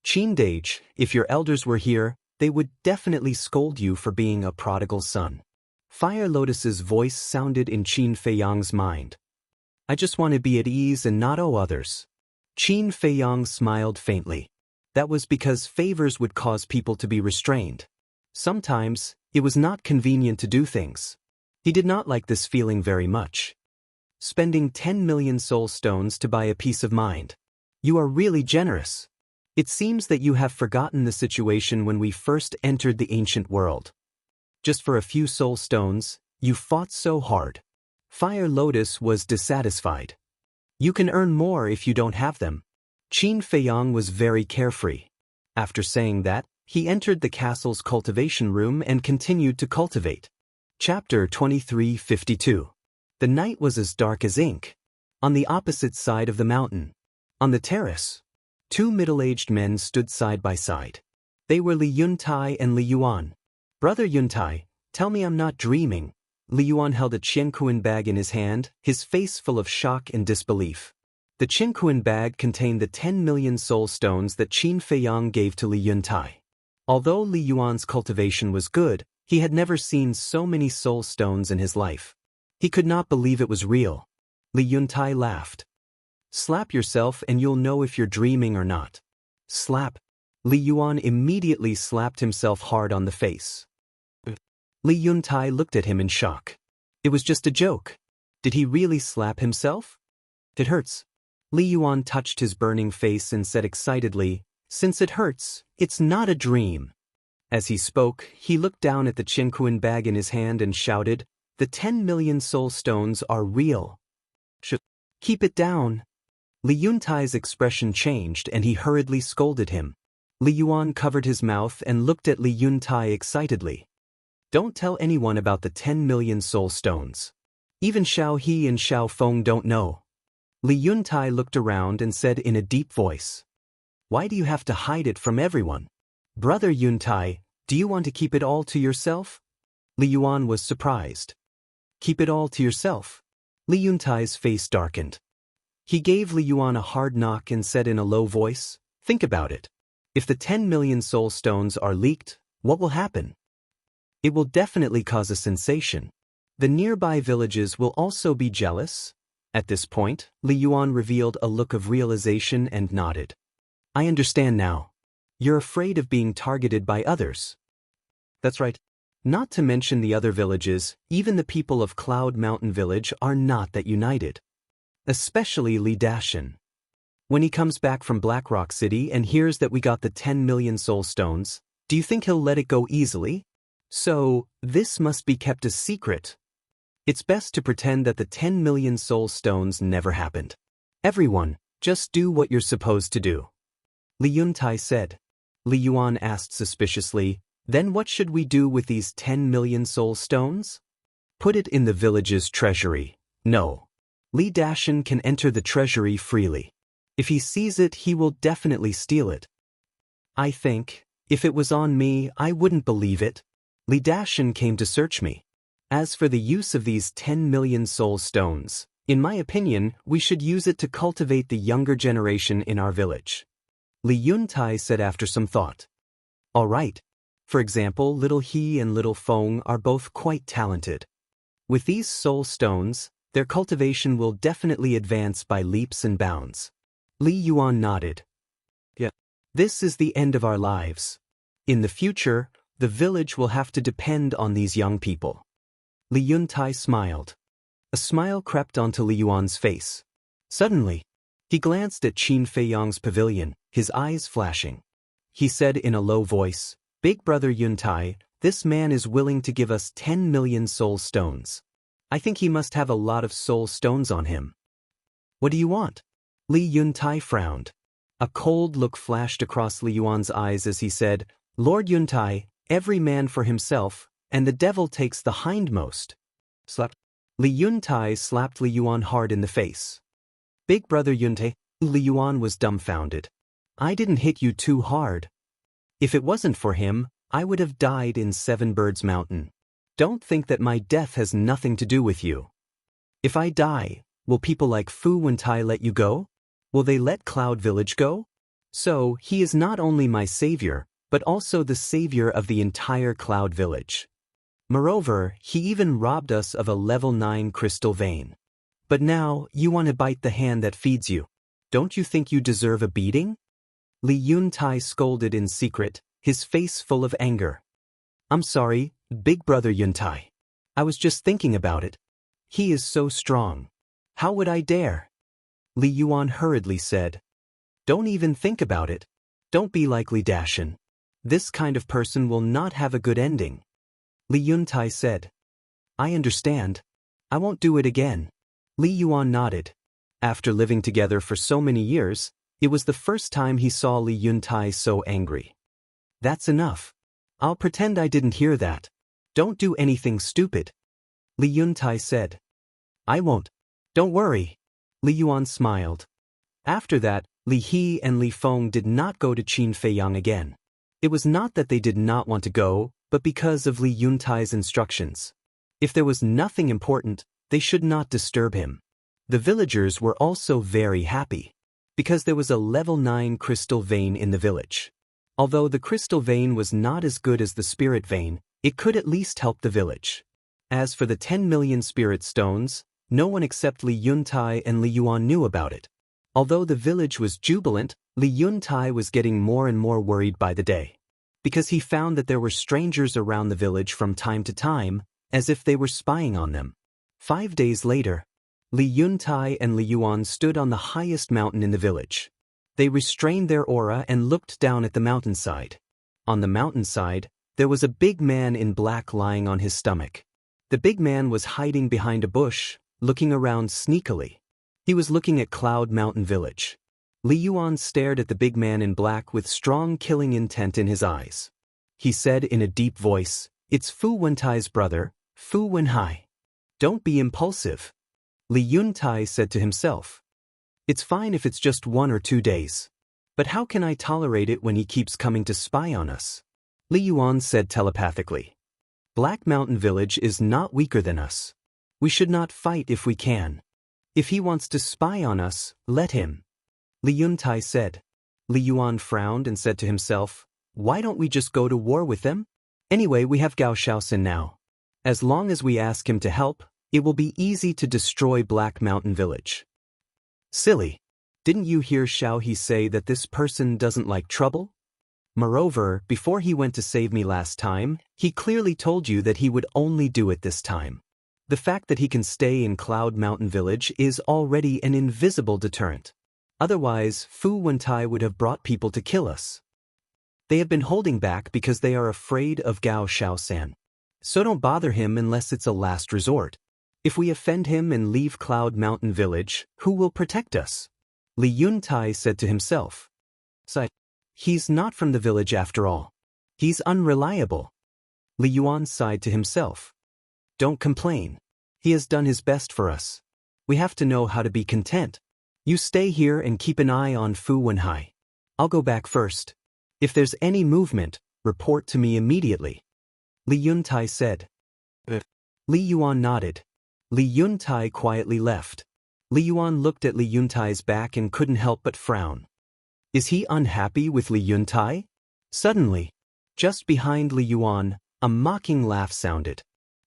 Qin Dage, if your elders were here, they would definitely scold you for being a prodigal son. Fire Lotus's voice sounded in Qin Feiyang's mind. I just want to be at ease and not owe others. Qin Feiyang smiled faintly. That was because favors would cause people to be restrained. Sometimes, it was not convenient to do things. He did not like this feeling very much. Spending 10 million soul stones to buy a peace of mind. You are really generous. It seems that you have forgotten the situation when we first entered the ancient world. Just for a few soul stones, you fought so hard. Fire Lotus was dissatisfied. You can earn more if you don't have them. Qin Feiyang was very carefree. After saying that, he entered the castle's cultivation room and continued to cultivate. Chapter 2352. The night was as dark as ink. On the opposite side of the mountain, on the terrace, two middle-aged men stood side by side. They were Li Yuntai and Li Yuan. Brother Yuntai, tell me I'm not dreaming. Li Yuan held a Qingquan bag in his hand, his face full of shock and disbelief. The Qingquan bag contained the 10 million soul stones that Qin Feiyang gave to Li Yuntai. Although Li Yuan's cultivation was good, he had never seen so many soul stones in his life. He could not believe it was real. Li Yuntai laughed. Slap yourself and you'll know if you're dreaming or not. Slap. Li Yuan immediately slapped himself hard on the face. Li Yuntai looked at him in shock. It was just a joke. Did he really slap himself? It hurts. Li Yuan touched his burning face and said excitedly, Since it hurts, it's not a dream. As he spoke, he looked down at the Qingquan bag in his hand and shouted, The 10 million soul stones are real. Keep it down. Li Yuntai's expression changed and he hurriedly scolded him. Li Yuan covered his mouth and looked at Li Yuntai excitedly. Don't tell anyone about the 10 million soul stones. Even Xiao He and Xiao Feng don't know. Li Yuntai looked around and said in a deep voice. Why do you have to hide it from everyone? Brother Yuntai, do you want to keep it all to yourself? Li Yuan was surprised. Keep it all to yourself? Li Yuntai's face darkened. He gave Li Yuan a hard knock and said in a low voice, Think about it. If the 10 million soul stones are leaked, what will happen? It will definitely cause a sensation. The nearby villages will also be jealous. At this point, Li Yuan revealed a look of realization and nodded. I understand now. You're afraid of being targeted by others. That's right. Not to mention the other villages, even the people of Cloud Mountain Village are not that united. Especially Li Dashan. When he comes back from Black Rock City and hears that we got the 10 million soul stones, do you think he'll let it go easily? So, this must be kept a secret. It's best to pretend that the 10 million soul stones never happened. Everyone, just do what you're supposed to do. Li Yuntai said. Li Yuan asked suspiciously, Then what should we do with these 10 million soul stones? Put it in the village's treasury. No. Li Dashan can enter the treasury freely. If he sees it, he will definitely steal it. I think, if it was on me, I wouldn't believe it. Li Dashan came to search me. As for the use of these 10 million soul stones, in my opinion, we should use it to cultivate the younger generation in our village. Li Yuntai said after some thought. All right. For example, Little He and Little Feng are both quite talented. With these soul stones, their cultivation will definitely advance by leaps and bounds. Li Yuan nodded. Yeah. This is the end of our lives. In the future, the village will have to depend on these young people. Li Yuntai smiled. A smile crept onto Li Yuan's face. Suddenly, he glanced at Qin Feiyang's pavilion, his eyes flashing. He said in a low voice, Big brother Yuntai, this man is willing to give us 10 million soul stones. I think he must have a lot of soul stones on him. What do you want? Li Yuntai frowned. A cold look flashed across Li Yuan's eyes as he said, Lord Yuntai, every man for himself, and the devil takes the hindmost. Slap. Li Yuntai slapped Li Yuan hard in the face. Big brother Yuntai, Li Yuan was dumbfounded. I didn't hit you too hard. If it wasn't for him, I would have died in Seven Birds Mountain. Don't think that my death has nothing to do with you. If I die, will people like Fu Wentai let you go? Will they let Cloud Village go? So, he is not only my savior, but also the savior of the entire Cloud Village. Moreover, he even robbed us of a level 9 crystal vein. But now, you want to bite the hand that feeds you. Don't you think you deserve a beating? Li Yuntai scolded in secret, his face full of anger. I'm sorry, big brother Yuntai. I was just thinking about it. He is so strong. How would I dare? Li Yuan hurriedly said. Don't even think about it. Don't be like Li Dashan. This kind of person will not have a good ending. Li Yuntai said. I understand. I won't do it again. Li Yuan nodded. After living together for so many years, it was the first time he saw Li Yuntai so angry. That's enough. I'll pretend I didn't hear that. Don't do anything stupid. Li Yuntai said. I won't. Don't worry. Li Yuan smiled. After that, Li He and Li Feng did not go to Qin Feiyang again. It was not that they did not want to go, but because of Li Yuntai's instructions. If there was nothing important, they should not disturb him. The villagers were also very happy, because there was a level 9 crystal vein in the village. Although the crystal vein was not as good as the spirit vein, it could at least help the village. As for the 10 million spirit stones, no one except Li Yuntai and Li Yuan knew about it. Although the village was jubilant, Li Yuntai was getting more and more worried by the day. Because he found that there were strangers around the village from time to time, as if they were spying on them. 5 days later, Li Yuntai and Li Yuan stood on the highest mountain in the village. They restrained their aura and looked down at the mountainside. On the mountainside, there was a big man in black lying on his stomach. The big man was hiding behind a bush, looking around sneakily. He was looking at Cloud Mountain Village. Li Yuan stared at the big man in black with strong killing intent in his eyes. He said in a deep voice, It's Fu Wentai's brother, Fu Wenhai. Don't be impulsive. Li Yuntai said to himself. It's fine if it's just 1 or 2 days. But how can I tolerate it when he keeps coming to spy on us? Li Yuan said telepathically. Black Mountain Village is not weaker than us. We should not fight if we can. If he wants to spy on us, let him. Li Yuntai said. Li Yuan frowned and said to himself, Why don't we just go to war with them? Anyway, we have Gao Shaoxin now. As long as we ask him to help, it will be easy to destroy Black Mountain Village. Silly. Didn't you hear Xiao He say that this person doesn't like trouble? Moreover, before he went to save me last time, he clearly told you that he would only do it this time. The fact that he can stay in Cloud Mountain Village is already an invisible deterrent. Otherwise, Fu Wentai would have brought people to kill us. They have been holding back because they are afraid of Gao Shaosan. So don't bother him unless it's a last resort. If we offend him and leave Cloud Mountain Village, who will protect us? Li Yuntai said to himself. He's not from the village after all. He's unreliable. Li Yuan sighed to himself. Don't complain. He has done his best for us. We have to know how to be content. You stay here and keep an eye on Fu Wenhai. I'll go back first. If there's any movement, report to me immediately. Li Yuntai said. Li Yuan nodded. Li Yuntai quietly left. Li Yuan looked at Li Yuntai's back and couldn't help but frown. Is he unhappy with Li Yuntai? Suddenly, just behind Li Yuan, a mocking laugh sounded.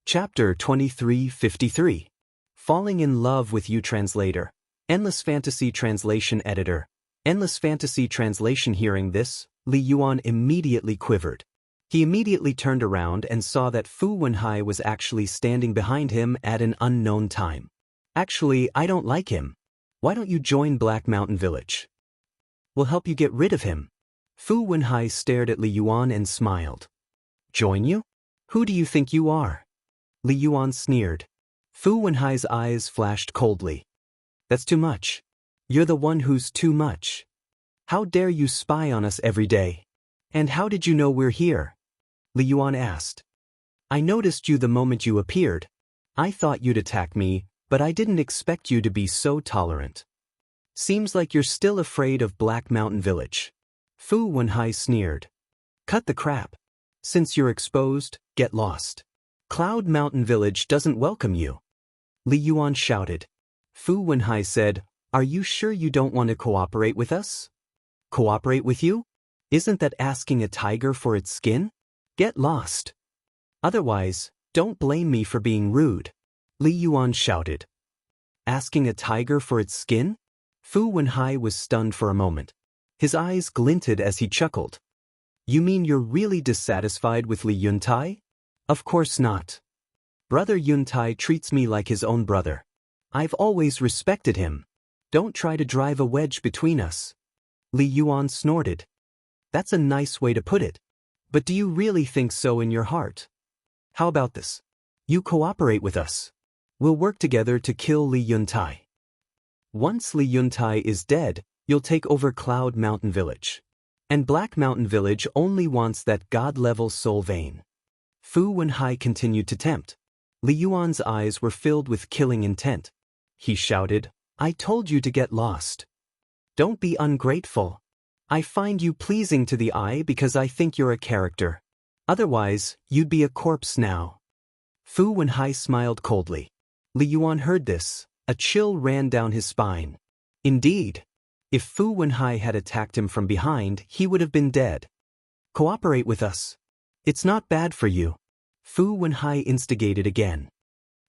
Chapter 2353. Falling in Love with You Translator. Endless Fantasy Translation Editor. Endless Fantasy Translation. Hearing this, Li Yuan immediately quivered. He immediately turned around and saw that Fu Wenhai was actually standing behind him at an unknown time. Actually, I don't like him. Why don't you join Black Mountain Village? We'll help you get rid of him. Fu Wenhai stared at Li Yuan and smiled. Join you? Who do you think you are? Li Yuan sneered. Fu Wenhai's eyes flashed coldly. That's too much. You're the one who's too much. How dare you spy on us every day? And how did you know we're here? Li Yuan asked. I noticed you the moment you appeared. I thought you'd attack me, but I didn't expect you to be so tolerant. Seems like you're still afraid of Black Mountain Village. Fu Wenhai sneered. Cut the crap. Since you're exposed, get lost. Cloud Mountain Village doesn't welcome you. Li Yuan shouted. Fu Wenhai said, Are you sure you don't want to cooperate with us? Cooperate with you? Isn't that asking a tiger for its skin? Get lost. Otherwise, don't blame me for being rude. Li Yuan shouted. Asking a tiger for its skin? Fu Wenhai was stunned for a moment. His eyes glinted as he chuckled. You mean you're really dissatisfied with Li Yuntai? Of course not. Brother Yuntai treats me like his own brother. I've always respected him. Don't try to drive a wedge between us. Li Yuan snorted. That's a nice way to put it. But do you really think so in your heart? How about this? You cooperate with us. We'll work together to kill Li Yuntai. Once Li Yuntai is dead, you'll take over Cloud Mountain Village. And Black Mountain Village only wants that god-level soul vein. Fu Wenhai continued to tempt. Li Yuan's eyes were filled with killing intent. He shouted, I told you to get lost. Don't be ungrateful. I find you pleasing to the eye because I think you're a character. Otherwise, you'd be a corpse now. Fu Wenhai smiled coldly. Li Yuan heard this. A chill ran down his spine. Indeed. If Fu Wenhai had attacked him from behind, he would have been dead. Cooperate with us. It's not bad for you. Fu Wenhai instigated again.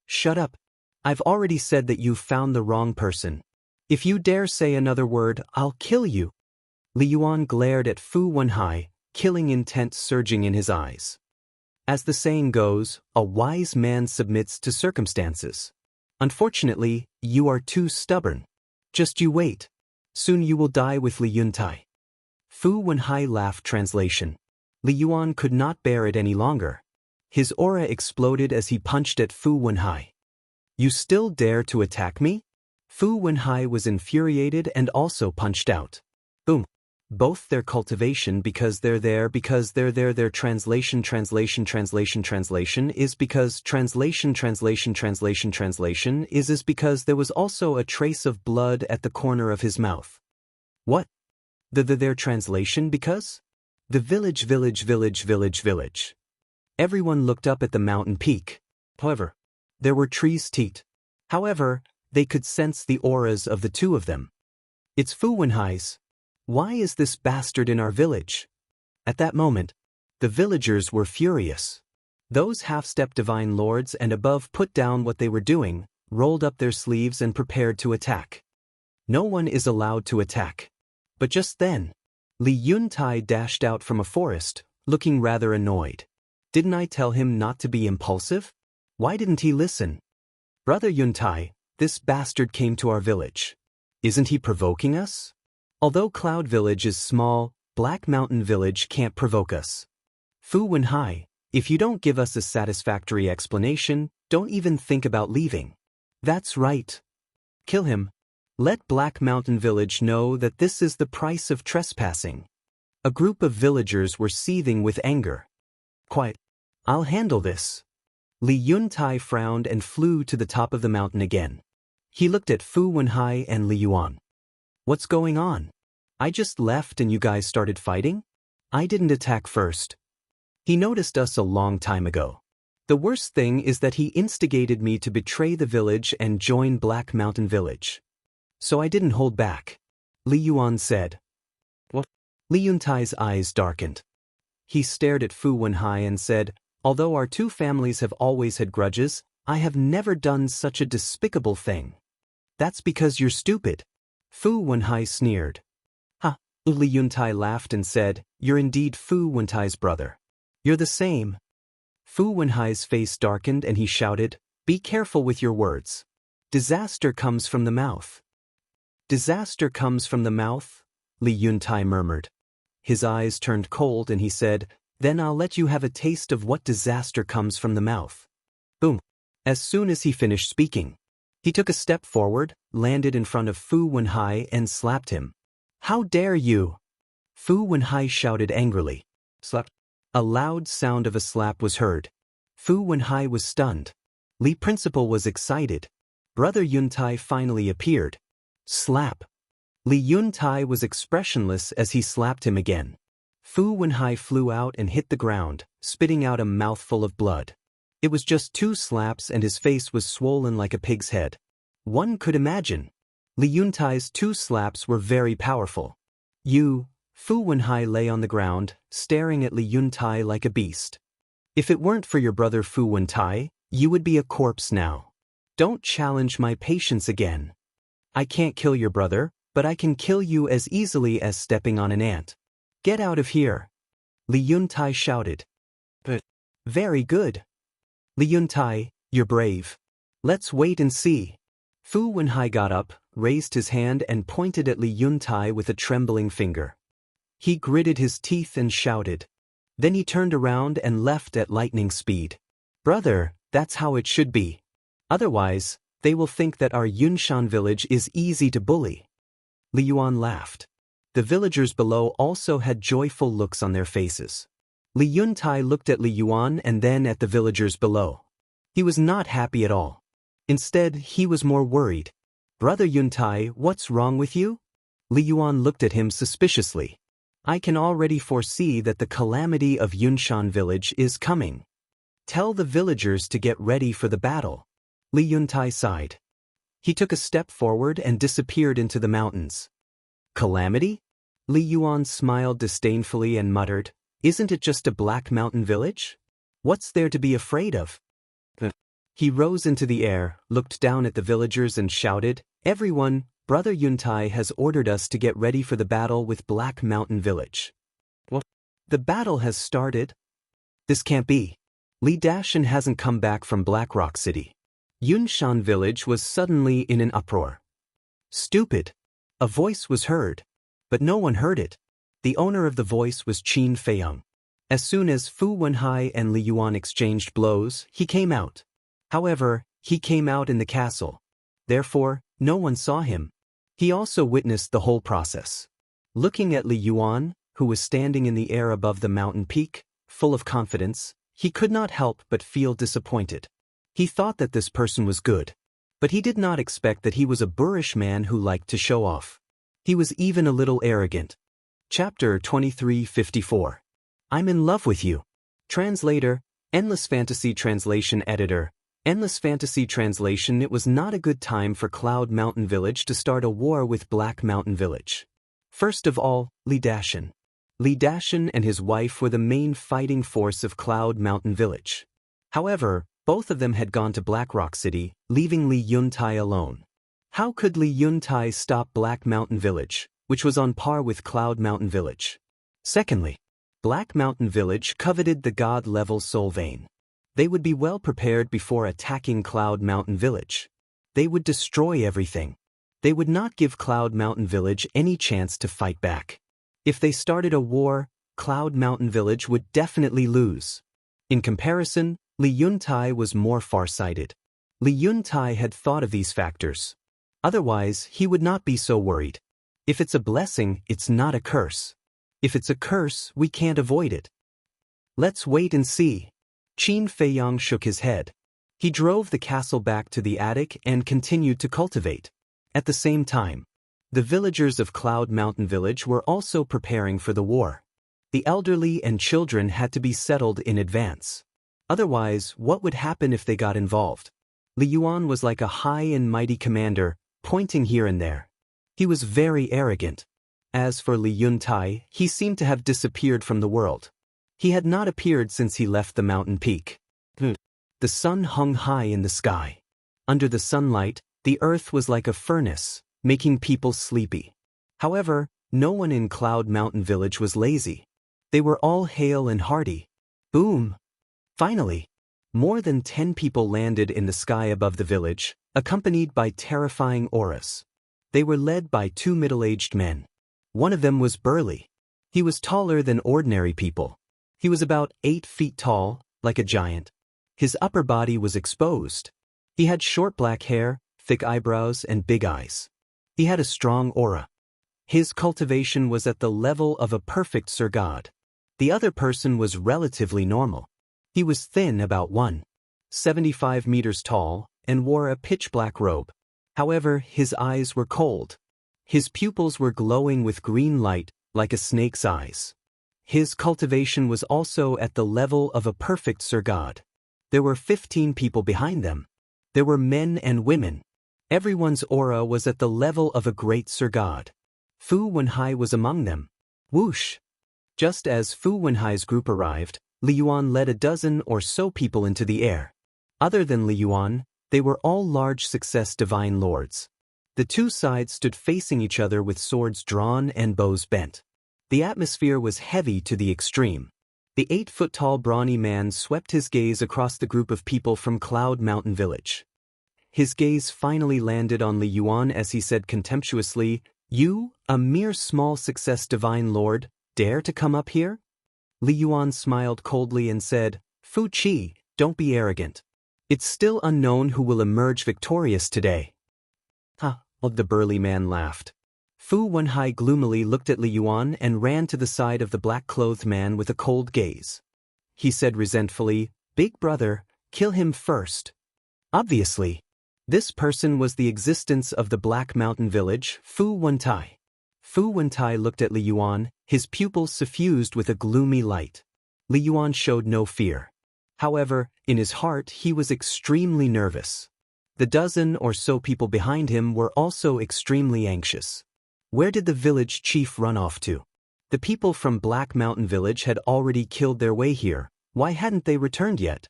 Shut up. I've already said that you've found the wrong person. If you dare say another word, I'll kill you. Li Yuan glared at Fu Wenhai, killing intent surging in his eyes. As the saying goes, a wise man submits to circumstances. Unfortunately, you are too stubborn. Just you wait. Soon you will die with Li Yuntai. Fu Wenhai laughed. Translation. Li Yuan could not bear it any longer. His aura exploded as he punched at Fu Wenhai. You still dare to attack me? Fu Wenhai was infuriated and also punched out. Boom. Both their cultivation because they're there their translation is because translation is because there was also a trace of blood at the corner of his mouth. What? Their translation because? The village. Everyone looked up at the mountain peak. However, there were trees teat. However, they could sense the auras of the two of them. It's Fu Wenhai's. Why is this bastard in our village? At that moment, the villagers were furious. Those half-step divine lords and above put down what they were doing, rolled up their sleeves and prepared to attack. No one is allowed to attack. But just then, Li Yuntai dashed out from a forest, looking rather annoyed. Didn't I tell him not to be impulsive? Why didn't he listen? Brother Yuntai, this bastard came to our village. Isn't he provoking us? Although Cloud Village is small, Black Mountain Village can't provoke us. Fu Wenhai, if you don't give us a satisfactory explanation, don't even think about leaving. That's right. Kill him. Let Black Mountain Village know that this is the price of trespassing. A group of villagers were seething with anger. Quiet. I'll handle this. Li Yuntai frowned and flew to the top of the mountain again. He looked at Fu Wenhai and Li Yuan. What's going on? I just left and you guys started fighting? I didn't attack first. He noticed us a long time ago. The worst thing is that he instigated me to betray the village and join Black Mountain Village. So I didn't hold back. Li Yuan said. What? Li Yuntai's eyes darkened. He stared at Fu Wenhai and said, although our two families have always had grudges, I have never done such a despicable thing. That's because you're stupid. Fu Wenhai sneered. Ha! Li Yuntai laughed and said, you're indeed Fu Wentai's brother. You're the same. Fu Wenhai's face darkened and he shouted, be careful with your words. Disaster comes from the mouth. Disaster comes from the mouth? Li Yuntai murmured. His eyes turned cold and he said, then I'll let you have a taste of what disaster comes from the mouth. Boom. As soon as he finished speaking, he took a step forward, landed in front of Fu Wenhai and slapped him. How dare you? Fu Wenhai shouted angrily. Slap. A loud sound of a slap was heard. Fu Wenhai was stunned. Li Principal was excited. Brother Yuntai finally appeared. Slap. Li Yuntai was expressionless as he slapped him again. Fu Wenhai flew out and hit the ground, spitting out a mouthful of blood. It was just 2 slaps and his face was swollen like a pig's head. One could imagine. Li Yuntai's 2 slaps were very powerful. Fu Wenhai lay on the ground, staring at Li Yuntai like a beast. If it weren't for your brother Fu Wentai, you would be a corpse now. Don't challenge my patience again. I can't kill your brother, but I can kill you as easily as stepping on an ant. Get out of here. Li Yuntai shouted. But very good. Li Yuntai, you're brave. Let's wait and see. Fu Wenhai got up, raised his hand and pointed at Li Yuntai with a trembling finger. He gritted his teeth and shouted. Then he turned around and left at lightning speed. Brother, that's how it should be. Otherwise, they will think that our Yunshan village is easy to bully. Li Yuan laughed. The villagers below also had joyful looks on their faces. Li Yuntai looked at Li Yuan and then at the villagers below. He was not happy at all. Instead, he was more worried. Brother Yuntai, what's wrong with you? Li Yuan looked at him suspiciously. I can already foresee that the calamity of Yunshan village is coming. Tell the villagers to get ready for the battle. Li Yuntai sighed. He took a step forward and disappeared into the mountains. Calamity? Li Yuan smiled disdainfully and muttered, Isn't it just a black mountain village? What's there to be afraid of? He rose into the air, looked down at the villagers and shouted, Everyone, Brother Yuntai has ordered us to get ready for the battle with Black Mountain Village. What? The battle has started? This can't be. Li Dashan hasn't come back from Black Rock City. Yunshan village was suddenly in an uproar. Stupid. A voice was heard. But no one heard it. The owner of the voice was Qin Feiyang. As soon as Fu Wenhai and Li Yuan exchanged blows, he came out. However, he came out in the castle. Therefore, no one saw him. He also witnessed the whole process. Looking at Li Yuan, who was standing in the air above the mountain peak, full of confidence, he could not help but feel disappointed. He thought that this person was good. But he did not expect that he was a boorish man who liked to show off. He was even a little arrogant. Chapter 2354. I'm in love with you. Translator, Endless Fantasy Translation Editor. Endless Fantasy Translation. It was not a good time for Cloud Mountain Village to start a war with Black Mountain Village. First of all, Li Dashan. Li Dashan and his wife were the main fighting force of Cloud Mountain Village. However, both of them had gone to Black Rock City, leaving Li Yuntai alone. How could Li Yuntai stop Black Mountain Village, which was on par with Cloud Mountain Village? Secondly, Black Mountain Village coveted the God-level soul vein. They would be well prepared before attacking Cloud Mountain Village. They would destroy everything. They would not give Cloud Mountain Village any chance to fight back. If they started a war, Cloud Mountain Village would definitely lose. In comparison, Li Yuntai was more far-sighted. Li Yuntai had thought of these factors. Otherwise, he would not be so worried. If it's a blessing, it's not a curse. If it's a curse, we can't avoid it. Let's wait and see. Qin Feiyang shook his head. He drove the castle back to the attic and continued to cultivate. At the same time, the villagers of Cloud Mountain Village were also preparing for the war. The elderly and children had to be settled in advance. Otherwise, what would happen if they got involved? Li Yuan was like a high and mighty commander, pointing here and there. He was very arrogant. As for Li Yuntai, he seemed to have disappeared from the world. He had not appeared since he left the mountain peak. The sun hung high in the sky. Under the sunlight, the earth was like a furnace, making people sleepy. However, no one in Cloud Mountain Village was lazy. They were all hale and hearty. Boom! Finally, more than 10 people landed in the sky above the village, accompanied by terrifying auras. They were led by 2 middle-aged men. One of them was burly. He was taller than ordinary people. He was about 8 feet tall, like a giant. His upper body was exposed. He had short black hair, thick eyebrows, and big eyes. He had a strong aura. His cultivation was at the level of a perfect Sir God. The other person was relatively normal. He was thin, about 1.75 meters tall, and wore a pitch-black robe. However, his eyes were cold. His pupils were glowing with green light, like a snake's eyes. His cultivation was also at the level of a perfect Sir God. There were 15 people behind them. There were men and women. Everyone's aura was at the level of a great Sir God. Fu Wenhai was among them. Whoosh! Just as Fu Wenhai's group arrived, Li Yuan led a dozen or so people into the air. Other than Li Yuan, they were all large success divine lords. The two sides stood facing each other with swords drawn and bows bent. The atmosphere was heavy to the extreme. The 8-foot-tall brawny man swept his gaze across the group of people from Cloud Mountain Village. His gaze finally landed on Li Yuan as he said contemptuously, "You, a mere small success divine lord, dare to come up here?" Li Yuan smiled coldly and said, "Fu Qi, don't be arrogant. It's still unknown who will emerge victorious today." "Ha!" the burly man laughed. Fu Wenhai gloomily looked at Li Yuan and ran to the side of the black-clothed man with a cold gaze. He said resentfully, "Big brother, kill him first." Obviously, this person was the existence of the Black Mountain Village, Fu Wentai. Fu Wentai looked at Li Yuan, his pupils suffused with a gloomy light. Li Yuan showed no fear. However, in his heart he was extremely nervous. The dozen or so people behind him were also extremely anxious. Where did the village chief run off to? The people from Black Mountain Village had already killed their way here. Why hadn't they returned yet?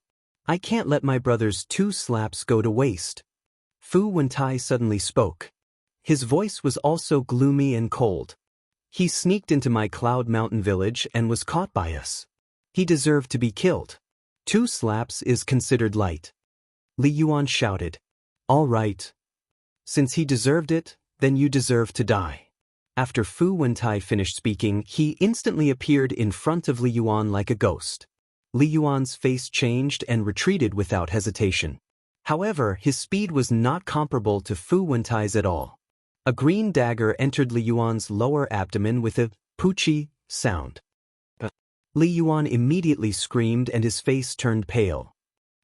I can't let my brother's 2 slaps go to waste. Fu Wentai suddenly spoke. His voice was also gloomy and cold. He sneaked into my Cloud Mountain Village and was caught by us. He deserved to be killed. 2 slaps is considered light. Li Yuan shouted. All right. Since he deserved it, then you deserve to die. After Fu Wentai finished speaking, he instantly appeared in front of Li Yuan like a ghost. Li Yuan's face changed and retreated without hesitation. However, his speed was not comparable to Fu Wentai's at all. A green dagger entered Li Yuan's lower abdomen with a poochie sound. Li Yuan immediately screamed and his face turned pale.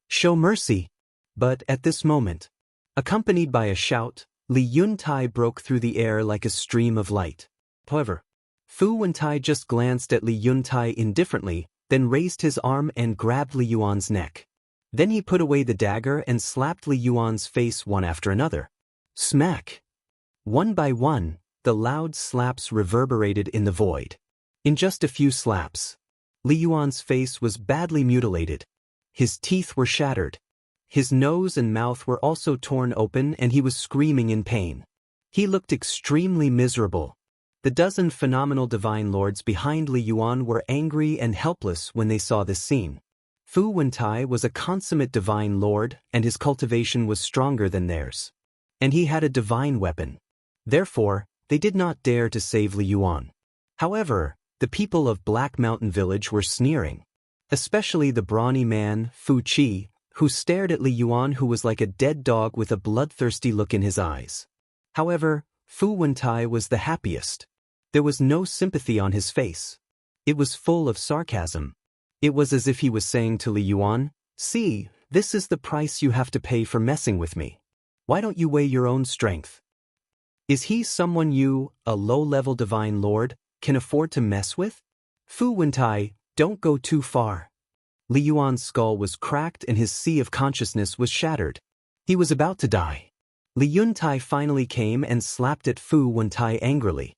Show mercy! But at this moment, accompanied by a shout, Li Yuntai broke through the air like a stream of light. However, Fu Wentai just glanced at Li Yuntai indifferently, then raised his arm and grabbed Li Yuan's neck. Then he put away the dagger and slapped Li Yuan's face one after another. Smack! One by one, the loud slaps reverberated in the void. In just a few slaps, Li Yuan's face was badly mutilated. His teeth were shattered. His nose and mouth were also torn open and he was screaming in pain. He looked extremely miserable. The dozen phenomenal divine lords behind Li Yuan were angry and helpless when they saw this scene. Fu Wentai was a consummate divine lord and his cultivation was stronger than theirs. And he had a divine weapon. Therefore, they did not dare to save Li Yuan. However, the people of Black Mountain Village were sneering. Especially the brawny man, Fu Qi, who stared at Li Yuan who was like a dead dog with a bloodthirsty look in his eyes. However, Fu Wentai was the happiest. There was no sympathy on his face. It was full of sarcasm. It was as if he was saying to Li Yuan, "See, this is the price you have to pay for messing with me. Why don't you weigh your own strength? Is he someone you, a low-level divine lord, can afford to mess with? Fu Wentai, don't go too far." Li Yuan's skull was cracked and his sea of consciousness was shattered. He was about to die. Li Yuntai finally came and slapped at Fu Wentai angrily.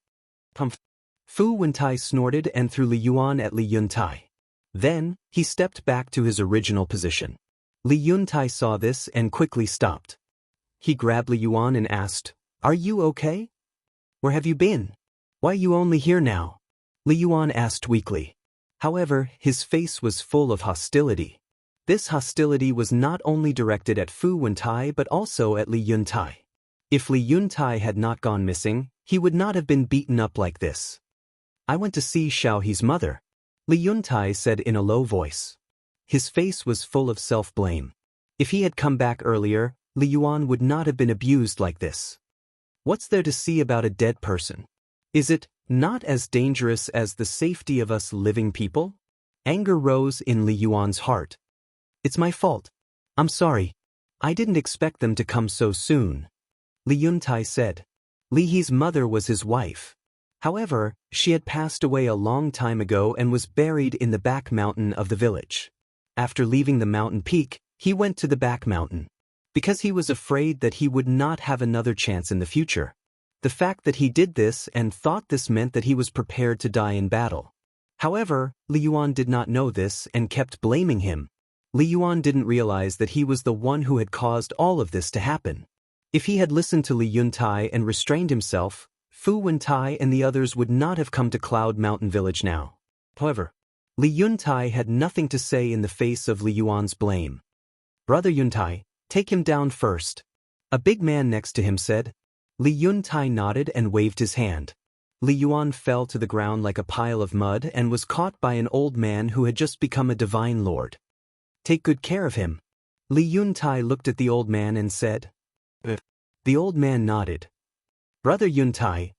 Pumph! Fu Wentai snorted and threw Li Yuan at Li Yuntai. Then, he stepped back to his original position. Li Yuntai saw this and quickly stopped. He grabbed Li Yuan and asked, "Are you okay? Where have you been? Why are you only here now?" Li Yuan asked weakly. However, his face was full of hostility. This hostility was not only directed at Fu Wentai but also at Li Yuntai. If Li Yuntai had not gone missing, he would not have been beaten up like this. "I went to see Xiaohe's mother," Li Yuntai said in a low voice. His face was full of self-blame. If he had come back earlier, Li Yuan would not have been abused like this. What's there to see about a dead person? Is it Not as dangerous as the safety of us living people? Anger rose in Li Yuan's heart. It's my fault. I'm sorry. I didn't expect them to come so soon. Li Yuntai said. Li He's mother was his wife. However, she had passed away a long time ago and was buried in the back mountain of the village. After leaving the mountain peak, he went to the back mountain. Because he was afraid that he would not have another chance in the future. The fact that he did this and thought this meant that he was prepared to die in battle. However, Li Yuan did not know this and kept blaming him. Li Yuan didn't realize that he was the one who had caused all of this to happen. If he had listened to Li Yuntai and restrained himself, Fu Wentai and the others would not have come to Cloud Mountain Village now. However, Li Yuntai had nothing to say in the face of Li Yuan's blame. Brother Yuntai, take him down first. A big man next to him said. Li Yuntai nodded and waved his hand. Li Yuan fell to the ground like a pile of mud and was caught by an old man who had just become a divine lord. Take good care of him. Li Yuntai looked at the old man and said. The old man nodded. Brother Yuntai,